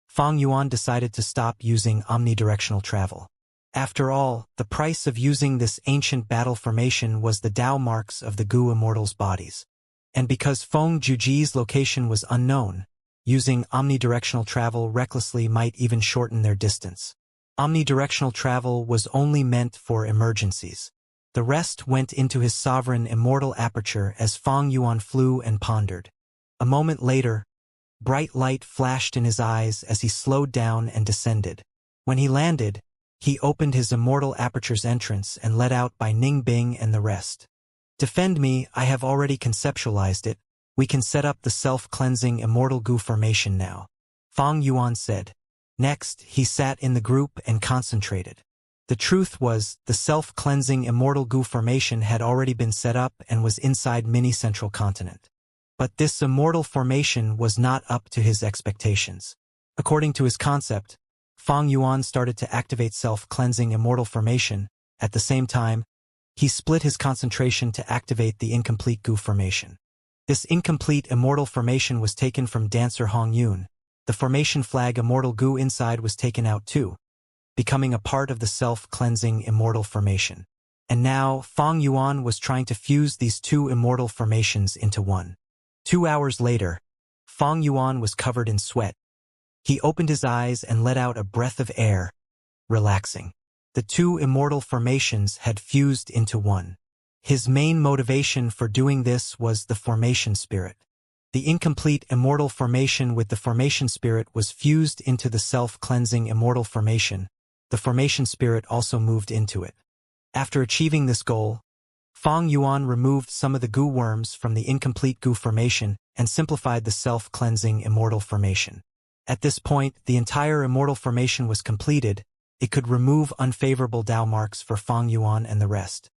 Feng Yuan decided to stop using omnidirectional travel. After all, the price of using this ancient battle formation was the Dao marks of the Gu Immortals' bodies. And because Feng Jiuji's location was unknown, using omnidirectional travel recklessly might even shorten their distance. Omnidirectional travel was only meant for emergencies. The rest went into his sovereign immortal aperture as Feng Yuan flew and pondered. A moment later, bright light flashed in his eyes as he slowed down and descended. When he landed, he opened his immortal aperture's entrance and let out by Ning Bing and the rest. Defend me, I have already conceptualized it. We can set up the self-cleansing immortal Gu formation now. Feng Yuan said. Next, he sat in the group and concentrated. The truth was, the self-cleansing immortal Gu formation had already been set up and was inside mini-central continent. But this immortal formation was not up to his expectations. According to his concept, Feng Yuan started to activate self-cleansing immortal formation. At the same time, he split his concentration to activate the incomplete Gu formation. This incomplete immortal formation was taken from Dancer Hong Yun. The formation flag Immortal Gu inside was taken out too, becoming a part of the self-cleansing immortal formation. And now, Feng Yuan was trying to fuse these 2 immortal formations into one. 2 hours later, Feng Yuan was covered in sweat. He opened his eyes and let out a breath of air, relaxing. The 2 immortal formations had fused into one. His main motivation for doing this was the formation spirit. The incomplete immortal formation with the formation spirit was fused into the self-cleansing immortal formation. The formation spirit also moved into it. After achieving this goal, Feng Yuan removed some of the Gu worms from the incomplete Gu formation and simplified the self-cleansing immortal formation. At this point, the entire immortal formation was completed. It could remove unfavorable Dao marks for Feng Yuan and the rest.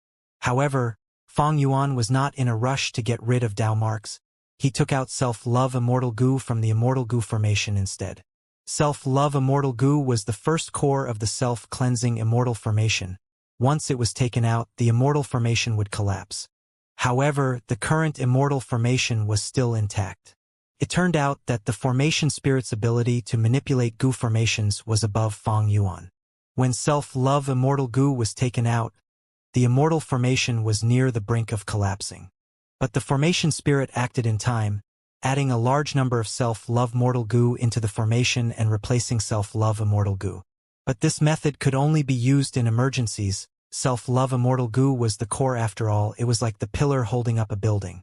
However, Feng Yuan was not in a rush to get rid of Dao marks. He took out Self-Love Immortal Gu from the Immortal Gu formation instead. Self-Love Immortal Gu was the first core of the self-cleansing immortal formation. Once it was taken out, the immortal formation would collapse. However, the current immortal formation was still intact. It turned out that the formation spirit's ability to manipulate Gu formations was above Feng Yuan. When Self-Love Immortal Gu was taken out, the immortal formation was near the brink of collapsing. But the formation spirit acted in time, adding a large number of Self-Love Mortal Gu into the formation and replacing Self-Love Immortal Gu. But this method could only be used in emergencies. Self-Love Immortal Gu was the core after all. It was like the pillar holding up a building.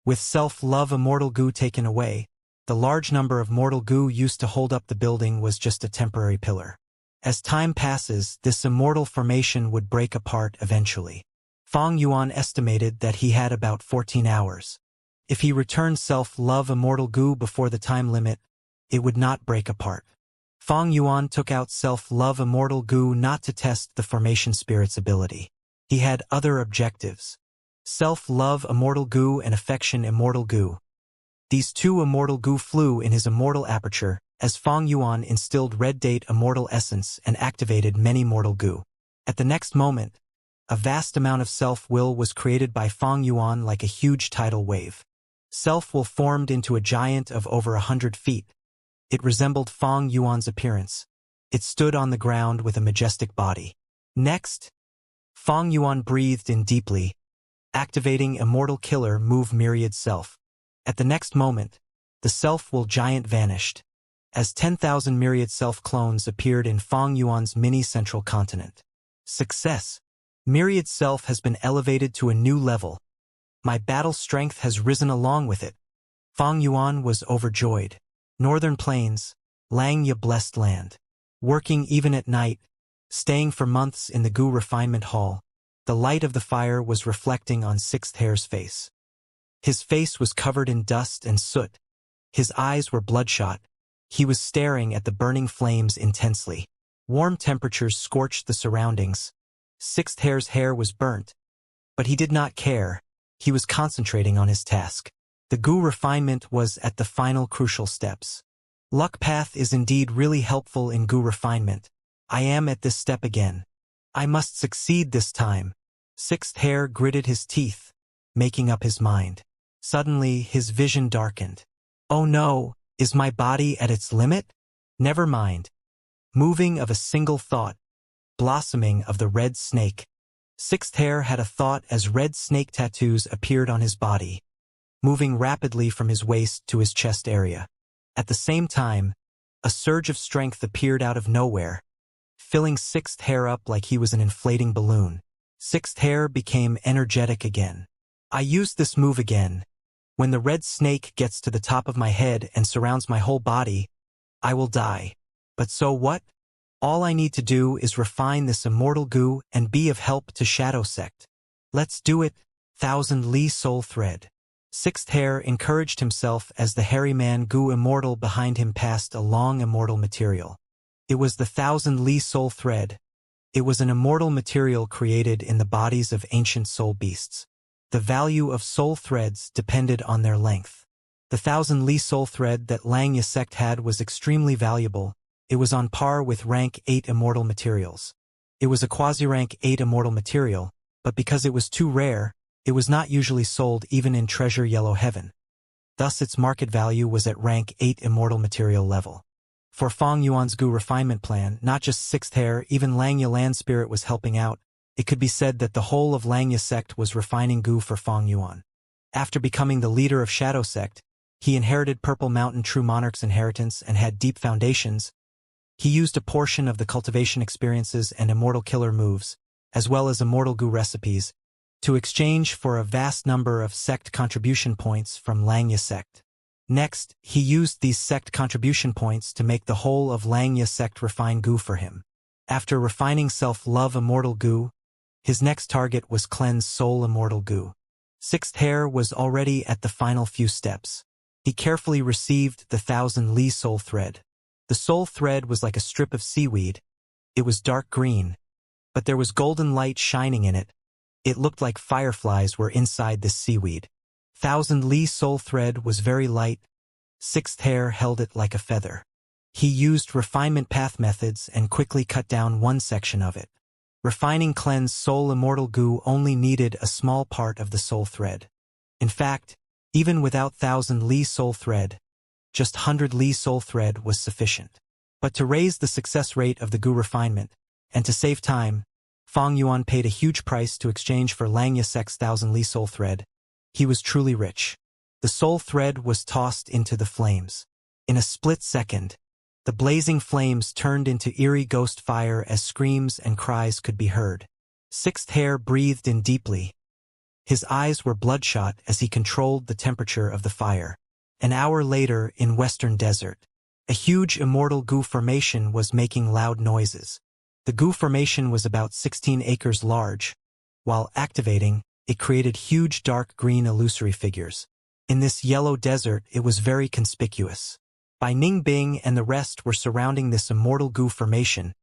With Self-Love Immortal Gu taken away, the large number of Mortal Gu used to hold up the building was just a temporary pillar. As time passes, this immortal formation would break apart eventually. Feng Yuan estimated that he had about 14 hours. If he returned Self-Love Immortal Gu before the time limit, it would not break apart. Feng Yuan took out Self-Love Immortal Gu not to test the formation spirit's ability. He had other objectives. Self-Love Immortal Gu and Affection Immortal Gu. These 2 Immortal Gu flew in his immortal aperture, as Feng Yuan instilled Red Date Immortal Essence and activated many Mortal Gu. At the next moment, a vast amount of self-will was created by Feng Yuan like a huge tidal wave. Self-will formed into a giant of over 100 feet. It resembled Feng Yuan's appearance. It stood on the ground with a majestic body. Next, Feng Yuan breathed in deeply. activating Immortal Killer Move Myriad Self. At the next moment, the self-will giant vanished, as 10,000 myriad self-clones appeared in Fang Yuan's mini-central continent. Success! Myriad Self has been elevated to a new level. My battle strength has risen along with it. Fang Yuan was overjoyed. Northern Plains, Langya blessed land. Working even at night, staying for months in the Gu Refinement Hall, the light of the fire was reflecting on Sixth Hair's face. His face was covered in dust and soot. His eyes were bloodshot. He was staring at the burning flames intensely. Warm temperatures scorched the surroundings. Sixth Hair's hair was burnt, but he did not care. He was concentrating on his task. The Gu refinement was at the final crucial steps. Luck path is indeed really helpful in Gu refinement. I am at this step again. I must succeed this time. Sixth Hair gritted his teeth, making up his mind. Suddenly, his vision darkened. Oh no, is my body at its limit? Never mind. Moving of a single thought. Blossoming of the red snake. Sixth Hair had a thought as red snake tattoos appeared on his body, moving rapidly from his waist to his chest area. At the same time, a surge of strength appeared out of nowhere, filling Sixth Hair up like he was an inflating balloon. Sixth Hair became energetic again. I used this move again. When the red snake gets to the top of my head and surrounds my whole body, I will die. But so what? All I need to do is refine this immortal Gu and be of help to Shadow Sect. Let's do it, Thousand Li Soul Thread. Sixth Hair encouraged himself as the hairy man Gu Immortal behind him passed a long immortal material. It was the Thousand Li Soul Thread. It was an immortal material created in the bodies of ancient soul beasts. The value of soul threads depended on their length. The Thousand Li Soul Thread that Langya Sect had was extremely valuable. It was on par with rank 8 immortal materials. It was a quasi-rank 8 immortal material, but because it was too rare, it was not usually sold even in Treasure Yellow Heaven. Thus its market value was at rank 8 immortal material level. For Fang Yuan's Gu refinement plan, not just Sixth Hair, even Langya Land Spirit was helping out. It could be said that the whole of Langya Sect was refining Gu for Fang Yuan. After becoming the leader of Shadow Sect, he inherited Purple Mountain True Monarch's inheritance and had deep foundations. He used a portion of the cultivation experiences and immortal killer moves, as well as immortal Gu recipes, to exchange for a vast number of sect contribution points from Langya Sect. Next, he used these sect contribution points to make the whole of Langya Sect refine Gu for him. After refining self-love immortal Gu, his next target was cleanse soul immortal Gu. Sixth Hair was already at the final few steps. He carefully received the Thousand Li Soul Thread. The soul thread was like a strip of seaweed. It was dark green, but there was golden light shining in it. It looked like fireflies were inside this seaweed. Thousand Li Soul Thread was very light. Sixth Hair held it like a feather. He used refinement path methods and quickly cut down one section of it. Refining cleanse soul immortal Gu only needed a small part of the soul thread. In fact, even without Thousand Li Soul Thread, just 100 Li Soul Thread was sufficient. But to raise the success rate of the Gu refinement, and to save time, Fang Yuan paid a huge price to exchange for Langya Sect's 1,000 Li Soul Thread. He was truly rich. The soul thread was tossed into the flames. In a split second, the blazing flames turned into eerie ghost fire as screams and cries could be heard. Sixth Hair breathed in deeply. His eyes were bloodshot as he controlled the temperature of the fire. An hour later, in Western Desert, a huge immortal Gu formation was making loud noises. The Gu formation was about 16 acres large. While activating, it created huge dark green illusory figures. In this yellow desert, it was very conspicuous. Bai Ningbing and the rest were surrounding this immortal Gu formation,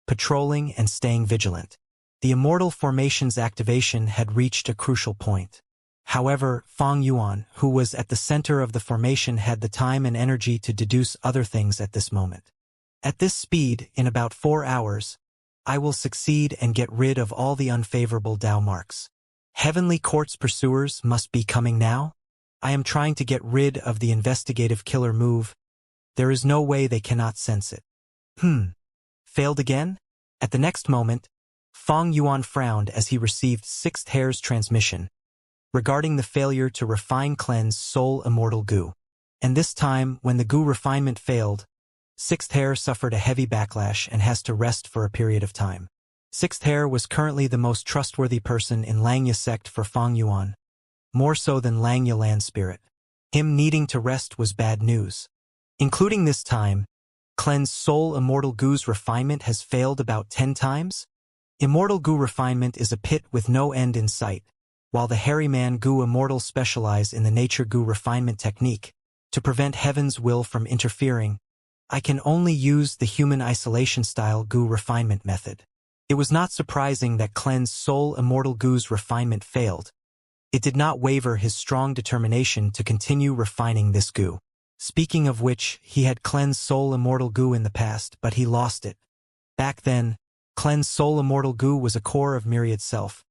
patrolling and staying vigilant. The immortal formation's activation had reached a crucial point. However, Fang Yuan, who was at the center of the formation, had the time and energy to deduce other things at this moment. At this speed, in about 4 hours, I will succeed and get rid of all the unfavorable Dao marks. Heavenly Court's pursuers must be coming now? I am trying to get rid of the investigative killer move. There is no way they cannot sense it. Failed again? At the next moment, Fang Yuan frowned as he received Sixth Hair's transmission. regarding the failure to refine cleanse soul immortal goo. And this time, when the goo refinement failed, Sixth Hair suffered a heavy backlash and has to rest for a period of time. Sixth Hair was currently the most trustworthy person in Langya sect for Feng Yuan, more so than Langya land spirit. Him needing to rest was bad news. Including this time, cleanse soul immortal goo's refinement has failed about 10 times? Immortal goo refinement is a pit with no end in sight, while the hairy man goo immortal specialize in the nature goo refinement technique. To prevent heaven's will from interfering, I can only use the human isolation style goo refinement method. It was not surprising that cleanse soul immortal goo's refinement failed. It did not waver his strong determination to continue refining this goo. Speaking of which, he had cleansed soul immortal goo in the past, but he lost it. Back then, cleansed soul immortal goo was a core of Myriad Self.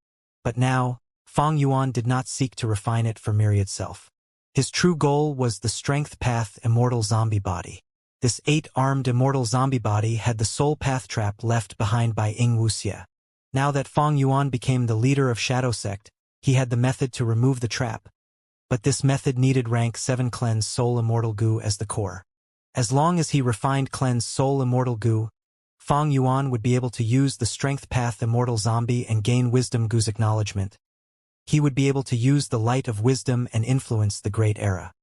But now, Feng Yuan did not seek to refine it for Myriad Self. His true goal was the Strength Path Immortal Zombie Body. This 8-armed Immortal Zombie Body had the soul path trap left behind by Ying Wuxia. Now that Feng Yuan became the leader of Shadow Sect, he had the method to remove the trap. But this method needed rank 7 cleanse soul immortal goo as the core. As long as he refined cleanse soul immortal goo, Feng Yuan would be able to use the Strength Path Immortal Zombie and gain Wisdom Goo's acknowledgement. He would be able to use the light of wisdom and influence the Great Era.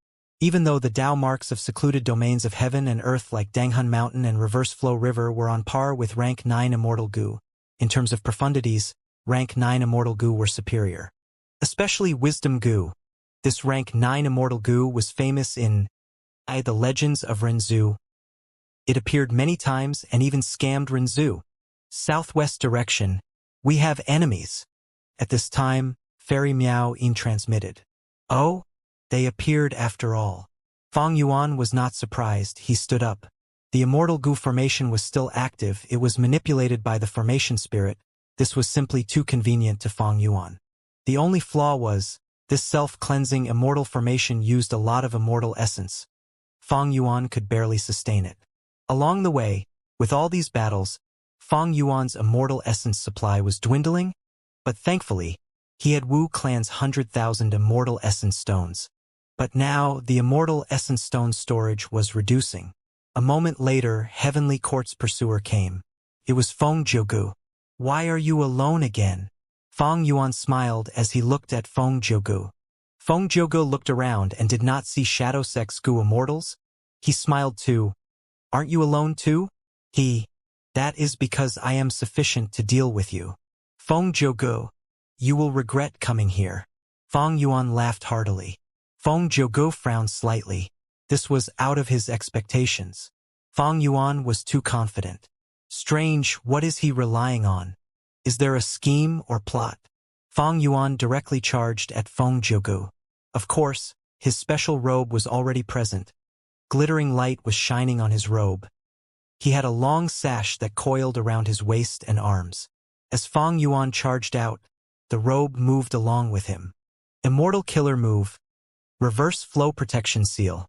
Even though the Tao marks of secluded domains of heaven and earth like Danghun Mountain and Reverse Flow River were on par with rank 9 Immortal Goo, in terms of profundities, rank 9 Immortal Goo were superior. Especially Wisdom Goo. This rank 9 Immortal Goo was famous in The Legends of Renzu. It appeared many times and even scammed Renzu. Southwest direction. We have enemies. At this time, Fairy Miao Yin transmitted. Oh? They appeared after all. Feng Yuan was not surprised. He stood up. The Immortal Goo formation was still active. It was manipulated by the formation spirit. This was simply too convenient to Feng Yuan. The only flaw was, this self-cleansing immortal formation used a lot of immortal essence. Feng Yuan could barely sustain it. Along the way, with all these battles, Feng Yuan's immortal essence supply was dwindling, but thankfully, he had Wu Clan's 100,000 immortal essence stones. But now, the immortal essence stone storage was reducing. A moment later, Heavenly Court's pursuer came. It was Feng Jiugu. Why are you alone again? Feng Yuan smiled as he looked at Feng Jiugu. Feng Jiugu looked around and did not see Shadow Sect's Gu immortals. He smiled too. Aren't you alone too? That is because I am sufficient to deal with you. Feng Jiugu. You will regret coming here. Feng Yuan laughed heartily. Feng Jiugu frowned slightly. This was out of his expectations. Feng Yuan was too confident. Strange, what is he relying on? Is there a scheme or plot? Feng Yuan directly charged at Feng Jiugu. Of course, his special robe was already present. Glittering light was shining on his robe. He had a long sash that coiled around his waist and arms. As Feng Yuan charged out, the robe moved along with him. Immortal Killer Move. Reverse Flow Protection Seal.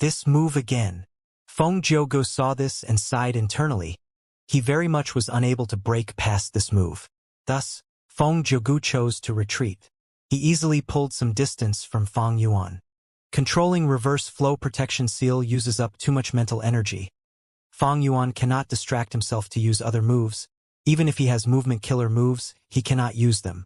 This move again. Feng Jiugu saw this and sighed internally. He very much was unable to break past this move. Thus, Feng Jiugu chose to retreat. He easily pulled some distance from Feng Yuan. Controlling Reverse Flow Protection Seal uses up too much mental energy. Feng Yuan cannot distract himself to use other moves. Even if he has movement killer moves, he cannot use them.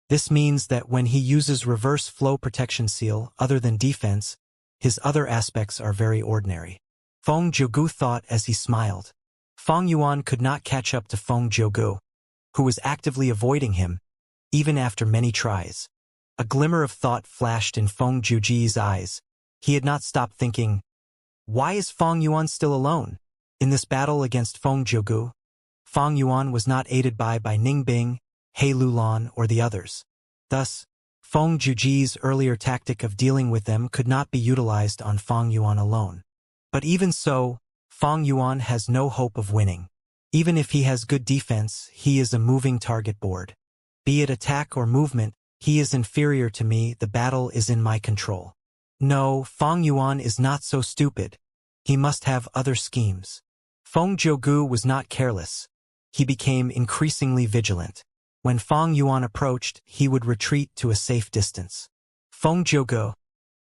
This means that when he uses Reverse Flow Protection Seal, other than defense, his other aspects are very ordinary. Feng Jiugu thought as he smiled. Feng Yuan could not catch up to Feng Jiugu, who was actively avoiding him, even after many tries. A glimmer of thought flashed in Feng Jiuji's eyes. He had not stopped thinking, why is Feng Yuan still alone? In this battle against Feng Jiugu, Feng Yuan was not aided by Ningbing, He Lulan, or the others. Thus, Feng Jiuji's earlier tactic of dealing with them could not be utilized on Feng Yuan alone. But even so, Feng Yuan has no hope of winning. Even if he has good defense, he is a moving target board. Be it attack or movement, he is inferior to me. The battle is in my control. No, Feng Yuan is not so stupid. He must have other schemes. Feng Jiugu was not careless. He became increasingly vigilant. When Feng Yuan approached, he would retreat to a safe distance. Feng Jiuge,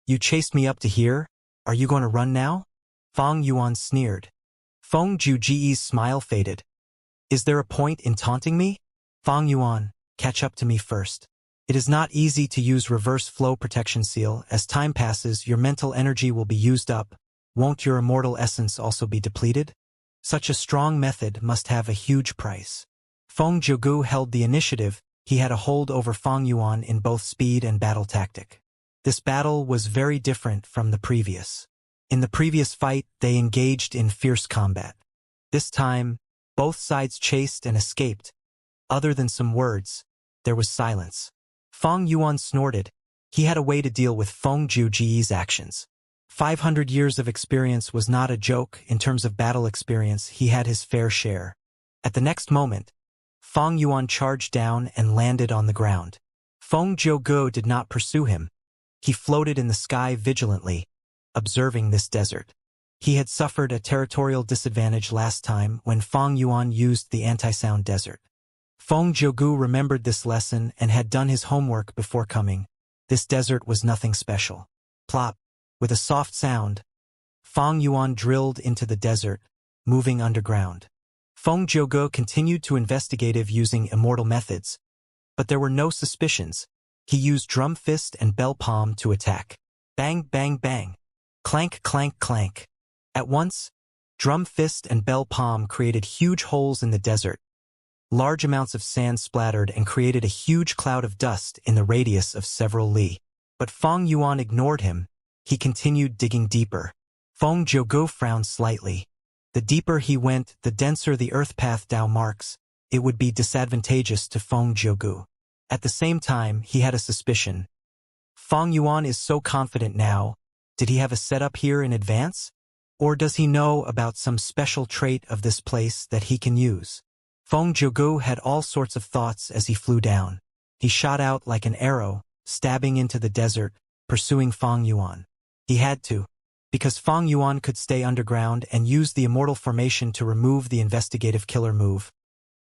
you chased me up to here? Are you going to run now? Fang Yuan sneered. Feng Jiuji's smile faded. Is there a point in taunting me? Fang Yuan, catch up to me first. It is not easy to use reverse flow protection seal. As time passes, your mental energy will be used up. Won't your immortal essence also be depleted? Such a strong method must have a huge price. Feng Jiuge held the initiative. He had a hold over Fang Yuan in both speed and battle tactic. This battle was very different from the previous. In the previous fight, they engaged in fierce combat. This time, both sides chased and escaped. Other than some words, there was silence. Fang Yuan snorted. He had a way to deal with Feng Jiuji's actions. 500 years of experience was not a joke. In terms of battle experience, he had his fair share. At the next moment, Fang Yuan charged down and landed on the ground. Feng Jiuge did not pursue him. He floated in the sky vigilantly, observing this desert. He had suffered a territorial disadvantage last time when Fang Yuan used the anti-sound desert. Feng Jiuge remembered this lesson and had done his homework before coming. This desert was nothing special. Plop. With a soft sound, Fang Yuan drilled into the desert, moving underground. Feng Jiuge continued to investigate using immortal methods, but there were no suspicions. He used drum fist and bell palm to attack. Bang, bang, bang. Clank, clank, clank. At once, drum fist and bell palm created huge holes in the desert. Large amounts of sand splattered and created a huge cloud of dust in the radius of several li. But Fang Yuan ignored him. He continued digging deeper. Feng Jiuge frowned slightly. The deeper he went, the denser the earth path Dao marks. It would be disadvantageous to Feng Jiuge. At the same time, he had a suspicion. Fang Yuan is so confident now. Did he have a setup here in advance? Or does he know about some special trait of this place that he can use? Feng Jiuge had all sorts of thoughts as he flew down. He shot out like an arrow, stabbing into the desert, pursuing Fang Yuan. He had to, because Fang Yuan could stay underground and use the immortal formation to remove the investigative killer move.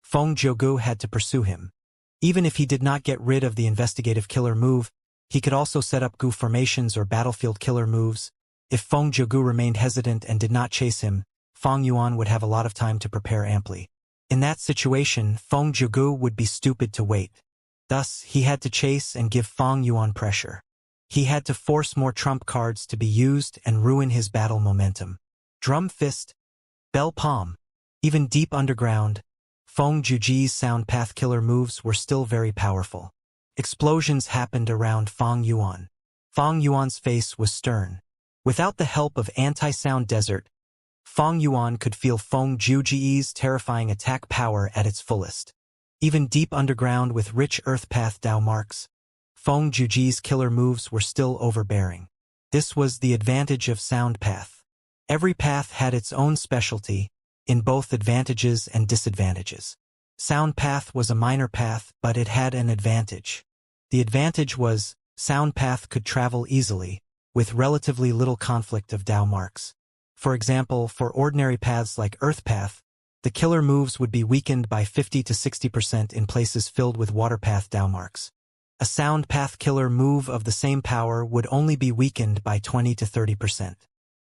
Feng Jiuge had to pursue him. Even if he did not get rid of the investigative killer move, he could also set up Gu formations or battlefield killer moves. If Feng Jiuge remained hesitant and did not chase him, Fang Yuan would have a lot of time to prepare amply. In that situation, Feng Jiuge would be stupid to wait. Thus, he had to chase and give Fang Yuan pressure. He had to force more trump cards to be used and ruin his battle momentum. Drum fist, bell palm, even deep underground, Feng Jiuji's sound path killer moves were still very powerful. Explosions happened around Fang Yuan. Fang Yuan's face was stern. Without the help of anti-sound desert, Fang Yuan could feel Feng Jiuji's terrifying attack power at its fullest. Even deep underground with rich earth path Dao marks, Feng Jiuji's killer moves were still overbearing. This was the advantage of sound path. Every path had its own specialty, in both advantages and disadvantages. Sound path was a minor path, but it had an advantage. The advantage was, sound path could travel easily, with relatively little conflict of Dao marks. For example, for ordinary paths like Earth Path, the killer moves would be weakened by 50 to 60% in places filled with water path Dao marks. A sound path killer move of the same power would only be weakened by 20 to 30%.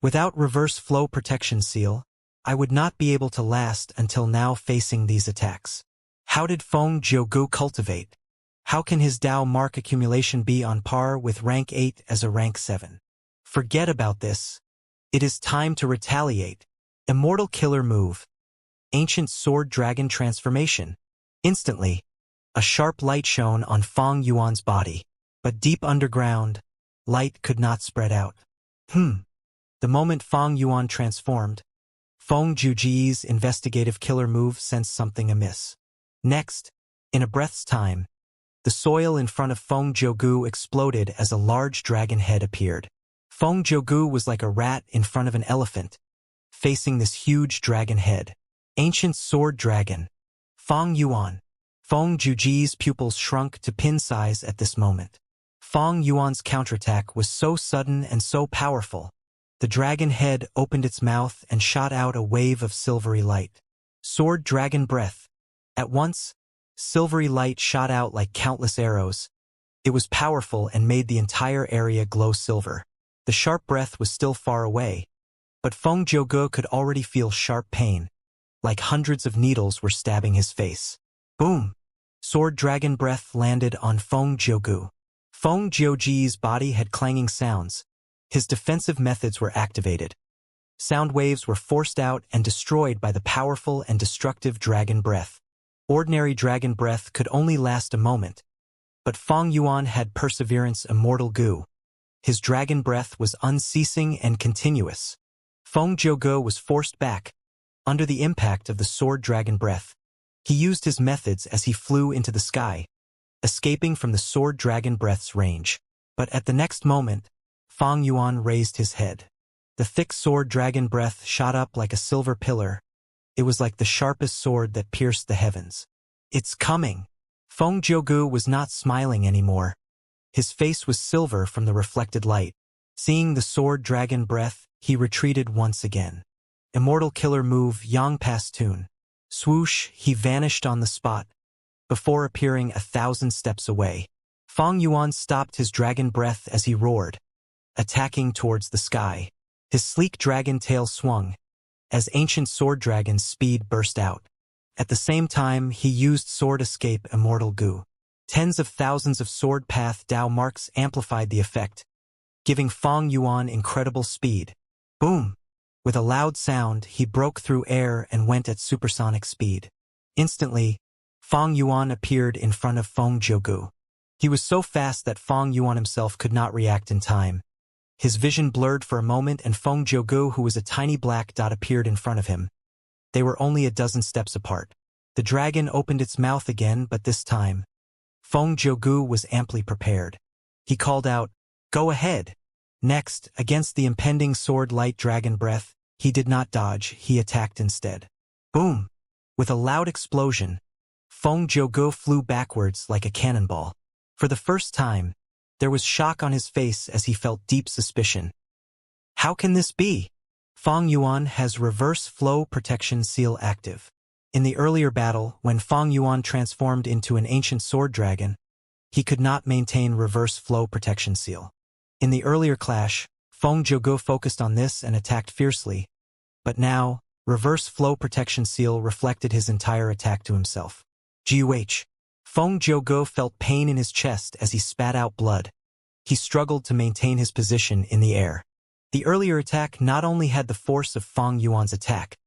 Without reverse flow protection seal, I would not be able to last until now facing these attacks. How did Feng Jiuge cultivate? How can his Dao mark accumulation be on par with rank 8 as a rank 7? Forget about this. It is time to retaliate. Immortal killer move. Ancient sword dragon transformation. Instantly, a sharp light shone on Fang Yuan's body, but deep underground, light could not spread out. The moment Fang Yuan transformed, Feng Jiuji's investigative killer move sensed something amiss. Next, in a breath's time, the soil in front of Feng Jiuge exploded as a large dragon head appeared. Feng Jiuge was like a rat in front of an elephant, facing this huge dragon head. Ancient sword dragon. Fang Yuan. Feng Jiuji's pupils shrunk to pin size at this moment. Fang Yuan's counterattack was so sudden and so powerful. The dragon head opened its mouth and shot out a wave of silvery light. Sword dragon breath. At once, silvery light shot out like countless arrows, It was powerful and made the entire area glow silver. The sharp breath was still far away, but Feng Jiuge could already feel sharp pain, like hundreds of needles were stabbing his face. Boom! Sword dragon breath landed on Feng Jiuge. Feng Jiuge's body had clanging sounds. His defensive methods were activated. Sound waves were forced out and destroyed by the powerful and destructive dragon breath. Ordinary dragon breath could only last a moment, but Feng Yuan had perseverance immortal goo. His dragon breath was unceasing and continuous. Feng Jiuge was forced back, under the impact of the sword dragon breath. He used his methods as he flew into the sky, escaping from the sword dragon breath's range. But at the next moment, Feng Yuan raised his head. The thick sword dragon breath shot up like a silver pillar. It was like the sharpest sword that pierced the heavens. It's coming! Feng Jiuge was not smiling anymore. His face was silver from the reflected light. Seeing the sword dragon breath, he retreated once again. Immortal killer move Yang Pastun. Swoosh, he vanished on the spot, before appearing 1,000 steps away. Feng Yuan stopped his dragon breath as he roared, attacking towards the sky. His sleek dragon tail swung, as ancient sword dragon's speed burst out. At the same time, he used sword escape immortal goo. Tens of thousands of sword path Dao marks amplified the effect, giving Feng Yuan incredible speed. Boom! With a loud sound, he broke through air and went at supersonic speed. Instantly, Feng Yuan appeared in front of Feng Jiuge. He was so fast that Feng Yuan himself could not react in time. His vision blurred for a moment and Feng Jiuge, who was a tiny black dot, appeared in front of him. They were only a dozen steps apart. The dragon opened its mouth again, but this time, Feng Jiuge was amply prepared. He called out, "Go ahead!" Next, against the impending sword-light dragon breath, he did not dodge, he attacked instead. Boom! With a loud explosion, Feng Jiuge flew backwards like a cannonball. For the first time, there was shock on his face as he felt deep suspicion. How can this be? Feng Yuan has reverse flow protection seal active. In the earlier battle, when Feng Yuan transformed into an ancient sword dragon, he could not maintain reverse flow protection seal. In the earlier clash, Feng Jiuge focused on this and attacked fiercely, but now, reverse flow protection seal reflected his entire attack to himself. Guh! Feng Jiuge felt pain in his chest as he spat out blood. He struggled to maintain his position in the air. The earlier attack not only had the force of Feng Yuan's attack,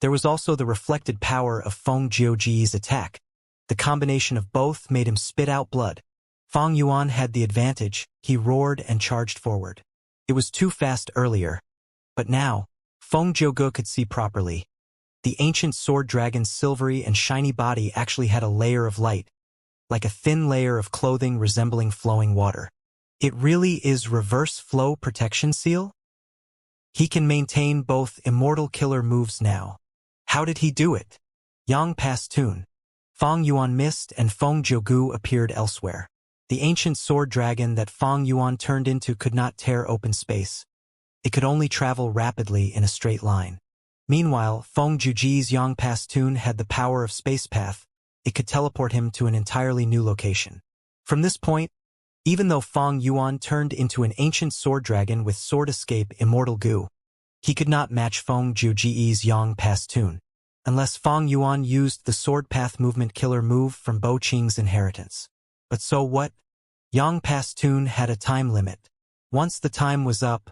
there was also the reflected power of Feng Jiuge's attack. The combination of both made him spit out blood. Feng Yuan had the advantage, he roared and charged forward. It was too fast earlier, but now, Feng Jiuge could see properly. The ancient sword dragon's silvery and shiny body actually had a layer of light, like a thin layer of clothing resembling flowing water. It really is reverse flow protection seal? He can maintain both immortal killer moves now. How did he do it? Yang Pastun. Feng Yuan missed and Feng Jiuge appeared elsewhere. The ancient sword dragon that Feng Yuan turned into could not tear open space. It could only travel rapidly in a straight line. Meanwhile, Feng Jiuge's Yang Pastun had the power of space path. It could teleport him to an entirely new location. From this point, even though Feng Yuan turned into an ancient sword dragon with sword escape immortal goo, he could not match Feng Jiuge's Yang Pastun, unless Feng Yuan used the sword path movement killer move from Bo Qing's inheritance. But so what? Yang Pastun had a time limit. Once the time was up,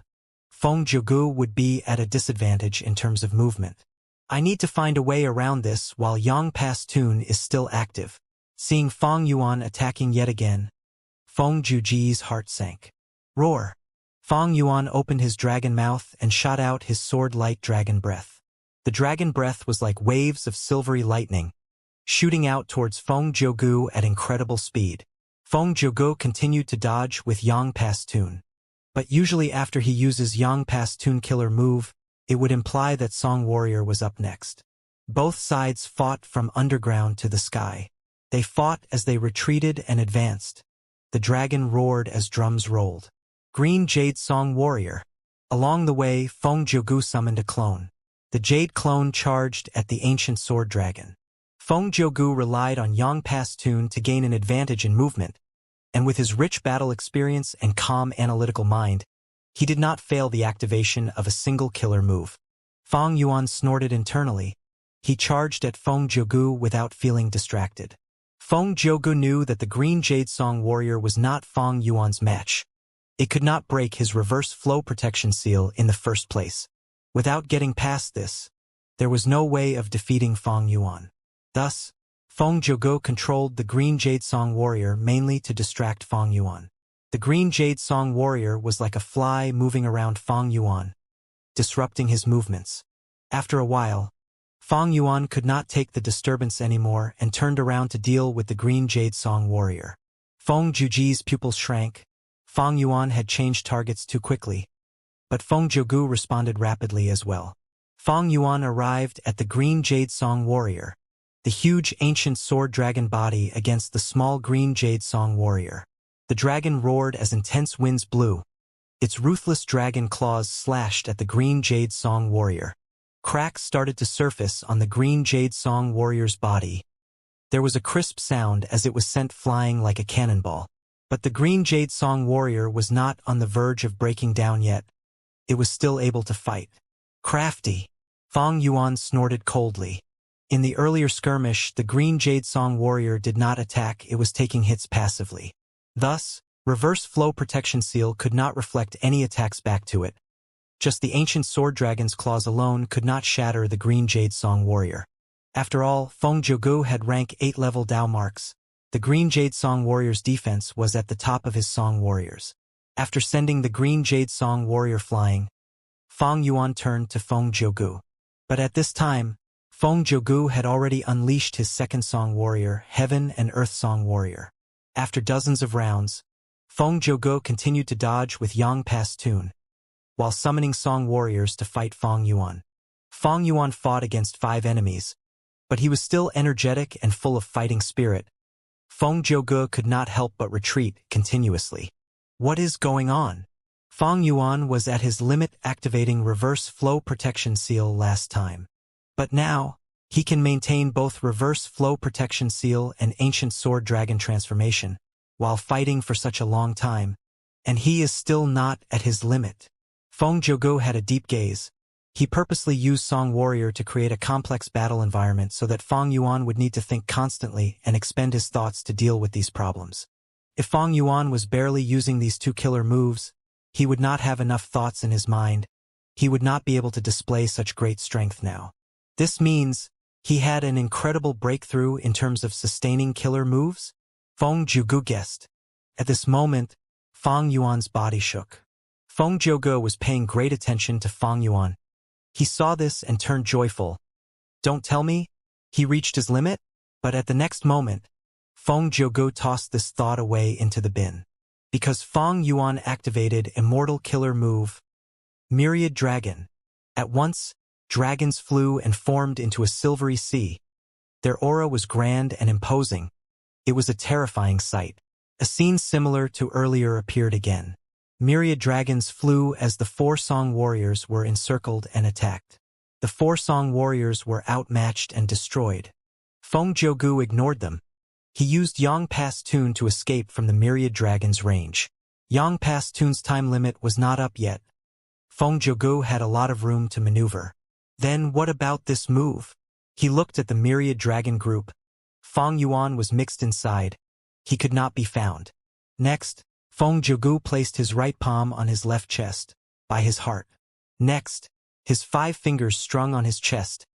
Feng Jiuge would be at a disadvantage in terms of movement. I need to find a way around this while Yang Pastun is still active. Seeing Feng Yuan attacking yet again, Feng Jiuge's heart sank. Roar! Feng Yuan opened his dragon mouth and shot out his sword-like dragon breath. The dragon breath was like waves of silvery lightning, shooting out towards Feng Jiuge at incredible speed. Feng Jiuge continued to dodge with Yang Pastun. But usually after he uses Yang Pastun killer move, it would imply that Song Warrior was up next. Both sides fought from underground to the sky. They fought as they retreated and advanced. The dragon roared as drums rolled. Green Jade Song Warrior. Along the way, Feng Jiuge summoned a clone. The Jade clone charged at the ancient sword dragon. Feng Jiuge relied on Yang Pastun to gain an advantage in movement, and with his rich battle experience and calm analytical mind, he did not fail the activation of a single killer move. Fang Yuan snorted internally. He charged at Feng Jiugu without feeling distracted. Feng Jiugu knew that the Green Jade Song Warrior was not Fang Yuan's match. It could not break his reverse flow protection seal in the first place. Without getting past this, there was no way of defeating Fang Yuan. Thus, Feng Jiugu controlled the Green Jade Song Warrior mainly to distract Fang Yuan. The Green Jade Song Warrior was like a fly moving around Fang Yuan, disrupting his movements. After a while, Fang Yuan could not take the disturbance anymore and turned around to deal with the Green Jade Song Warrior. Feng Jiuji's pupils shrank. Fang Yuan had changed targets too quickly, but Feng Jiugu responded rapidly as well. Fang Yuan arrived at the Green Jade Song Warrior, the huge ancient sword dragon body against the small Green Jade Song Warrior. The dragon roared as intense winds blew. Its ruthless dragon claws slashed at the Green Jade Song Warrior. Cracks started to surface on the Green Jade Song Warrior's body. There was a crisp sound as it was sent flying like a cannonball. But the Green Jade Song Warrior was not on the verge of breaking down yet. It was still able to fight. Crafty. Fang Yuan snorted coldly. In the earlier skirmish, the Green Jade Song Warrior did not attack, it was taking hits passively. Thus, reverse flow protection seal could not reflect any attacks back to it. Just the ancient sword dragon's claws alone could not shatter the Green Jade Song Warrior. After all, Feng Jiugu had rank 8 level Dao marks. The Green Jade Song Warrior's defense was at the top of his Song Warriors. After sending the Green Jade Song Warrior flying, Fang Yuan turned to Feng Jiugu. But at this time, Feng Jiugu had already unleashed his second Song Warrior, Heaven and Earth Song Warrior. After dozens of rounds, Feng Jiugu continued to dodge with Yang Pastun, while summoning Song Warriors to fight Fang Yuan. Fang Yuan fought against 5 enemies, but he was still energetic and full of fighting spirit. Feng Jiugu could not help but retreat continuously. What is going on? Fang Yuan was at his limit activating reverse flow protection seal last time. But now, he can maintain both reverse flow protection seal and ancient sword dragon transformation, while fighting for such a long time, and he is still not at his limit. Feng Jiugu had a deep gaze. He purposely used Song Warrior to create a complex battle environment so that Fang Yuan would need to think constantly and expend his thoughts to deal with these problems. If Fang Yuan was barely using these 2 killer moves, he would not have enough thoughts in his mind. He would not be able to display such great strength now. This means he had an incredible breakthrough in terms of sustaining killer moves? Feng Jiugu guessed. At this moment, Fang Yuan's body shook. Feng Jiugu was paying great attention to Fang Yuan. He saw this and turned joyful. Don't tell me? He reached his limit? But at the next moment, Feng Jiugu tossed this thought away into the bin. Because Fang Yuan activated Immortal killer move, Myriad Dragon. At once, dragons flew and formed into a silvery sea. Their aura was grand and imposing. It was a terrifying sight. A scene similar to earlier appeared again. Myriad dragons flew as the 4 Song Warriors were encircled and attacked. The 4 Song Warriors were outmatched and destroyed. Feng Jiugu ignored them. He used Yang Pastun to escape from the Myriad Dragon's range. Yang Pastun's time limit was not up yet. Feng Jiugu had a lot of room to maneuver. Then what about this move? He looked at the Myriad Dragon group. Fang Yuan was mixed inside. He could not be found. Next, Feng Jiugu placed his right palm on his left chest, by his heart. Next, his 5 fingers strung on his chest,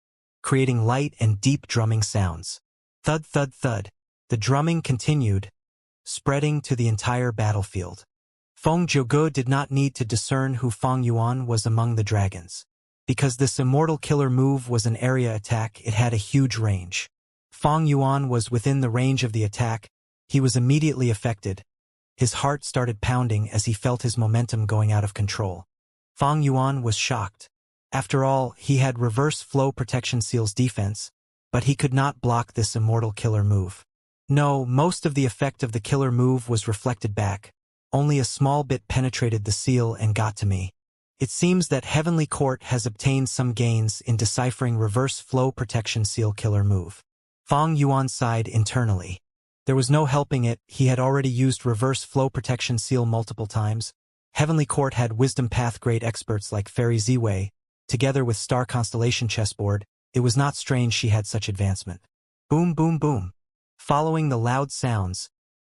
creating light and deep drumming sounds. Thud, thud, thud. The drumming continued, spreading to the entire battlefield. Feng Jiugu did not need to discern who Fang Yuan was among the dragons. Because this immortal killer move was an area attack, it had a huge range. Fang Yuan was within the range of the attack. He was immediately affected. His heart started pounding as he felt his momentum going out of control. Fang Yuan was shocked. After all, he had reverse flow protection seal's defense, but he could not block this immortal killer move. No, most of the effect of the killer move was reflected back. Only a small bit penetrated the seal and got to me. It seems that Heavenly Court has obtained some gains in deciphering reverse flow protection seal killer move. Fang Yuan sighed internally. There was no helping it, he had already used reverse flow protection seal multiple times. Heavenly Court had wisdom path grade experts like Fairy Ziwei. Together with Star Constellation chessboard, it was not strange she had such advancement. Boom boom boom. Following the loud sounds,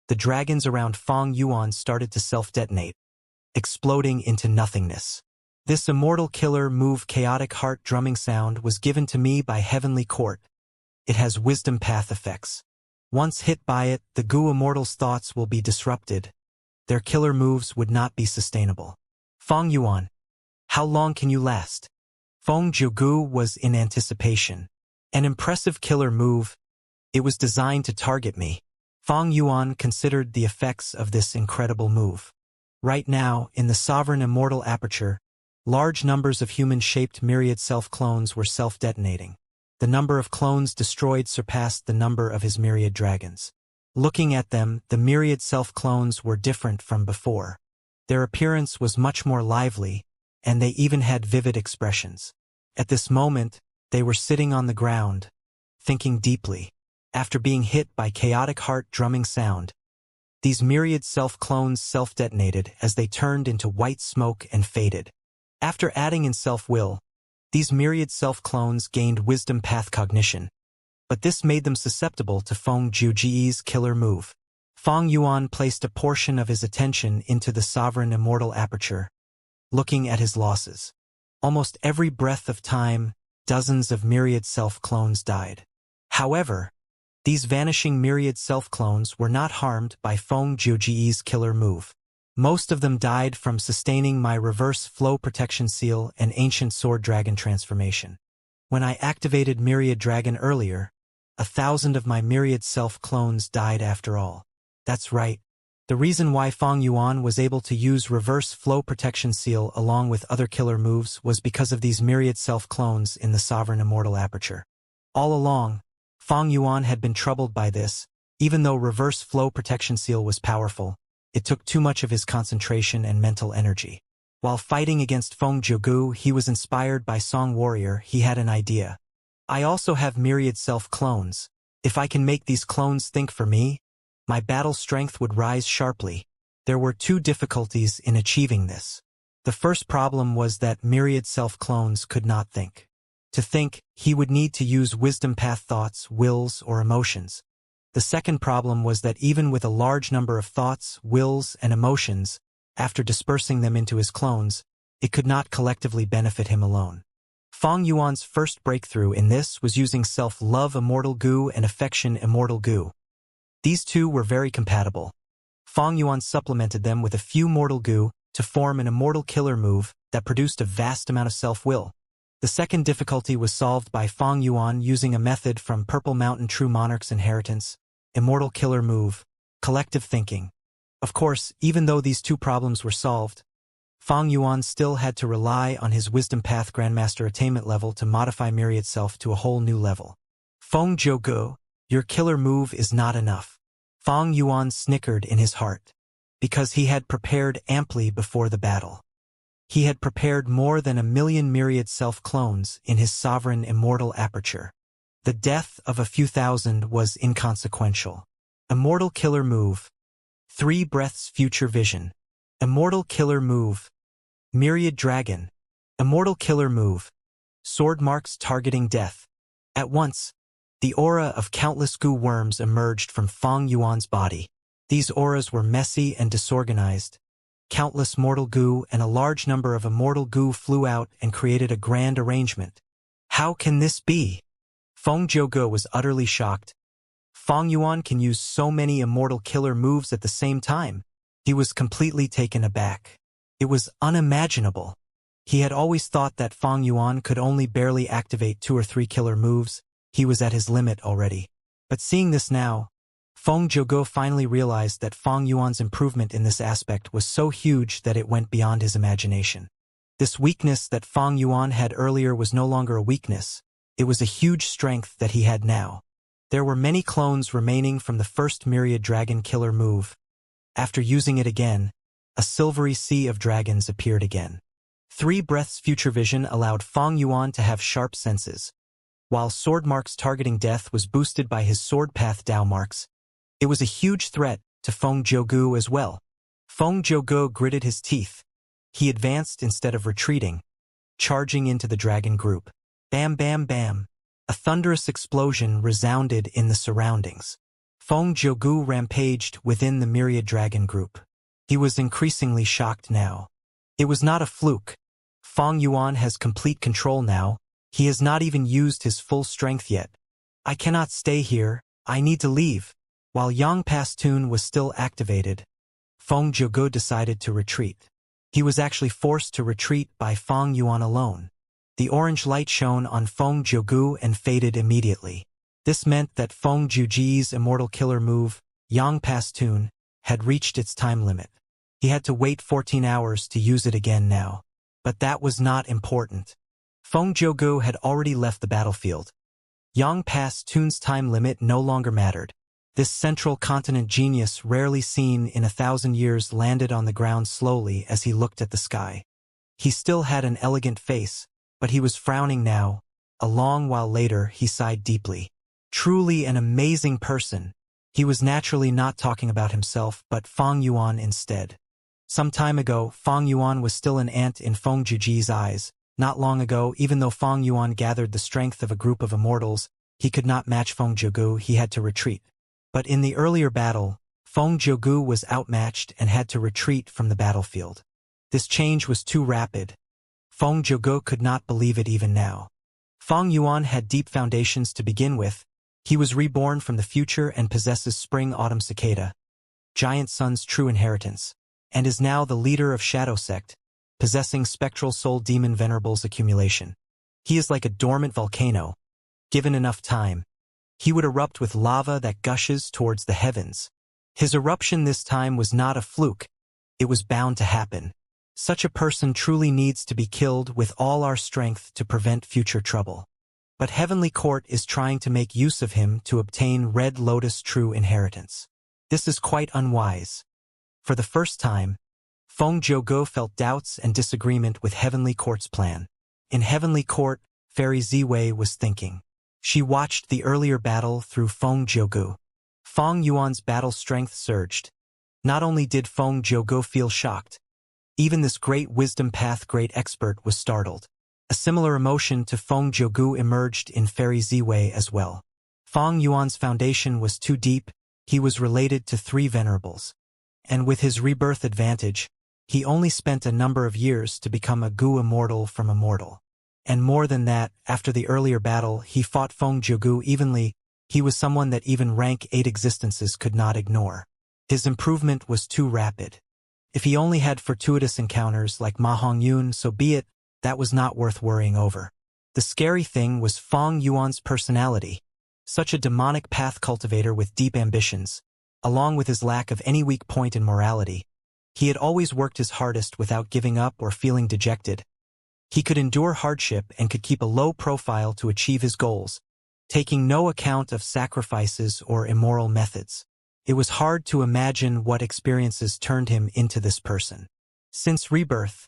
the dragons around Feng Yuan started to self-detonate, exploding into nothingness. This immortal killer move chaotic heart drumming sound was given to me by Heavenly Court. It has wisdom path effects. Once hit by it, the Gu Immortal's thoughts will be disrupted. Their killer moves would not be sustainable. Feng Yuan, how long can you last? Feng Jiugu was in anticipation. An impressive killer move. It was designed to target me. Feng Yuan considered the effects of this incredible move. Right now, in the sovereign immortal aperture, large numbers of human-shaped myriad self-clones were self-detonating. The number of clones destroyed surpassed the number of his myriad dragons. Looking at them, the myriad self-clones were different from before. Their appearance was much more lively, and they even had vivid expressions. At this moment, they were sitting on the ground, thinking deeply. After being hit by chaotic heart drumming sound, these myriad self-clones self-detonated as they turned into white smoke and faded. After adding in self-will, these myriad self-clones gained wisdom path cognition, but this made them susceptible to Feng Jiuji's killer move. Feng Yuan placed a portion of his attention into the sovereign immortal aperture, looking at his losses. Almost every breath of time, dozens of myriad self-clones died. However, these vanishing myriad self-clones were not harmed by Feng Jiuji's killer move. Most of them died from sustaining my reverse flow protection seal and ancient sword dragon transformation. When I activated Myriad Dragon earlier, 1,000 of my myriad self-clones died after all. That's right. The reason why Feng Yuan was able to use reverse flow protection seal along with other killer moves was because of these myriad self-clones in the sovereign immortal aperture. All along, Feng Yuan had been troubled by this. Even though reverse flow protection seal was powerful, it took too much of his concentration and mental energy. While fighting against Feng Jiugu, he was inspired by Song Warrior. He had an idea. I also have myriad self-clones. If I can make these clones think for me, my battle strength would rise sharply. There were two difficulties in achieving this. The first problem was that myriad self-clones could not think. To think, he would need to use wisdom path thoughts, wills, or emotions. The second problem was that even with a large number of thoughts, wills, and emotions, after dispersing them into his clones, it could not collectively benefit him alone. Feng Yuan's first breakthrough in this was using self-love immortal Gu and affection immortal Gu. These two were very compatible. Feng Yuan supplemented them with a few mortal Gu to form an immortal killer move that produced a vast amount of self-will. The second difficulty was solved by Feng Yuan using a method from Purple Mountain True Monarch's Inheritance, Immortal Killer Move, Collective Thinking. Of course, even though these two problems were solved, Feng Yuan still had to rely on his Wisdom Path Grandmaster attainment level to modify Myriad Self to a whole new level. Feng Jiugu, your killer move is not enough. Feng Yuan snickered in his heart, because he had prepared amply before the battle. He had prepared more than 1,000,000 myriad self-clones in his sovereign immortal aperture. The death of a few thousand was inconsequential. Immortal Killer Move. 3 Breaths Future Vision. Immortal Killer Move. Myriad Dragon. Immortal Killer Move. Sword Marks Targeting Death. At once, the aura of countless Gu worms emerged from Feng Yuan's body. These auras were messy and disorganized. Countless mortal Gu and a large number of immortal Gu flew out and created a grand arrangement. How can this be? Feng Jiugu was utterly shocked. Feng Yuan can use so many immortal killer moves at the same time. He was completely taken aback. It was unimaginable. He had always thought that Feng Yuan could only barely activate 2 or 3 killer moves. He was at his limit already. But seeing this now, Feng Jiugu finally realized that Feng Yuan's improvement in this aspect was so huge that it went beyond his imagination. This weakness that Feng Yuan had earlier was no longer a weakness. It was a huge strength that he had now. There were many clones remaining from the first Myriad Dragon killer move. After using it again, a silvery sea of dragons appeared again. 3 Breaths Future Vision allowed Feng Yuan to have sharp senses. While Sword Marks Targeting Death was boosted by his Sword Path Dao Marks, It was a huge threat to Feng Jiugu as well. Feng Jiugu gritted his teeth. He advanced instead of retreating, charging into the dragon group. Bam, bam, bam. A thunderous explosion resounded in the surroundings. Feng Jiugu rampaged within the myriad dragon group. He was increasingly shocked now. It was not a fluke. Feng Yuan has complete control now. He has not even used his full strength yet. I cannot stay here. I need to leave. While Yang Pastun was still activated, Feng Jiugu decided to retreat. He was actually forced to retreat by Feng Yuan alone. The orange light shone on Feng Jiugu and faded immediately. This meant that Feng Jiuji's immortal killer move, Yang Pastun, had reached its time limit. He had to wait 14 hours to use it again now. But that was not important. Feng Jiugu had already left the battlefield. Yang Pastun's time limit no longer mattered. This central continent genius rarely seen in 1,000 years landed on the ground slowly as he looked at the sky. He still had an elegant face, but he was frowning now. A long while later he sighed deeply. Truly an amazing person. He was naturally not talking about himself, but Feng Yuan instead. Some time ago, Feng Yuan was still an ant in Feng Jiuji's eyes. Not long ago, even though Feng Yuan gathered the strength of a group of immortals, he could not match Feng Jiugu. He had to retreat. But in the earlier battle, Feng Jiugu was outmatched and had to retreat from the battlefield. This change was too rapid. Feng Jiugu could not believe it even now. Feng Yuan had deep foundations to begin with. He was reborn from the future and possesses spring-autumn cicada, giant sun's true inheritance, and is now the leader of Shadow Sect, possessing spectral soul demon venerables accumulation. He is like a dormant volcano. Given enough time, he would erupt with lava that gushes towards the heavens. His eruption this time was not a fluke. It was bound to happen. Such a person truly needs to be killed with all our strength to prevent future trouble. But Heavenly Court is trying to make use of him to obtain Red Lotus true inheritance. This is quite unwise. For the first time, Feng Jiugu felt doubts and disagreement with Heavenly Court's plan. In Heavenly Court, Fairy Ziwei was thinking. She watched the earlier battle through Feng Jiugu. Feng Yuan's battle strength surged. Not only did Feng Jiugu feel shocked, even this great wisdom path great expert was startled. A similar emotion to Feng Jiugu emerged in Fairy Ziwei as well. Feng Yuan's foundation was too deep. He was related to 3 venerables. And with his rebirth advantage, he only spent a number of years to become a Gu immortal from immortal. And more than that, after the earlier battle, he fought Feng Jiugu evenly. He was someone that even rank 8 existences could not ignore. His improvement was too rapid. If he only had fortuitous encounters like Ma Hongyun, so be it. That was not worth worrying over. The scary thing was Feng Yuan's personality. Such a demonic path cultivator with deep ambitions, along with his lack of any weak point in morality. He had always worked his hardest without giving up or feeling dejected. He could endure hardship and could keep a low profile to achieve his goals, taking no account of sacrifices or immoral methods. It was hard to imagine what experiences turned him into this person. Since rebirth,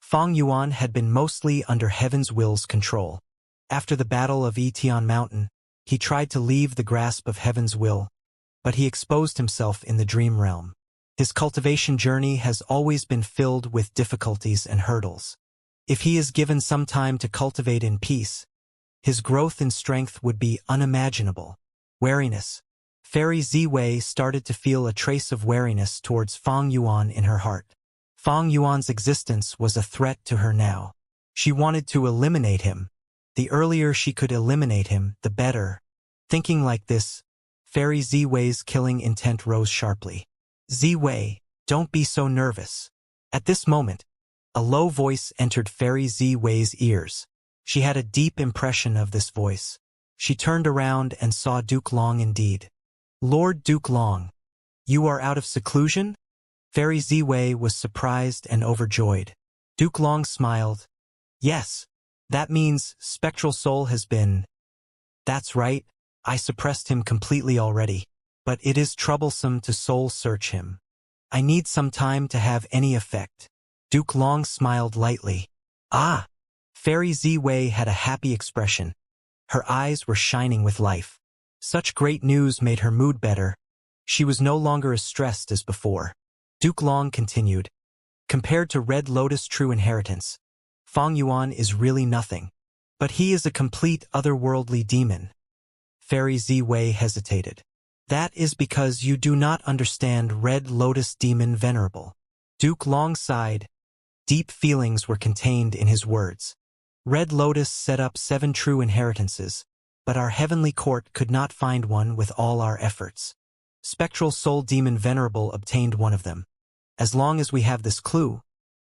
Feng Yuan had been mostly under Heaven's will's control. After the Battle of Etian Mountain, he tried to leave the grasp of Heaven's will, but he exposed himself in the dream realm. His cultivation journey has always been filled with difficulties and hurdles. If he is given some time to cultivate in peace, his growth in strength would be unimaginable. Wariness. Fairy Ziwei started to feel a trace of wariness towards Feng Yuan in her heart. Feng Yuan's existence was a threat to her now. She wanted to eliminate him. The earlier she could eliminate him, the better. Thinking like this, Fairy Ziwei's killing intent rose sharply. Ziwei, don't be so nervous. At this moment, a low voice entered Fairy Ziwei's ears. She had a deep impression of this voice. She turned around and saw Duke Long indeed. Lord Duke Long, you are out of seclusion? Fairy Ziwei was surprised and overjoyed. Duke Long smiled. Yes, that means Spectral Soul has been. That's right, I suppressed him completely already. But it is troublesome to soul search him. I need some time to have any effect. Duke Long smiled lightly. Ah! Fairy Ziwei had a happy expression. Her eyes were shining with life. Such great news made her mood better. She was no longer as stressed as before. Duke Long continued, "Compared to Red Lotus' true inheritance, Feng Yuan is really nothing. But he is a complete otherworldly demon." Fairy Ziwei hesitated. "That is because you do not understand Red Lotus Demon Venerable." Duke Long sighed. Deep feelings were contained in his words. "Red Lotus set up 7 true inheritances, but our heavenly court could not find one with all our efforts. Spectral Soul Demon Venerable obtained one of them. As long as we have this clue,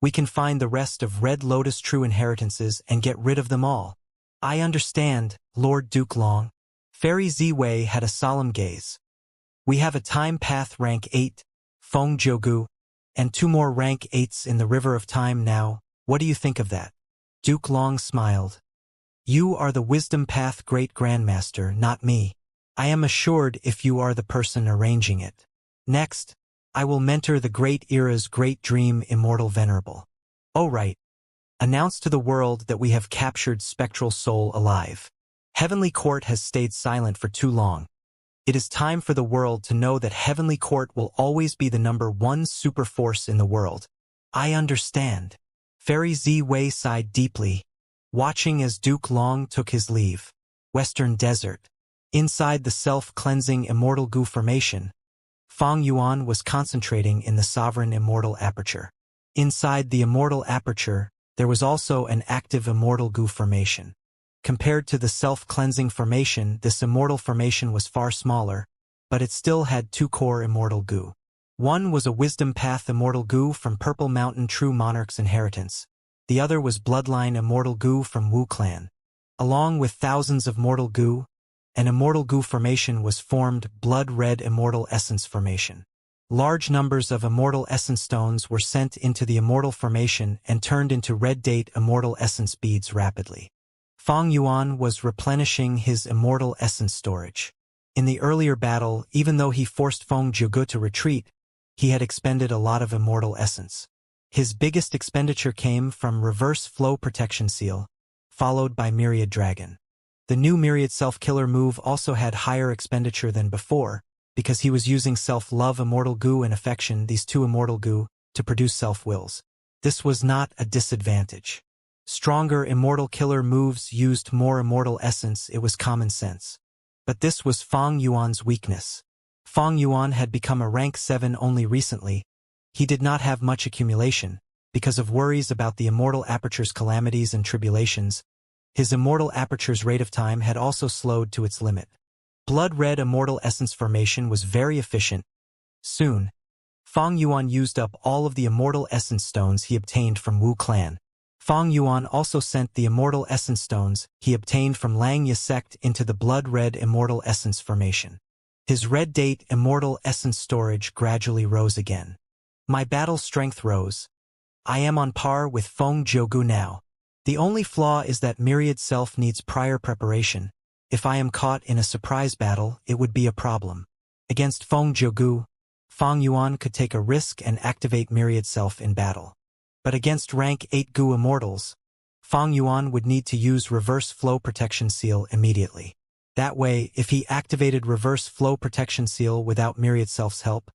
we can find the rest of Red Lotus true inheritances and get rid of them all." "I understand, Lord Duke Long." Fairy Ziwei had a solemn gaze. "We have a time path rank 8, Feng Jogu, and 2 more rank 8s in the River of Time now. What do you think of that?" Duke Long smiled. "You are the Wisdom Path Great Grandmaster, not me. I am assured if you are the person arranging it. Next, I will mentor the Great Era's Great Dream Immortal Venerable. Oh right. Announce to the world that we have captured Spectral Soul alive. Heavenly Court has stayed silent for too long. It is time for the world to know that Heavenly Court will always be the #1 super force in the world." "I understand." Fairy Ziwei sighed deeply, watching as Duke Long took his leave. Western Desert. Inside the self-cleansing Immortal Goo formation, Feng Yuan was concentrating in the Sovereign Immortal Aperture. Inside the Immortal Aperture, there was also an active Immortal Goo formation. Compared to the self-cleansing formation, this Immortal formation was far smaller, but it still had 2 core Immortal Goo. One was a Wisdom Path Immortal Goo from Purple Mountain True Monarch's inheritance. The other was Bloodline Immortal Goo from Wu Clan. Along with thousands of Mortal Goo, an Immortal Goo formation was formed, Blood Red Immortal Essence Formation. Large numbers of Immortal Essence Stones were sent into the Immortal Formation and turned into Red Date Immortal Essence Beads rapidly. Feng Yuan was replenishing his Immortal Essence storage. In the earlier battle, even though he forced Feng Jiuge to retreat, he had expended a lot of Immortal Essence. His biggest expenditure came from Reverse Flow Protection Seal, followed by Myriad Dragon. The new Myriad Self-Killer move also had higher expenditure than before, because he was using Self-Love Immortal Goo and Affection, these 2 Immortal Goo, to produce Self-Wills. This was not a disadvantage. Stronger Immortal Killer moves used more Immortal Essence, it was common sense. But this was Feng Yuan's weakness. Feng Yuan had become a rank 7 only recently. He did not have much accumulation, because of worries about the Immortal Aperture's calamities and tribulations. His Immortal Aperture's rate of time had also slowed to its limit. Blood Red Immortal Essence Formation was very efficient. Soon, Feng Yuan used up all of the Immortal Essence Stones he obtained from Wu Clan. Feng Yuan also sent the Immortal Essence Stones he obtained from Lang Ye Sect into the Blood Red Immortal Essence Formation. His Red Date Immortal Essence storage gradually rose again. My battle strength rose. I am on par with Feng Jiugu now. The only flaw is that Myriad Self needs prior preparation. If I am caught in a surprise battle, it would be a problem. Against Feng Jiugu, Feng Yuan could take a risk and activate Myriad Self in battle. But against rank 8 Goo Immortals, Feng Yuan would need to use Reverse Flow Protection Seal immediately. That way, if he activated Reverse Flow Protection Seal without Myriad Self's help,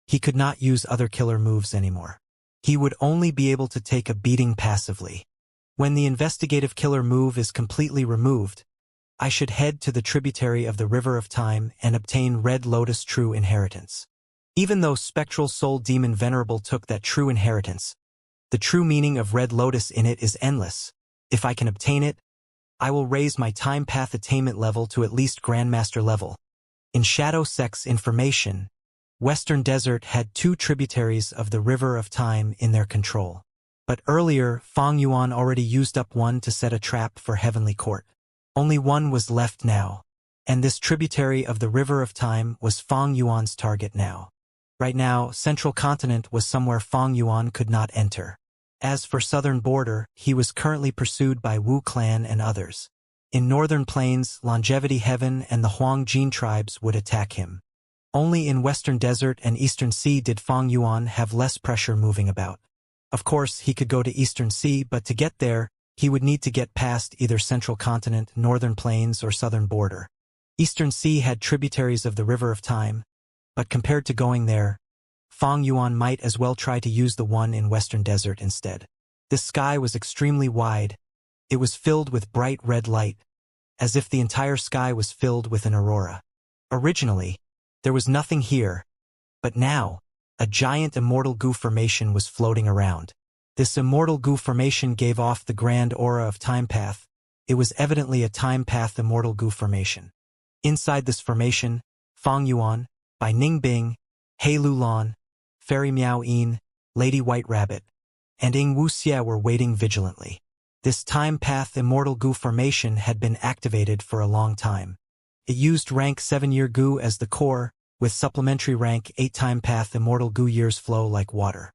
he could not use other killer moves anymore. He would only be able to take a beating passively. When the investigative killer move is completely removed, I should head to the tributary of the River of Time and obtain Red Lotus True Inheritance. Even though Spectral Soul Demon Venerable took that true inheritance, the true meaning of Red Lotus in it is endless. If I can obtain it, I will raise my time path attainment level to at least Grandmaster level. In Shadow Sect's information, Western Desert had 2 tributaries of the River of Time in their control. But earlier, Feng Yuan already used up one to set a trap for Heavenly Court. Only one was left now, and this tributary of the River of Time was Feng Yuan's target now. Right now, Central Continent was somewhere Feng Yuan could not enter. As for Southern Border, he was currently pursued by Wu Clan and others. In Northern Plains, Longevity Heaven and the Huang Jin tribes would attack him. Only in Western Desert and Eastern Sea did Feng Yuan have less pressure moving about. Of course, he could go to Eastern Sea, but to get there, he would need to get past either Central Continent, Northern Plains, or Southern Border. Eastern Sea had tributaries of the River of Time, But compared to going there, Fang Yuan might as well try to use the one in Western Desert instead. This sky was extremely wide. It was filled with bright red light, as if the entire sky was filled with an aurora. Originally, there was nothing here, but now, a giant immortal goo formation was floating around. This immortal goo formation gave off the grand aura of time path. It was evidently a time path immortal goo formation. Inside this formation, Fang Yuan, Bai Ningbing, He Lulan, Fairy Miao Yin, Lady White Rabbit, and Ing Wuxia were waiting vigilantly. This time path immortal goo formation had been activated for a long time. It used rank 7 year goo as the core, with supplementary rank 8 time path immortal goo years flow like water.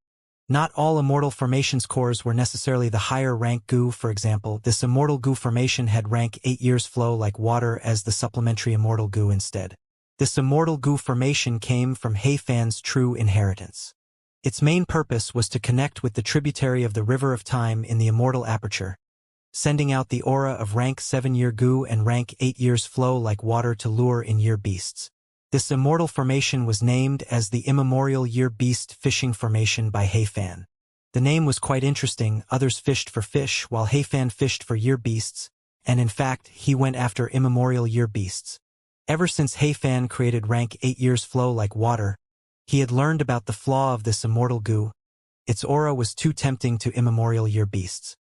Not all immortal formations cores were necessarily the higher rank goo. For example, this immortal goo formation had rank 8 years flow like water as the supplementary immortal goo instead. This immortal goo formation came from He Fan's true inheritance. Its main purpose was to connect with the tributary of the river of time in the immortal aperture, sending out the aura of rank 7 year goo and rank 8 years flow like water to lure in year beasts. This immortal formation was named as the Immemorial Year Beast Fishing Formation by He Fan. The name was quite interesting. Others fished for fish while He Fan fished for year beasts, and in fact he went after immemorial year beasts. Ever since He Fan created rank 8 years flow like water, he had learned about the flaw of this immortal goo. Its aura was too tempting to immemorial year beasts.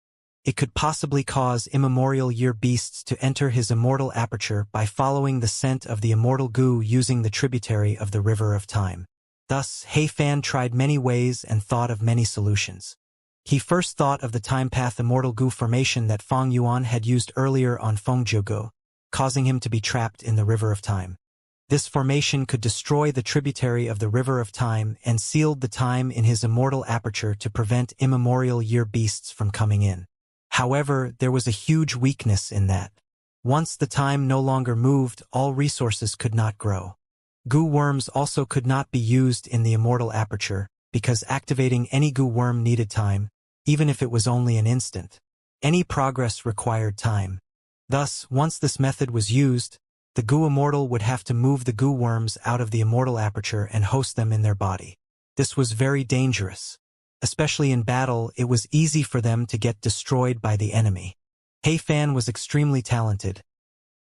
It could possibly cause immemorial year beasts to enter his immortal aperture by following the scent of the immortal goo using the tributary of the river of time. Thus, He Fan tried many ways and thought of many solutions. He first thought of the time path immortal goo formation that Fang Yuan had used earlier on Fengjiugu, causing him to be trapped in the river of time. This formation could destroy the tributary of the river of time and sealed the time in his immortal aperture to prevent immemorial year beasts from coming in. However, there was a huge weakness in that. Once the time no longer moved, all resources could not grow. Goo worms also could not be used in the immortal aperture, because activating any goo worm needed time, even if it was only an instant. Any progress required time. Thus, once this method was used, the goo immortal would have to move the goo worms out of the immortal aperture and host them in their body. This was very dangerous. Especially in battle, it was easy for them to get destroyed by the enemy. He Fan was extremely talented.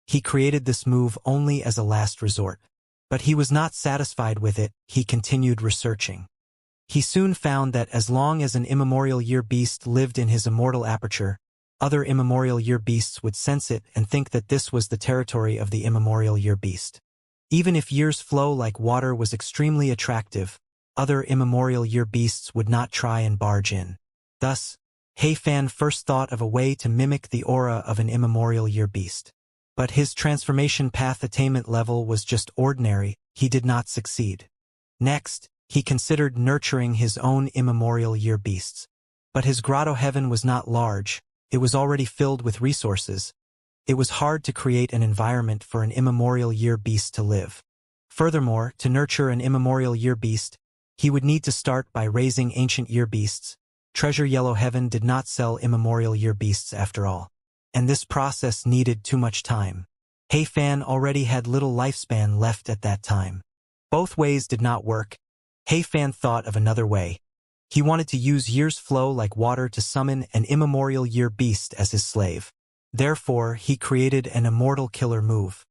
He created this move only as a last resort. But he was not satisfied with it. He continued researching. He soon found that as long as an immemorial year beast lived in his immortal aperture, other immemorial year beasts would sense it and think that this was the territory of the immemorial year beast. Even if years flow like water was extremely attractive, other immemorial year beasts would not try and barge in. Thus, He Fan first thought of a way to mimic the aura of an immemorial year beast. But his transformation path attainment level was just ordinary. He did not succeed. Next, he considered nurturing his own immemorial year beasts. But his grotto heaven was not large. It was already filled with resources. It was hard to create an environment for an immemorial year beast to live. Furthermore, to nurture an immemorial year beast, he would need to start by raising ancient year beasts. Treasure Yellow Heaven did not sell immemorial year beasts after all. And this process needed too much time. He Fan already had little lifespan left at that time. Both ways did not work. He Fan thought of another way. He wanted to use years flow like water to summon an immemorial year beast as his slave. Therefore, he created an immortal killer move.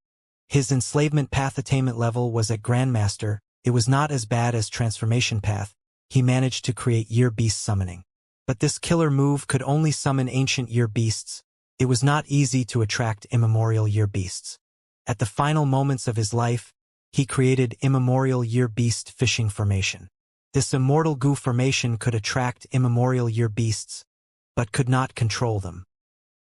His enslavement path attainment level was at Grandmaster. It was not as bad as transformation path. He managed to create year beast summoning. But this killer move could only summon ancient year beasts. It was not easy to attract immemorial year beasts. At the final moments of his life, he created immemorial year beast fishing formation. This immortal goo formation could attract immemorial year beasts, but could not control them.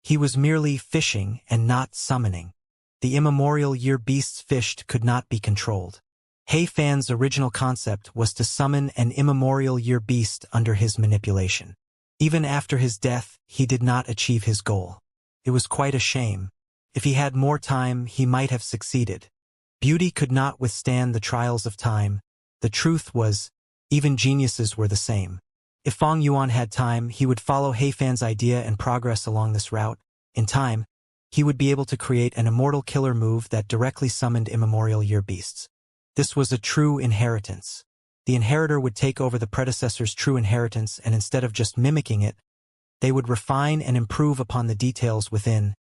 He was merely fishing and not summoning. The immemorial year beasts fished could not be controlled. He Fan's original concept was to summon an immemorial year beast under his manipulation. Even after his death, he did not achieve his goal. It was quite a shame. If he had more time, he might have succeeded. Beauty could not withstand the trials of time. The truth was, even geniuses were the same. If Fang Yuan had time, he would follow He Fan's idea and progress along this route. In time, he would be able to create an immortal killer move that directly summoned immemorial year beasts. This was a true inheritance. The inheritor would take over the predecessor's true inheritance, and instead of just mimicking it, they would refine and improve upon the details within,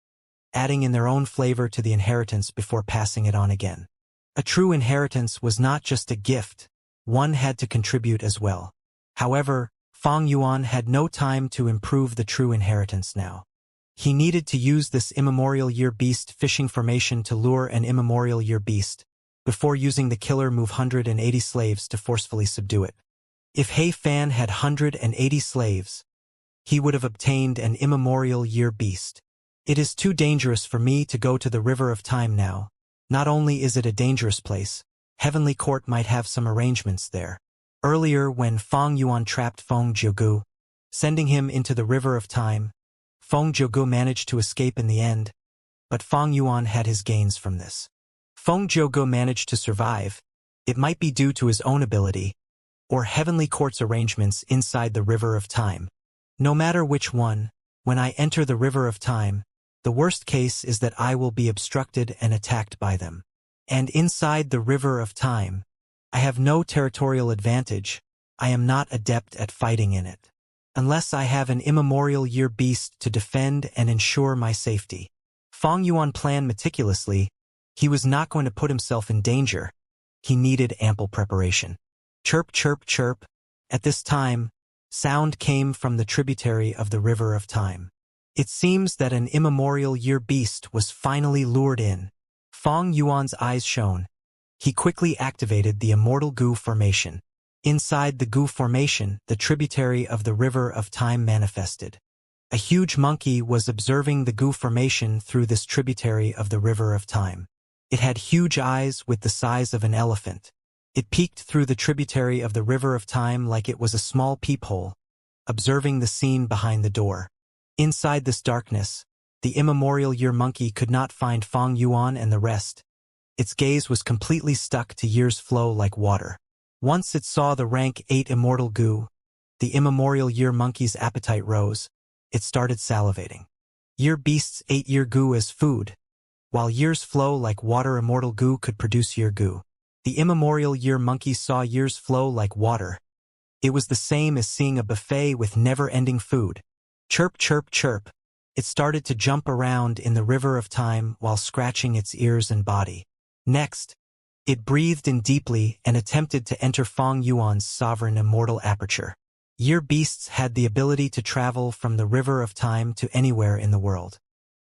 adding in their own flavor to the inheritance before passing it on again. A true inheritance was not just a gift, one had to contribute as well. However, Feng Yuan had no time to improve the true inheritance now. He needed to use this immemorial year beast fishing formation to lure an immemorial year beast, before using the killer move 180 slaves to forcefully subdue it. If He Fan had 180 slaves, he would have obtained an immemorial year beast. It is too dangerous for me to go to the River of Time now. Not only is it a dangerous place, Heavenly Court might have some arrangements there. Earlier, when Feng Yuan trapped Feng Jiugu, sending him into the River of Time, Feng Jiugu managed to escape in the end, but Feng Yuan had his gains from this. Feng Jiugu managed to survive. It might be due to his own ability, or Heavenly Court's arrangements inside the River of Time. No matter which one, when I enter the River of Time, the worst case is that I will be obstructed and attacked by them. And inside the River of Time, I have no territorial advantage. I am not adept at fighting in it. Unless I have an immemorial year beast to defend and ensure my safety. Feng Yuan planned meticulously. He was not going to put himself in danger. He needed ample preparation. Chirp, chirp, chirp. At this time, sound came from the tributary of the River of Time. It seems that an immemorial year beast was finally lured in. Feng Yuan's eyes shone. He quickly activated the Immortal Goo formation. Inside the Goo formation, the tributary of the River of Time manifested. A huge monkey was observing the Goo formation through this tributary of the River of Time. It had huge eyes with the size of an elephant. It peeked through the tributary of the River of Time like it was a small peephole, observing the scene behind the door. Inside this darkness, the immemorial year monkey could not find Feng Yuan and the rest. Its gaze was completely stuck to year's flow like water. Once it saw the rank 8 immortal goo, the immemorial year monkey's appetite rose. It started salivating. Year beast's 8-year goo as food. While year's flow like water, immortal goo could produce year goo. The immemorial year monkey saw year's flow like water. It was the same as seeing a buffet with never-ending food. Chirp, chirp, chirp. It started to jump around in the River of Time while scratching its ears and body. Next, it breathed in deeply and attempted to enter Feng Yuan's sovereign immortal aperture. Year beasts had the ability to travel from the River of Time to anywhere in the world.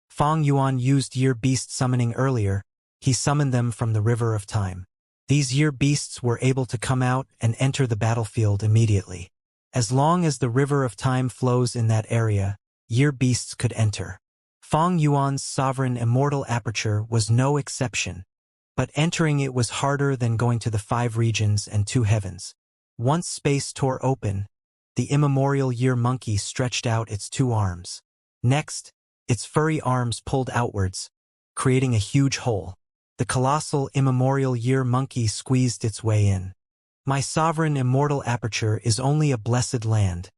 Feng Yuan used year beast summoning earlier. He summoned them from the River of Time. These year beasts were able to come out and enter the battlefield immediately. As long as the River of Time flows in that area, year beasts could enter. Feng Yuan's sovereign immortal aperture was no exception, but entering it was harder than going to the 5 regions and 2 heavens. Once space tore open, the immemorial year monkey stretched out its 2 arms. Next, its furry arms pulled outwards, creating a huge hole. The colossal immemorial year monkey squeezed its way in. My sovereign immortal aperture is only a blessed land,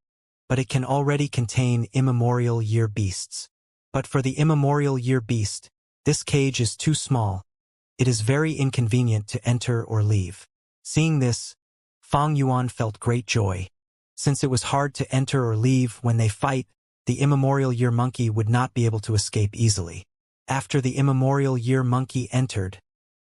but it can already contain immemorial year beasts. But for the immemorial year beast, this cage is too small. It is very inconvenient to enter or leave. Seeing this, Feng Yuan felt great joy. Since it was hard to enter or leave when they fight, the immemorial year monkey would not be able to escape easily. After the immemorial year monkey entered,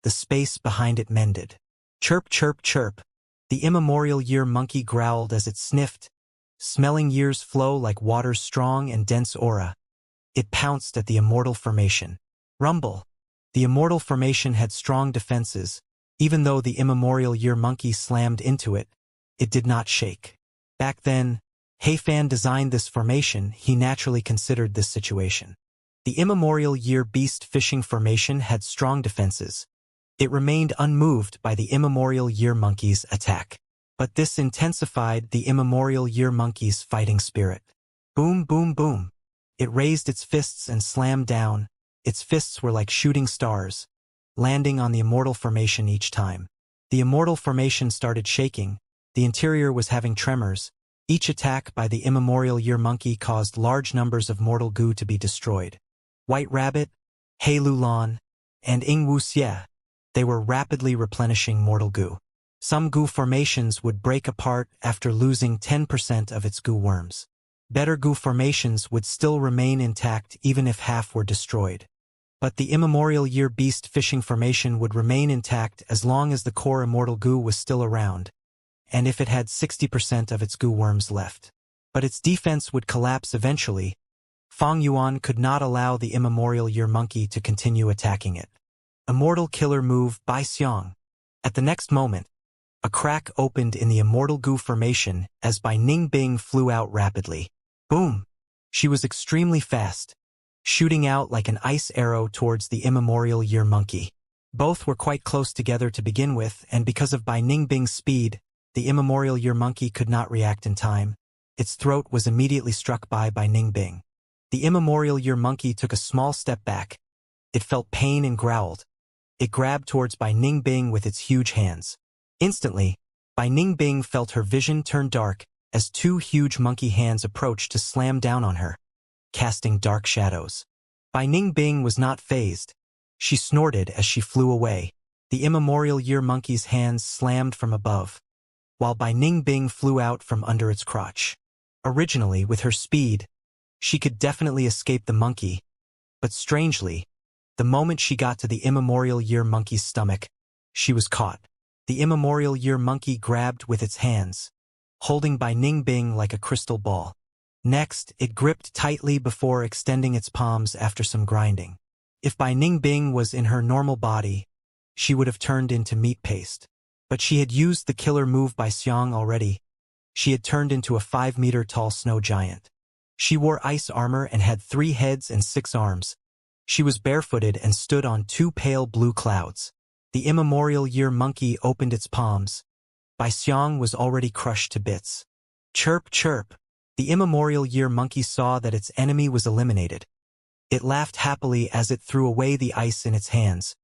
the space behind it mended. Chirp, chirp, chirp. The immemorial year monkey growled as it sniffed, smelling year's flow like water's strong and dense aura. It pounced at the immortal formation. Rumble. The immortal formation had strong defenses. Even though the immemorial year monkey slammed into it, it did not shake. Back then, He Fan designed this formation. He naturally considered this situation. The immemorial year beast fishing formation had strong defenses. It remained unmoved by the immemorial year monkey's attack. But this intensified the immemorial year monkey's fighting spirit. Boom, boom, boom. It raised its fists and slammed down. Its fists were like shooting stars, landing on the immortal formation each time. The immortal formation started shaking. The interior was having tremors. Each attack by the immemorial year monkey caused large numbers of mortal goo to be destroyed. White Rabbit, He Lulan, and Ing Wuxie, They were rapidly replenishing mortal goo. Some goo formations would break apart after losing 10% of its goo worms. Better goo formations would still remain intact even if half were destroyed. But the immemorial year beast fishing formation would remain intact as long as the core immortal goo was still around, and if it had 60% of its goo worms left. But its defense would collapse eventually. Fang Yuan could not allow the immemorial year monkey to continue attacking it. Immortal killer move by Xiang. At the next moment, a crack opened in the immortal goo formation as Bai Ningbing flew out rapidly. Boom! She was extremely fast, shooting out like an ice arrow towards the immemorial year monkey. Both were quite close together to begin with, and because of Bai Ningbing's speed, the immemorial year monkey could not react in time. Its throat was immediately struck by Bai Ningbing. The immemorial year monkey took a small step back. It felt pain and growled. It grabbed towards Bai Ningbing with its huge hands. Instantly, Bai Ningbing felt her vision turn dark as two huge monkey hands approached to slam down on her, casting dark shadows. Bai Ningbing was not fazed. She snorted as she flew away. The immemorial year monkey's hands slammed from above, while Bai Ningbing flew out from under its crotch. Originally, with her speed, she could definitely escape the monkey, but strangely, the moment she got to the immemorial year monkey's stomach, she was caught. The immemorial year monkey grabbed with its hands, holding Bai Ningbing like a crystal ball. Next, it gripped tightly before extending its palms after some grinding. If Bai Ningbing was in her normal body, she would have turned into meat paste. But she had used the killer move by Xiang already. She had turned into a 5-meter-tall snow giant. She wore ice armor and had 3 heads and 6 arms. She was barefooted and stood on 2 pale blue clouds. The immemorial year monkey opened its palms. Bai Xiang was already crushed to bits. Chirp, chirp. The immemorial year monkey saw that its enemy was eliminated. It laughed happily as it threw away the ice in its hands,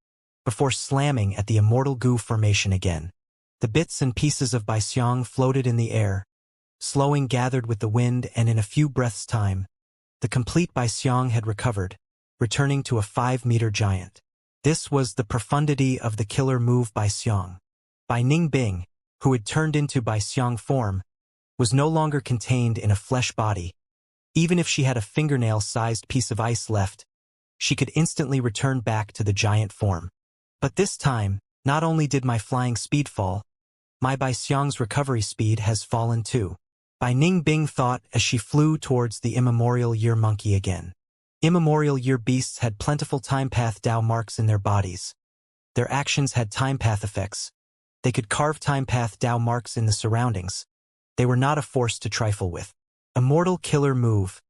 before slamming at the immortal goo formation again. The bits and pieces of Bai Xiang floated in the air. Slowing gathered with the wind, and in a few breaths' time, the complete Bai Xiang had recovered, returning to a 5-meter giant. This was the profundity of the killer move by Xiang. Bai Ningbing, who had turned into Bai Xiang form, was no longer contained in a flesh body. Even if she had a fingernail-sized piece of ice left, she could instantly return back to the giant form. But this time, not only did my flying speed fall, my Bai Xiang's recovery speed has fallen too. Bai Ningbing thought as she flew towards the immemorial year monkey again. Immemorial year beasts had plentiful time path Dao marks in their bodies. Their actions had time path effects. They could carve time path Dao marks in the surroundings. They were not a force to trifle with. Immortal killer move.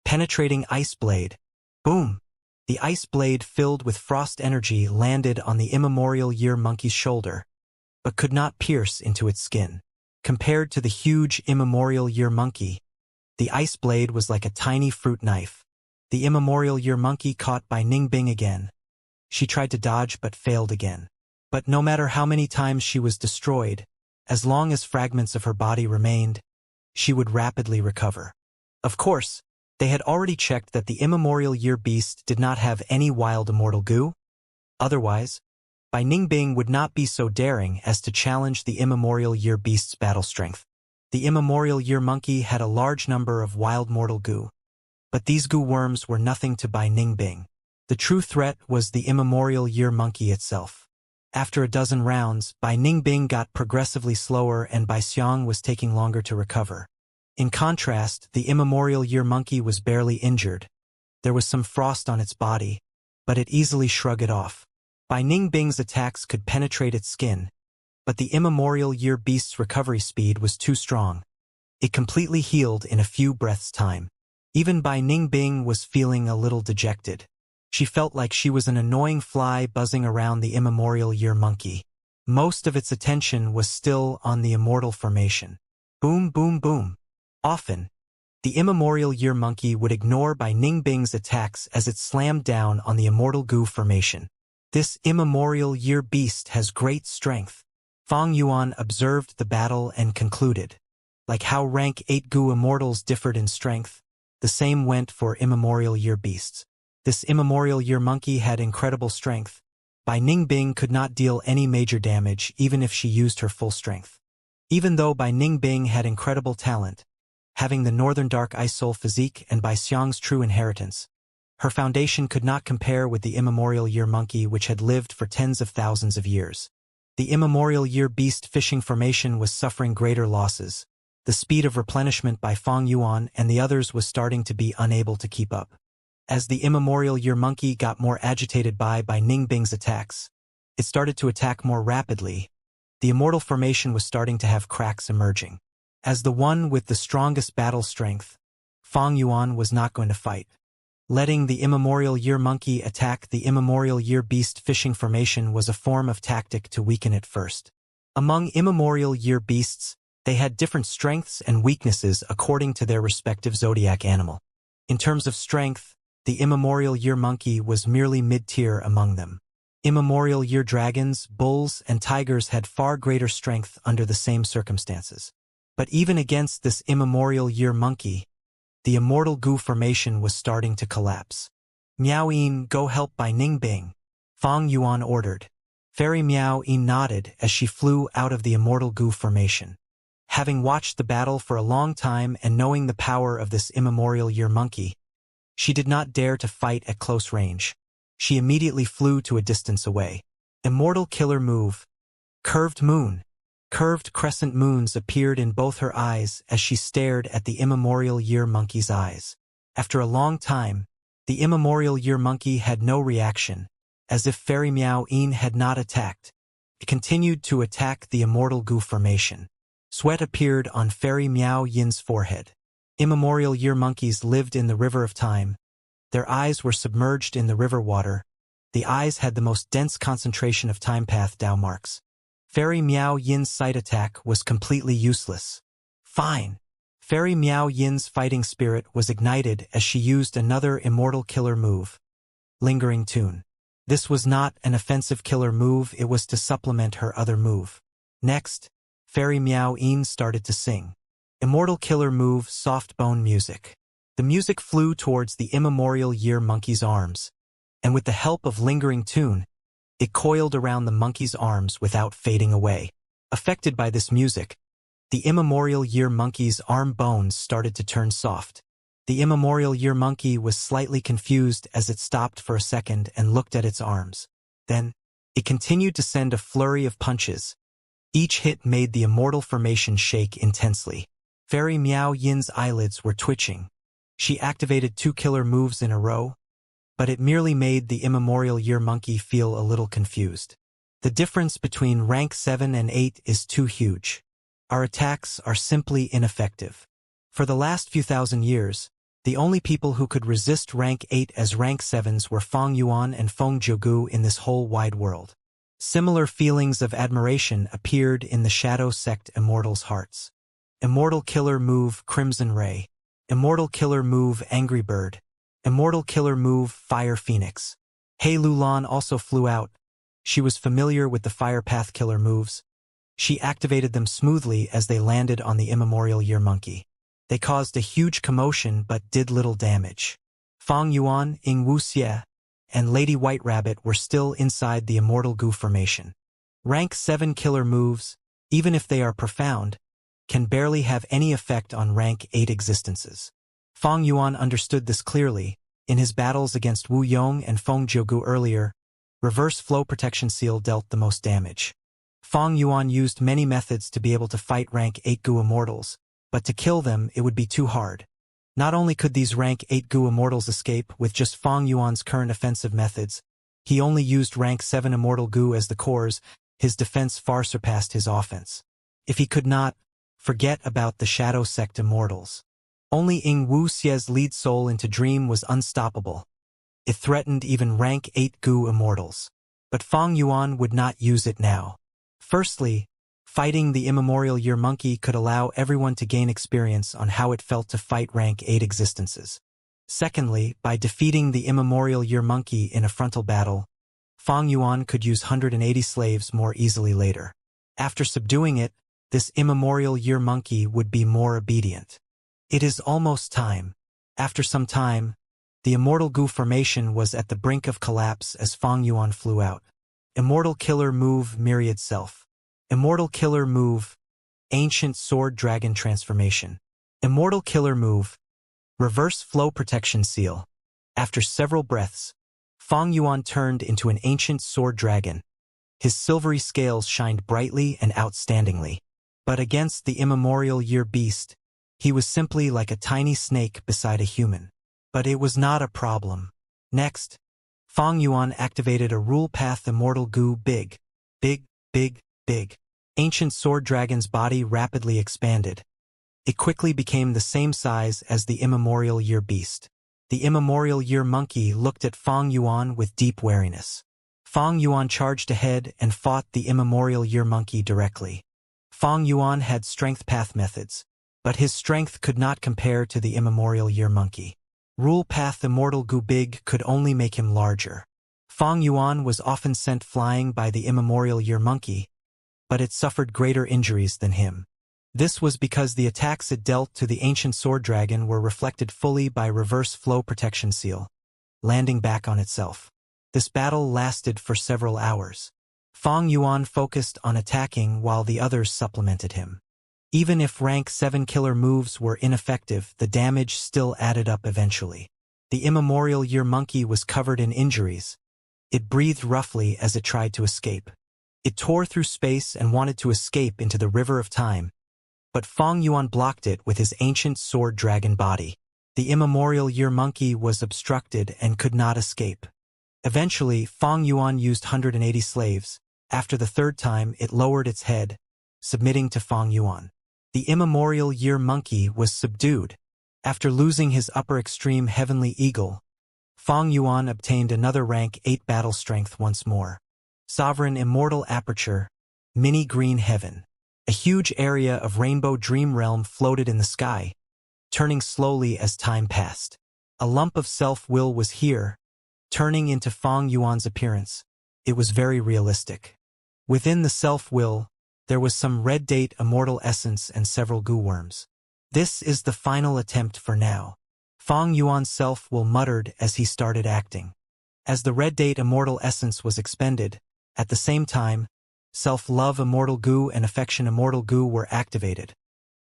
Penetrating ice blade. Boom! The ice blade filled with frost energy landed on the immemorial year monkey's shoulder, but could not pierce into its skin. Compared to the huge immemorial year monkey, the ice blade was like a tiny fruit knife. The immemorial year monkey caught Bai Ningbing again. She tried to dodge but failed again. But no matter how many times she was destroyed, as long as fragments of her body remained, she would rapidly recover. Of course, they had already checked that the immemorial year beast did not have any wild immortal goo. Otherwise, Bai Ningbing would not be so daring as to challenge the immemorial year beast's battle strength. The immemorial year monkey had a large number of wild mortal goo, but these goo worms were nothing to Bai Ningbing. The true threat was the immemorial year monkey itself. After a dozen rounds, Bai Ningbing got progressively slower and Bai Xiang was taking longer to recover. In contrast, the immemorial year monkey was barely injured. There was some frost on its body, but it easily shrugged it off. Bai Ningbing's attacks could penetrate its skin, but the immemorial year beast's recovery speed was too strong. It completely healed in a few breaths' time. Even Bai Ningbing was feeling a little dejected. She felt like she was an annoying fly buzzing around the immemorial year monkey. Most of its attention was still on the immortal formation. Boom, boom, boom. Often, the immemorial year monkey would ignore Bai Ningbing's attacks as it slammed down on the immortal goo formation. This immemorial year beast has great strength. Fang Yuan observed the battle and concluded. Like how rank 8 goo immortals differed in strength, the same went for immemorial year beasts. This immemorial year monkey had incredible strength, Bai Ningbing could not deal any major damage even if she used her full strength. Even though Bai Ningbing had incredible talent, having the Northern Dark Ice Soul physique and Bai Xiang's true inheritance, her foundation could not compare with the immemorial year monkey which had lived for tens of thousands of years. The immemorial year beast fishing formation was suffering greater losses. The speed of replenishment by Fang Yuan and the others was starting to be unable to keep up. As the immemorial year monkey got more agitated by Ningbing's attacks, it started to attack more rapidly. The immortal formation was starting to have cracks emerging. As the one with the strongest battle strength, Fang Yuan was not going to fight. Letting the immemorial year monkey attack the immemorial year beast fishing formation was a form of tactic to weaken it first. Among immemorial year beasts, they had different strengths and weaknesses according to their respective zodiac animal. In terms of strength, the immemorial year monkey was merely mid-tier among them. Immemorial year dragons, bulls, and tigers had far greater strength under the same circumstances. But even against this immemorial year monkey, the immortal goo formation was starting to collapse. Miao Yin, go help Bai Ningbing, Fang Yuan ordered. Fairy Miao Yin nodded as she flew out of the immortal goo formation. Having watched the battle for a long time and knowing the power of this immemorial year monkey, she did not dare to fight at close range. She immediately flew to a distance away. Immortal killer move. Curved moon. Curved crescent moons appeared in both her eyes as she stared at the immemorial year monkey's eyes. After a long time, the immemorial year monkey had no reaction, as if Fairy Miao Yin had not attacked. It continued to attack the immortal goo formation. Sweat appeared on Fairy Miao Yin's forehead. Immemorial year monkeys lived in the river of time. Their eyes were submerged in the river water. The eyes had the most dense concentration of time path Dao marks. Fairy Miao Yin's sight attack was completely useless. Fine. Fairy Miao Yin's fighting spirit was ignited as she used another immortal killer move. Lingering Tune. This was not an offensive killer move, it was to supplement her other move. Next, Fairy Miao Yin started to sing. Immortal killer move, soft bone music. The music flew towards the immemorial year monkey's arms, and with the help of Lingering Tune, it coiled around the monkey's arms without fading away. Affected by this music, the immemorial year monkey's arm bones started to turn soft. The immemorial year monkey was slightly confused as it stopped for a second and looked at its arms. Then, it continued to send a flurry of punches. Each hit made the immortal formation shake intensely. Fairy Miao Yin's eyelids were twitching. She activated 2 killer moves in a row, but it merely made the immemorial year monkey feel a little confused. The difference between rank 7 and 8 is too huge. Our attacks are simply ineffective. For the last few thousand years, the only people who could resist rank 8 as rank 7s were Fang Yuan and Feng Jiugu in this whole wide world. Similar feelings of admiration appeared in the Shadow Sect Immortals' hearts. Immortal killer move, Crimson Ray. Immortal killer move, Angry Bird. Immortal killer move, Fire Phoenix. Hei Lulan also flew out. She was familiar with the Fire Path killer moves. She activated them smoothly as they landed on the immemorial year monkey. They caused a huge commotion but did little damage. Fang Yuan, Ying Wuxie, and Lady White Rabbit were still inside the immortal goo formation. Rank 7 killer moves, even if they are profound, can barely have any effect on rank 8 existences. Fang Yuan understood this clearly. In his battles against Wu Yong and Feng Jiugu earlier, Reverse Flow Protection Seal dealt the most damage. Fang Yuan used many methods to be able to fight rank 8 Gu Immortals, but to kill them it would be too hard. Not only could these rank 8 Gu Immortals escape with just Fang Yuan's current offensive methods, he only used rank 7 Immortal Gu as the cores, his defense far surpassed his offense. If he could not, forget about the Shadow Sect Immortals. Only Ying Wuxie's lead soul into Dream was unstoppable. It threatened even rank 8 Gu Immortals. But Fang Yuan would not use it now. Firstly, fighting the immemorial year monkey could allow everyone to gain experience on how it felt to fight rank 8 existences. Secondly, by defeating the immemorial year monkey in a frontal battle, Fang Yuan could use 180 slaves more easily later. After subduing it, this immemorial year monkey would be more obedient. It is almost time. After some time, the immortal goo formation was at the brink of collapse as Fang Yuan flew out. Immortal Killer Move Myriad Self. Immortal Killer Move Ancient Sword Dragon Transformation. Immortal Killer Move Reverse Flow Protection Seal. After several breaths, Fang Yuan turned into an ancient sword dragon. His silvery scales shined brightly and outstandingly. But against the immemorial year beast, he was simply like a tiny snake beside a human. But it was not a problem. Next, Fang Yuan activated a rule path Immortal Goo Big. Big, big, big. Ancient sword dragon's body rapidly expanded. It quickly became the same size as the immemorial year beast. The immemorial year monkey looked at Fang Yuan with deep wariness. Fang Yuan charged ahead and fought the immemorial year monkey directly. Fang Yuan had strength path methods, but his strength could not compare to the immemorial year monkey. Rule path Immortal Goo Big could only make him larger. Fang Yuan was often sent flying by the immemorial year monkey, but it suffered greater injuries than him. This was because the attacks it dealt to the ancient sword dragon were reflected fully by reverse flow protection seal, landing back on itself. This battle lasted for several hours. Fang Yuan focused on attacking while the others supplemented him. Even if rank 7 killer moves were ineffective, the damage still added up eventually. The immemorial year monkey was covered in injuries. It breathed roughly as it tried to escape. It tore through space and wanted to escape into the river of time, but Fang Yuan blocked it with his ancient sword dragon body. The immemorial year monkey was obstructed and could not escape. Eventually, Fang Yuan used 180 slaves. After the third time, it lowered its head, submitting to Fang Yuan. The immemorial year monkey was subdued. After losing his upper extreme heavenly eagle, Fang Yuan obtained another rank 8 battle strength once more. Sovereign Immortal Aperture, Mini Green Heaven. A huge area of Rainbow Dream Realm floated in the sky, turning slowly as time passed. A lump of self-will was here, turning into Fang Yuan's appearance. It was very realistic. Within the self-will, there was some red date immortal essence and several goo worms. This is the final attempt for now. Fang Yuan's self-will muttered as he started acting. As the red date immortal essence was expended, at the same time, self-love immortal goo and affection immortal goo were activated,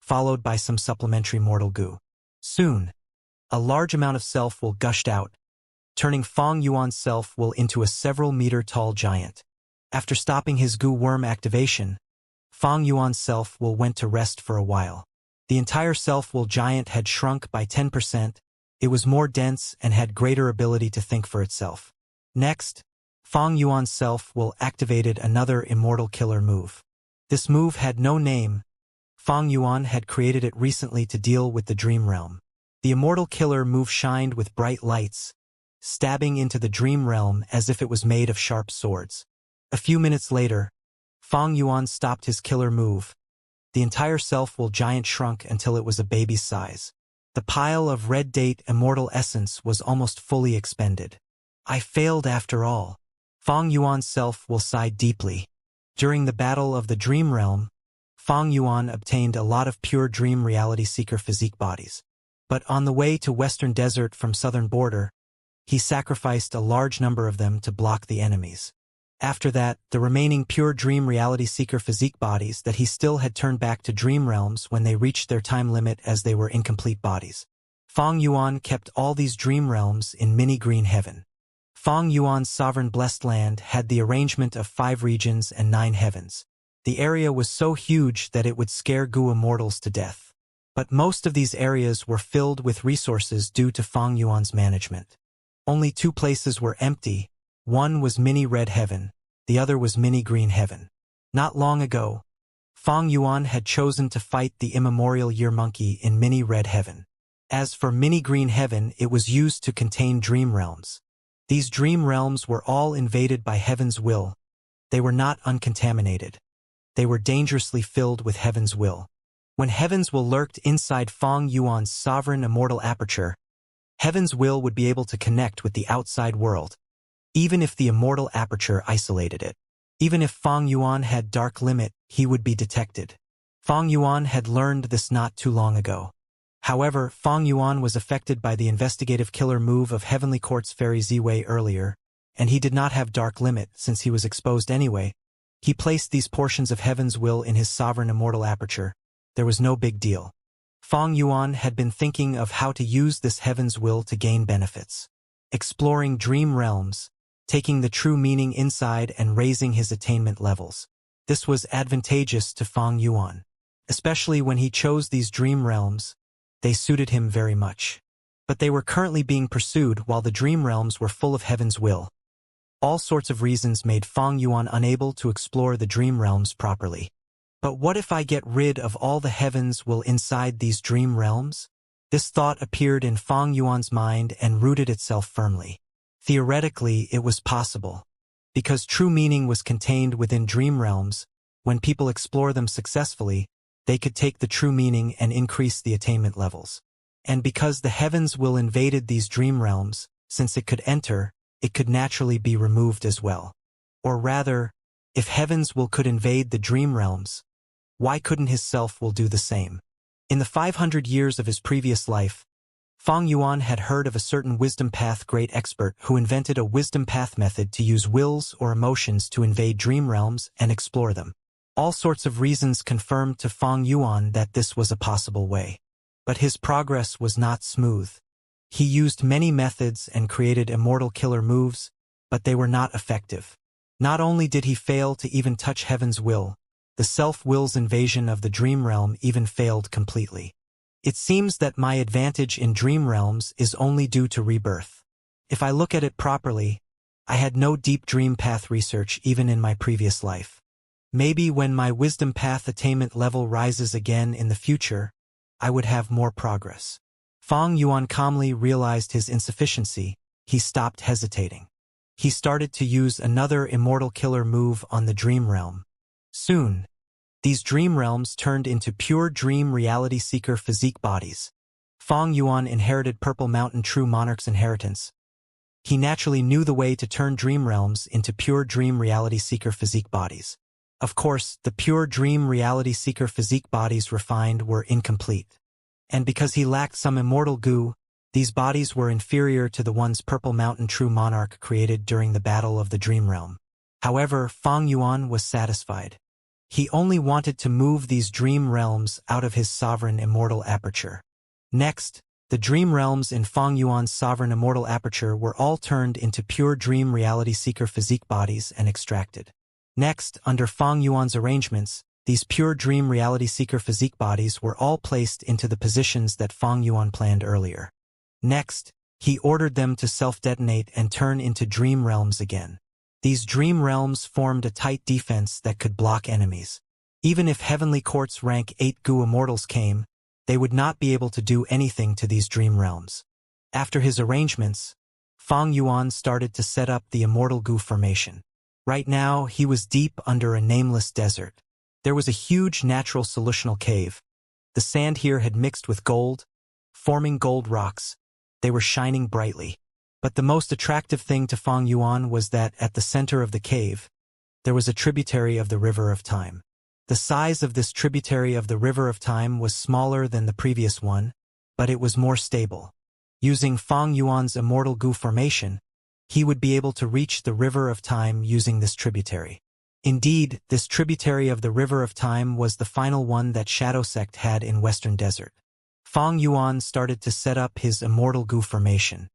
followed by some supplementary mortal goo. Soon, a large amount of self-will gushed out, turning Fang Yuan's self-will into a several-meter-tall giant. After stopping his goo worm activation, Fang Yuan's self-will went to rest for a while. The entire self-will giant had shrunk by 10%. It was more dense and had greater ability to think for itself. Next, Fang Yuan's self-will activated another immortal killer move. This move had no name. Fang Yuan had created it recently to deal with the dream realm. The immortal killer move shined with bright lights, stabbing into the dream realm as if it was made of sharp swords. A few minutes later, Fang Yuan stopped his killer move. The entire self-will giant shrunk until it was a baby's size. The pile of red date immortal essence was almost fully expended. I failed after all. Fang Yuan's self-will sighed deeply. During the battle of the dream realm, Fang Yuan obtained a lot of pure dream reality seeker physique bodies. But on the way to Western Desert from southern border, he sacrificed a large number of them to block the enemies. After that, the remaining pure dream reality seeker physique bodies that he still had turned back to dream realms when they reached their time limit as they were incomplete bodies. Fang Yuan kept all these dream realms in mini green heaven. Fang Yuan's sovereign blessed land had the arrangement of 5 regions and 9 heavens. The area was so huge that it would scare goo immortals to death. But most of these areas were filled with resources due to Fang Yuan's management. Only 2 places were empty. One was mini red heaven, the other was mini green heaven. Not long ago, Fang Yuan had chosen to fight the immemorial year monkey in mini red heaven. As for mini green heaven, it was used to contain dream realms. These dream realms were all invaded by heaven's will. They were not uncontaminated. They were dangerously filled with heaven's will. When heaven's will lurked inside Fang Yuan's sovereign immortal aperture, heaven's will would be able to connect with the outside world, even if the immortal aperture isolated it. Even if Fang Yuan had dark limit, he would be detected. Fang Yuan had learned this not too long ago. However, Fang Yuan was affected by the investigative killer move of Heavenly Court's Fairy Ziwei earlier, and he did not have dark limit since he was exposed anyway. He placed these portions of heaven's will in his sovereign immortal aperture. There was no big deal. Fang Yuan had been thinking of how to use this heaven's will to gain benefits. Exploring dream realms, taking the true meaning inside and raising his attainment levels. This was advantageous to Fang Yuan. Especially when he chose these dream realms, they suited him very much. But they were currently being pursued while the dream realms were full of heaven's will. All sorts of reasons made Fang Yuan unable to explore the dream realms properly. But what if I get rid of all the heaven's will inside these dream realms? This thought appeared in Fang Yuan's mind and rooted itself firmly. Theoretically, it was possible. Because true meaning was contained within dream realms, when people explore them successfully, they could take the true meaning and increase the attainment levels. And because the heavens will invaded these dream realms, since it could enter, it could naturally be removed as well. Or rather, if heaven's will could invade the dream realms, why couldn't his self will do the same? In the 500 years of his previous life, Fang Yuan had heard of a certain wisdom path great expert who invented a wisdom path method to use wills or emotions to invade dream realms and explore them. All sorts of reasons confirmed to Fang Yuan that this was a possible way. But his progress was not smooth. He used many methods and created immortal killer moves, but they were not effective. Not only did he fail to even touch heaven's will, the self-will's invasion of the dream realm even failed completely. It seems that my advantage in dream realms is only due to rebirth. If I look at it properly, I had no deep dream path research even in my previous life. Maybe when my wisdom path attainment level rises again in the future, I would have more progress. Fang Yuan calmly realized his insufficiency. He stopped hesitating. He started to use another immortal killer move on the dream realm. Soon, these dream realms turned into pure dream reality seeker physique bodies. Fang Yuan inherited Purple Mountain True Monarch's inheritance. He naturally knew the way to turn dream realms into pure dream reality seeker physique bodies. Of course, the pure dream reality seeker physique bodies refined were incomplete. And because he lacked some immortal goo, these bodies were inferior to the ones Purple Mountain True Monarch created during the Battle of the Dream Realm. However, Fang Yuan was satisfied. He only wanted to move these dream realms out of his sovereign immortal aperture. Next, the dream realms in Fang Yuan's sovereign immortal aperture were all turned into pure dream reality seeker physique bodies and extracted. Next, under Fang Yuan's arrangements, these pure dream reality seeker physique bodies were all placed into the positions that Fang Yuan planned earlier. Next, he ordered them to self-detonate and turn into dream realms again. These dream realms formed a tight defense that could block enemies. Even if Heavenly Court's rank 8 Gu Immortals came, they would not be able to do anything to these dream realms. After his arrangements, Fang Yuan started to set up the Immortal Gu formation. Right now, he was deep under a nameless desert. There was a huge natural solutional cave. The sand here had mixed with gold, forming gold rocks. They were shining brightly. But the most attractive thing to Fang Yuan was that at the center of the cave, there was a tributary of the River of Time. The size of this tributary of the River of Time was smaller than the previous one, but it was more stable. Using Fang Yuan's Immortal Gu formation, he would be able to reach the River of Time using this tributary. Indeed, this tributary of the River of Time was the final one that Shadow Sect had in Western Desert. Fang Yuan started to set up his Immortal Gu formation.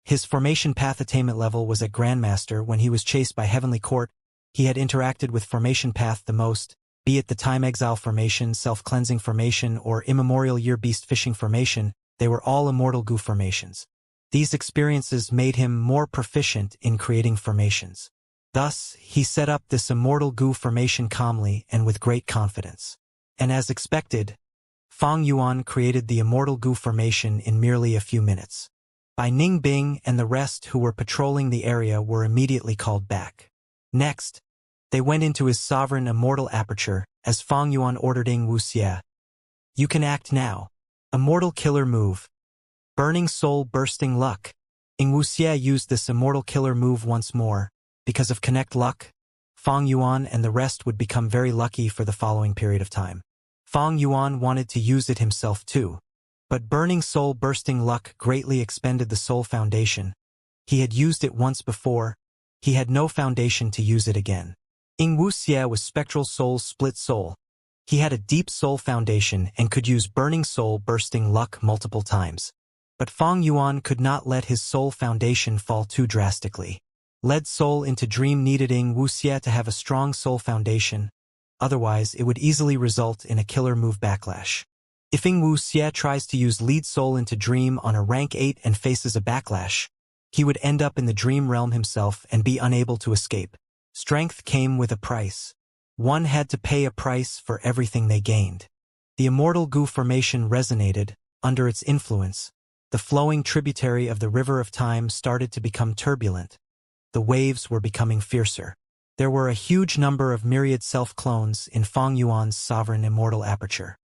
His formation path attainment level was at Grandmaster when he was chased by Heavenly Court. He had interacted with formation path the most, be it the Time Exile formation, Self-Cleansing formation, or Immemorial Year Beast Fishing formation. They were all Immortal Gu formations. These experiences made him more proficient in creating formations. Thus, he set up this Immortal Gu formation calmly and with great confidence. And as expected, Fang Yuan created the Immortal Gu formation in merely a few minutes. Bai Ningbing and the rest who were patrolling the area were immediately called back. Next, they went into his sovereign immortal aperture as Fang Yuan ordered Ing Wuxia. You can act now. Immortal killer move. Burning Soul Bursting Luck. Ing Wuxia used this immortal killer move once more. Because of Connect Luck, Fang Yuan and the rest would become very lucky for the following period of time. Fang Yuan wanted to use it himself too. But Burning Soul Bursting Luck greatly expended the Soul Foundation. He had used it once before, he had no foundation to use it again. Ing Wuxie was spectral soul's split soul. He had a deep soul foundation and could use burning soul bursting luck multiple times. But Fang Yuan could not let his soul foundation fall too drastically. Led soul into dream needed Ing Wuxie to have a strong soul foundation, otherwise it would easily result in a killer move backlash. If Ing Wuxie tries to use lead soul into dream on a rank 8 and faces a backlash, he would end up in the dream realm himself and be unable to escape. Strength came with a price. One had to pay a price for everything they gained. The immortal goo formation resonated. Under its influence, the flowing tributary of the river of time started to become turbulent. The waves were becoming fiercer. There were a huge number of myriad self-clones in Fang Yuan's sovereign immortal aperture.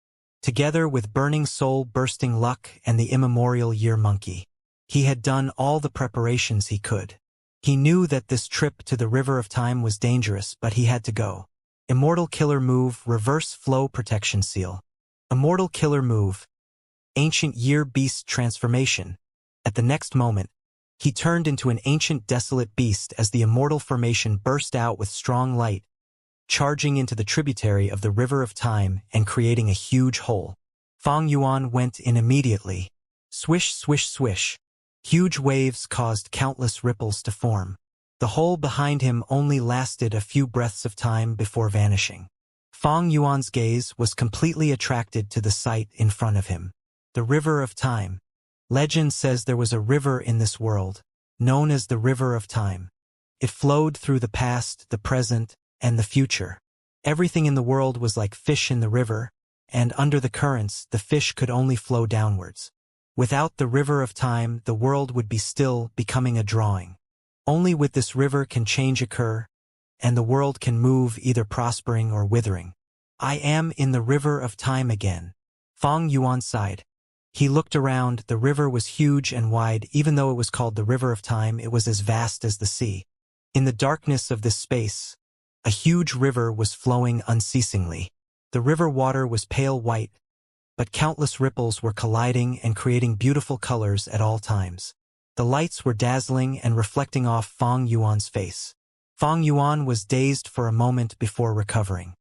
Together with burning soul bursting luck and the immemorial year monkey, he had done all the preparations he could. He knew that this trip to the river of time was dangerous, but he had to go. Immortal killer move, reverse flow protection seal. Immortal killer move, ancient year beast transformation. At the next moment, he turned into an ancient desolate beast as the immortal formation burst out with strong light, charging into the tributary of the river of time and creating a huge hole. Fang Yuan went in immediately. Swish, swish, swish. Huge waves caused countless ripples to form. The hole behind him only lasted a few breaths of time before vanishing. Fang Yuan's gaze was completely attracted to the sight in front of him. The river of time. Legend says there was a river in this world, known as the river of time. It flowed through the past, the present, and the future. Everything in the world was like fish in the river, and under the currents, the fish could only flow downwards. Without the river of time, the world would be still, becoming a drawing. Only with this river can change occur, and the world can move, either prospering or withering. I am in the river of time again. Fang Yuan sighed. He looked around. The river was huge and wide. Even though it was called the river of time, it was as vast as the sea. In the darkness of this space, a huge river was flowing unceasingly. The river water was pale white, but countless ripples were colliding and creating beautiful colors at all times. The lights were dazzling and reflecting off Fang Yuan's face. Fang Yuan was dazed for a moment before recovering.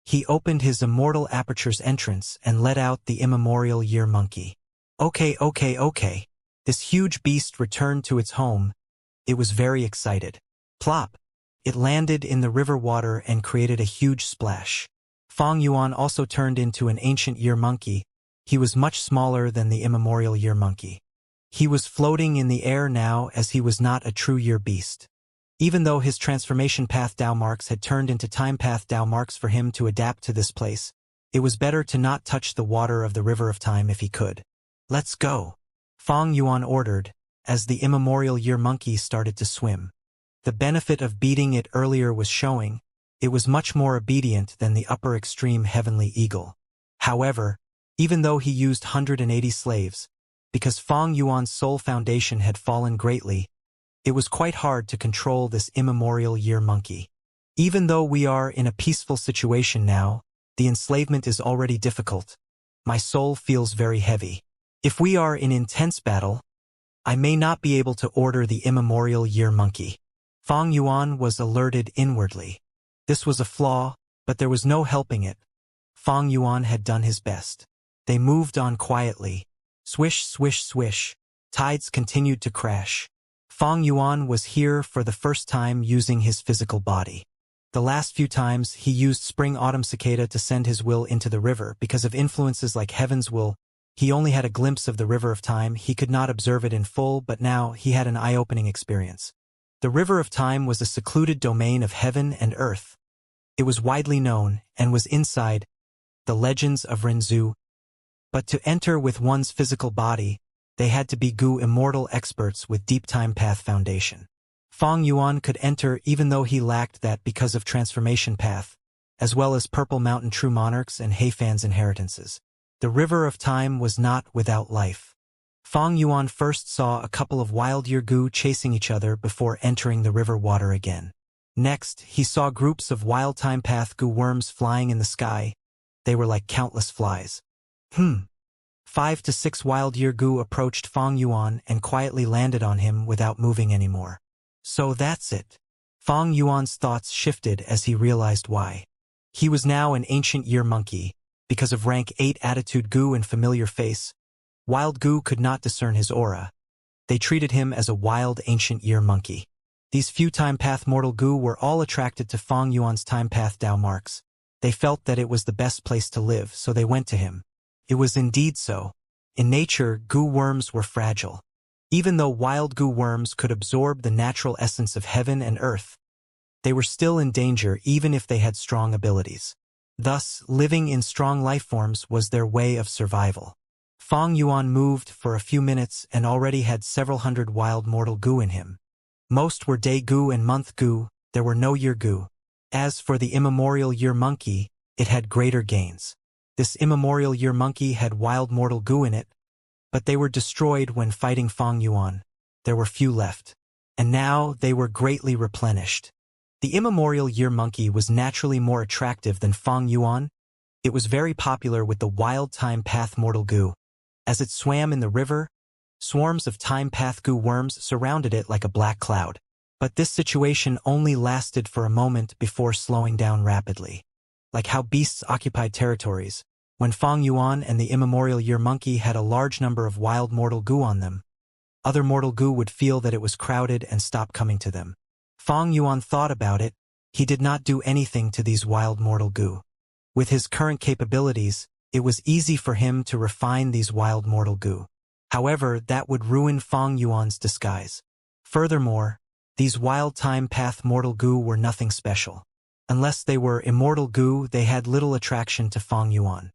He opened his immortal aperture's entrance and let out the immemorial year monkey. Okay. This huge beast returned to its home. It was very excited. Plop! It landed in the river water and created a huge splash. Fang Yuan also turned into an ancient year monkey. He was much smaller than the immemorial year monkey. He was floating in the air now, as he was not a true year beast. Even though his transformation path Dao marks had turned into time path Dao marks for him to adapt to this place, it was better to not touch the water of the river of time if he could. Let's go, Fang Yuan ordered, as the immemorial year monkey started to swim. The benefit of beating it earlier was showing. It was much more obedient than the upper extreme heavenly eagle. However, even though he used 180 slaves, because Fang Yuan's soul foundation had fallen greatly, it was quite hard to control this immemorial year monkey. Even though we are in a peaceful situation now, the enslavement is already difficult. My soul feels very heavy. If we are in intense battle, I may not be able to order the immemorial year monkey. Fang Yuan was alerted inwardly. This was a flaw, but there was no helping it. Fang Yuan had done his best. They moved on quietly. Swish, swish, swish. Tides continued to crash. Fang Yuan was here for the first time using his physical body. The last few times, he used spring autumn cicada to send his will into the river. Because of influences like heaven's will, he only had a glimpse of the river of time. He could not observe it in full, but now he had an eye-opening experience. The river of time was a secluded domain of heaven and earth. It was widely known and was inside the legends of Renzu. But to enter with one's physical body, they had to be Gu immortal experts with deep time path foundation. Fang Yuan could enter even though he lacked that because of transformation path, as well as Purple Mountain True Monarchs and Heifan's inheritances. The river of time was not without life. Fang Yuan first saw a couple of wild year Gu chasing each other before entering the river water again. Next, he saw groups of wild time path Gu worms flying in the sky. They were like countless flies. 5 to 6 wild year Gu approached Fang Yuan and quietly landed on him without moving anymore. So that's it. Fang Yuan's thoughts shifted as he realized why. He was now an ancient year monkey, because of rank 8 attitude Gu and familiar face. Wild Gu could not discern his aura. They treated him as a wild ancient year monkey. These few time path mortal Gu were all attracted to Fang Yuan's time path Dao marks. They felt that it was the best place to live, so they went to him. It was indeed so. In nature, Gu worms were fragile. Even though wild Gu worms could absorb the natural essence of heaven and earth, they were still in danger even if they had strong abilities. Thus, living in strong life forms was their way of survival. Fang Yuan moved for a few minutes and already had several hundred wild mortal Gu in him. Most were day Gu and month Gu, there were no year Gu. As for the immemorial year monkey, it had greater gains. This immemorial year monkey had wild mortal Gu in it, but they were destroyed when fighting Fang Yuan. There were few left. And now they were greatly replenished. The immemorial year monkey was naturally more attractive than Fang Yuan. It was very popular with the wild time path mortal Gu. As it swam in the river, swarms of time path Gu worms surrounded it like a black cloud. But this situation only lasted for a moment before slowing down rapidly. Like how beasts occupied territories, when Fang Yuan and the immemorial year monkey had a large number of wild mortal Gu on them, other mortal Gu would feel that it was crowded and stop coming to them. Fang Yuan thought about it. He did not do anything to these wild mortal Gu. With his current capabilities, it was easy for him to refine these wild mortal Gu. However, that would ruin Fang Yuan's disguise. Furthermore, these wild time path mortal Gu were nothing special. Unless they were immortal Gu, they had little attraction to Fang Yuan.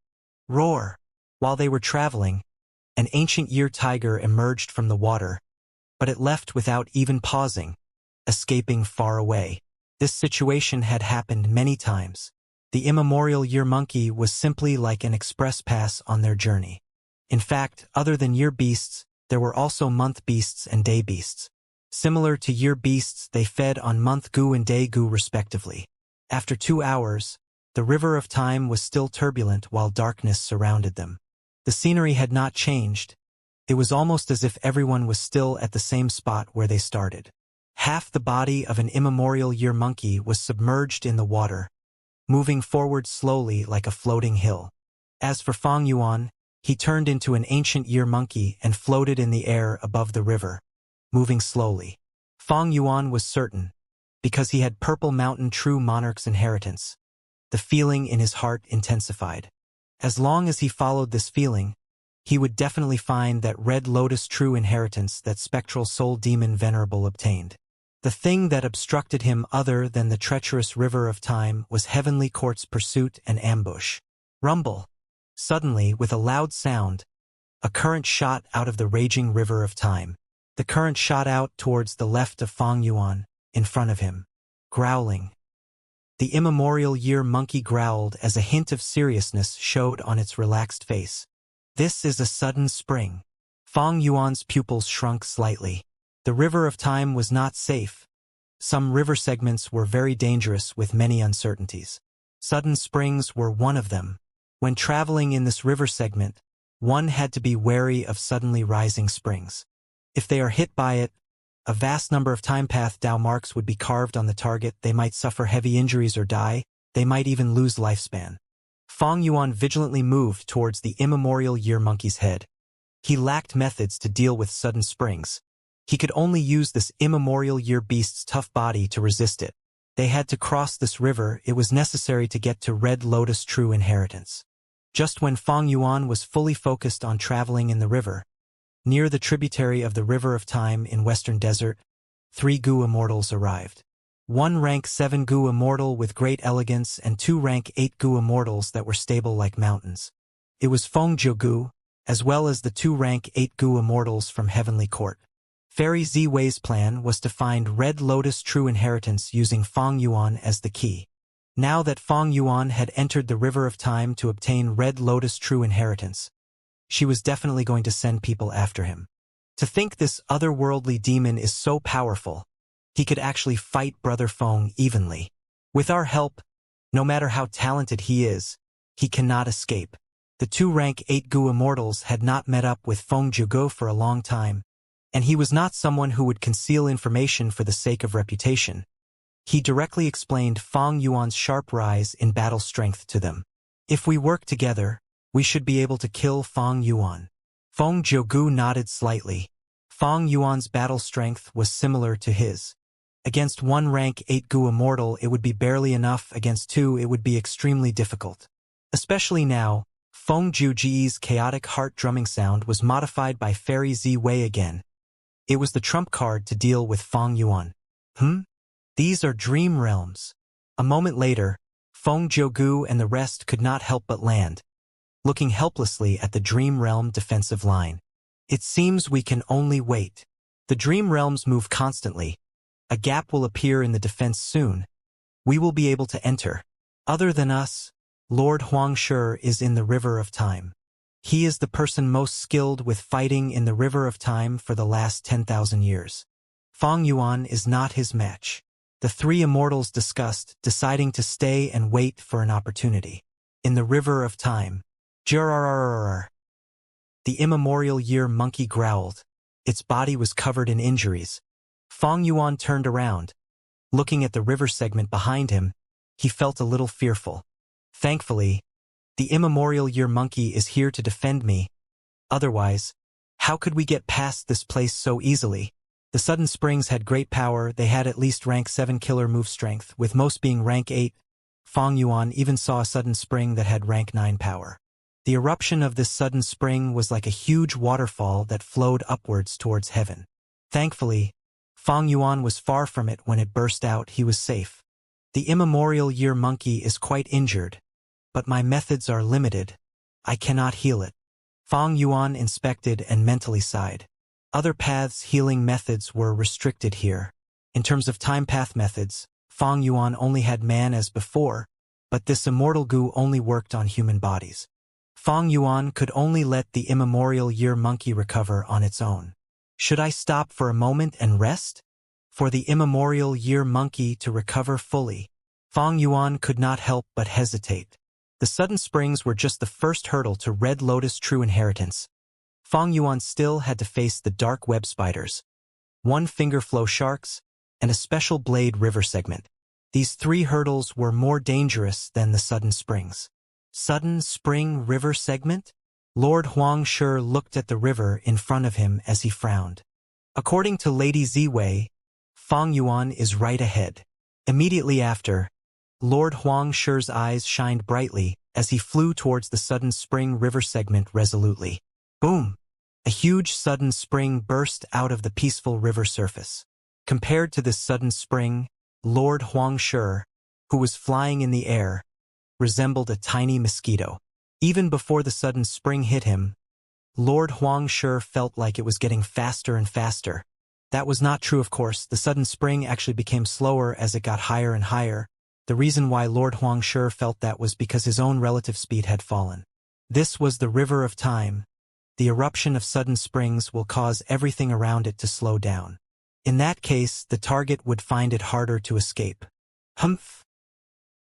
Roar! While they were traveling, an ancient year tiger emerged from the water, but it left without even pausing, escaping far away. This situation had happened many times. The immemorial year monkey was simply like an express pass on their journey. In fact, other than year beasts, there were also month beasts and day beasts. Similar to year beasts, they fed on month Gu and day Gu respectively. After 2 hours, the river of time was still turbulent while darkness surrounded them. The scenery had not changed. It was almost as if everyone was still at the same spot where they started. Half the body of an immemorial year monkey was submerged in the water, moving forward slowly like a floating hill. As for Fang Yuan, he turned into an ancient year monkey and floated in the air above the river, moving slowly. Fang Yuan was certain, because he had Purple Mountain True Monarch's inheritance. The feeling in his heart intensified. As long as he followed this feeling, he would definitely find that Red Lotus True inheritance that Spectral Soul Demon Venerable obtained. The thing that obstructed him other than the treacherous river of time was Heavenly Court's pursuit and ambush. Rumble! Suddenly, with a loud sound, a current shot out of the raging river of time. The current shot out towards the left of Fang Yuan, in front of him. Growling. The immemorial year monkey growled as a hint of seriousness showed on its relaxed face. This is a sudden spring. Fang Yuan's pupils shrunk slightly. The river of time was not safe. Some river segments were very dangerous with many uncertainties. Sudden springs were one of them. When traveling in this river segment, one had to be wary of suddenly rising springs. If they are hit by it, a vast number of time path Dao marks would be carved on the target. They might suffer heavy injuries or die. They might even lose lifespan. Fang Yuan vigilantly moved towards the immemorial year monkey's head. He lacked methods to deal with sudden springs. He could only use this immemorial year beast's tough body to resist it. They had to cross this river. It was necessary to get to Red Lotus True inheritance. Just when Fang Yuan was fully focused on traveling in the river, near the tributary of the River of Time in Western Desert, 3 Gu Immortals arrived. 1 rank 7 Gu Immortal with great elegance and 2 rank 8 Gu Immortals that were stable like mountains. It was Feng Jiu Gu, as well as the 2 rank 8 Gu Immortals from Heavenly Court. Fairy Ziwei's plan was to find Red Lotus True inheritance using Fang Yuan as the key. Now that Fang Yuan had entered the River of Time to obtain Red Lotus True inheritance, she was definitely going to send people after him. To think this otherworldly demon is so powerful, he could actually fight Brother Feng evenly. With our help, no matter how talented he is, he cannot escape. The 2 rank 8 Gu Immortals had not met up with Feng Jiugu for a long time, and he was not someone who would conceal information for the sake of reputation. He directly explained Fang Yuan's sharp rise in battle strength to them. If we work together, we should be able to kill Fang Yuan. Feng Jiugu nodded slightly. Fang Yuan's battle strength was similar to his. Against one rank 8 Gu Immortal it would be barely enough, against two it would be extremely difficult. Especially now, Feng Jiuji's chaotic heart drumming sound was modified by Fairy Z Wei again. It was the trump card to deal with Fang Yuan. These are dream realms. A moment later, Feng Jiugu and the rest could not help but land, looking helplessly at the dream realm defensive line. It seems we can only wait. The dream realms move constantly. A gap will appear in the defense soon. We will be able to enter. Other than us, Lord Huangshi is in the River of Time. He is the person most skilled with fighting in the River of Time for the last 10,000 years. Fang Yuan is not his match. The three immortals discussed, deciding to stay and wait for an opportunity. In the River of Time. The immemorial year monkey growled. Its body was covered in injuries. Fang Yuan turned around. Looking at the river segment behind him, he felt a little fearful. Thankfully, the immemorial year monkey is here to defend me. Otherwise, how could we get past this place so easily? The Sudden Springs had great power. They had at least rank 7 killer move strength, with most being rank 8. Fang Yuan even saw a Sudden Spring that had rank 9 power. The eruption of this Sudden Spring was like a huge waterfall that flowed upwards towards heaven. Thankfully, Fang Yuan was far from it when it burst out. He was safe. The immemorial year monkey is quite injured, but my methods are limited. I cannot heal it. Fang Yuan inspected and mentally sighed. Other paths healing methods were restricted here. In terms of time path methods, Fang Yuan only had man as before, but this immortal goo only worked on human bodies. Fang Yuan could only let the immemorial year monkey recover on its own. Should I stop for a moment and rest? For the immemorial year monkey to recover fully, Fang Yuan could not help but hesitate. The Sudden Springs were just the first hurdle to Red Lotus True Inheritance. Fang Yuan still had to face the dark web spiders, one finger flow sharks, and a special blade river segment. These three hurdles were more dangerous than the Sudden Springs. Sudden Spring River segment? Lord Huangshi looked at the river in front of him as he frowned. According to Lady Ziwei, Fang Yuan is right ahead. Immediately after, Lord Huangshi's eyes shined brightly as he flew towards the Sudden Spring River segment resolutely. Boom! A huge sudden spring burst out of the peaceful river surface. Compared to this sudden spring, Lord Huangshi, who was flying in the air, resembled a tiny mosquito. Even before the sudden spring hit him, Lord Huangshi felt like it was getting faster and faster. That was not true, of course. The sudden spring actually became slower as it got higher and higher. The reason why Lord Huangshi felt that was because his own relative speed had fallen. This was the River of Time. The eruption of sudden springs will cause everything around it to slow down. In that case, the target would find it harder to escape. Humph!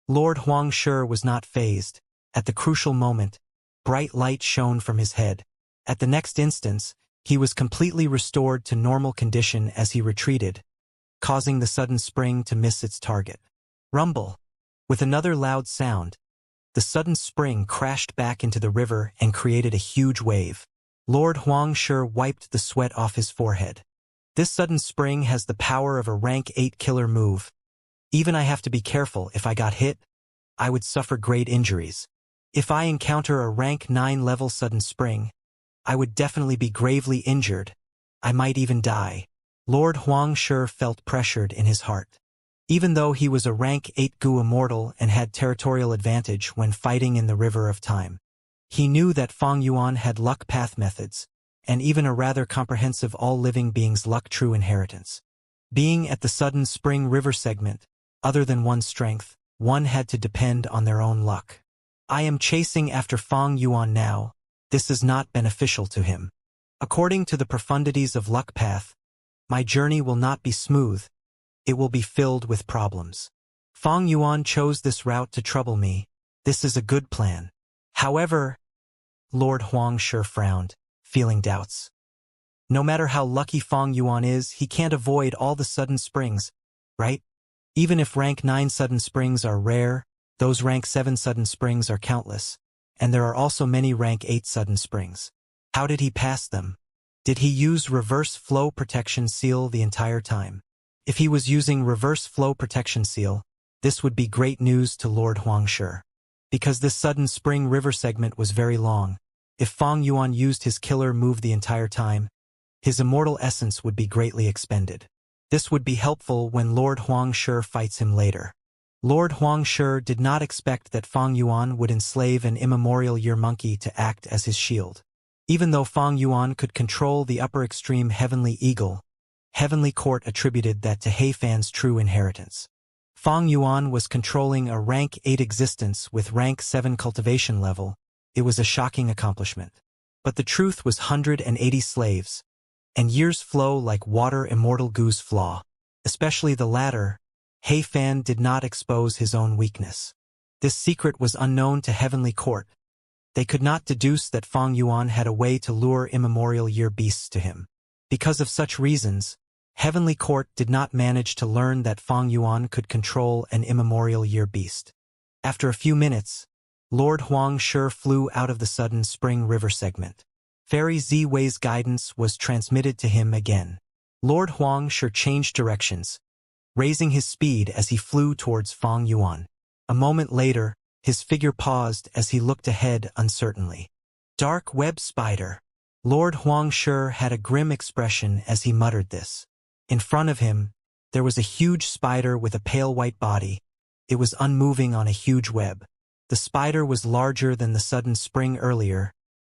Lord Huangshi was not fazed. At the crucial moment, bright light shone from his head. At the next instance, he was completely restored to normal condition as he retreated, causing the sudden spring to miss its target. Rumble! With another loud sound, the sudden spring crashed back into the river and created a huge wave. Lord Huangshi wiped the sweat off his forehead. This sudden spring has the power of a rank 8 killer move. Even I have to be careful. If I got hit, I would suffer great injuries. If I encounter a rank 9 level sudden spring, I would definitely be gravely injured. I might even die. Lord Huangshi felt pressured in his heart. Even though he was a rank 8 Gu Immortal and had territorial advantage when fighting in the River of Time, he knew that Fang Yuan had luck path methods, and even a rather comprehensive all living beings luck true inheritance. Being at the Sudden Spring River segment, other than one's strength, one had to depend on their own luck. I am chasing after Fang Yuan now. This is not beneficial to him. According to the profundities of luck path, my journey will not be smooth. It will be filled with problems. Fang Yuan chose this route to trouble me. This is a good plan. However, Lord Huangshi frowned, feeling doubts. No matter how lucky Fang Yuan is, he can't avoid all the sudden springs, right? Even if rank 9 sudden springs are rare, those rank 7 sudden springs are countless, and there are also many rank 8 sudden springs. How did he pass them? Did he use reverse flow protection seal the entire time? If he was using reverse flow protection seal, this would be great news to Lord Huangshi. Because this sudden spring river segment was very long, if Fang Yuan used his killer move the entire time, his immortal essence would be greatly expended. This would be helpful when Lord Huangshi fights him later. Lord Huangshi did not expect that Fang Yuan would enslave an immemorial year monkey to act as his shield. Even though Fang Yuan could control the upper extreme Heavenly Eagle, Heavenly Court attributed that to He Fan's true inheritance. Fang Yuan was controlling a rank 8 existence with rank 7 cultivation level. It was a shocking accomplishment. But the truth was 180 slaves, and years flow like water. Immortal Gu's flaw. Especially the latter, He Fan did not expose his own weakness. This secret was unknown to Heavenly Court. They could not deduce that Fang Yuan had a way to lure immemorial year beasts to him. Because of such reasons, Heavenly Court did not manage to learn that Fang Yuan could control an immemorial year beast. After a few minutes, Lord Huangshi flew out of the sudden spring river segment. Fairy Z-Wei's guidance was transmitted to him again. Lord Huangshi changed directions, raising his speed as he flew towards Fang Yuan. A moment later, his figure paused as he looked ahead uncertainly. Dark web spider. Lord Huangshi had a grim expression as he muttered this. In front of him, there was a huge spider with a pale white body. It was unmoving on a huge web. The spider was larger than the sudden spring earlier.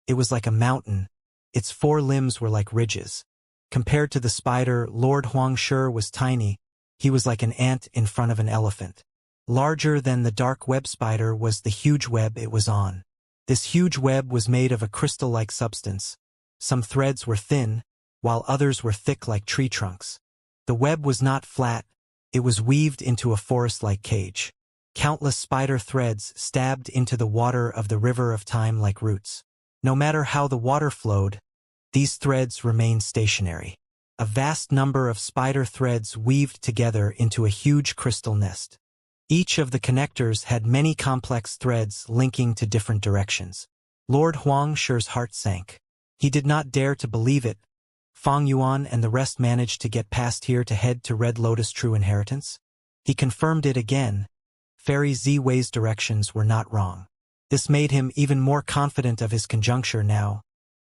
It was like a mountain. Its 4 limbs were like ridges. Compared to the spider, Lord Huangshi was tiny. He was like an ant in front of an elephant. Larger than the dark web spider was the huge web it was on. This huge web was made of a crystal-like substance. Some threads were thin, while others were thick like tree trunks. The web was not flat, it was weaved into a forest-like cage. Countless spider threads stabbed into the water of the river of time like roots. No matter how the water flowed, these threads remained stationary. A vast number of spider threads weaved together into a huge crystal nest. Each of the connectors had many complex threads linking to different directions. Lord Huangshi's heart sank. He did not dare to believe it. Fang Yuan and the rest managed to get past here to head to Red Lotus True Inheritance. He confirmed it again. Fairy Z-Wei's directions were not wrong. This made him even more confident of his conjuncture now.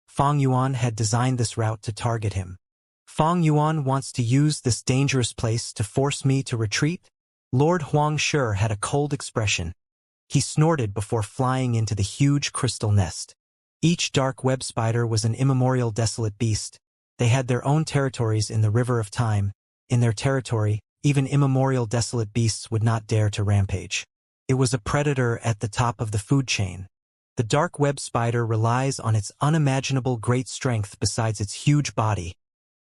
Fang Yuan had designed this route to target him. Fang Yuan wants to use this dangerous place to force me to retreat? Lord Huangshi had a cold expression. He snorted before flying into the huge crystal nest. Each dark web spider was an immemorial desolate beast. They had their own territories in the river of time. In their territory, even immemorial desolate beasts would not dare to rampage. It was a predator at the top of the food chain. The dark web spider relies on its unimaginable great strength besides its huge body,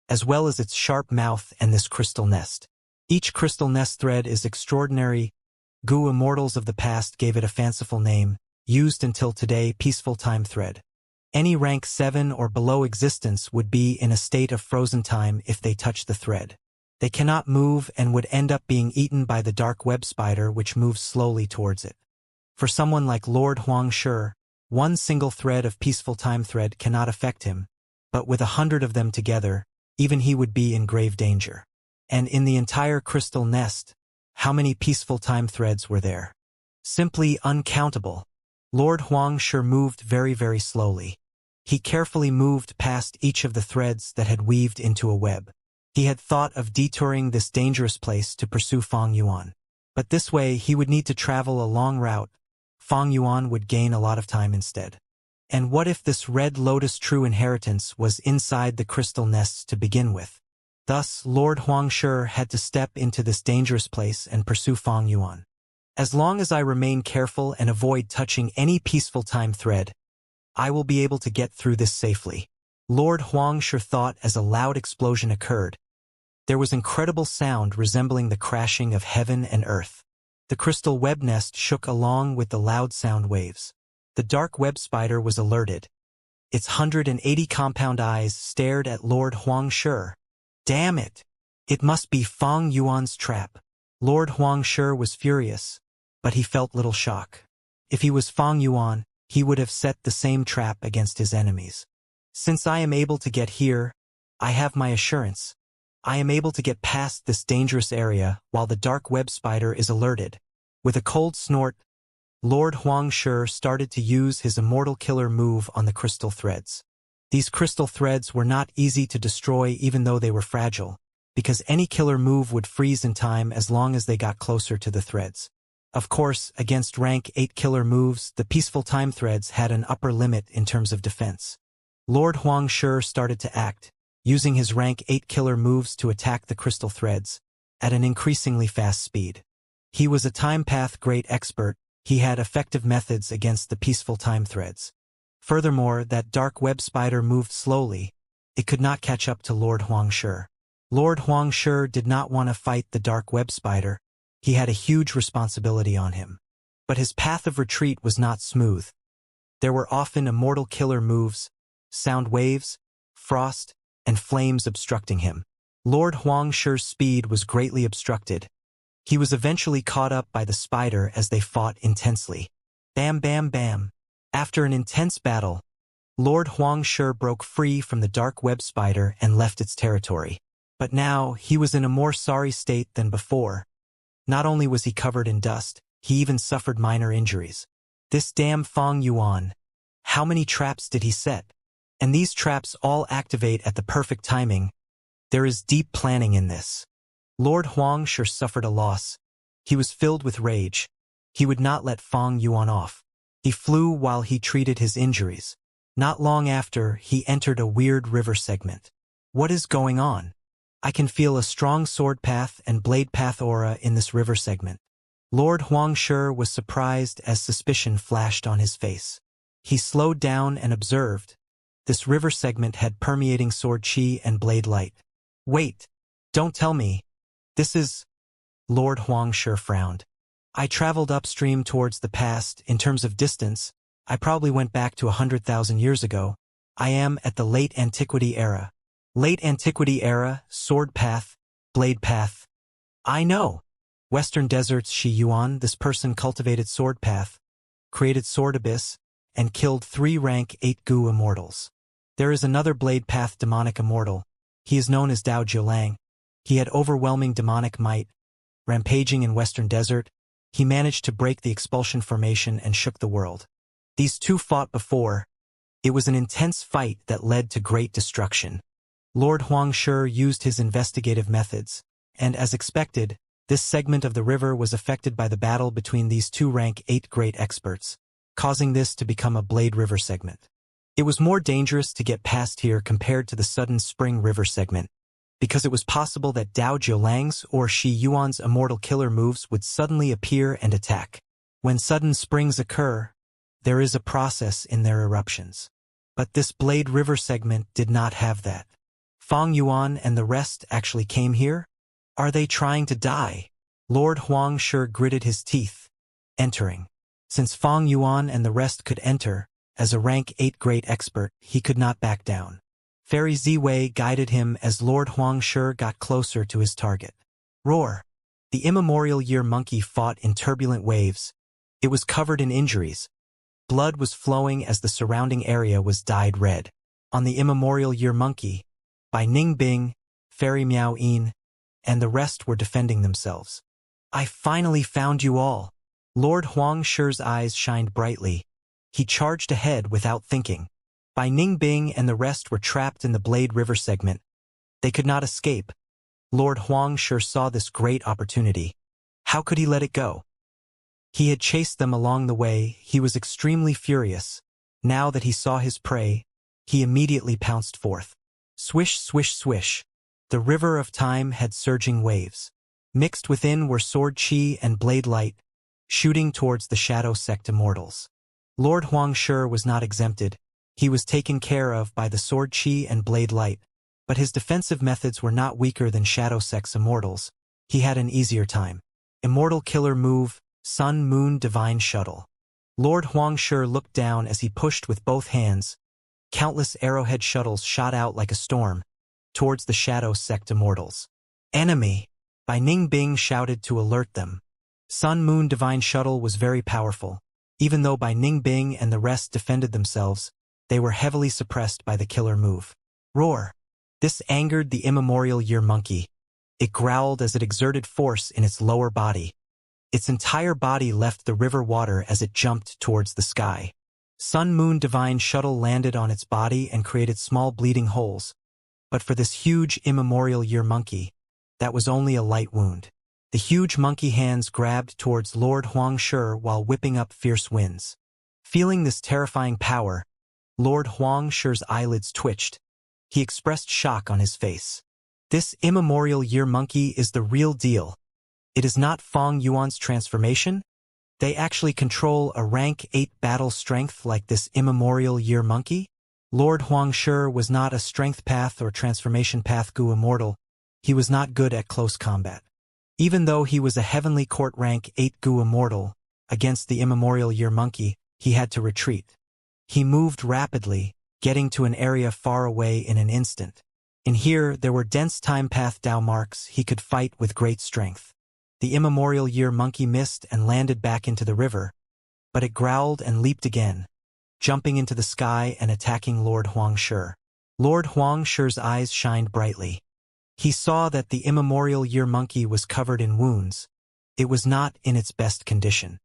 as well as its sharp mouth and this crystal nest. Each crystal nest thread is extraordinary. Gu immortals of the past gave it a fanciful name, used until today, peaceful time thread. Any rank 7 or below existence would be in a state of frozen time if they touched the thread. They cannot move and would end up being eaten by the dark web spider which moves slowly towards it. For someone like Lord Huangshi, one single thread of peaceful time thread cannot affect him, but with 100 of them together, even he would be in grave danger. And in the entire crystal nest, how many peaceful time threads were there? Simply uncountable. Lord Huangshi moved very, very slowly. He carefully moved past each of the threads that had weaved into a web. He had thought of detouring this dangerous place to pursue Fang Yuan. But this way he would need to travel a long route. Fang Yuan would gain a lot of time instead. And what if this Red Lotus True Inheritance was inside the crystal nests to begin with? Thus, Lord Huangshi had to step into this dangerous place and pursue Fang Yuan. As long as I remain careful and avoid touching any peaceful time thread, I will be able to get through this safely. Lord Huangshi thought as a loud explosion occurred. There was incredible sound resembling the crashing of heaven and earth. The crystal web nest shook along with the loud sound waves. The dark web spider was alerted. Its 180 compound eyes stared at Lord Huangshi. Damn it! It must be Fang Yuan's trap. Lord Huangshi was furious, but he felt little shock. If he was Fang Yuan, he would have set the same trap against his enemies. Since I am able to get here, I have my assurance. I am able to get past this dangerous area while the dark web spider is alerted. With a cold snort, Lord Huangshi started to use his immortal killer move on the crystal threads. These crystal threads were not easy to destroy even though they were fragile, because any killer move would freeze in time as long as they got closer to the threads. Of course, against rank 8 killer moves, the peaceful time threads had an upper limit in terms of defense. Lord Huangshi started to act, using his rank 8 killer moves to attack the crystal threads, at an increasingly fast speed. He was a time path great expert. He had effective methods against the peaceful time threads. Furthermore, that dark web spider moved slowly. It could not catch up to Lord Huangshi. Lord Huangshi did not want to fight the dark web spider. He had a huge responsibility on him. But his path of retreat was not smooth. There were often immortal killer moves, sound waves, frost, and flames obstructing him. Lord Huangshi's speed was greatly obstructed. He was eventually caught up by the spider as they fought intensely. Bam bam bam. After an intense battle, Lord Huangshi broke free from the dark web spider and left its territory. But now, he was in a more sorry state than before. Not only was he covered in dust, he even suffered minor injuries. This damn Fang Yuan. How many traps did he set? And these traps all activate at the perfect timing. There is deep planning in this. Lord Huangshi suffered a loss. He was filled with rage. He would not let Fang Yuan off. He flew while he treated his injuries. Not long after, he entered a weird river segment. What is going on? I can feel a strong sword path and blade path aura in this river segment. Lord Huangshi was surprised as suspicion flashed on his face. He slowed down and observed. This river segment had permeating sword chi and blade light. Wait, don't tell me. This is... Lord Huangshi frowned. I traveled upstream towards the past. In terms of distance, I probably went back to 100,000 years ago. I am at the late antiquity era. Late antiquity era, sword path, blade path. I know. Western deserts Shi Yuan, this person cultivated sword path, created sword abyss, and killed 3 rank 8 Gu immortals. There is another blade path demonic immortal. He is known as Dao Jiulang. He had overwhelming demonic might. Rampaging in Western Desert, he managed to break the expulsion formation and shook the world. These two fought before. It was an intense fight that led to great destruction. Lord Huangshi used his investigative methods, and as expected, this segment of the river was affected by the battle between these 2 rank 8 great experts, causing this to become a blade river segment. It was more dangerous to get past here compared to the sudden spring river segment, because it was possible that Dao Jiulang's or Shi Yuan's immortal killer moves would suddenly appear and attack. When sudden springs occur, there is a process in their eruptions. But this blade river segment did not have that. Fang Yuan and the rest actually came here? Are they trying to die? Lord Huangshi gritted his teeth, entering. Since Fang Yuan and the rest could enter, as a rank 8 great expert, he could not back down. Fairy Ziwei guided him as Lord Huangshi got closer to his target. Roar! The immemorial year monkey fought in turbulent waves. It was covered in injuries. Blood was flowing as the surrounding area was dyed red. On the immemorial year monkey, by Ning Bing, Fairy Miao Yin, and the rest were defending themselves. I finally found you all. Lord Huangshi's eyes shined brightly. He charged ahead without thinking. Bai Ning Bing and the rest were trapped in the Blade River segment. They could not escape. Lord Huangshi saw this great opportunity. How could he let it go? He had chased them along the way. He was extremely furious. Now that he saw his prey, he immediately pounced forth. Swish, swish, swish. The river of time had surging waves. Mixed within were sword chi and blade light, shooting towards the shadow sect immortals. Lord Huangshi was not exempted. He was taken care of by the sword chi and blade light, but his defensive methods were not weaker than shadow sect's immortals. He had an easier time. Immortal killer move, Sun Moon Divine Shuttle. Lord Huangshi looked down as he pushed with both hands. Countless arrowhead shuttles shot out like a storm, towards the shadow sect immortals. Enemy! Bai Ningbing shouted to alert them. Sun Moon Divine Shuttle was very powerful. Even though Bai Ningbing and the rest defended themselves, they were heavily suppressed by the killer move. Roar! This angered the immemorial year monkey. It growled as it exerted force in its lower body. Its entire body left the river water as it jumped towards the sky. Sun Moon Divine Shuttle landed on its body and created small bleeding holes. But for this huge immemorial year monkey, that was only a light wound. The huge monkey hands grabbed towards Lord Huang Shi while whipping up fierce winds. Feeling this terrifying power, Lord Huang Shi's eyelids twitched. He expressed shock on his face. This immemorial year monkey is the real deal. It is not Fang Yuan's transformation. They actually control a rank 8 battle strength like this immemorial year monkey? Lord Huang Shi was not a strength path or transformation path Gu Immortal. He was not good at close combat. Even though he was a heavenly court rank 8 Gu Immortal, against the immemorial year monkey, he had to retreat. He moved rapidly, getting to an area far away in an instant. In here, there were dense time path Dao marks he could fight with great strength. The immemorial year monkey missed and landed back into the river, but it growled and leaped again, jumping into the sky and attacking Lord Huang Shi. Lord Huang Shi's eyes shined brightly. He saw that the immemorial year monkey was covered in wounds. It was not in its best condition.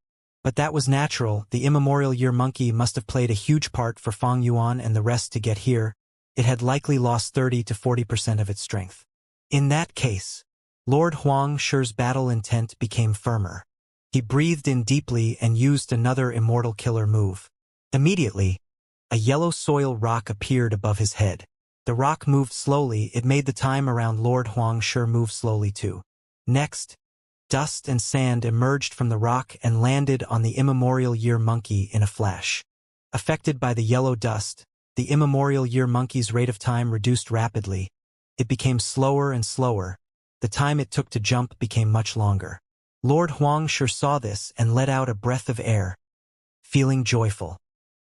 But that was natural. The immemorial year monkey must have played a huge part for Fang Yuan and the rest to get here. It had likely lost 30 to 40% of its strength. In that case, Lord Huang Shi's battle intent became firmer. He breathed in deeply and used another immortal killer move. Immediately, a yellow soil rock appeared above his head. The rock moved slowly. It made the time around Lord Huang Shi move slowly too. Next, dust and sand emerged from the rock and landed on the immemorial year monkey in a flash. Affected by the yellow dust, the immemorial year monkey's rate of time reduced rapidly. It became slower and slower. The time it took to jump became much longer. Lord Huang Shi saw this and let out a breath of air, feeling joyful.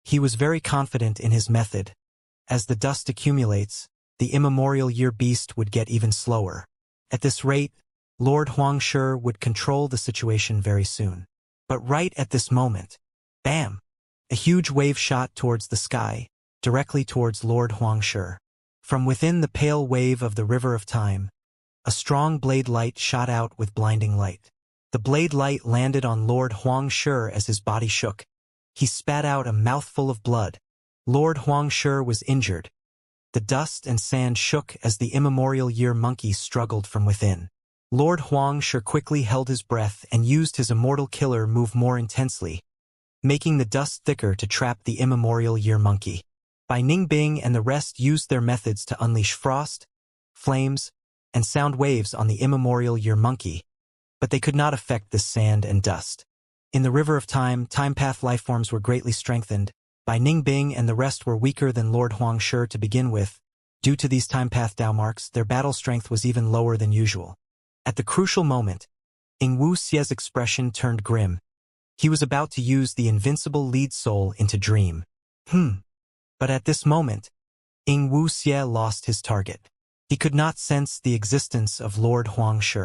He was very confident in his method. As the dust accumulates, the immemorial year beast would get even slower. At this rate, Lord Huang Shi would control the situation very soon. But right at this moment, bam! A huge wave shot towards the sky, directly towards Lord Huang Shi. From within the pale wave of the river of time, a strong blade light shot out with blinding light. The blade light landed on Lord Huang Shi as his body shook. He spat out a mouthful of blood. Lord Huang Shi was injured. The dust and sand shook as the immemorial year monkey struggled from within. Lord Huang Shi quickly held his breath and used his immortal killer move more intensely, making the dust thicker to trap the immemorial year monkey. Bai Ningbing and the rest used their methods to unleash frost, flames, and sound waves on the immemorial year monkey, but they could not affect this sand and dust. In the river of time, time path lifeforms were greatly strengthened. Bai Ningbing and the rest were weaker than Lord Huang Shi to begin with. Due to these time path Dao marks, their battle strength was even lower than usual. At the crucial moment, Ing Wu Xie's expression turned grim. He was about to use the invincible lead soul into dream. But at this moment, Ing Wu Xie lost his target. He could not sense the existence of Lord Huang Shi.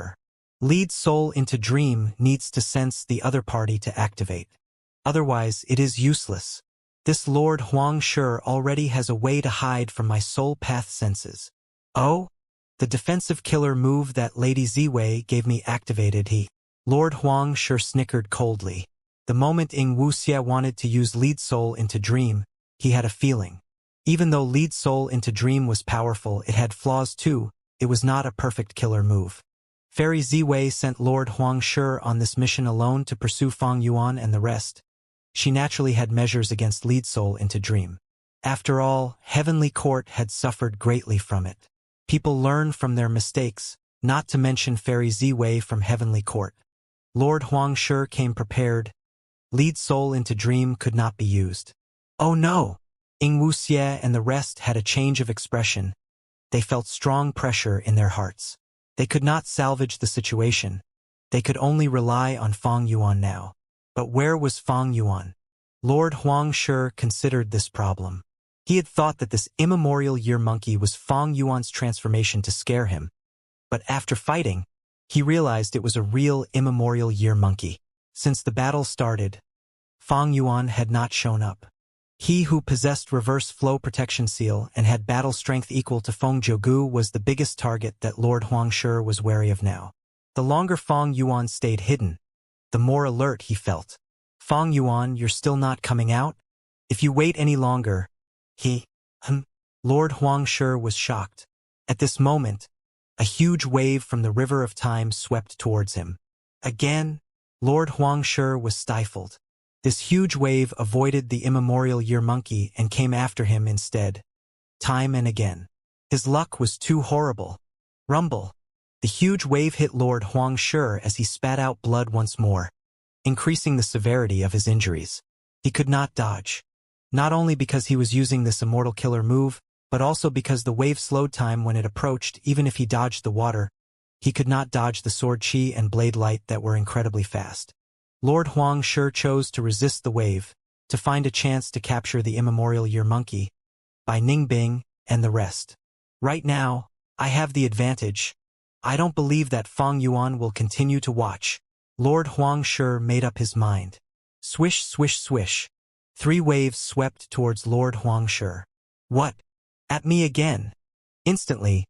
Lead soul into dream needs to sense the other party to activate. Otherwise, it is useless. This Lord Huang Shi already has a way to hide from my soul path senses. Oh? The defensive killer move that Lady Ziwei gave me activated. Lord Huang Shi snickered coldly. The moment Ing Wu Xie wanted to use lead soul into dream, he had a feeling. Even though lead soul into dream was powerful, it had flaws too. It was not a perfect killer move. Fairy Ziwei sent Lord Huang Shi on this mission alone to pursue Fang Yuan and the rest. She naturally had measures against lead soul into dream. After all, Heavenly Court had suffered greatly from it. People learn from their mistakes, not to mention Fairy Ziwei from Heavenly Court. Lord Huang Shi came prepared. Lead soul into dream could not be used. Oh no! Ing Wu Xie and the rest had a change of expression. They felt strong pressure in their hearts. They could not salvage the situation. They could only rely on Fang Yuan now. But where was Fang Yuan? Lord Huang Shi considered this problem. He had thought that this immemorial year monkey was Fang Yuan's transformation to scare him. But after fighting, He realized it was a real immemorial year monkey. Since the battle started, Fang Yuan had not shown up. He who possessed reverse flow protection seal and had battle strength equal to Feng Jiugu was the biggest target that Lord Huangshi was wary of now. The longer Fang Yuan stayed hidden, the more alert he felt. Fang Yuan, you're still not coming out? If you wait any longer, Lord Huangshi was shocked. At this moment, a huge wave from the river of time swept towards him. Again, Lord Huangshi was stifled. This huge wave avoided the immemorial year monkey and came after him instead. Time and again. His luck was too horrible. Rumble. The huge wave hit Lord Huangshi as he spat out blood once more, increasing the severity of his injuries. He could not dodge. Not only because he was using this immortal killer move, but also because the wave slowed time when it approached. Even if he dodged the water, he could not dodge the sword chi and blade light that were incredibly fast. Lord Huangshi chose to resist the wave, to find a chance to capture the immemorial year monkey, by Ningbing and the rest. Right now, I have the advantage. I don't believe that Fang Yuan will continue to watch. Lord Huangshi made up his mind. Swish, swish, swish. 3 waves swept towards Lord Huangshi. What? At me again? Instantly,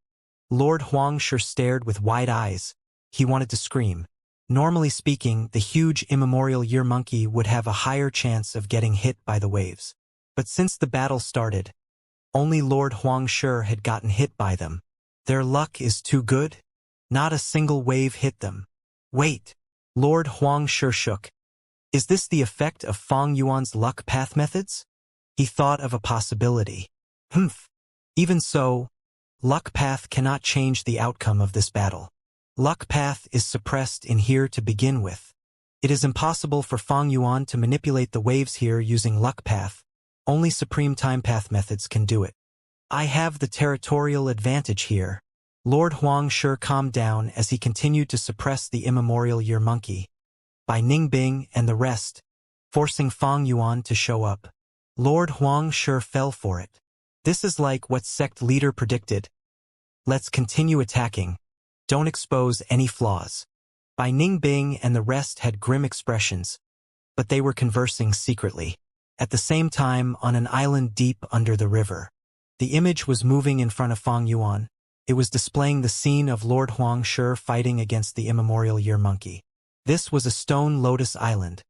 Lord Huangshi stared with wide eyes. He wanted to scream. Normally speaking, the huge immemorial year monkey would have a higher chance of getting hit by the waves. But since the battle started, only Lord Huangshi had gotten hit by them. Their luck is too good? Not a single wave hit them. Wait. Lord Huangshi shook. Is this the effect of Fang Yuan's luck path methods? He thought of a possibility. Even so, luck path cannot change the outcome of this battle. Luck path is suppressed in here to begin with. It is impossible for Fang Yuan to manipulate the waves here using luck path. Only supreme time path methods can do it. I have the territorial advantage here. Lord Huangshi calmed down as he continued to suppress the immemorial year monkey, by Ningbing and the rest, forcing Fang Yuan to show up. Lord Huangshi fell for it. This is like what sect leader predicted. Let's continue attacking. Don't expose any flaws. Bai Ningbing and the rest had grim expressions, but they were conversing secretly. At the same time, on an island deep under the river, the image was moving in front of Fang Yuan. It was displaying the scene of Lord Huangshi fighting against the immemorial year monkey. This was a stone lotus island,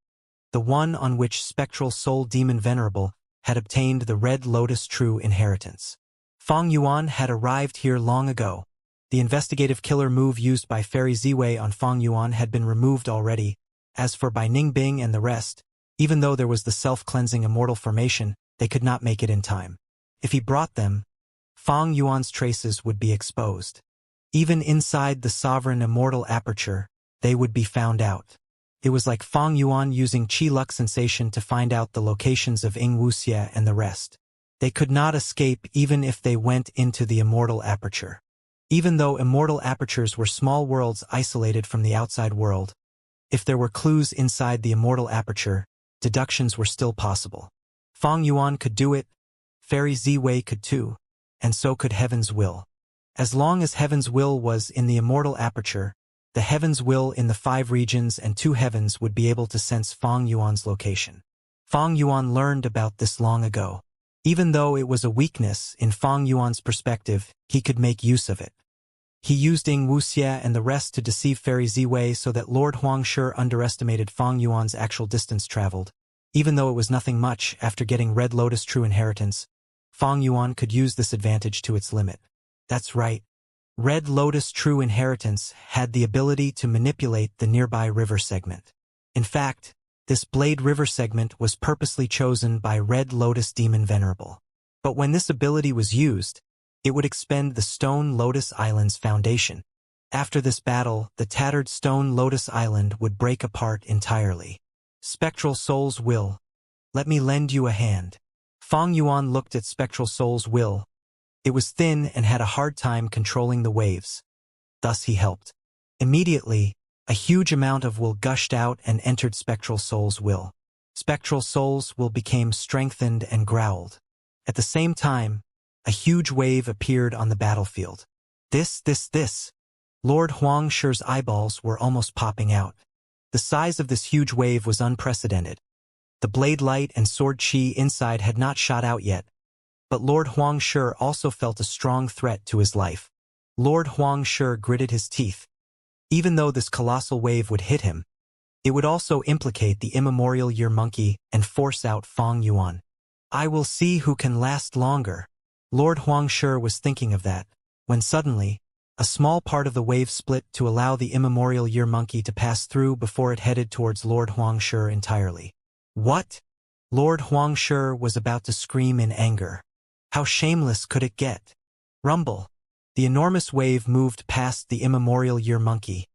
the one on which spectral soul demon Venerable had obtained the red lotus true inheritance. Fang Yuan had arrived here long ago. The investigative killer move used by Fairy Ziwei on Fang Yuan had been removed already. As for Bai Ningbing and the rest, even though there was the self-cleansing immortal formation, they could not make it in time. If he brought them, Fang Yuan's traces would be exposed. Even inside the sovereign immortal aperture, they would be found out. It was like Fang Yuan using Qi Luck sensation to find out the locations of Ying Wuxie and the rest. They could not escape even if they went into the immortal aperture. Even though immortal apertures were small worlds isolated from the outside world, if there were clues inside the immortal aperture, deductions were still possible. Fang Yuan could do it, Fairy Ziwei could too, and so could Heaven's Will. As long as Heaven's Will was in the immortal aperture, the Heaven's Will in the 5 regions and 2 heavens would be able to sense Fang Yuan's location. Fang Yuan learned about this long ago. Even though it was a weakness in Fang Yuan's perspective, he could make use of it. He used Ying Wuxie and the rest to deceive Fairy Ziwei so that Lord Huangshi underestimated Fang Yuan's actual distance traveled. Even though it was nothing much, after getting Red Lotus True Inheritance, Fang Yuan could use this advantage to its limit. That's right. Red Lotus True Inheritance had the ability to manipulate the nearby river segment. In fact, this Blade River segment was purposely chosen by Red Lotus Demon Venerable. But when this ability was used, it would expend the Stone Lotus Island's foundation. After this battle, the tattered Stone Lotus Island would break apart entirely. Spectral Soul's Will. Let me lend you a hand. Fang Yuan looked at Spectral Soul's will. It was thin and had a hard time controlling the waves. Thus he helped. Immediately, a huge amount of will gushed out and entered Spectral Soul's will. Spectral Soul's will became strengthened and growled. At the same time, a huge wave appeared on the battlefield. This. Lord Huangshi's eyeballs were almost popping out. The size of this huge wave was unprecedented. The blade light and sword chi inside had not shot out yet, but Lord Huangshi also felt a strong threat to his life. Lord Huangshi gritted his teeth. Even though this colossal wave would hit him, it would also implicate the immemorial year monkey and force out Feng Yuan. I will see who can last longer. Lord Huangshi was thinking of that, when suddenly, a small part of the wave split to allow the immemorial year monkey to pass through before it headed towards Lord Huangshi entirely. What? Lord Huangshi was about to scream in anger. How shameless could it get? Rumble. The enormous wave moved past the immemorial year monkey,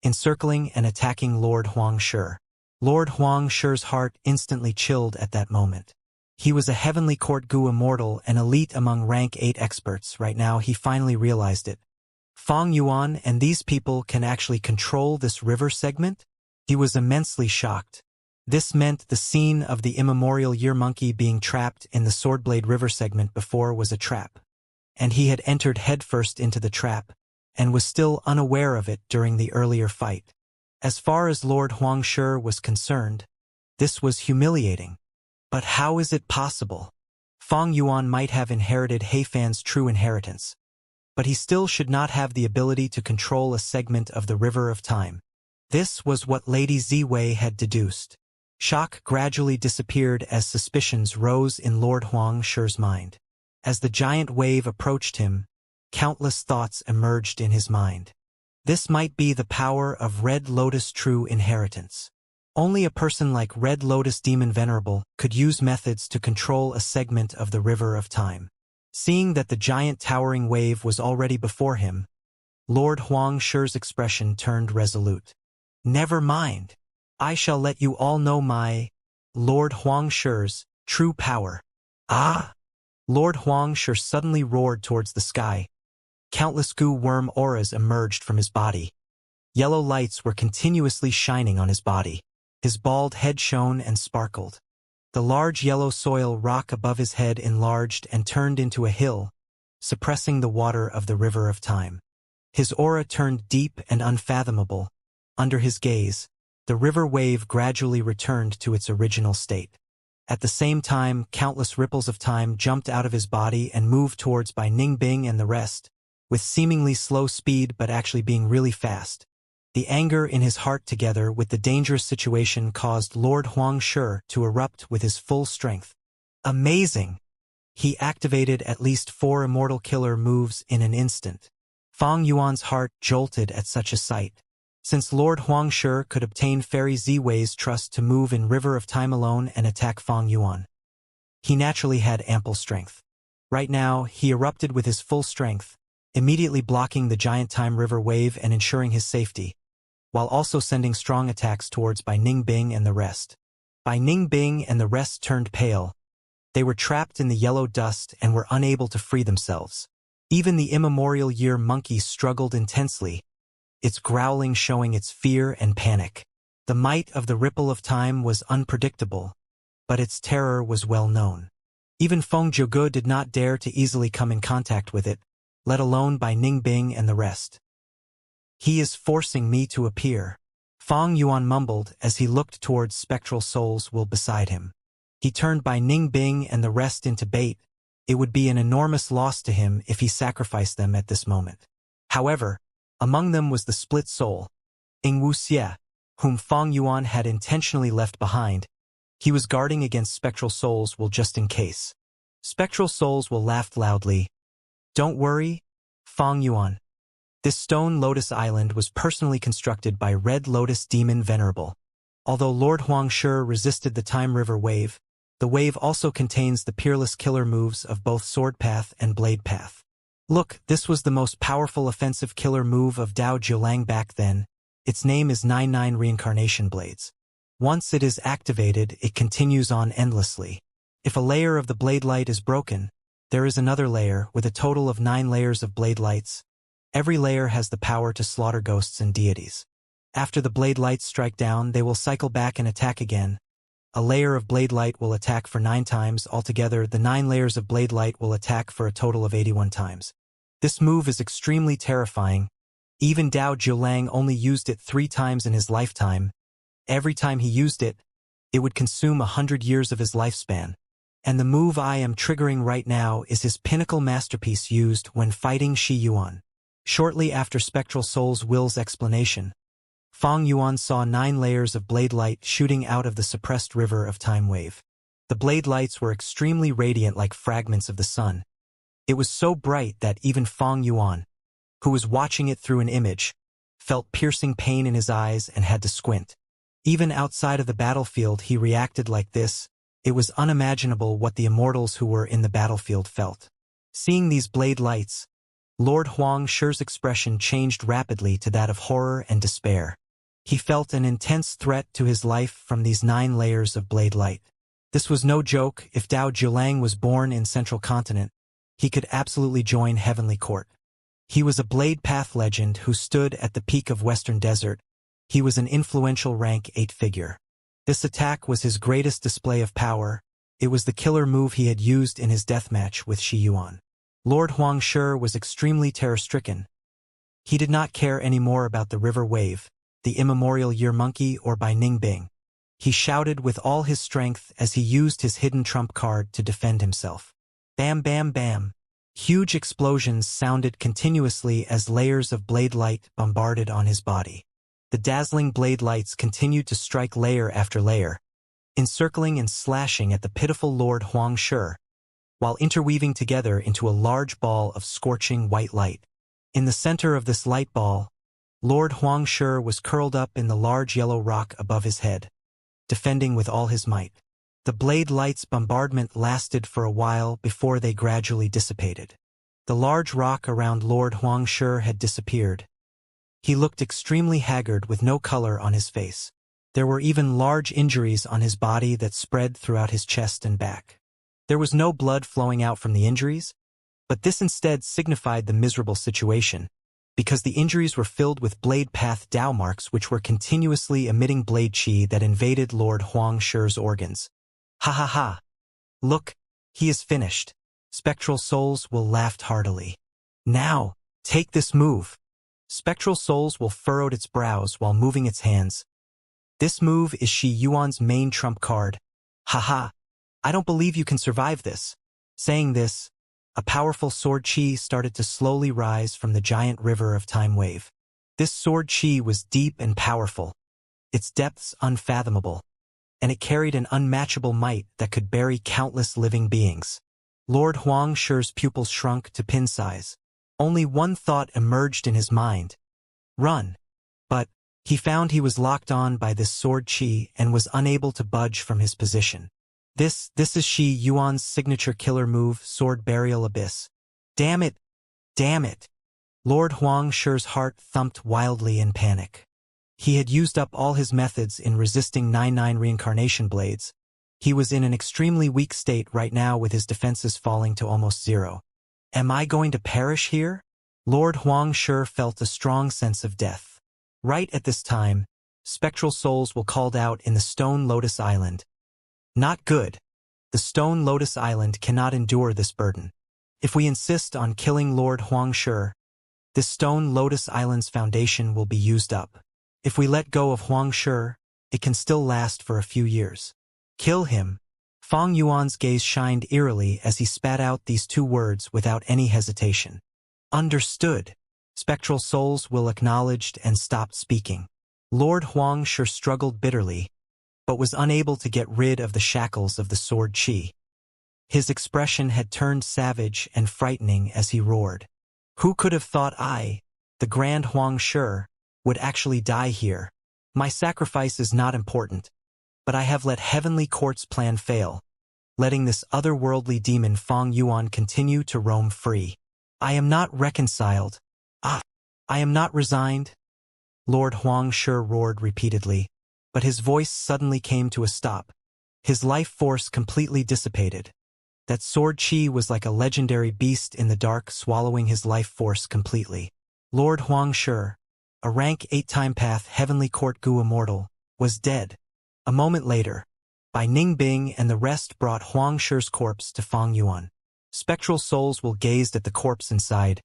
encircling and attacking Lord Huangshi. Lord Huangshi's heart instantly chilled at that moment. He was a Heavenly Court Gu Immortal and elite among rank 8 experts. Right now he finally realized it. Feng Yuan and these people can actually control this river segment? He was immensely shocked. This meant the scene of the immemorial year monkey being trapped in the Swordblade River segment before was a trap. And he had entered headfirst into the trap, and was still unaware of it during the earlier fight. As far as Lord Huangshi was concerned, this was humiliating. But how is it possible? Feng Yuan might have inherited Heifan's true inheritance, but he still should not have the ability to control a segment of the River of Time. This was what Lady Ziwei had deduced. Shock gradually disappeared as suspicions rose in Lord Huangshi's mind. As the giant wave approached him, countless thoughts emerged in his mind. This might be the power of Red Lotus' true inheritance. Only a person like Red Lotus Demon Venerable could use methods to control a segment of the River of Time. Seeing that the giant towering wave was already before him, Lord Huangshi's expression turned resolute. Never mind. I shall let you all know my Lord Huangshi's true power. Ah! Lord Huangshi suddenly roared towards the sky. Countless goo worm auras emerged from his body. Yellow lights were continuously shining on his body. His bald head shone and sparkled. The large yellow soil rock above his head enlarged and turned into a hill, suppressing the water of the River of Time. His aura turned deep and unfathomable. Under his gaze, the river wave gradually returned to its original state. At the same time, countless ripples of time jumped out of his body and moved towards Bai Ningbing and the rest, with seemingly slow speed but actually being really fast. The anger in his heart together with the dangerous situation caused Lord Huangshi to erupt with his full strength. Amazing! He activated at least 4 immortal killer moves in an instant. Feng Yuan's heart jolted at such a sight. Since Lord Huangshi could obtain Fairy Ziwei's trust to move in River of Time alone and attack Feng Yuan, he naturally had ample strength. Right now, he erupted with his full strength, immediately blocking the giant time river wave and ensuring his safety, while also sending strong attacks towards Bai Ningbing and the rest. Bai Ningbing and the rest turned pale. They were trapped in the yellow dust and were unable to free themselves. Even the immemorial year monkey struggled intensely, its growling showing its fear and panic. The might of the ripple of time was unpredictable, but its terror was well known. Even Feng Zhuge did not dare to easily come in contact with it, let alone Bai Ningbing and the rest. He is forcing me to appear, Feng Yuan mumbled as he looked towards spectral souls will beside him. He turned Bai Ningbing and the rest into bait. It would be an enormous loss to him if he sacrificed them at this moment. However, among them was the split soul, Ing Wuxie, whom Feng Yuan had intentionally left behind. He was guarding against spectral souls will just in case. Spectral souls will laughed loudly. Don't worry, Feng Yuan. This stone lotus island was personally constructed by Red Lotus Demon Venerable. Although Lord Huangshi resisted the Time River wave, the wave also contains the peerless killer moves of both Sword Path and Blade Path. Look, this was the most powerful offensive killer move of Dao Zhuolang back then. Its name is 99 Reincarnation Blades. Once it is activated, it continues on endlessly. If a layer of the blade light is broken, there is another layer with a total of 9 layers of blade lights. Every layer has the power to slaughter ghosts and deities. After the blade lights strike down, they will cycle back and attack again. A layer of blade light will attack for 9 times. Altogether, the 9 layers of blade light will attack for a total of 81 times. This move is extremely terrifying. Even Dao Jiulang only used it 3 times in his lifetime. Every time he used it, it would consume 100 years of his lifespan. And the move I am triggering right now is his pinnacle masterpiece used when fighting Shi Yuan. Shortly after Spectral Soul's will's explanation, Fang Yuan saw 9 layers of blade light shooting out of the suppressed river of time wave. The blade lights were extremely radiant like fragments of the sun. It was so bright that even Fang Yuan, who was watching it through an image, felt piercing pain in his eyes and had to squint. Even outside of the battlefield he reacted like this. It was unimaginable what the immortals who were in the battlefield felt. Seeing these blade lights, Lord Huang Shi's expression changed rapidly to that of horror and despair. He felt an intense threat to his life from these 9 layers of blade light. This was no joke. If Dao Jiulang was born in Central Continent, he could absolutely join Heavenly Court. He was a blade path legend who stood at the peak of Western Desert. He was an influential rank 8 figure. This attack was his greatest display of power. It was the killer move he had used in his deathmatch with Shi Yuan. Lord Huang Shi was extremely terror-stricken. He did not care anymore about the river wave, the immemorial year monkey, or by Ningbing. He shouted with all his strength as he used his hidden trump card to defend himself. Bam bam bam. Huge explosions sounded continuously as layers of blade light bombarded on his body. The dazzling blade lights continued to strike layer after layer, encircling and slashing at the pitiful Lord Huang Shi, while interweaving together into a large ball of scorching white light. In the center of this light ball, Lord Huang Shi was curled up in the large yellow rock above his head, defending with all his might. The blade light's bombardment lasted for a while before they gradually dissipated. The large rock around Lord Huang Shi had disappeared. He looked extremely haggard with no color on his face. There were even large injuries on his body that spread throughout his chest and back. There was no blood flowing out from the injuries, but this instead signified the miserable situation, because the injuries were filled with blade path Dao marks which were continuously emitting blade chi that invaded Lord Huang Shi's organs. Ha ha ha! Look, he is finished. Spectral Souls will laugh heartily. Now, take this move. Spectral Souls will furrowed its brows while moving its hands. This move is Shi Yuan's main trump card. Haha, I don't believe you can survive this. Saying this, a powerful sword chi started to slowly rise from the giant river of time wave. This sword chi was deep and powerful, its depths unfathomable, and it carried an unmatchable might that could bury countless living beings. Lord Huang Shi's pupils shrunk to pin size. Only one thought emerged in his mind. Run. But he found he was locked on by this sword chi and was unable to budge from his position. This is Shi Yuan's signature killer move, Sword Burial Abyss. Damn it! Damn it! Lord Huang Shi's heart thumped wildly in panic. He had used up all his methods in resisting 99 reincarnation blades. He was in an extremely weak state right now with his defenses falling to almost 0. Am I going to perish here? Lord Huang Shi felt a strong sense of death. Right at this time, spectral souls were called out in the Stone Lotus Island. Not good. The Stone Lotus Island cannot endure this burden. If we insist on killing Lord Huang Shi, this Stone Lotus Island's foundation will be used up. If we let go of Huang Shi, it can still last for a few years. Kill him. Fang Yuan's gaze shined eerily as he spat out these 2 words without any hesitation. Understood. Spectral souls will acknowledged and stopped speaking. Lord Huang Shi struggled bitterly, but was unable to get rid of the shackles of the sword chi. His expression had turned savage and frightening as he roared. Who could have thought I, the Grand Huang Shi, would actually die here? My sacrifice is not important, but I have let Heavenly Court's plan fail, letting this otherworldly demon Fang Yuan continue to roam free. I am not reconciled. I am not resigned. Lord Huang Shi roared repeatedly, but his voice suddenly came to a stop. His life force completely dissipated. That sword chi was like a legendary beast in the dark swallowing his life force completely. Lord Huang Shi, a rank 8-time path Heavenly Court Gu Immortal, was dead. A moment later, Bai Ningbing and the rest brought Huang Shi's corpse to Fang Yuan. Spectral souls will gazed at the corpse inside.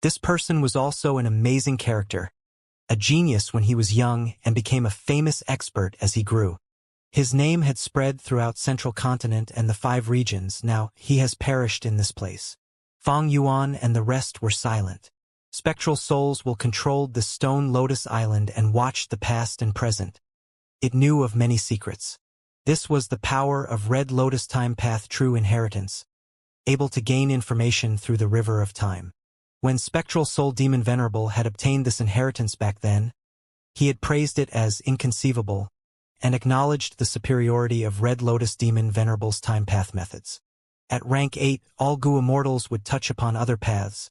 This person was also an amazing character, a genius when he was young and became a famous expert as he grew. His name had spread throughout Central Continent and the 5 regions. Now he has perished in this place. Fang Yuan and the rest were silent. Spectral souls will control the Stone Lotus Island and watched the past and present. It knew of many secrets. This was the power of Red Lotus Time Path True Inheritance, able to gain information through the River of Time. When Spectral Soul Demon Venerable had obtained this inheritance back then, he had praised it as inconceivable and acknowledged the superiority of Red Lotus Demon Venerable's time path methods. At rank 8, all Gu Immortals would touch upon other paths.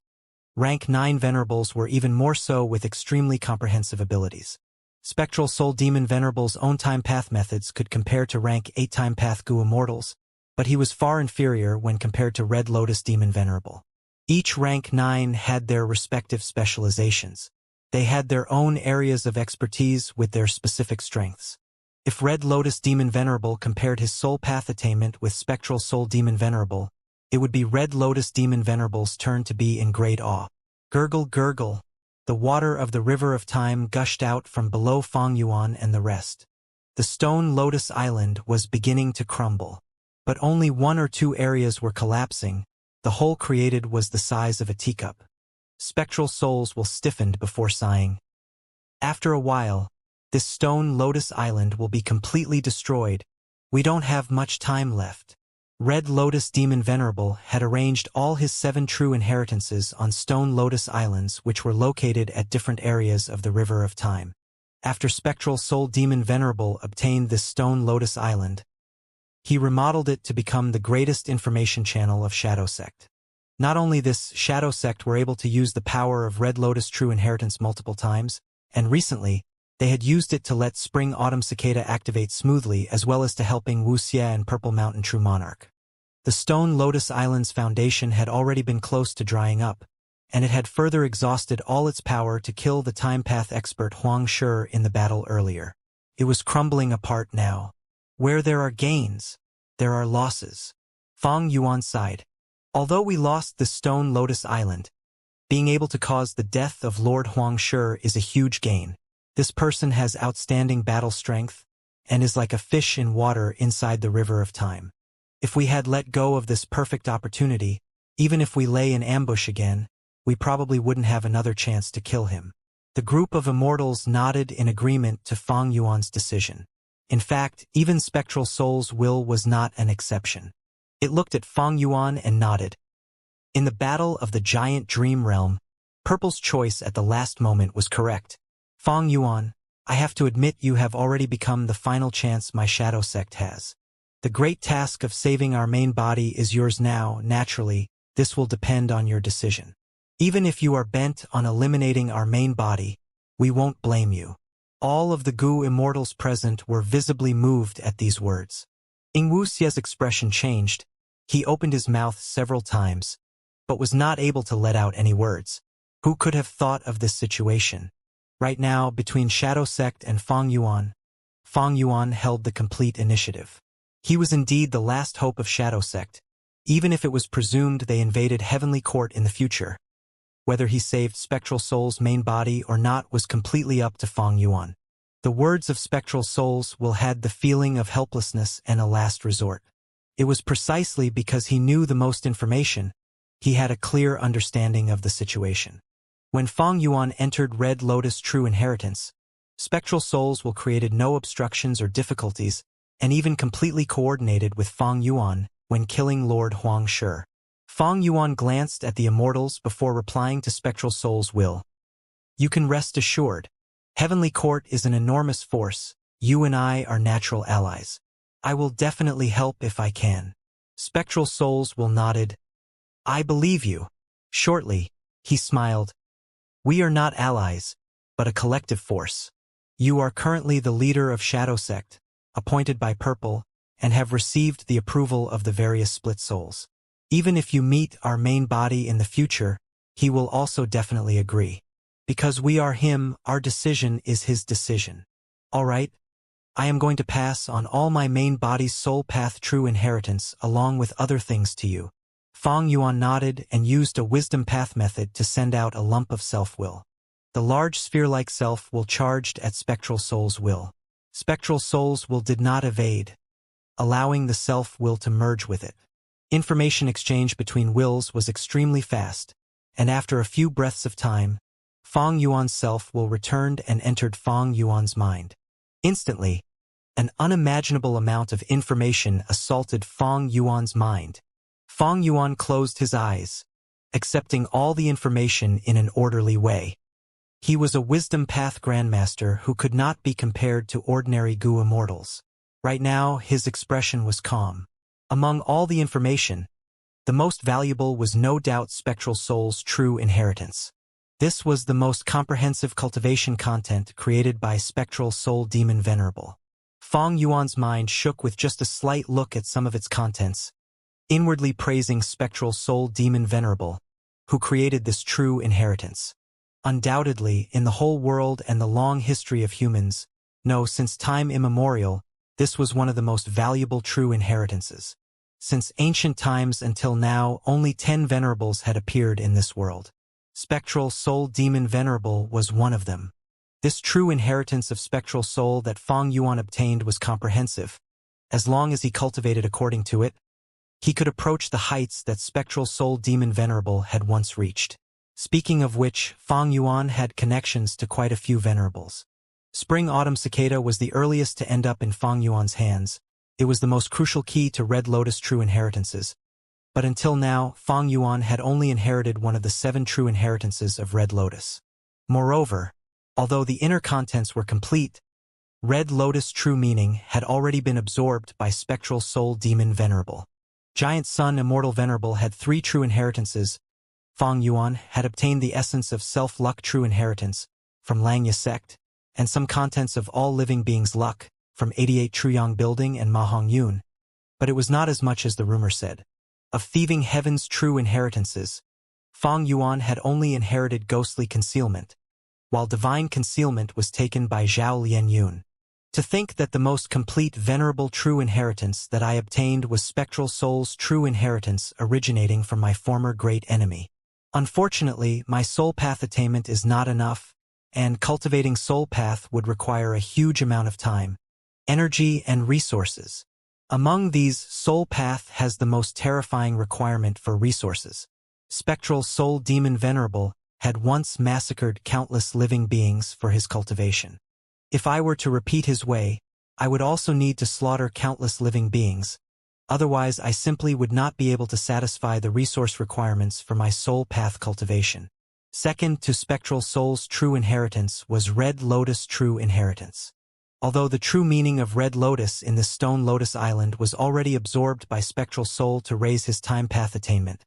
Rank 9 Venerables were even more so with extremely comprehensive abilities. Spectral Soul Demon Venerable's own time path methods could compare to rank 8 time path Gu Immortals, but he was far inferior when compared to Red Lotus Demon Venerable. Each rank 9 had their respective specializations. They had their own areas of expertise with their specific strengths. If Red Lotus Demon Venerable compared his soul path attainment with Spectral Soul Demon Venerable, it would be Red Lotus Demon Venerable's turn to be in great awe. Gurgle, gurgle. The water of the River of Time gushed out from below Fang Yuan and the rest. The Stone Lotus Island was beginning to crumble. But only 1 or 2 areas were collapsing. The whole created was the size of a teacup. Spectral souls will stiffened before sighing. After a while, this Stone Lotus Island will be completely destroyed. We don't have much time left. Red Lotus Demon Venerable had arranged all his 7 true inheritances on Stone Lotus Islands, which were located at different areas of the River of Time. After Spectral Soul Demon Venerable obtained this Stone Lotus Island, he remodeled it to become the greatest information channel of Shadow Sect. Not only this, Shadow Sect were able to use the power of Red Lotus True Inheritance multiple times, and recently, they had used it to let Spring Autumn Cicada activate smoothly, as well as to helping Wuxia and Purple Mountain True Monarch. The Stone Lotus Island's foundation had already been close to drying up, and it had further exhausted all its power to kill the time path expert Huang Shi in the battle earlier. It was crumbling apart now. Where there are gains, there are losses. Fang Yuan sighed. Although we lost the Stone Lotus Island, being able to cause the death of Lord Huang Shi is a huge gain. This person has outstanding battle strength and is like a fish in water inside the River of Time. If we had let go of this perfect opportunity, even if we lay in ambush again, we probably wouldn't have another chance to kill him. The group of immortals nodded in agreement to Fang Yuan's decision. In fact, even Spectral Soul's will was not an exception. It looked at Fang Yuan and nodded. In the battle of the giant dream realm, Purple's choice at the last moment was correct. Fang Yuan, I have to admit you have already become the final chance my Shadow Sect has. The great task of saving our main body is yours now. Naturally, this will depend on your decision. Even if you are bent on eliminating our main body, we won't blame you. All of the Gu Immortals present were visibly moved at these words. Ing Wuxia's expression changed. He opened his mouth several times, but was not able to let out any words. Who could have thought of this situation? Right now, between Shadow Sect and Fang Yuan held the complete initiative. He was indeed the last hope of Shadow Sect, even if it was presumed they invaded Heavenly Court in the future. Whether he saved Spectral Soul's main body or not was completely up to Fang Yuan. The words of Spectral Souls will had the feeling of helplessness and a last resort. It was precisely because he knew the most information, he had a clear understanding of the situation. When Fang Yuan entered Red Lotus True Inheritance, Spectral Souls will created no obstructions or difficulties, and even completely coordinated with Fang Yuan when killing Lord Huang Shi. Fang Yuan glanced at the immortals before replying to Spectral Soul's will. You can rest assured. Heavenly Court is an enormous force. You and I are natural allies. I will definitely help if I can. Spectral Souls will nodded. I believe you. Shortly, he smiled. We are not allies, but a collective force. You are currently the leader of Shadow Sect, appointed by Purple, and have received the approval of the various split souls. Even if you meet our main body in the future, he will also definitely agree. Because we are him, our decision is his decision. All right, I am going to pass on all my main body's soul path true inheritance along with other things to you. Fang Yuan nodded and used a wisdom path method to send out a lump of self-will. The large sphere-like self will charged at spectral soul's will. Spectral soul's will did not evade, allowing the self-will to merge with it. Information exchange between wills was extremely fast, and after a few breaths of time, Fang Yuan's self-will returned and entered Fang Yuan's mind. Instantly, an unimaginable amount of information assaulted Fang Yuan's mind. Fang Yuan closed his eyes, accepting all the information in an orderly way. He was a wisdom path grandmaster who could not be compared to ordinary Gu immortals. Right now, his expression was calm. Among all the information, the most valuable was no doubt Spectral Soul's true inheritance. This was the most comprehensive cultivation content created by Spectral Soul Demon Venerable. Fang Yuan's mind shook with just a slight look at some of its contents, inwardly praising Spectral Soul Demon Venerable, who created this true inheritance. Undoubtedly, in the whole world and the long history of humans, no, since time immemorial, this was one of the most valuable true inheritances. Since ancient times until now, only 10 venerables had appeared in this world. Spectral Soul Demon Venerable was one of them. This true inheritance of Spectral Soul that Fang Yuan obtained was comprehensive. As long as he cultivated according to it, he could approach the heights that Spectral Soul Demon Venerable had once reached. Speaking of which, Fang Yuan had connections to quite a few venerables. Spring Autumn Cicada was the earliest to end up in Fang Yuan's hands. It was the most crucial key to Red Lotus true inheritances. But until now, Fang Yuan had only inherited one of the 7 true inheritances of Red Lotus. Moreover, although the inner contents were complete, Red Lotus true meaning had already been absorbed by Spectral Soul Demon Venerable. Giant Sun Immortal Venerable had 3 true inheritances. Fang Yuan had obtained the essence of self-luck true inheritance from Langya sect, and some contents of all living beings' luck from 88 Truyang Building and Ma Hong Yun. But it was not as much as the rumor said. Of thieving heaven's true inheritances, Fang Yuan had only inherited ghostly concealment, while divine concealment was taken by Zhao Lian Yun. To think that the most complete venerable true inheritance that I obtained was Spectral Soul's true inheritance originating from my former great enemy. Unfortunately, my soul path attainment is not enough, and cultivating soul path would require a huge amount of time, energy, and resources. Among these, soul path has the most terrifying requirement for resources. Spectral Soul Demon Venerable had once massacred countless living beings for his cultivation. If I were to repeat his way, I would also need to slaughter countless living beings. Otherwise, I simply would not be able to satisfy the resource requirements for my soul path cultivation. Second to Spectral Soul's true inheritance was Red Lotus true inheritance. Although the true meaning of Red Lotus in the Stone Lotus Island was already absorbed by Spectral Soul to raise his time path attainment,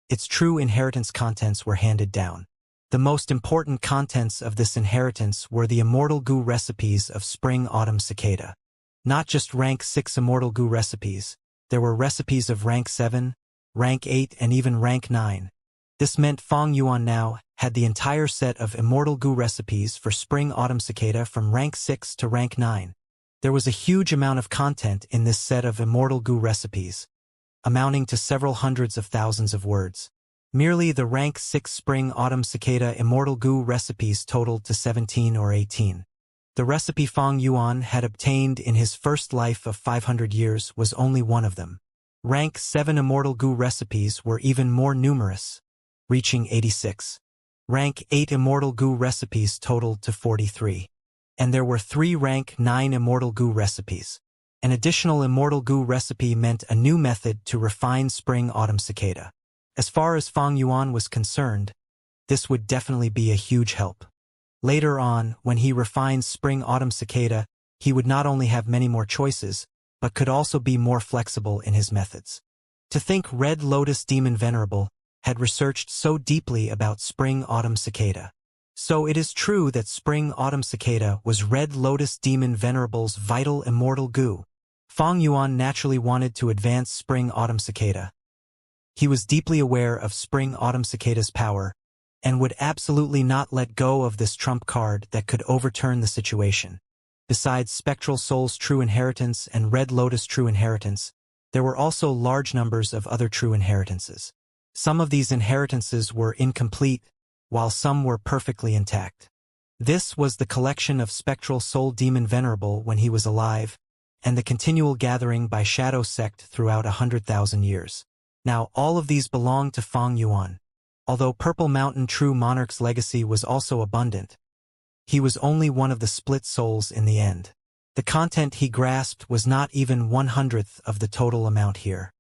its true inheritance contents were handed down. The most important contents of this inheritance were the Immortal Gu recipes of Spring Autumn Cicada. Not just rank 6 Immortal Gu recipes, there were recipes of rank 7, rank 8, and even rank 9. This meant Fang Yuan now had the entire set of Immortal Gu recipes for Spring Autumn Cicada from rank 6 to rank 9. There was a huge amount of content in this set of Immortal Gu recipes, amounting to several hundreds of thousands of words. Merely the rank 6 Spring Autumn Cicada Immortal Gu recipes totaled to 17 or 18. The recipe Fang Yuan had obtained in his first life of 500 years was only one of them. Rank 7 Immortal Gu recipes were even more numerous, reaching 86. Rank 8 Immortal Gu recipes totaled to 43. And there were 3 rank 9 Immortal Gu recipes. An additional Immortal Gu recipe meant a new method to refine Spring Autumn Cicada. As far as Fang Yuan was concerned, this would definitely be a huge help. Later on, when he refines Spring Autumn Cicada, he would not only have many more choices, but could also be more flexible in his methods. To think Red Lotus Demon Venerable had researched so deeply about Spring Autumn Cicada. So it is true that Spring Autumn Cicada was Red Lotus Demon Venerable's vital Immortal Gu. Fang Yuan naturally wanted to advance Spring Autumn Cicada. He was deeply aware of Spring Autumn Cicada's power, and would absolutely not let go of this trump card that could overturn the situation. Besides Spectral Soul's true inheritance and Red Lotus true inheritance, there were also large numbers of other true inheritances. Some of these inheritances were incomplete, while some were perfectly intact. This was the collection of spectral soul demon venerable when he was alive, and the continual gathering by shadow sect throughout 100,000 years. Now all of these belonged to Feng Yuan. Although Purple Mountain True Monarch's legacy was also abundant, he was only one of the split souls in the end. The content he grasped was not even 1/100th of the total amount here.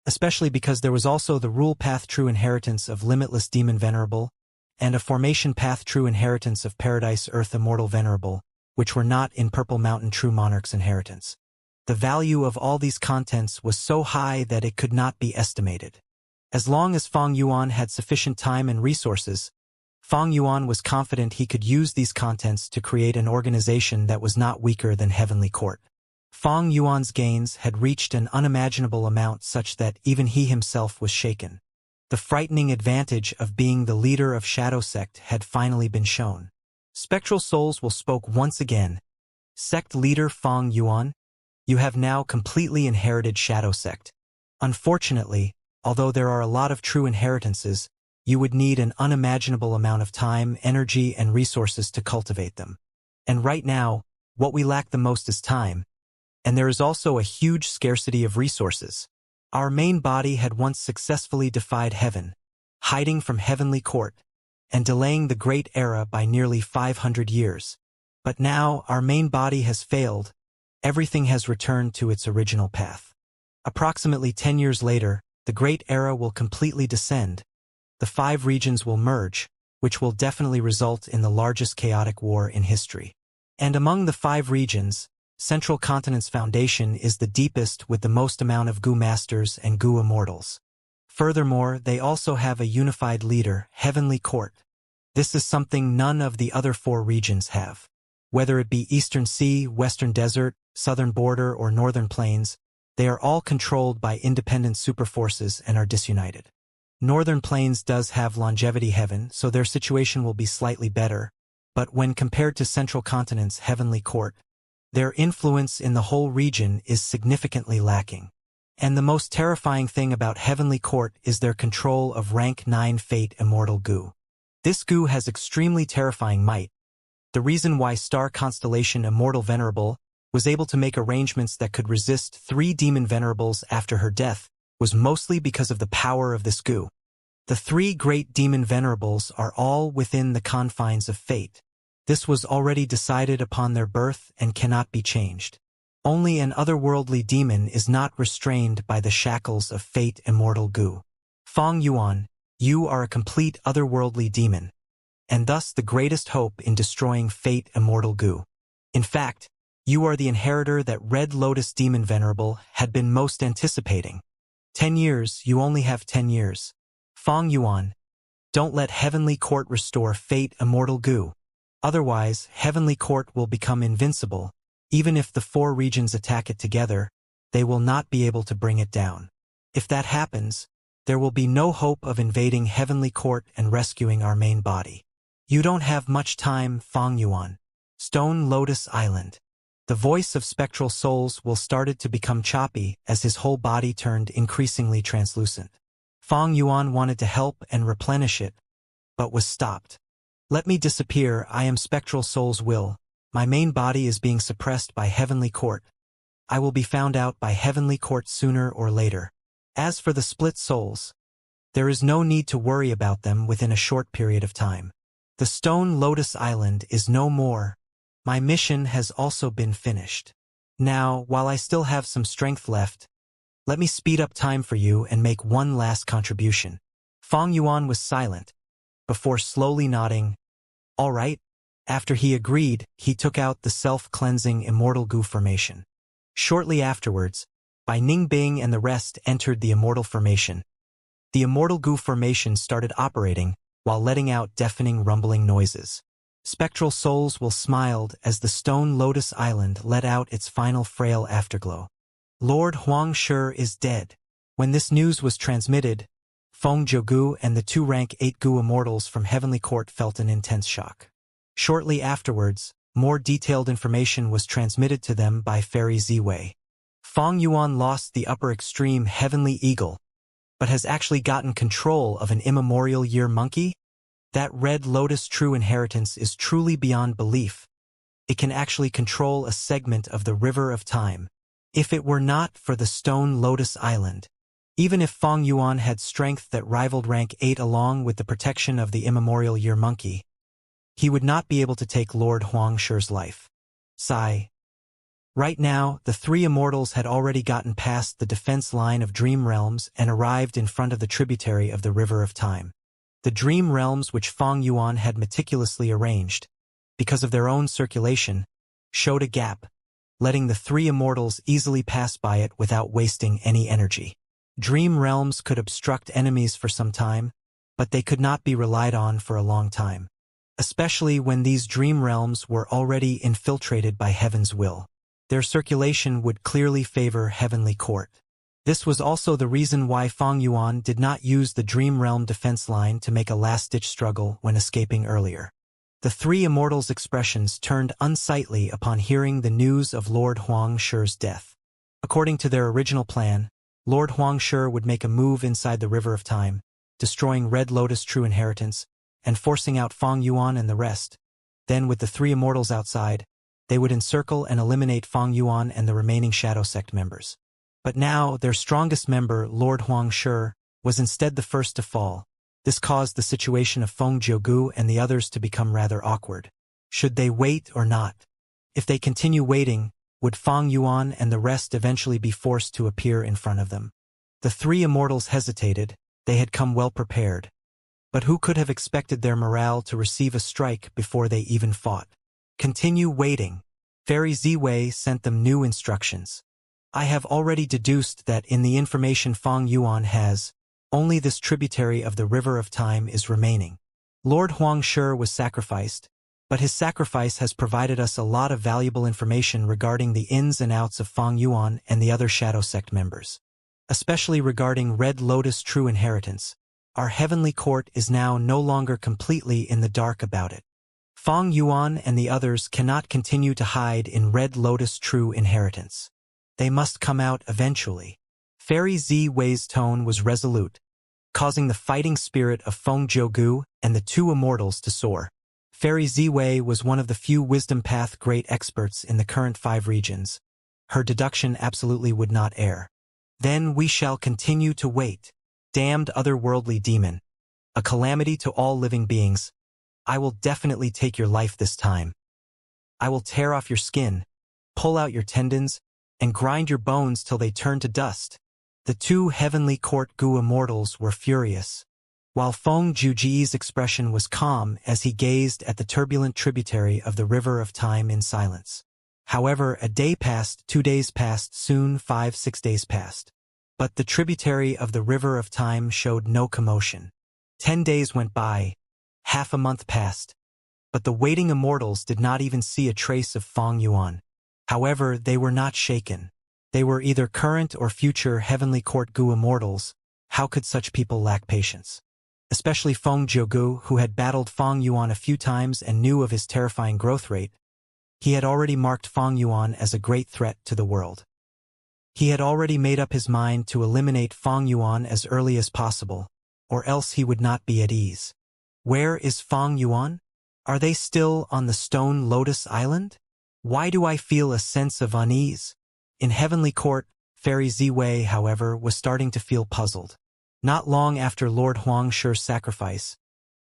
Especially because there was also the Rule Path True Inheritance of Limitless Demon Venerable, and a Formation Path True Inheritance of Paradise Earth Immortal Venerable, which were not in Purple Mountain True Monarch's inheritance. The value of all these contents was so high that it could not be estimated. As long as Feng Yuan had sufficient time and resources, Feng Yuan was confident he could use these contents to create an organization that was not weaker than Heavenly Court. Feng Yuan's gains had reached an unimaginable amount such that even he himself was shaken. The frightening advantage of being the leader of Shadow Sect had finally been shown. Spectral Souls will spoke once again. Sect leader Feng Yuan, you have now completely inherited Shadow Sect. Unfortunately, although there are a lot of true inheritances, you would need an unimaginable amount of time, energy, and resources to cultivate them. And right now, what we lack the most is time. And there is also a huge scarcity of resources. Our main body had once successfully defied heaven, hiding from Heavenly Court, and delaying the Great Era by nearly 500 years. But now, our main body has failed. Everything has returned to its original path. Approximately 10 years later, the Great Era will completely descend. The 5 regions will merge, which will definitely result in the largest chaotic war in history. And among the 5 regions, Central Continent's foundation is the deepest with the most amount of Gu Masters and Gu Immortals. Furthermore, they also have a unified leader, Heavenly Court. This is something none of the other 4 regions have. Whether it be Eastern Sea, Western Desert, Southern Border, or Northern Plains, they are all controlled by independent superforces and are disunited. Northern Plains does have longevity heaven, so their situation will be slightly better, but when compared to Central Continent's Heavenly Court, their influence in the whole region is significantly lacking. And the most terrifying thing about Heavenly Court is their control of rank 9 Fate Immortal Gu. This Gu has extremely terrifying might. The reason why Star Constellation Immortal Venerable was able to make arrangements that could resist 3 demon venerables after her death was mostly because of the power of this Gu. The 3 great demon venerables are all within the confines of fate. This was already decided upon their birth and cannot be changed. Only an otherworldly demon is not restrained by the shackles of Fate Immortal Gu. Feng Yuan, you are a complete otherworldly demon, and thus the greatest hope in destroying Fate Immortal Gu. In fact, you are the inheritor that Red Lotus Demon Venerable had been most anticipating. 10 years, you only have 10 years. Feng Yuan, don't let Heavenly Court restore Fate Immortal Gu. Otherwise, Heavenly Court will become invincible. Even if the 4 regions attack it together, they will not be able to bring it down. If that happens, there will be no hope of invading Heavenly Court and rescuing our main body. You don't have much time, Feng Yuan. Stone Lotus Island. The voice of spectral souls will started to become choppy as his whole body turned increasingly translucent. Feng Yuan wanted to help and replenish it, but was stopped. Let me disappear, I am spectral soul's will. My main body is being suppressed by Heavenly Court. I will be found out by Heavenly Court sooner or later. As for the split souls, there is no need to worry about them within a short period of time. The Stone Lotus Island is no more. My mission has also been finished. Now, while I still have some strength left, let me speed up time for you and make one last contribution. Feng Yuan was silent, before slowly nodding, all right. After he agreed, he took out the self-cleansing Immortal Gu formation. Shortly afterwards, Bai Ningbing and the rest entered the Immortal formation. The Immortal Gu formation started operating, while letting out deafening rumbling noises. Spectral souls will smiled as the Stone Lotus Island let out its final frail afterglow. Lord Huang Shi is dead. When this news was transmitted, Feng Zhougu and the 2 rank 8 Gu Immortals from Heavenly Court felt an intense shock. Shortly afterwards, more detailed information was transmitted to them by Fairy Ziwei. Fong Yuan lost the upper extreme heavenly eagle, but has actually gotten control of an immemorial year monkey? That red lotus true inheritance is truly beyond belief. It can actually control a segment of the river of time. If it were not for the stone lotus island, even if Fong Yuan had strength that rivaled rank 8 along with the protection of the immemorial year monkey, he would not be able to take Lord Huangshi's life. Sigh. Right now, the three immortals had already gotten past the defense line of dream realms and arrived in front of the tributary of the river of time. The dream realms which Fong Yuan had meticulously arranged, because of their own circulation, showed a gap, letting the three immortals easily pass by it without wasting any energy. Dream realms could obstruct enemies for some time, but they could not be relied on for a long time, especially when these dream realms were already infiltrated by heaven's will. Their circulation would clearly favor heavenly court. This was also the reason why Fong Yuan did not use the dream realm defense line to make a last-ditch struggle when escaping earlier. The three immortals' expressions turned unsightly upon hearing the news of Lord Huangshi's death. According to their original plan, Lord Huangshi would make a move inside the River of Time, destroying Red Lotus True Inheritance, and forcing out Fong Yuan and the rest. Then, with the three immortals outside, they would encircle and eliminate Fong Yuan and the remaining Shadow Sect members. But now, their strongest member, Lord Huangshi, was instead the first to fall. This caused the situation of Feng Jiugu and the others to become rather awkward. Should they wait or not? If they continue waiting, would Fong Yuan and the rest eventually be forced to appear in front of them? The three immortals hesitated. They had come well prepared. But who could have expected their morale to receive a strike before they even fought? Continue waiting. Fairy Ziwei sent them new instructions. I have already deduced that in the information Fong Yuan has, only this tributary of the River of Time is remaining. Lord Huangshi was sacrificed, but his sacrifice has provided us a lot of valuable information regarding the ins and outs of Fong Yuan and the other Shadow Sect members. Especially regarding Red Lotus True Inheritance. Our heavenly court is now no longer completely in the dark about it. Fong Yuan and the others cannot continue to hide in Red Lotus True Inheritance. They must come out eventually. Fairy Ziwei's tone was resolute, causing the fighting spirit of Feng Jiugu and the two immortals to soar. Fairy Ziwei was one of the few Wisdom Path great experts in the current 5 regions. Her deduction absolutely would not err. Then we shall continue to wait. Damned otherworldly demon. A calamity to all living beings. I will definitely take your life this time. I will tear off your skin, pull out your tendons, and grind your bones till they turn to dust. The two heavenly court Gu immortals were furious, while Feng Jiuji's expression was calm as he gazed at the turbulent tributary of the River of Time in silence. However, a day passed, 2 days passed, soon 5-6 days passed. But the tributary of the River of Time showed no commotion. 10 days went by, half a month passed, but the waiting immortals did not even see a trace of Fong Yuan. However, they were not shaken. They were either current or future heavenly court Gu immortals. How could such people lack patience? Especially Feng Jiugu, who had battled Fong Yuan a few times and knew of his terrifying growth rate. He had already marked Fong Yuan as a great threat to the world. He had already made up his mind to eliminate Fong Yuan as early as possible, or else he would not be at ease. Where is Fong Yuan? Are they still on the Stone Lotus Island? Why do I feel a sense of unease? In Heavenly Court, Fairy Ziwei, however, was starting to feel puzzled. Not long after Lord Huangshi's sacrifice,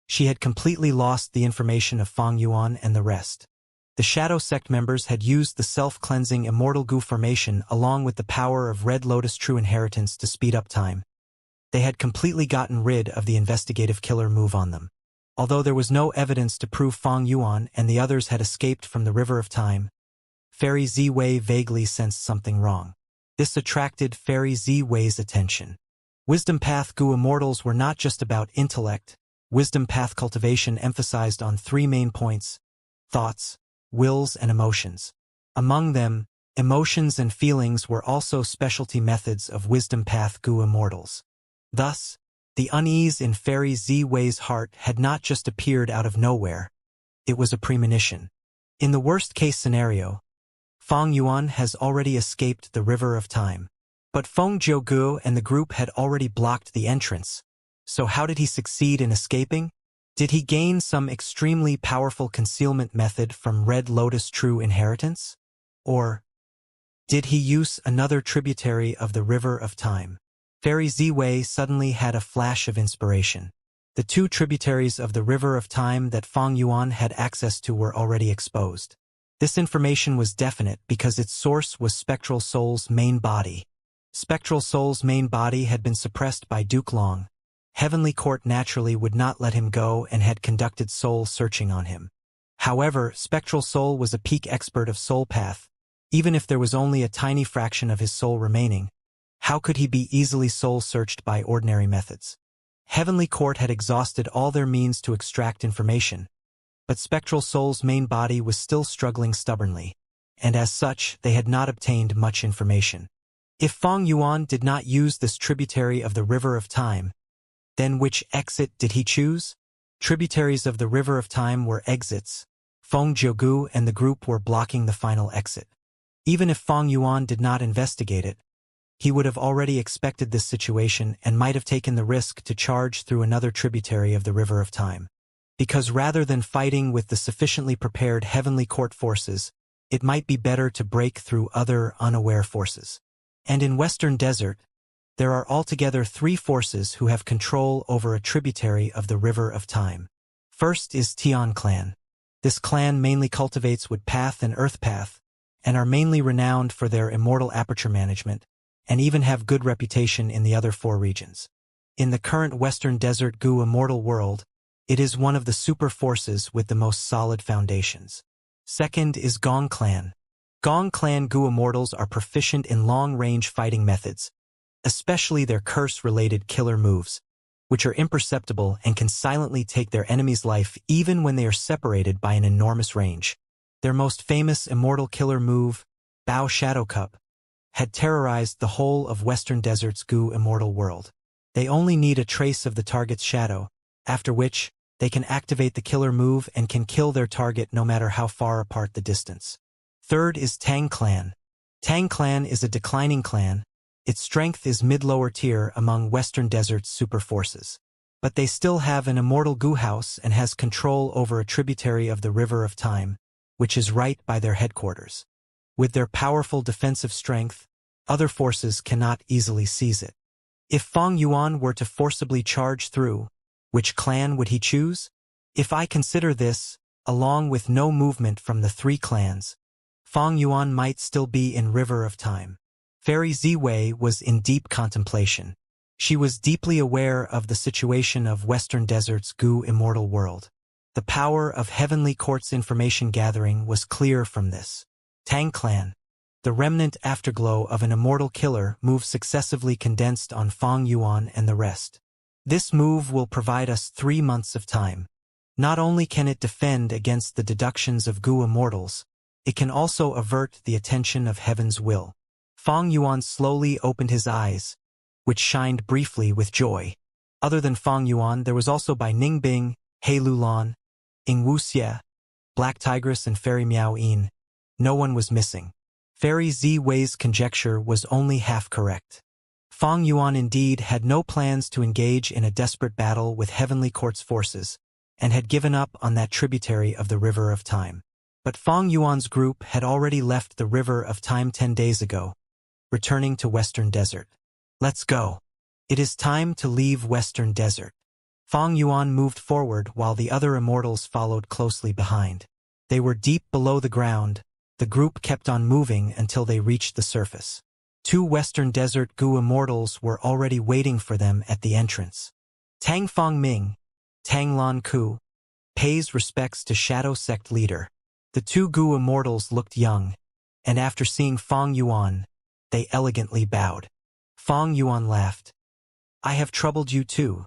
she had completely lost the information of Fong Yuan and the rest. The Shadow Sect members had used the self-cleansing Immortal Gu formation along with the power of Red Lotus True Inheritance to speed up time. They had completely gotten rid of the investigative killer move on them. Although there was no evidence to prove Fong Yuan and the others had escaped from the River of Time, Fairy Ziwei vaguely sensed something wrong. This attracted Fairy Ziwei's attention. Wisdom Path Gu immortals were not just about intellect. Wisdom Path cultivation emphasized on 3 main points: thoughts, wills, and emotions. Among them, emotions and feelings were also specialty methods of Wisdom Path Gu immortals. Thus, the unease in Fairy Ziwei's heart had not just appeared out of nowhere. It was a premonition. In the worst-case scenario, Fang Yuan has already escaped the River of Time. But Feng Jiugu and the group had already blocked the entrance. So how did he succeed in escaping? Did he gain some extremely powerful concealment method from Red Lotus True Inheritance? Or did he use another tributary of the River of Time? Fairy Ziwei suddenly had a flash of inspiration. The two tributaries of the River of Time that Fang Yuan had access to were already exposed. This information was definite because its source was Spectral Soul's main body. Spectral Soul's main body had been suppressed by Duke Long. Heavenly Court naturally would not let him go and had conducted soul searching on him. However, Spectral Soul was a peak expert of Soul Path. Even if there was only a tiny fraction of his soul remaining, how could he be easily soul searched by ordinary methods? Heavenly Court had exhausted all their means to extract information, but Spectral Soul's main body was still struggling stubbornly, and as such, they had not obtained much information. If Fang Yuan did not use this tributary of the River of Time, then which exit did he choose? Tributaries of the River of Time were exits. Feng Jiugu and the group were blocking the final exit. Even if Fang Yuan did not investigate it, he would have already expected this situation and might have taken the risk to charge through another tributary of the River of Time. Because rather than fighting with the sufficiently prepared Heavenly Court forces, it might be better to break through other unaware forces. And in Western Desert, there are altogether 3 forces who have control over a tributary of the River of Time. First is Tian Clan. This clan mainly cultivates Wood Path and Earth Path, and are mainly renowned for their immortal aperture management, and even have good reputation in the other 4 regions. In the current Western Desert Gu immortal world, it is one of the super forces with the most solid foundations. Second is Gong Clan. Gong Clan Gu immortals are proficient in long-range fighting methods, especially their curse-related killer moves, which are imperceptible and can silently take their enemy's life even when they are separated by an enormous range. Their most famous immortal killer move, Bao Shadow Cup, had terrorized the whole of Western Desert's Gu immortal world. They only need a trace of the target's shadow, after which, they can activate the killer move and can kill their target no matter how far apart the distance. Third is Tang Clan. Tang Clan is a declining clan. Its strength is mid-lower tier among Western Desert's super forces. But they still have an immortal Gu house and has control over a tributary of the River of Time, which is right by their headquarters. With their powerful defensive strength, other forces cannot easily seize it. If Fang Yuan were to forcibly charge through, which clan would he choose? If I consider this, along with no movement from the 3 clans, Fang Yuan might still be in River of Time. Fairy Ziwei was in deep contemplation. She was deeply aware of the situation of Western Desert's Gu immortal world. The power of Heavenly Court's information gathering was clear from this. Tang Clan, the remnant afterglow of an immortal killer move successively condensed on Fang Yuan and the rest. This move will provide us 3 months of time. Not only can it defend against the deductions of Gu immortals, it can also avert the attention of Heaven's will. Fang Yuan slowly opened his eyes, which shined briefly with joy. Other than Fang Yuan, there was also Bai Ningbing, He Lulan, Ing Wuxie, Black Tigress and Fairy Miao Yin. No one was missing. Fairy Ziwei's conjecture was only half correct. Fang Yuan indeed had no plans to engage in a desperate battle with Heavenly Court's forces, and had given up on that tributary of the River of Time. But Fang Yuan's group had already left the River of Time 10 days ago, returning to Western Desert. Let's go. It is time to leave Western Desert. Fang Yuan moved forward while the other immortals followed closely behind. They were deep below the ground. The group kept on moving until they reached the surface. 2 Western Desert Gu immortals were already waiting for them at the entrance. Tang Fang Ming, Tang Lan Ku, pays respects to Shadow Sect leader. The 2 Gu immortals looked young, and after seeing Fang Yuan, they elegantly bowed. Fang Yuan laughed. I have troubled you too.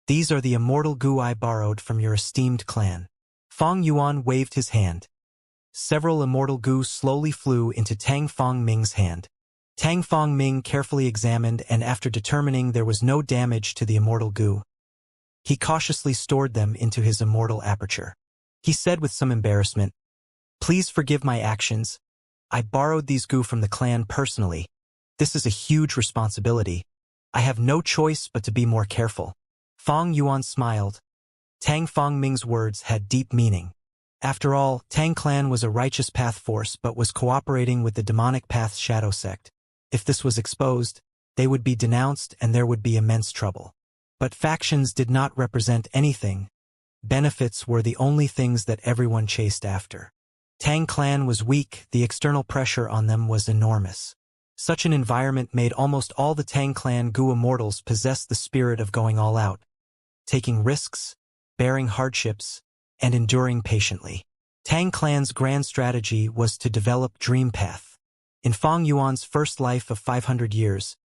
These are the immortal Gu I borrowed from your esteemed clan. Fang Yuan waved his hand. Several immortal Gu slowly flew into Tang Fang Ming's hand. Tang Fang Ming carefully examined, and after determining there was no damage to the immortal Gu, he cautiously stored them into his immortal aperture. He said with some embarrassment, Please forgive my actions. I borrowed these gu from the clan personally. This is a huge responsibility. I have no choice but to be more careful. Fang Yuan smiled. Tang Fangming's words had deep meaning. After all, Tang Clan was a righteous path force but was cooperating with the demonic path shadow sect. If this was exposed, they would be denounced and there would be immense trouble. But factions did not represent anything. Benefits were the only things that everyone chased after. Tang Clan was weak, the external pressure on them was enormous. Such an environment made almost all the Tang Clan Gu Immortals possess the spirit of going all out, taking risks, bearing hardships, and enduring patiently. Tang Clan's grand strategy was to develop Dream Path. In Fang Yuan's first life of 500 years,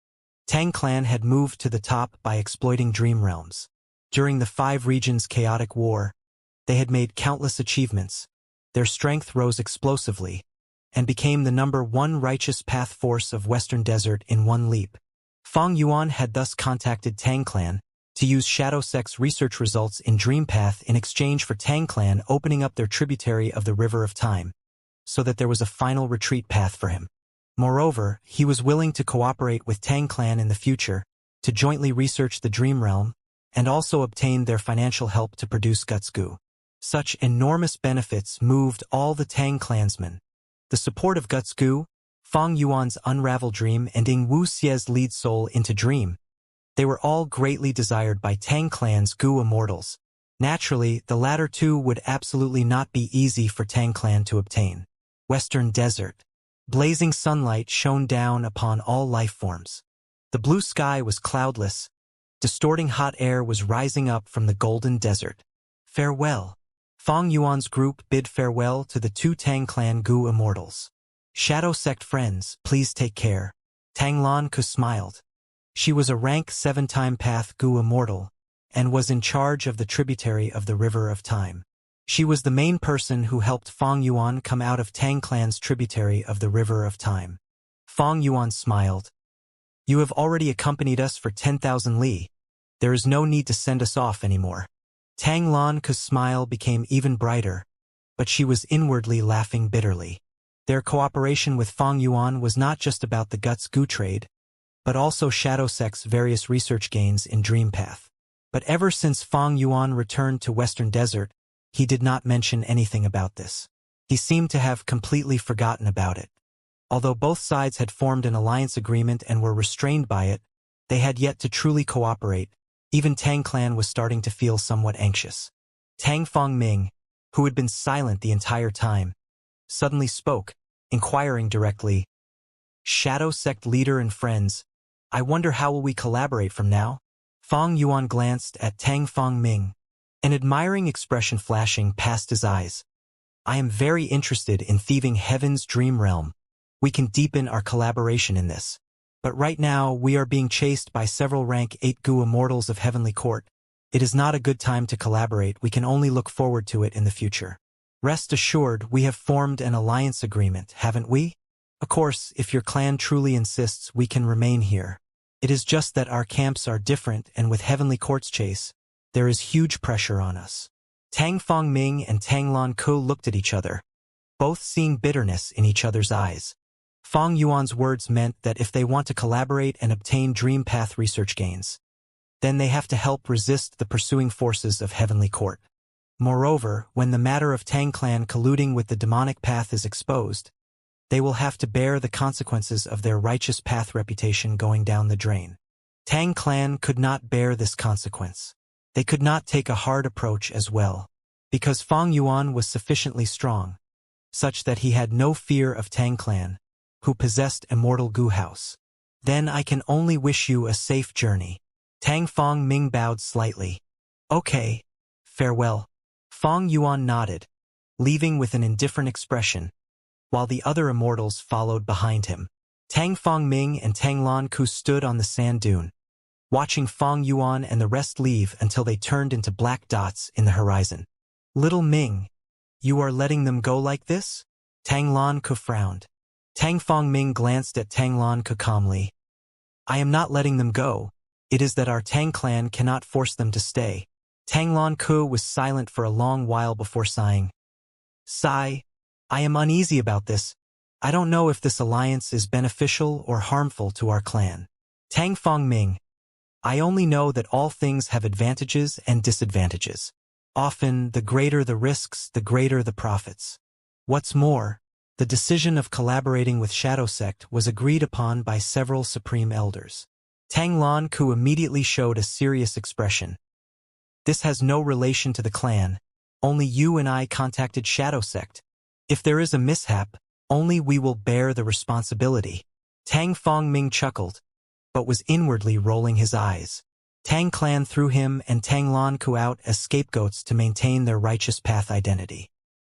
Tang Clan had moved to the top by exploiting dream realms. During the 5 regions' chaotic war, they had made countless achievements. Their strength rose explosively, and became the #1 righteous path force of Western Desert in one leap. Fang Yuan had thus contacted Tang Clan to use Shadow Sect's research results in Dream Path in exchange for Tang Clan opening up their tributary of the River of Time, so that there was a final retreat path for him. Moreover, he was willing to cooperate with Tang Clan in the future, to jointly research the Dream Realm, and also obtain their financial help to produce Guts Gu. Such enormous benefits moved all the Tang clansmen. The support of Guts Gu, Fang Yuan's Unravel Dream and Ing Wu Xie's lead soul into Dream, they were all greatly desired by Tang Clan's Gu Immortals. Naturally, the latter two would absolutely not be easy for Tang Clan to obtain. Western Desert. Blazing sunlight shone down upon all life forms. The blue sky was cloudless. Distorting hot air was rising up from the golden desert. Farewell. Fang Yuan's group bid farewell to the 2 Tang Clan Gu Immortals. Shadow Sect friends, please take care. Tang Lan Ku smiled. She was a rank 7-time path Gu Immortal, and was in charge of the tributary of the River of Time. She was the main person who helped Fang Yuan come out of Tang Clan's tributary of the River of Time. Fang Yuan smiled. You have already accompanied us for 10,000 li. There is no need to send us off anymore. Tang Lan Ku's smile became even brighter, but she was inwardly laughing bitterly. Their cooperation with Fang Yuan was not just about the Guts Gu trade, but also Shadow Sect's various research gains in Dream Path. But ever since Fang Yuan returned to Western Desert, he did not mention anything about this. He seemed to have completely forgotten about it. Although both sides had formed an alliance agreement and were restrained by it, they had yet to truly cooperate. Even Tang Clan was starting to feel somewhat anxious. Tang Fangming, who had been silent the entire time, suddenly spoke, inquiring directly, Shadow Sect leader and friends, I wonder how will we collaborate from now? Fang Yuan glanced at Tang Fangming, an admiring expression flashing past his eyes. I am very interested in thieving Heaven's Dream Realm. We can deepen our collaboration in this. But right now, we are being chased by several rank 8 Gu Immortals of Heavenly Court. It is not a good time to collaborate, we can only look forward to it in the future. Rest assured, we have formed an alliance agreement, haven't we? Of course, if your clan truly insists, we can remain here. It is just that our camps are different, and with Heavenly Court's chase, there is huge pressure on us. Tang Fangming and Tang Lan Ku looked at each other, both seeing bitterness in each other's eyes. Fang Yuan's words meant that if they want to collaborate and obtain Dream Path research gains, then they have to help resist the pursuing forces of Heavenly Court. Moreover, when the matter of Tang Clan colluding with the demonic path is exposed, they will have to bear the consequences of their righteous path reputation going down the drain. Tang Clan could not bear this consequence. They could not take a hard approach as well, because Fang Yuan was sufficiently strong, such that he had no fear of Tang Clan, who possessed Immortal Gu House. Then I can only wish you a safe journey. Tang Fangming bowed slightly. Okay, farewell. Fang Yuan nodded, leaving with an indifferent expression, while the other immortals followed behind him. Tang Fangming and Tang Lan Ku stood on the sand dune, watching Fang Yuan and the rest leave until they turned into black dots in the horizon. Little Ming, you are letting them go like this? Tang Lan Ku frowned. Tang Fangming glanced at Tang Lan Ku calmly. I am not letting them go. It is that our Tang clan cannot force them to stay. Tang Lan Ku was silent for a long while before sighing. Sigh, I am uneasy about this. I don't know if this alliance is beneficial or harmful to our clan. Tang Fongming, I only know that all things have advantages and disadvantages. Often, the greater the risks, the greater the profits. What's more, the decision of collaborating with Shadow Sect was agreed upon by several supreme elders. Tang Lan Ku immediately showed a serious expression. This has no relation to the clan. Only you and I contacted Shadow Sect. If there is a mishap, only we will bear the responsibility. Tang Fongming chuckled, but was inwardly rolling his eyes. Tang Clan threw him and Tang Lan Ku out as scapegoats to maintain their righteous path identity.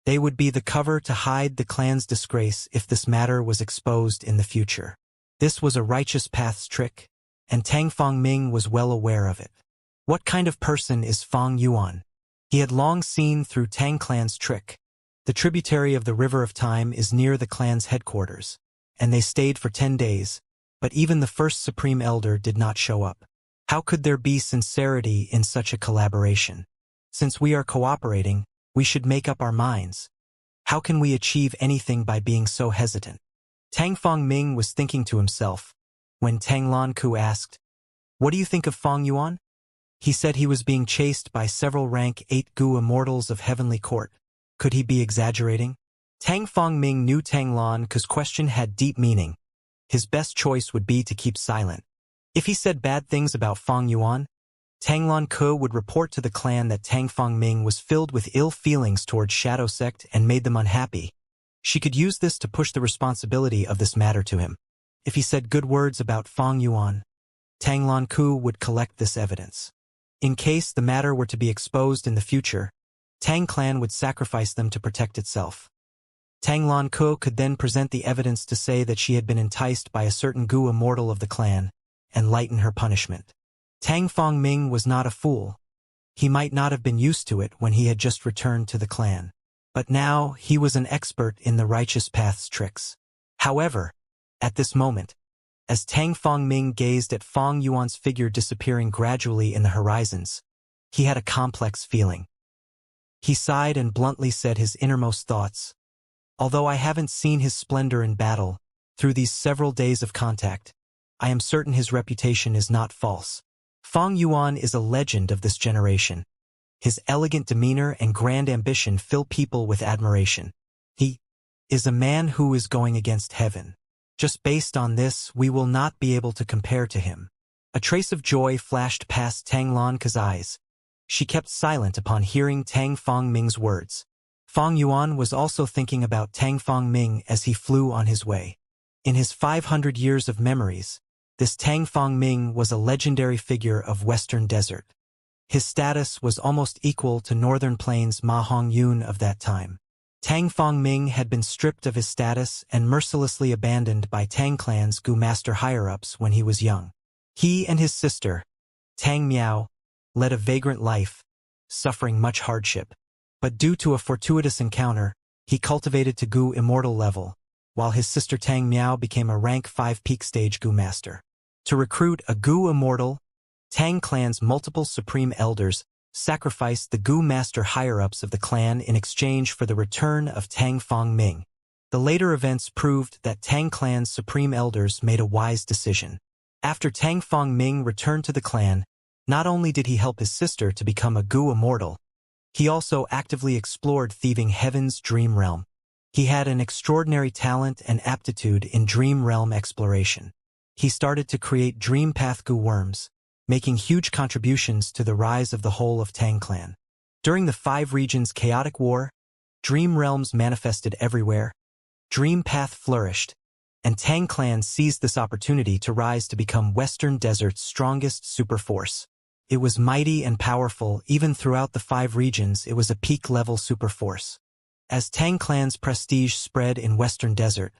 They would be the cover to hide the clan's disgrace if this matter was exposed in the future. This was a righteous path's trick, and Tang Fongming was well aware of it. What kind of person is Fong Yuan? He had long seen through Tang Clan's trick. The tributary of the River of Time is near the clan's headquarters, and they stayed for 10 days, but even the first Supreme Elder did not show up. How could there be sincerity in such a collaboration? Since we are cooperating, we should make up our minds. How can we achieve anything by being so hesitant? Tang Fongming was thinking to himself, when Tang Lan Ku asked, "What do you think of Fong Yuan?" He said he was being chased by several rank 8 Gu Immortals of Heavenly Court. Could he be exaggerating? Tang Fongming knew Tang Lan Ku's question had deep meaning. His best choice would be to keep silent. If he said bad things about Fong Yuan, Tang Lan Ku would report to the clan that Tang Fongming was filled with ill feelings towards Shadow Sect and made them unhappy. She could use this to push the responsibility of this matter to him. If he said good words about Fong Yuan, Tang Lan Ku would collect this evidence. In case the matter were to be exposed in the future, Tang Clan would sacrifice them to protect itself. Tang Lan Ku could then present the evidence to say that she had been enticed by a certain Gu Immortal of the clan, and lighten her punishment. Tang Fongming was not a fool. He might not have been used to it when he had just returned to the clan. But now he was an expert in the righteous path's tricks. However, at this moment, as Tang Fongming gazed at Fong Yuan's figure disappearing gradually in the horizons, he had a complex feeling. He sighed and bluntly said his innermost thoughts. Although I haven't seen his splendor in battle, through these several days of contact, I am certain his reputation is not false. Fong Yuan is a legend of this generation. His elegant demeanor and grand ambition fill people with admiration. He is a man who is going against heaven. Just based on this, we will not be able to compare to him. A trace of joy flashed past Tang Lan Ku's eyes. She kept silent upon hearing Tang Fongming's words. Fong Yuan was also thinking about Tang Fongming as he flew on his way. In his 500 years of memories, this Tang Fongming was a legendary figure of Western Desert. His status was almost equal to Northern Plains Ma Hongyun of that time. Tang Fongming had been stripped of his status and mercilessly abandoned by Tang Clan's Gu Master higher-ups when he was young. He and his sister, Tang Miao, led a vagrant life, suffering much hardship. But due to a fortuitous encounter, he cultivated to Gu Immortal level, while his sister Tang Miao became a rank 5 peak stage Gu Master. To recruit a Gu Immortal, Tang Clan's multiple Supreme Elders sacrificed the Gu Master higher-ups of the clan in exchange for the return of Tang Fongming. The later events proved that Tang Clan's Supreme Elders made a wise decision. After Tang Fongming returned to the clan, not only did he help his sister to become a Gu Immortal, he also actively explored thieving Heaven's Dream Realm. He had an extraordinary talent and aptitude in Dream Realm exploration. He started to create Dream Path Gu worms, making huge contributions to the rise of the whole of Tang Clan. During the 5 regions' chaotic war, Dream Realms manifested everywhere, Dream Path flourished, and Tang Clan seized this opportunity to rise to become Western Desert's strongest superforce. It was mighty and powerful. Even throughout the 5 regions, it was a peak-level superforce. As Tang Clan's prestige spread in Western Desert,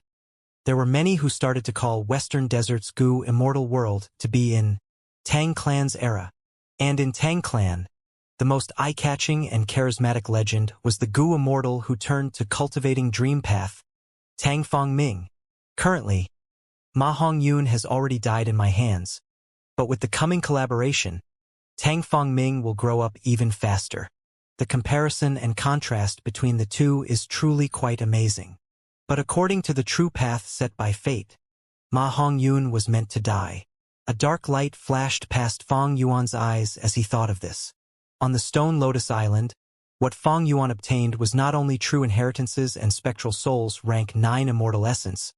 there were many who started to call Western Desert's Gu Immortal world to be in Tang Clan's era. And in Tang Clan, the most eye-catching and charismatic legend was the Gu Immortal who turned to cultivating Dream Path, Tang Fongming. Currently, Ma Hongyun has already died in my hands, but with the coming collaboration, Tang Fongming will grow up even faster. The comparison and contrast between the two is truly quite amazing. But according to the true path set by fate, Ma Hongyun was meant to die. A dark light flashed past Fong Yuan's eyes as he thought of this. On the Stone Lotus Island, what Fong Yuan obtained was not only true inheritances and spectral souls rank 9 immortal essence,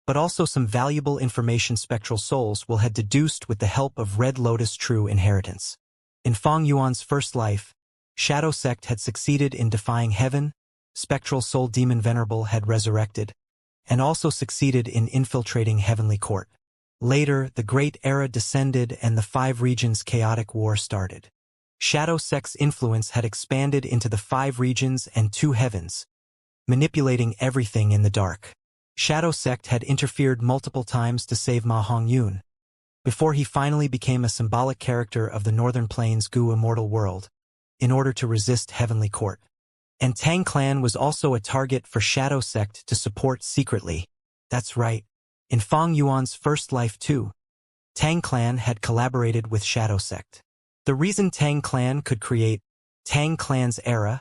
but also some valuable information spectral souls will had deduced with the help of Red Lotus true inheritance. In Fong Yuan's first life, Shadow Sect had succeeded in defying heaven, spectral soul demon Venerable had resurrected, and also succeeded in infiltrating heavenly court. Later, the Great Era descended and the 5 regions' chaotic war started. Shadow Sect's influence had expanded into the 5 regions and 2 heavens, manipulating everything in the dark. Shadow Sect had interfered multiple times to save Ma Hongyun, before he finally became a symbolic character of the Northern Plains Gu immortal world, in order to resist heavenly court. And Tang Clan was also a target for Shadow Sect to support secretly. That's right. In Fong Yuan's first life too, Tang Clan had collaborated with Shadow Sect. The reason Tang Clan could create Tang Clan's era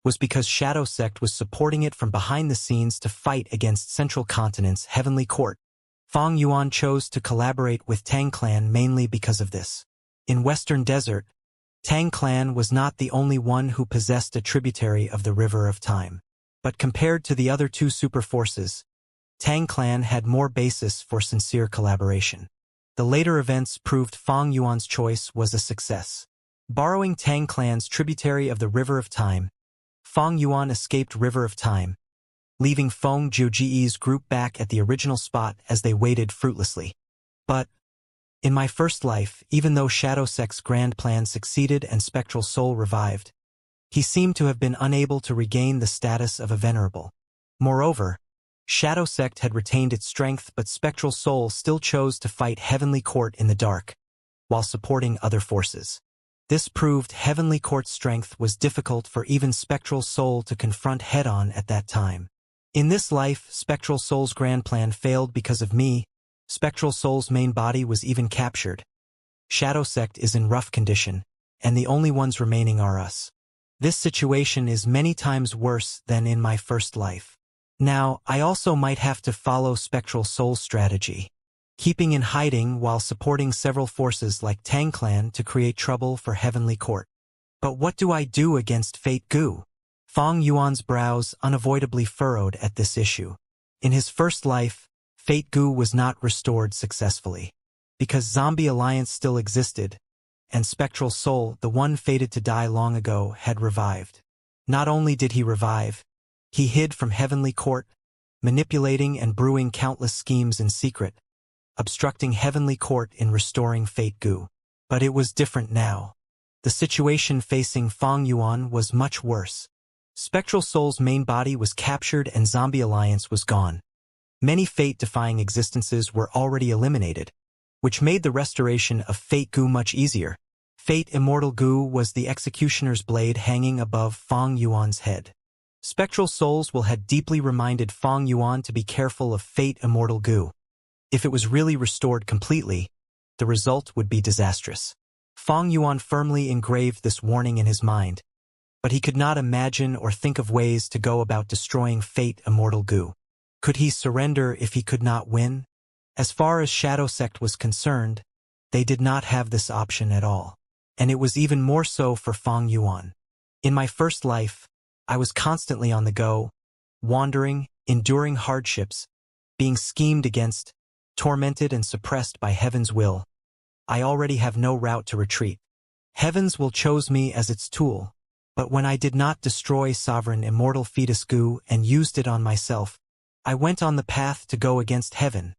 was because Shadow Sect was supporting it from behind the scenes to fight against Central Continent's heavenly court. Fong Yuan chose to collaborate with Tang Clan mainly because of this. In Western Desert, Tang Clan was not the only one who possessed a tributary of the River of Time. But compared to the other 2 super forces, Tang Clan had more basis for sincere collaboration. The later events proved Fong Yuan's choice was a success. Borrowing Tang Clan's tributary of the River of Time, Fong Yuan escaped River of Time, leaving Fong Jiuji's group back at the original spot as they waited fruitlessly. But, in my first life, even though Shadow Sect's grand plan succeeded and Spectral Soul revived, he seemed to have been unable to regain the status of a venerable. Moreover, Shadow Sect had retained its strength but Spectral Soul still chose to fight Heavenly Court in the dark, while supporting other forces. This proved Heavenly Court's strength was difficult for even Spectral Soul to confront head-on at that time. In this life, Spectral Soul's grand plan failed because of me. Spectral Soul's main body was even captured. Shadow Sect is in rough condition, and the only ones remaining are us. This situation is many times worse than in my first life. Now, I also might have to follow Spectral Soul's strategy, keeping in hiding while supporting several forces like Tang Clan to create trouble for Heavenly Court. But what do I do against Fate Gu? Fong Yuan's brows unavoidably furrowed at this issue. In his first life, Fate Gu was not restored successfully, because Zombie Alliance still existed, and Spectral Soul, the one fated to die long ago, had revived. Not only did he revive, he hid from Heavenly Court, manipulating and brewing countless schemes in secret, obstructing Heavenly Court in restoring Fate Gu. But it was different now. The situation facing Fong Yuan was much worse. Spectral Soul's main body was captured and Zombie Alliance was gone. Many fate-defying existences were already eliminated, which made the restoration of Fate Gu much easier. Fate Immortal Gu was the executioner's blade hanging above Fong Yuan's head. Spectral Souls will had deeply reminded Fong Yuan to be careful of Fate Immortal Gu. If it was really restored completely, the result would be disastrous. Fong Yuan firmly engraved this warning in his mind, but he could not imagine or think of ways to go about destroying Fate Immortal Gu. Could he surrender if he could not win? As far as Shadow Sect was concerned, they did not have this option at all. And it was even more so for Fong Yuan. In my first life, I was constantly on the go, wandering, enduring hardships, being schemed against, tormented and suppressed by Heaven's will. I already have no route to retreat. Heaven's will chose me as its tool, but when I did not destroy Sovereign Immortal Fetus Gu and used it on myself, I went on the path to go against Heaven.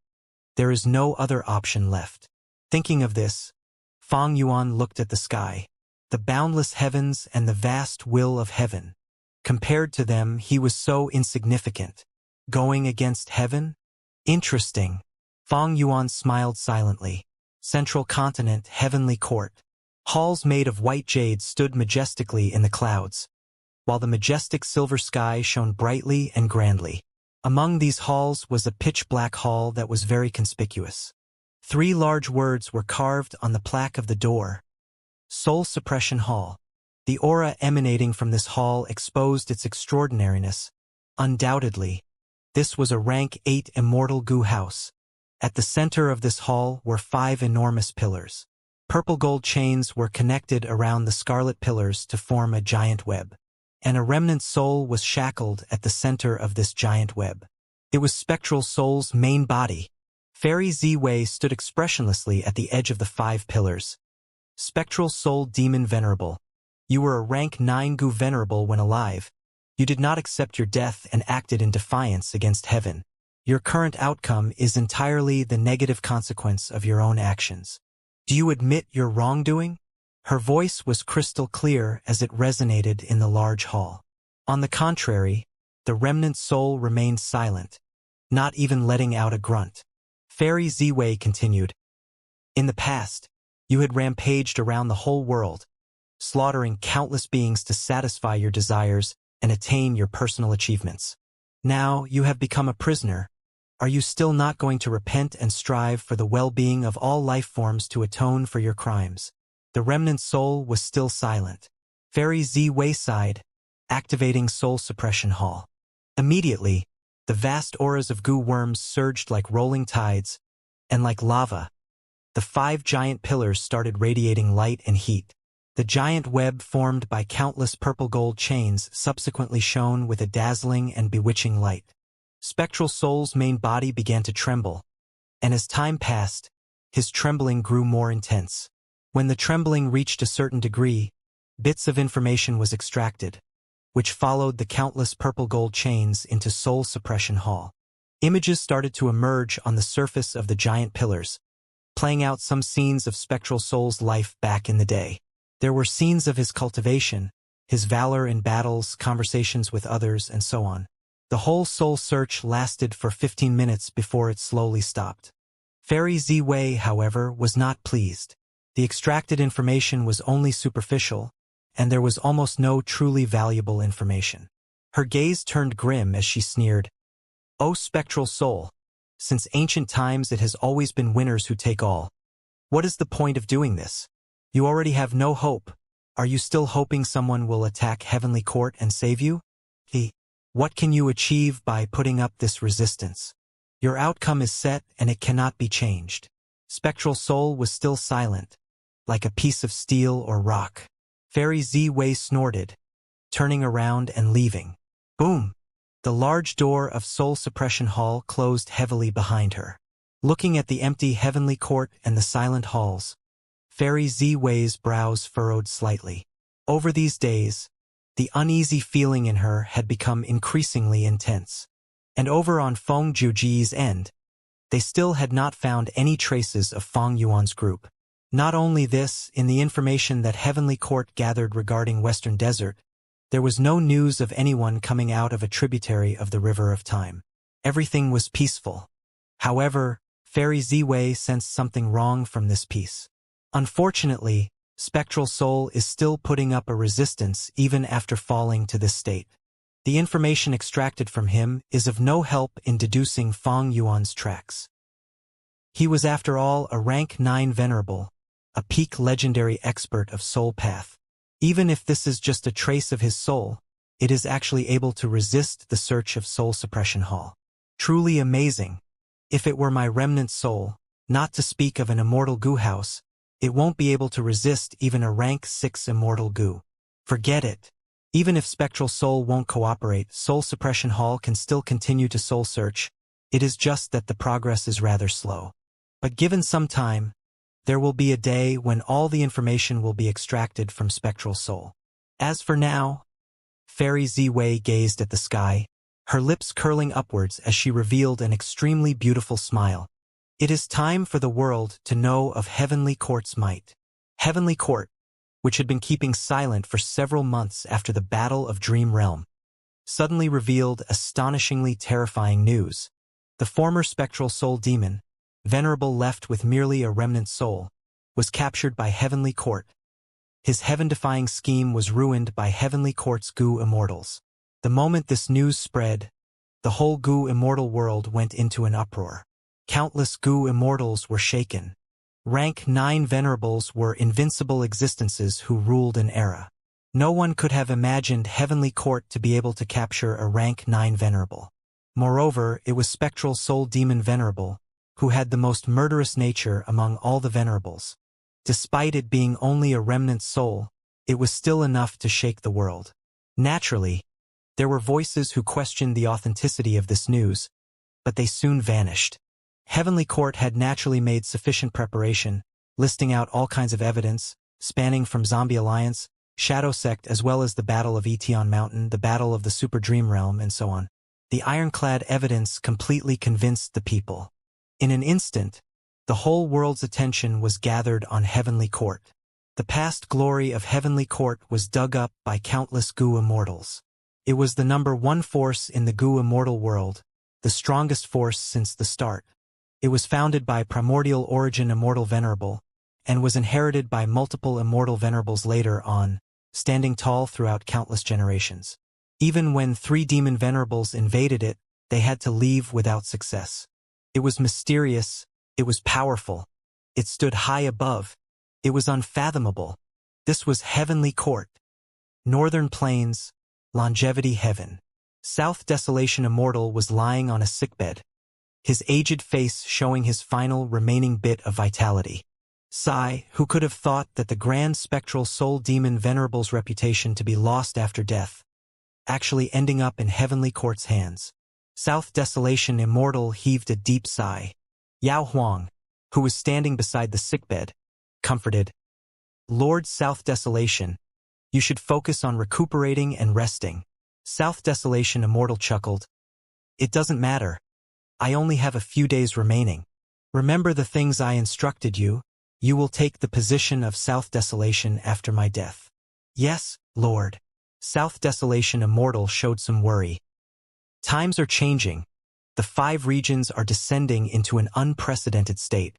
There is no other option left. Thinking of this, Fong Yuan looked at the sky, the boundless heavens and the vast will of Heaven. Compared to them, he was so insignificant. Going against Heaven? Interesting. Fong Yuan smiled silently. Central Continent, Heavenly Court. Halls made of white jade stood majestically in the clouds, while the majestic silver sky shone brightly and grandly. Among these halls was a pitch-black hall that was very conspicuous. 3 large words were carved on the plaque of the door. Soul Suppression Hall. The aura emanating from this hall exposed its extraordinariness. Undoubtedly, This was a rank 8 immortal goo house. At the center of this hall were 5 enormous pillars. Purple gold chains were connected around the scarlet pillars to form a giant web. And a remnant soul was shackled at the center of this giant web. It was Spectral Soul's main body. Fairy Z-Wei stood expressionlessly at the edge of the 5 pillars. Spectral Soul Demon Venerable. You were a rank 9 goo venerable when alive. You did not accept your death and acted in defiance against heaven. Your current outcome is entirely the negative consequence of your own actions. Do you admit your wrongdoing? Her voice was crystal clear as it resonated in the large hall. On the contrary, the remnant soul remained silent, not even letting out a grunt. Fairy Z-Wei continued. In the past, you had rampaged around the whole world, slaughtering countless beings to satisfy your desires and attain your personal achievements. Now you have become a prisoner. Are you still not going to repent and strive for the well-being of all life forms to atone for your crimes? The remnant soul was still silent. Fairy Z-Wei sighed, activating Soul Suppression Hall. Immediately, the vast auras of goo worms surged like rolling tides, and like lava, the 5 giant pillars started radiating light and heat. The giant web formed by countless purple gold chains subsequently shone with a dazzling and bewitching light. Spectral Soul's main body began to tremble, and as time passed, his trembling grew more intense. When the trembling reached a certain degree, bits of information was extracted, which followed the countless purple gold chains into Soul Suppression Hall. Images started to emerge on the surface of the giant pillars, playing out some scenes of Spectral Soul's life back in the day. There were scenes of his cultivation, his valor in battles, conversations with others, and so on. The whole soul search lasted for 15 minutes before it slowly stopped. Fairy Z-Wei, however, was not pleased. The extracted information was only superficial, and there was almost no truly valuable information. Her gaze turned grim as she sneered, "O Spectral Soul, since ancient times it has always been winners who take all. What is the point of doing this? You already have no hope. Are you still hoping someone will attack Heavenly Court and save you? What can you achieve by putting up this resistance? Your outcome is set and it cannot be changed." Spectral Soul was still silent, like a piece of steel or rock. Fairy Z-Wei snorted, turning around and leaving. Boom! The large door of Soul Suppression Hall closed heavily behind her. Looking at the empty Heavenly Court and the silent halls, Fairy Z-Wei's brows furrowed slightly. Over these days, the uneasy feeling in her had become increasingly intense. And over on Feng Juji's end, they still had not found any traces of Feng Yuan's group. Not only this, in the information that Heavenly Court gathered regarding Western Desert, there was no news of anyone coming out of a tributary of the River of Time. Everything was peaceful. However, Fairy Z-Wei sensed something wrong from this peace. Unfortunately, Spectral Soul is still putting up a resistance even after falling to this state. The information extracted from him is of no help in deducing Feng Yuan's tracks. He was after all a rank 9 venerable, a peak legendary expert of soul path. Even if this is just a trace of his soul, it is actually able to resist the search of Soul Suppression Hall. Truly amazing. If it were my remnant soul, not to speak of an immortal goo house, it won't be able to resist even a rank 6 immortal goo. Forget it. Even if Spectral Soul won't cooperate, Soul Suppression Hall can still continue to soul search. It is just that the progress is rather slow. But given some time, there will be a day when all the information will be extracted from Spectral Soul. As for now, Fairy Z-Wei gazed at the sky, her lips curling upwards as she revealed an extremely beautiful smile. It is time for the world to know of Heavenly Court's might. Heavenly Court, which had been keeping silent for several months after the Battle of Dream Realm, suddenly revealed astonishingly terrifying news. The former Spectral Soul Demon, venerable left with merely a remnant soul, was captured by Heavenly Court. His heaven-defying scheme was ruined by Heavenly Court's goo immortals. The moment this news spread, the whole goo immortal world went into an uproar. Countless goo immortals were shaken. Rank 9 venerables were invincible existences who ruled an era. No one could have imagined Heavenly Court to be able to capture a rank 9 venerable. Moreover, it was spectral soul demon venerable, who had the most murderous nature among all the venerables. Despite it being only a remnant soul, it was still enough to shake the world. Naturally, there were voices who questioned the authenticity of this news, but they soon vanished. Heavenly Court had naturally made sufficient preparation, listing out all kinds of evidence, spanning from Zombie Alliance, Shadow Sect as well as the Battle of Etion Mountain, the Battle of the Super Dream Realm, and so on. The ironclad evidence completely convinced the people. In an instant, the whole world's attention was gathered on Heavenly Court. The past glory of Heavenly Court was dug up by countless Goo Immortals. It was the #1 force in the Goo Immortal world, the strongest force since the start. It was founded by primordial origin Immortal Venerable, and was inherited by multiple Immortal Venerables later on, standing tall throughout countless generations. Even when 3 demon venerables invaded it, they had to leave without success. It was mysterious, it was powerful, it stood high above, it was unfathomable. This was Heavenly Court. Northern Plains, Longevity Heaven. South Desolation Immortal was lying on a sickbed, his aged face showing his final remaining bit of vitality. Who could have thought that the grand spectral soul demon venerable's reputation to be lost after death, actually ending up in Heavenly Court's hands? South Desolation Immortal heaved a deep sigh. Yao Huang, who was standing beside the sickbed, comforted. Lord South Desolation, you should focus on recuperating and resting. South Desolation Immortal chuckled. It doesn't matter. I only have a few days remaining. Remember the things I instructed you. You will take the position of South Desolation after my death. Yes, Lord. South Desolation Immortal showed some worry. Times are changing. The 5 regions are descending into an unprecedented state.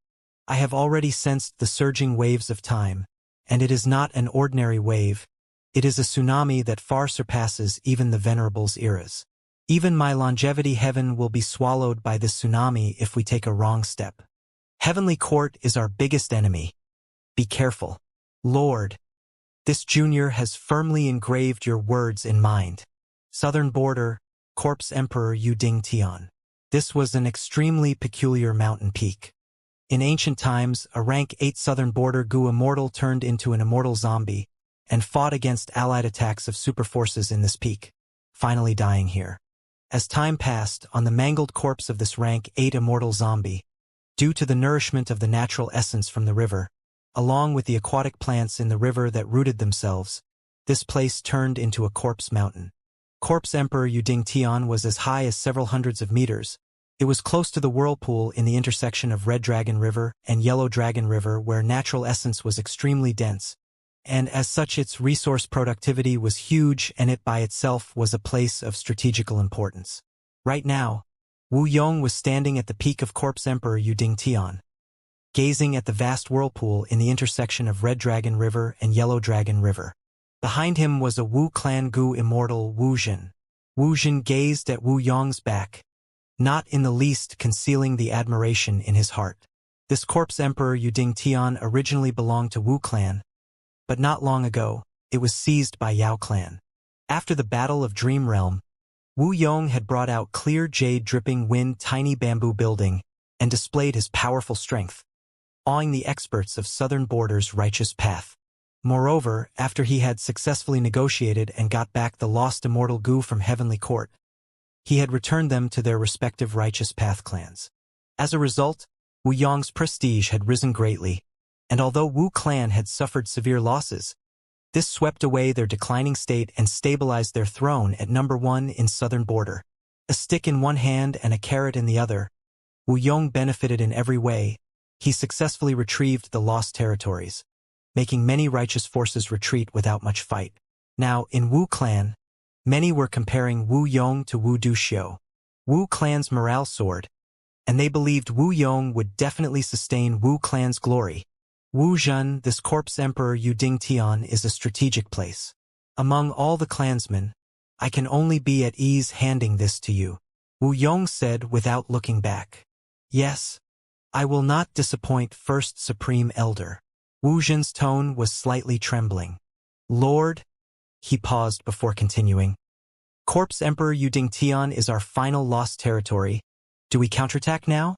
I have already sensed the surging waves of time, and it is not an ordinary wave. It is a tsunami that far surpasses even the Venerable's eras. Even my longevity heaven will be swallowed by this tsunami if we take a wrong step. Heavenly Court is our biggest enemy. Be careful. Lord, this junior has firmly engraved your words in mind. Southern Border, Corpse Emperor Yuding Tian. This was an extremely peculiar mountain peak. In ancient times, a rank 8 Southern Border Goo Immortal turned into an immortal zombie and fought against allied attacks of super forces in this peak, finally dying here. As time passed, on the mangled corpse of this rank 8 immortal zombie, due to the nourishment of the natural essence from the river, along with the aquatic plants in the river that rooted themselves, this place turned into a corpse mountain. Corpse Emperor Yuding Tian was as high as several hundreds of meters. It was close to the whirlpool in the intersection of Red Dragon River and Yellow Dragon River where natural essence was extremely dense, and as such its resource productivity was huge and it by itself was a place of strategical importance. Right now, Wu Yong was standing at the peak of Corpse Emperor Yuding Tian, gazing at the vast whirlpool in the intersection of Red Dragon River and Yellow Dragon River. Behind him was a Wu clan Goo Immortal Wu Jin. Wu Jin gazed at Wu Yong's back, not in the least concealing the admiration in his heart. This Corpse Emperor Yuding Tian originally belonged to Wu clan, but not long ago, it was seized by Yao clan. After the Battle of Dream Realm, Wu Yong had brought out clear jade dripping wind tiny bamboo building and displayed his powerful strength, awing the experts of Southern Border's righteous path. Moreover, after he had successfully negotiated and got back the lost immortal Goo from Heavenly Court, he had returned them to their respective righteous path clans. As a result, Wu Yong's prestige had risen greatly, and although Wu clan had suffered severe losses, this swept away their declining state and stabilized their throne at #1 in Southern Border. A stick in one hand and a carrot in the other, Wu Yong benefited in every way. He successfully retrieved the lost territories, making many righteous forces retreat without much fight. Now, in Wu clan, many were comparing Wu Yong to Wu Duxiu, Wu clan's morale sword, and they believed Wu Yong would definitely sustain Wu clan's glory. Wu Jun, this Corpse Emperor Yuding Tian, is a strategic place. Among all the clansmen, I can only be at ease handing this to you, Wu Yong said without looking back. Yes, I will not disappoint First Supreme Elder. Wu Jun's tone was slightly trembling. Lord, he paused before continuing. Corpse Emperor Yuding Tian is our final lost territory. Do we counterattack now?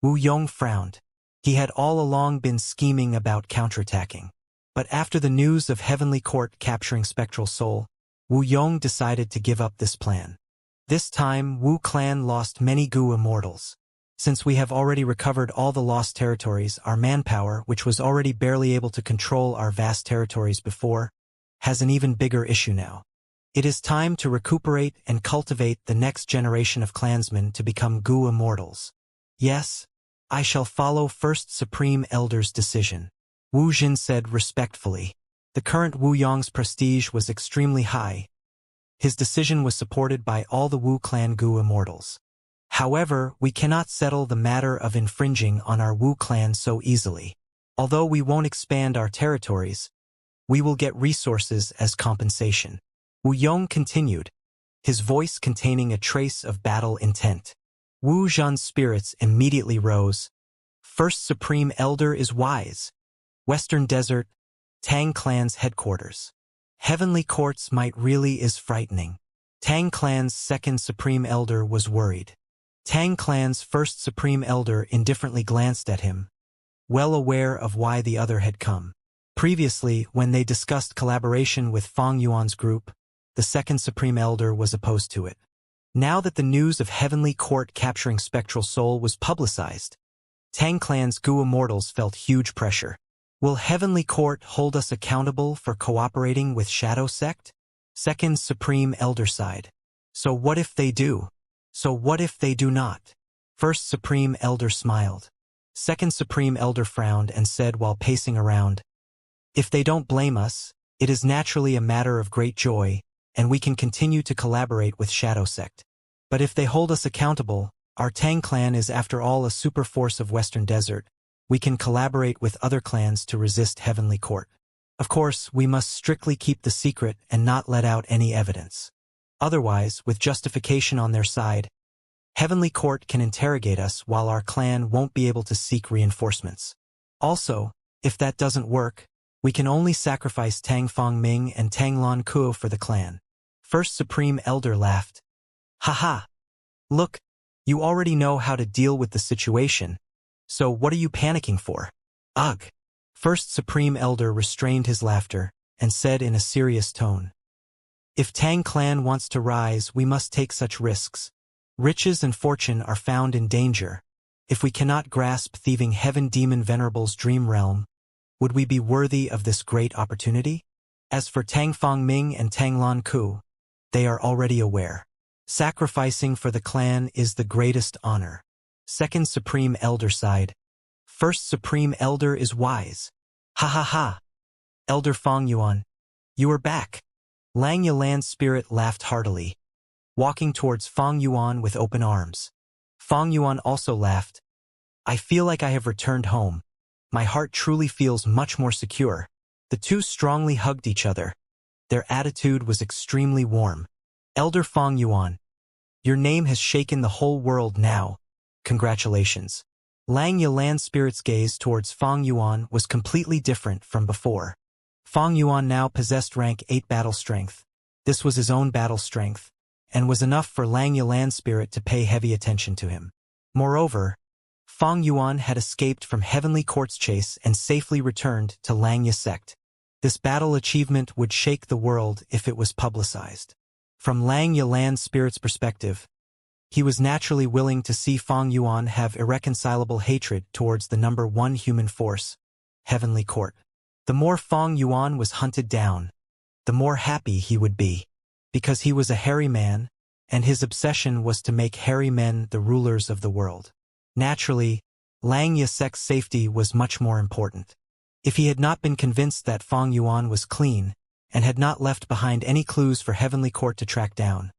Wu Yong frowned. He had all along been scheming about counterattacking. But after the news of Heavenly Court capturing Spectral Soul, Wu Yong decided to give up this plan. This time, Wu clan lost many Gu immortals. Since we have already recovered all the lost territories, our manpower, which was already barely able to control our vast territories before, has an even bigger issue now. It is time to recuperate and cultivate the next generation of clansmen to become Gu immortals. Yes, I shall follow First Supreme Elder's decision, Wu Jin said respectfully. The current Wu Yong's prestige was extremely high. His decision was supported by all the Wu clan Gu immortals. However, we cannot settle the matter of infringing on our Wu clan so easily. Although we won't expand our territories, we will get resources as compensation. Wu Yong continued, his voice containing a trace of battle intent. Wu Zhan's spirits immediately rose. First Supreme Elder is wise. Western Desert, Tang Clan's headquarters. Heavenly Court's might really is frightening. Tang Clan's second Supreme Elder was worried. Tang Clan's first Supreme Elder indifferently glanced at him, well aware of why the other had come. Previously, when they discussed collaboration with Fang Yuan's group, the second Supreme Elder was opposed to it. Now that the news of Heavenly Court capturing Spectral Soul was publicized, Tang Clan's Gu immortals felt huge pressure. Will Heavenly Court hold us accountable for cooperating with Shadow Sect? Second Supreme Elder sighed. So what if they do? So what if they do not? First Supreme Elder smiled. Second Supreme Elder frowned and said while pacing around, if they don't blame us, it is naturally a matter of great joy, and we can continue to collaborate with Shadow Sect. But if they hold us accountable, our Tang clan is after all a super force of Western Desert. We can collaborate with other clans to resist Heavenly Court. Of course, we must strictly keep the secret and not let out any evidence. Otherwise, with justification on their side, Heavenly Court can interrogate us while our clan won't be able to seek reinforcements. Also, if that doesn't work, we can only sacrifice Tang Fong Ming and Tang Lan Kuo for the clan. First Supreme Elder laughed. Haha. Look, you already know how to deal with the situation, so what are you panicking for? Ugh. First Supreme Elder restrained his laughter and said in a serious tone, if Tang clan wants to rise, we must take such risks. Riches and fortune are found in danger. If we cannot grasp thieving Heaven Demon Venerable's dream realm, would we be worthy of this great opportunity? As for Tang Fong Ming and Tang Lan Ku, they are already aware. Sacrificing for the clan is the greatest honor. Second Supreme Elder sighed. First Supreme Elder is wise. Ha ha ha. Elder Fong Yuan, you are back. Lang Yalan's spirit laughed heartily, walking towards Fong Yuan with open arms. Fong Yuan also laughed. I feel like I have returned home. My heart truly feels much more secure. The two strongly hugged each other. Their attitude was extremely warm. Elder Fong Yuan, your name has shaken the whole world now. Congratulations. Lang Yalan's spirit's gaze towards Fong Yuan was completely different from before. Fong Yuan now possessed rank 8 battle strength. This was his own battle strength, and was enough for Lang Yalan's spirit to pay heavy attention to him. Moreover, Fong Yuan had escaped from Heavenly Court's chase and safely returned to Langya sect. This battle achievement would shake the world if it was publicized. From Lang Yalan's spirit's perspective, he was naturally willing to see Fong Yuan have irreconcilable hatred towards the number 1 human force, Heavenly Court. The more Fong Yuan was hunted down, the more happy he would be, because he was a hairy man, and his obsession was to make hairy men the rulers of the world. Naturally, Lang Yasek's safety was much more important. If he had not been convinced that Fong Yuan was clean, and had not left behind any clues for Heavenly Court to track down,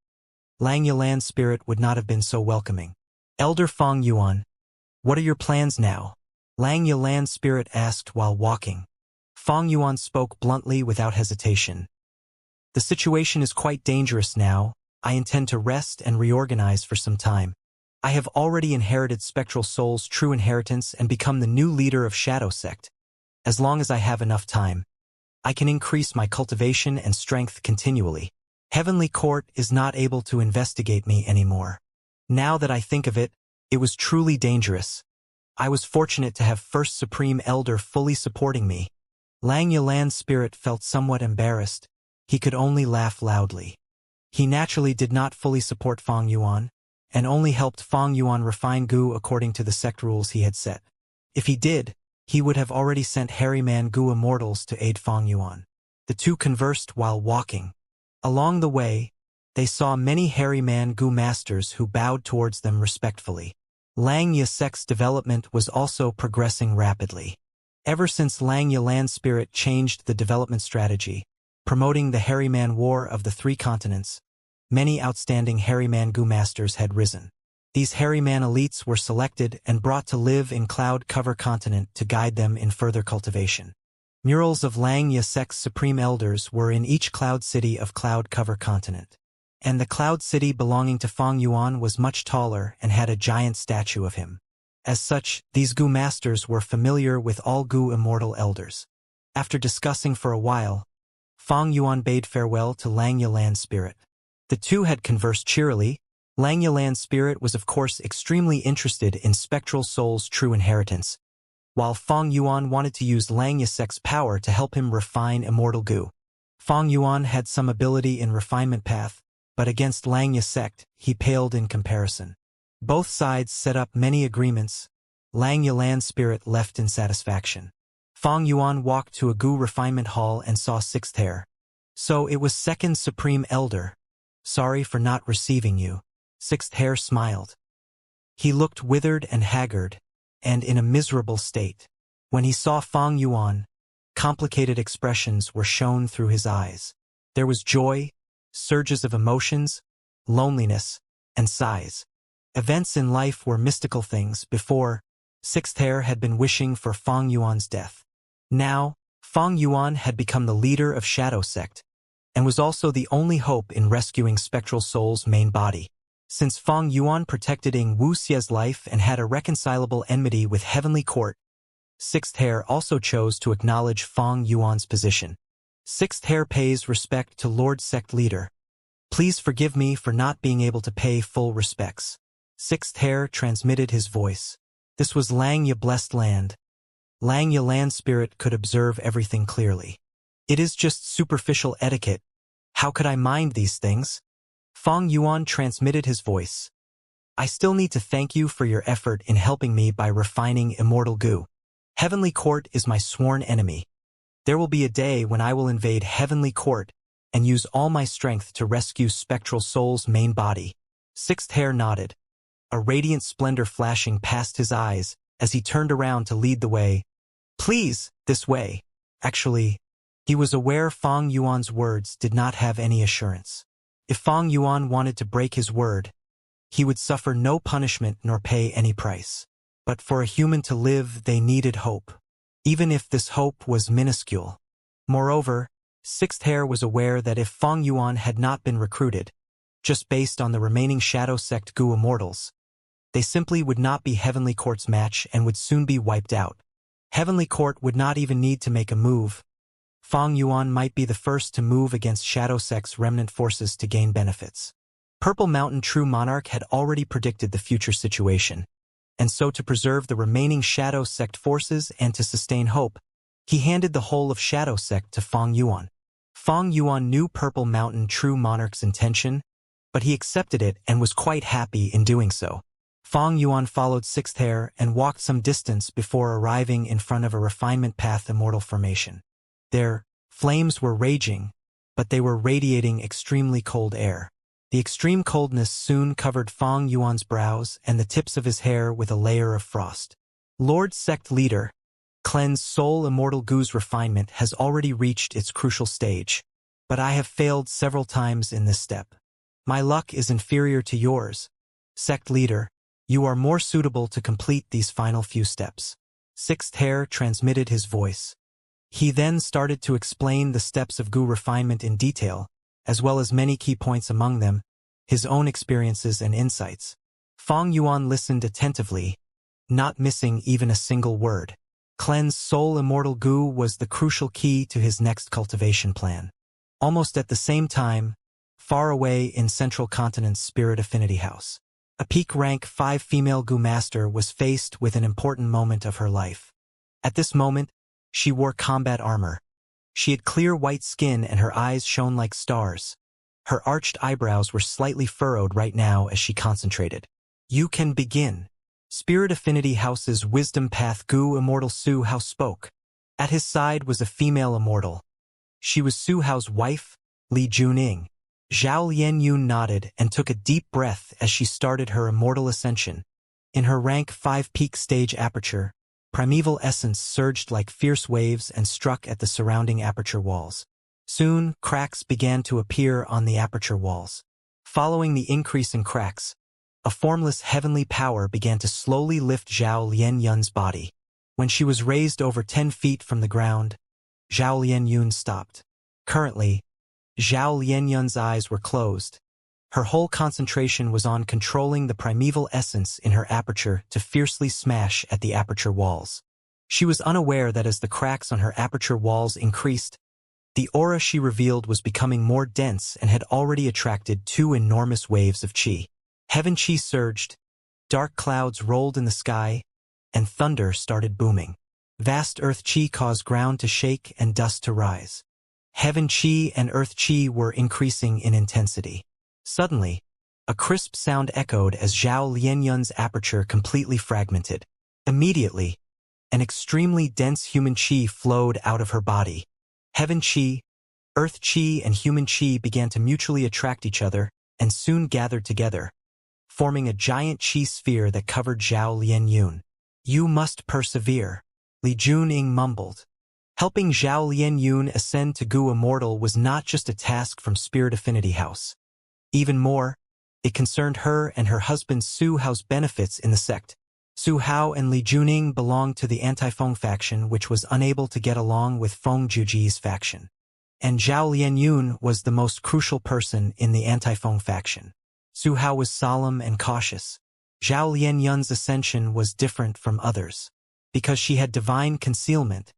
Lang Yalan's spirit would not have been so welcoming. Elder Fong Yuan, what are your plans now? Lang Yalan's spirit asked while walking. Fong Yuan spoke bluntly without hesitation. The situation is quite dangerous now. I intend to rest and reorganize for some time. I have already inherited Spectral Soul's true inheritance and become the new leader of Shadow Sect. As long as I have enough time, I can increase my cultivation and strength continually. Heavenly Court is not able to investigate me anymore. Now that I think of it, it was truly dangerous. I was fortunate to have First Supreme Elder fully supporting me. Lang Yalan's spirit felt somewhat embarrassed. He could only laugh loudly. He naturally did not fully support Fang Yuan, and only helped Fang Yuan refine Gu according to the sect rules he had set. If he did, he would have already sent Harryman Gu Immortals to aid Fang Yuan. The two conversed while walking. Along the way, they saw many Harryman Gu masters who bowed towards them respectfully. Lang Yasek's development was also progressing rapidly. Ever since Lang Yalan's spirit changed the development strategy, promoting the Harryman War of the Three Continents, many outstanding Harryman Gu masters had risen. These Harryman elites were selected and brought to live in Cloud Cover Continent to guide them in further cultivation. Murals of Lang Yasek's supreme elders were in each cloud city of Cloud Cover Continent. And the cloud city belonging to Fang Yuan was much taller and had a giant statue of him. As such, these Gu masters were familiar with all Gu immortal elders. After discussing for a while, Fang Yuan bade farewell to Lang Yalan's spirit. The two had conversed cheerily. Lang Yalan's spirit was of course extremely interested in spectral souls' true inheritance, while Fang Yuan wanted to use Lang Yasek's power to help him refine immortal Gu. Fang Yuan had some ability in refinement path, but against Lang Yasek, he paled in comparison. Both sides set up many agreements. Lang Yalan's spirit left in satisfaction. Fang Yuan walked to a Gu refinement hall and saw Sixth Hair. So it was Second Supreme Elder. Sorry for not receiving you. Sixth Hair smiled. He looked withered and haggard, and in a miserable state. When he saw Fang Yuan, complicated expressions were shown through his eyes. There was joy, surges of emotions, loneliness, and sighs. Events in life were mystical things. Before, Sixth Hair had been wishing for Fang Yuan's death. Now, Fang Yuan had become the leader of Shadow Sect, and was also the only hope in rescuing Spectral Soul's main body. Since Fang Yuan protected Ing Wuxie's life and had a reconcilable enmity with Heavenly Court, Sixth Hair also chose to acknowledge Fang Yuan's position. Sixth Hair pays respect to Lord Sect Leader. Please forgive me for not being able to pay full respects. Sixth Hair transmitted his voice. This was Lang Ya Blessed Land. Lang Ya Land spirit could observe everything clearly. It is just superficial etiquette. How could I mind these things? Fang Yuan transmitted his voice. I still need to thank you for your effort in helping me by refining immortal Gu. Heavenly Court is my sworn enemy. There will be a day when I will invade Heavenly Court and use all my strength to rescue Spectral Soul's main body. Sixth Hair nodded, a radiant splendor flashing past his eyes as he turned around to lead the way. Please, this way. Actually, he was aware Fang Yuan's words did not have any assurance. If Fang Yuan wanted to break his word, he would suffer no punishment nor pay any price. But for a human to live, they needed hope, even if this hope was minuscule. Moreover, Sixth Hair was aware that if Fang Yuan had not been recruited, just based on the remaining Shadow Sect Gu Immortals, they simply would not be Heavenly Court's match and would soon be wiped out. Heavenly Court would not even need to make a move. Fang Yuan might be the first to move against Shadow Sect's remnant forces to gain benefits. Purple Mountain True Monarch had already predicted the future situation, and so to preserve the remaining Shadow Sect forces and to sustain hope, he handed the whole of Shadow Sect to Fang Yuan. Fang Yuan knew Purple Mountain True Monarch's intention, but he accepted it and was quite happy in doing so. Fang Yuan followed Sixth Hair and walked some distance before arriving in front of a refinement path immortal formation. Their flames were raging, but they were radiating extremely cold air. The extreme coldness soon covered Fang Yuan's brows and the tips of his hair with a layer of frost. Lord Sect Leader, Cleanse Soul Immortal Gu's refinement has already reached its crucial stage, but I have failed several times in this step. My luck is inferior to yours. Sect Leader, you are more suitable to complete these final few steps. Sixth Hair transmitted his voice. He then started to explain the steps of Gu refinement in detail, as well as many key points among them, his own experiences and insights. Fang Yuan listened attentively, not missing even a single word. Cleanse Soul Immortal Gu was the crucial key to his next cultivation plan. Almost at the same time, far away in Central Continent's Spirit Affinity House. A peak rank 5 female Gu Master was faced with an important moment of her life. At this moment, she wore combat armor. She had clear white skin and her eyes shone like stars. Her arched eyebrows were slightly furrowed right now as she concentrated. You can begin. Spirit Affinity House's Wisdom Path Gu Immortal Su Hao spoke. At his side was a female immortal. She was Su Hao's wife, Li Juning. Zhao Lianyun nodded and took a deep breath as she started her immortal ascension. In her rank 5 peak stage aperture, primeval essence surged like fierce waves and struck at the surrounding aperture walls. Soon, cracks began to appear on the aperture walls. Following the increase in cracks, a formless heavenly power began to slowly lift Zhao Lianyun's body. When she was raised over 10 feet from the ground, Zhao Lianyun stopped. Currently, Zhao Lianyun's eyes were closed. Her whole concentration was on controlling the primeval essence in her aperture to fiercely smash at the aperture walls. She was unaware that as the cracks on her aperture walls increased, the aura she revealed was becoming more dense and had already attracted 2 enormous waves of qi. Heaven qi surged, dark clouds rolled in the sky, and thunder started booming. Vast earth qi caused ground to shake and dust to rise. Heaven qi and earth qi were increasing in intensity. Suddenly, a crisp sound echoed as Zhao Lianyun's aperture completely fragmented. Immediately, an extremely dense human qi flowed out of her body. Heaven qi, earth qi, and human qi began to mutually attract each other and soon gathered together, forming a giant qi sphere that covered Zhao Lianyun. You must persevere, Li Juning mumbled. Helping Zhao Lianyun ascend to Gu Immortal was not just a task from Spirit Affinity House. Even more, it concerned her and her husband Su Hao's benefits in the sect. Su Hao and Li Juning belonged to the anti-Feng faction, which was unable to get along with Feng Juji's faction. And Zhao Lianyun was the most crucial person in the anti-Feng faction. Su Hao was solemn and cautious. Zhao Lianyun's ascension was different from others. Because she had divine concealment,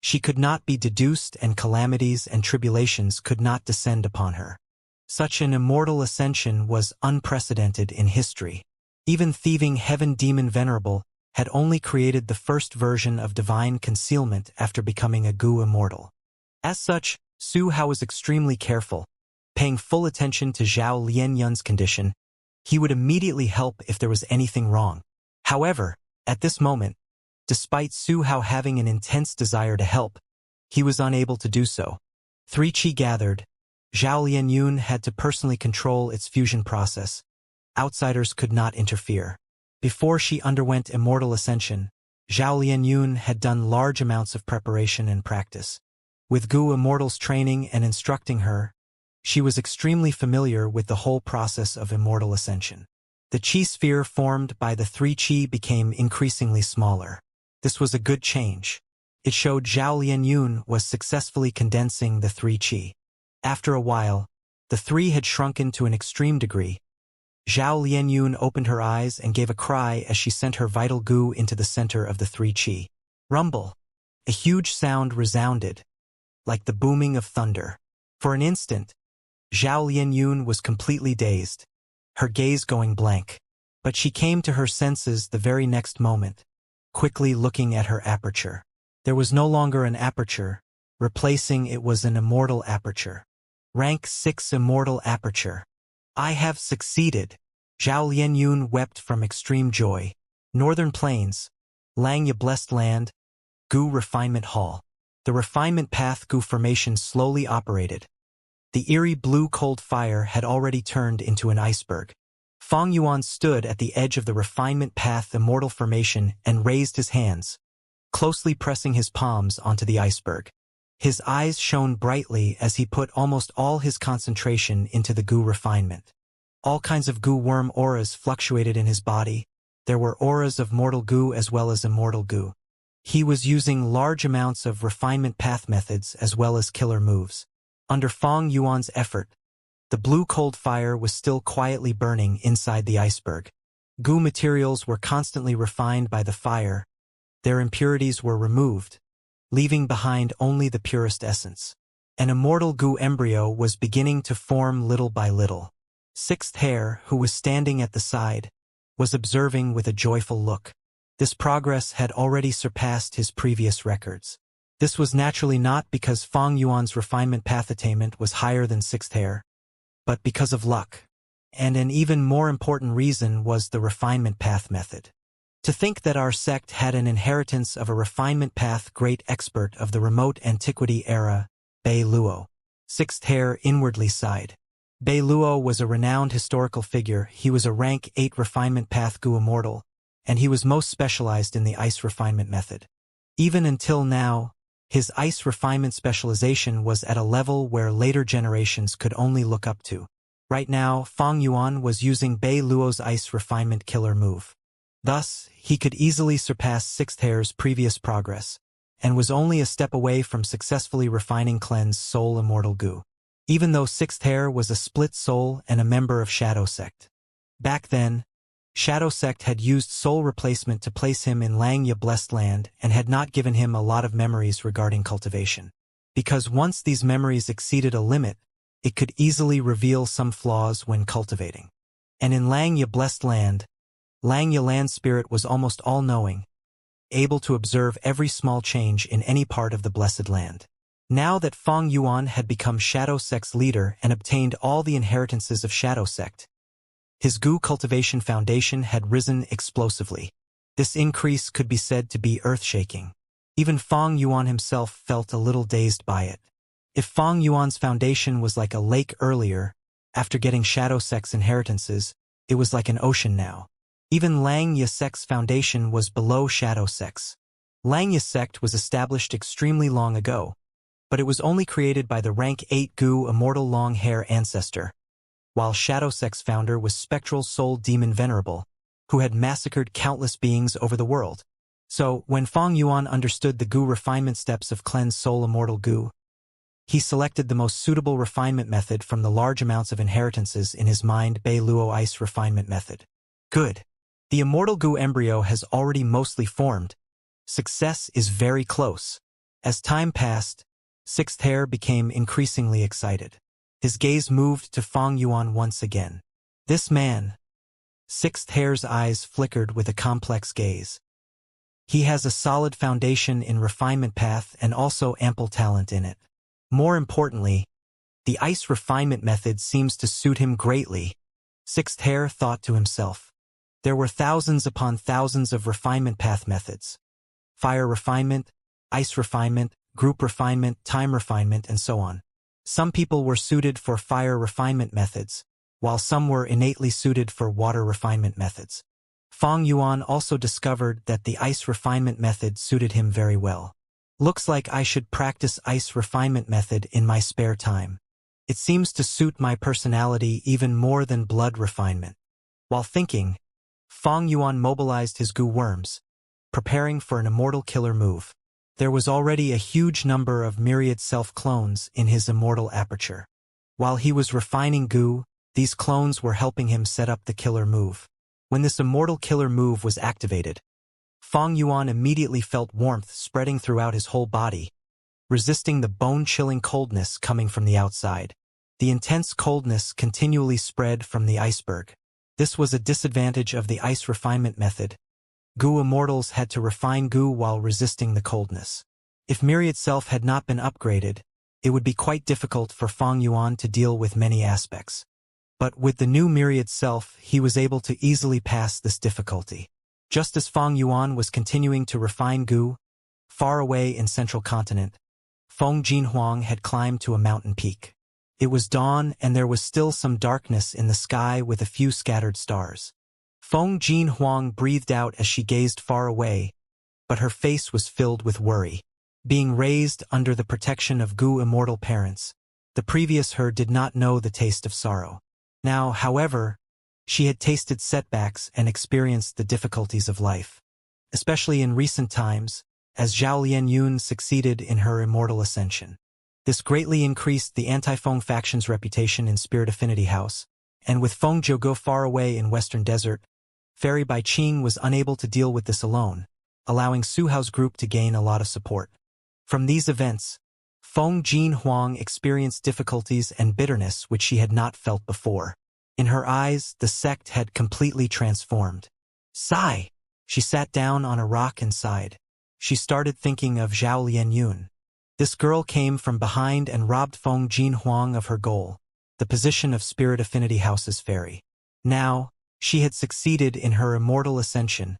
she could not be deduced and calamities and tribulations could not descend upon her. Such an immortal ascension was unprecedented in history. Even thieving Heaven Demon Venerable had only created the first version of divine concealment after becoming a Gu Immortal. As such, Su Hao was extremely careful, paying full attention to Zhao Lianyun's condition. He would immediately help if there was anything wrong. However, at this moment, despite Su Hao having an intense desire to help, he was unable to do so. 3 qi gathered. Zhao Lianyun had to personally control its fusion process. Outsiders could not interfere. Before she underwent immortal ascension, Zhao Lianyun had done large amounts of preparation and practice. With Gu Immortal's training and instructing her, she was extremely familiar with the whole process of immortal ascension. The qi sphere formed by the 3 qi became increasingly smaller. This was a good change. It showed Zhao Lianyun was successfully condensing the 3 qi. After a while, the 3 had shrunken to an extreme degree. Zhao Lianyun opened her eyes and gave a cry as she sent her vital gu into the center of the 3 qi. Rumble! A huge sound resounded, like the booming of thunder. For an instant, Zhao Lianyun was completely dazed, her gaze going blank. But she came to her senses the very next moment, quickly looking at her aperture. There was no longer an aperture, replacing it was an immortal aperture. Rank 6 Immortal Aperture. I have succeeded. Zhao Lianyun wept from extreme joy. Northern Plains, Langya Blessed Land, Gu Refinement Hall. The refinement path Gu formation slowly operated. The eerie blue cold fire had already turned into an iceberg. Feng Yuan stood at the edge of the refinement path immortal formation and raised his hands, closely pressing his palms onto the iceberg. His eyes shone brightly as he put almost all his concentration into the Gu refinement. All kinds of Gu worm auras fluctuated in his body. There were auras of mortal Gu as well as immortal Gu. He was using large amounts of refinement path methods as well as killer moves. Under Feng Yuan's effort, the blue cold fire was still quietly burning inside the iceberg. Gu materials were constantly refined by the fire. Their impurities were removed, leaving behind only the purest essence. An immortal goo embryo was beginning to form little by little. Sixth Hare, who was standing at the side, was observing with a joyful look. This progress had already surpassed his previous records. This was naturally not because Feng Yuan's refinement path attainment was higher than Sixth Hare, but because of luck. And an even more important reason was the refinement path method. To think that our sect had an inheritance of a refinement path great expert of the remote antiquity era, Bei Luo. Sixth Hare inwardly sighed. Bei Luo was a renowned historical figure. He was a rank 8 refinement path Gu Immortal, and he was most specialized in the ice refinement method. Even until now, his ice refinement specialization was at a level where later generations could only look up to. Right now, Feng Yuan was using Bei Luo's ice refinement killer move. Thus, he could easily surpass Sixth Hare's previous progress, and was only a step away from successfully refining Clean's soul immortal goo. Even though Sixth Hare was a split soul and a member of Shadow Sect. Back then, Shadow Sect had used soul replacement to place him in Langya Blessed Land and had not given him a lot of memories regarding cultivation. Because once these memories exceeded a limit, it could easily reveal some flaws when cultivating. And in Langya Blessed Land, Langya Land Spirit was almost all-knowing, able to observe every small change in any part of the Blessed Land. Now that Feng Yuan had become Shadow Sect's leader and obtained all the inheritances of Shadow Sect, his Gu cultivation foundation had risen explosively. This increase could be said to be earth-shaking. Even Feng Yuan himself felt a little dazed by it. If Feng Yuan's foundation was like a lake earlier, after getting Shadow Sect's inheritances, it was like an ocean now. Even Langya Sect's foundation was below Shadow Sect's. Langya Sect was established extremely long ago, but it was only created by the rank 8 Gu immortal long hair ancestor, while Shadow Sect's founder was spectral soul demon Venerable, who had massacred countless beings over the world. So, when Feng Yuan understood the Gu refinement steps of Clean's soul immortal Gu, he selected the most suitable refinement method from the large amounts of inheritances in his mind. Bei Luo Ice refinement method. Good. The immortal Gu embryo has already mostly formed. Success is very close. As time passed, Sixth Hare became increasingly excited. His gaze moved to Feng Yuan once again. This man. Sixth Hare's eyes flickered with a complex gaze. He has a solid foundation in refinement path and also ample talent in it. More importantly, the ice refinement method seems to suit him greatly. Sixth Hare thought to himself. There were thousands upon thousands of refinement path methods. Fire refinement, ice refinement, group refinement, time refinement, and so on. Some people were suited for fire refinement methods, while some were innately suited for water refinement methods. Feng Yuan also discovered that the ice refinement method suited him very well. Looks like I should practice ice refinement method in my spare time. It seems to suit my personality even more than blood refinement. While thinking, Feng Yuan mobilized his Gu worms, preparing for an immortal killer move. There was already a huge number of myriad self-clones in his immortal aperture. While he was refining Gu, these clones were helping him set up the killer move. When this immortal killer move was activated, Feng Yuan immediately felt warmth spreading throughout his whole body, resisting the bone-chilling coldness coming from the outside. The intense coldness continually spread from the iceberg. This was a disadvantage of the ice refinement method. Gu immortals had to refine Gu while resisting the coldness. If Myriad Self had not been upgraded, it would be quite difficult for Feng Yuan to deal with many aspects. But with the new Myriad Self, he was able to easily pass this difficulty. Just as Feng Yuan was continuing to refine Gu, far away in central continent, Feng Jinhuang had climbed to a mountain peak. It was dawn and there was still some darkness in the sky with a few scattered stars. Feng Jinhuang breathed out as she gazed far away, but her face was filled with worry. Being raised under the protection of Gu immortal parents, the previous her did not know the taste of sorrow. Now, however, she had tasted setbacks and experienced the difficulties of life. Especially in recent times, as Zhao Lianyun succeeded in her immortal ascension. This greatly increased the anti-Feng faction's reputation in Spirit Affinity House, and with Feng Zhouge far away in Western Desert, Fairy Bai Qing was unable to deal with this alone, allowing Su Hao's group to gain a lot of support. From these events, Feng Jin Huang experienced difficulties and bitterness which she had not felt before. In her eyes, the sect had completely transformed. Sigh! She sat down on a rock and sighed. She started thinking of Zhao Lianyun. This girl came from behind and robbed Feng Jin Huang of her goal, the position of Spirit Affinity House's fairy. Now, she had succeeded in her immortal ascension,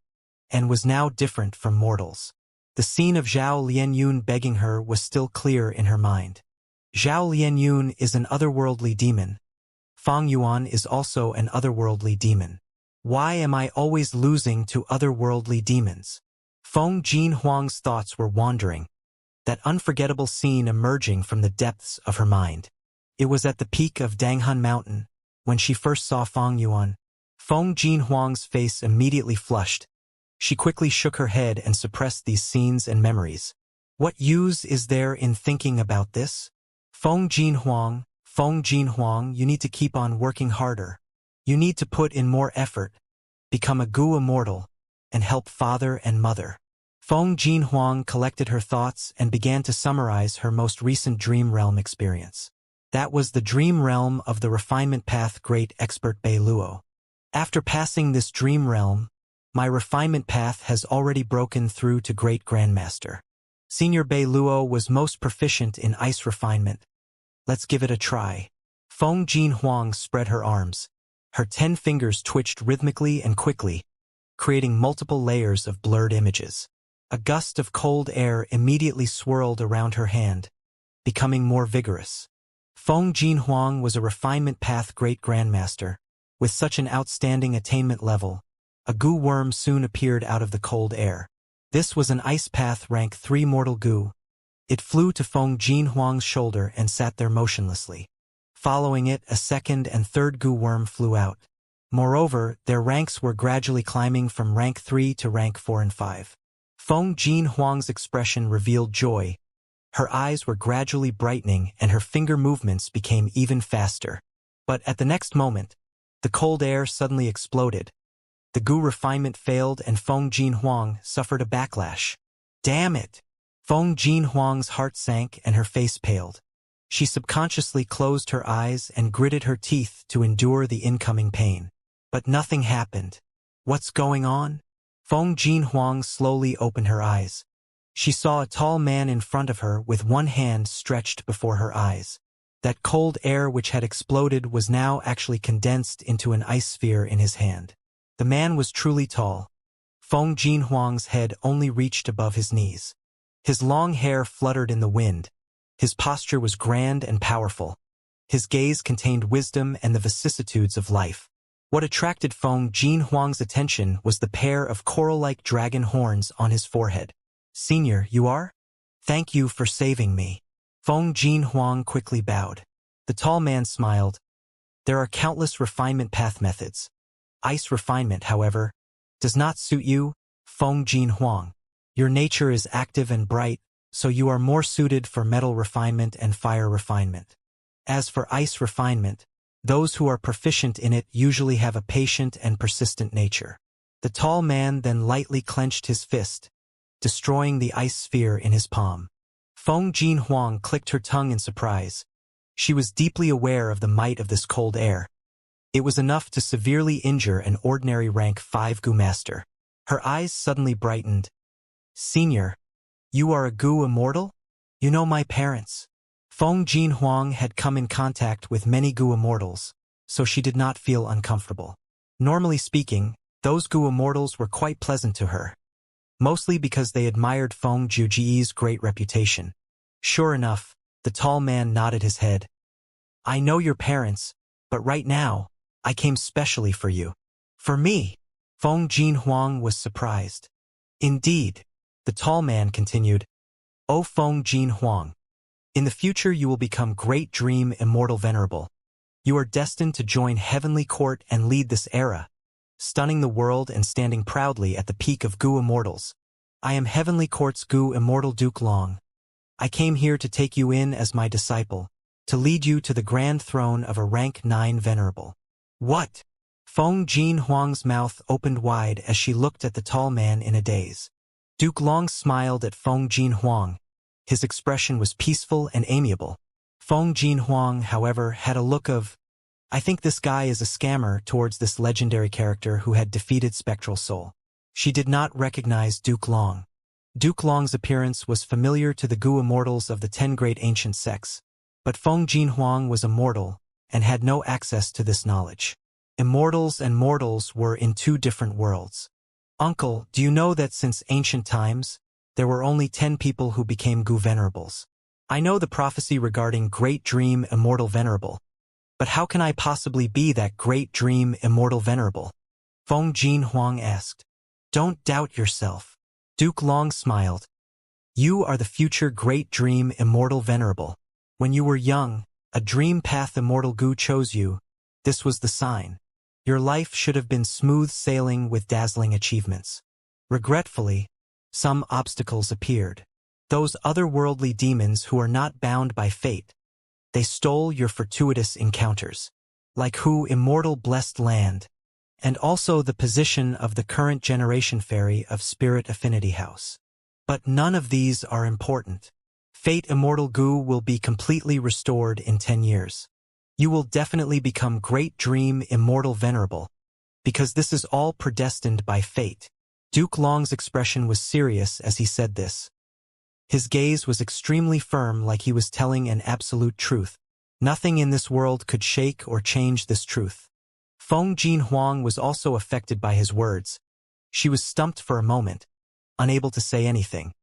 and was now different from mortals. The scene of Zhao Lianyun begging her was still clear in her mind. Zhao Lianyun is an otherworldly demon. Feng Yuan is also an otherworldly demon. Why am I always losing to otherworldly demons? Feng Jin Huang's thoughts were wandering, that unforgettable scene emerging from the depths of her mind. It was at the peak of Danghan Mountain, when she first saw Feng Yuan. Feng Jin Huang's face immediately flushed. She quickly shook her head and suppressed these scenes and memories. What use is there in thinking about this? Feng Jin Huang, you need to keep on working harder. You need to put in more effort, become a Gu Immortal, and help father and mother. Feng Jin Huang collected her thoughts and began to summarize her most recent dream realm experience. That was the dream realm of the refinement path great expert Bei Luo. After passing this dream realm, my refinement path has already broken through to great grandmaster. Senior Bei Luo was most proficient in ice refinement. Let's give it a try. Feng Jin Huang spread her arms. Her 10 fingers twitched rhythmically and quickly, creating multiple layers of blurred images. A gust of cold air immediately swirled around her hand, becoming more vigorous. Feng Jin Huang was a refinement path great grandmaster. With such an outstanding attainment level, a Gu worm soon appeared out of the cold air. This was an ice path rank 3 mortal Gu. It flew to Feng Jin Huang's shoulder and sat there motionlessly. Following it, a second and third Gu worm flew out. Moreover, their ranks were gradually climbing from rank 3 to rank 4 and 5. Feng Jin Huang's expression revealed joy. Her eyes were gradually brightening and her finger movements became even faster. But at the next moment, the cold air suddenly exploded. The Gu refinement failed and Feng Jin Huang suffered a backlash. Damn it! Feng Jin Huang's heart sank and her face paled. She subconsciously closed her eyes and gritted her teeth to endure the incoming pain. But nothing happened. What's going on? Feng Jin Huang slowly opened her eyes. She saw a tall man in front of her with one hand stretched before her eyes. That cold air which had exploded was now actually condensed into an ice sphere in his hand. The man was truly tall. Feng Jin Huang's head only reached above his knees. His long hair fluttered in the wind. His posture was grand and powerful. His gaze contained wisdom and the vicissitudes of life. What attracted Feng Jin Huang's attention was the pair of coral-like dragon horns on his forehead. Senior, you are? Thank you for saving me. Feng Jin Huang quickly bowed. The tall man smiled. There are countless refinement path methods. Ice refinement, however, does not suit you, Feng Jin Huang. Your nature is active and bright, so you are more suited for metal refinement and fire refinement. As for ice refinement, those who are proficient in it usually have a patient and persistent nature. The tall man then lightly clenched his fist, destroying the ice sphere in his palm. Feng Jin Huang clicked her tongue in surprise. She was deeply aware of the might of this cold air. It was enough to severely injure an ordinary rank 5 Gu master. Her eyes suddenly brightened. Senior, you are a Gu Immortal? You know my parents. Feng Jin Huang had come in contact with many Gu Immortals, so she did not feel uncomfortable. Normally speaking, those Gu Immortals were quite pleasant to her, mostly because they admired Feng Juji's great reputation. Sure enough, the tall man nodded his head. I know your parents, but right now, I came specially for you. For me? Feng Jin Huang was surprised. Indeed, the tall man continued. O Feng Jin Huang, in the future you will become Great Dream Immortal Venerable. You are destined to join Heavenly Court and lead this era, stunning the world and standing proudly at the peak of Gu Immortals. I am Heavenly Court's Gu Immortal Duke Long. I came here to take you in as my disciple, to lead you to the grand throne of a rank 9 Venerable. What? Feng Jin Huang's mouth opened wide as she looked at the tall man in a daze. Duke Long smiled at Feng Jin Huang. His expression was peaceful and amiable. Feng Jinhuang, however, had a look of, "I think this guy is a scammer," towards this legendary character who had defeated Spectral Soul. She did not recognize Duke Long. Duke Long's appearance was familiar to the Gu immortals of the 10 great ancient sects, but Feng Jinhuang was a mortal and had no access to this knowledge. Immortals and mortals were in two different worlds. "Uncle, do you know that since ancient times, there were only 10 people who became Gu venerables? I know the prophecy regarding Great Dream Immortal Venerable, but how can I possibly be that Great Dream Immortal Venerable?" Feng Jinhuang asked. "Don't doubt yourself." Duke Long smiled. "You are the future Great Dream Immortal Venerable. When you were young, a dream path Immortal Gu chose you. This was the sign. Your life should have been smooth sailing with dazzling achievements. Regretfully, some obstacles appeared. Those otherworldly demons who are not bound by fate. They stole your fortuitous encounters. Like who Immortal blessed land, and also the position of the current generation fairy of Spirit Affinity House. But none of these are important. Fate Immortal Gu will be completely restored in 10 years. You will definitely become Great Dream Immortal Venerable, because this is all predestined by fate." Duke Long's expression was serious as he said this. His gaze was extremely firm, like he was telling an absolute truth. Nothing in this world could shake or change this truth. Feng Jinhuang was also affected by his words. She was stumped for a moment, unable to say anything.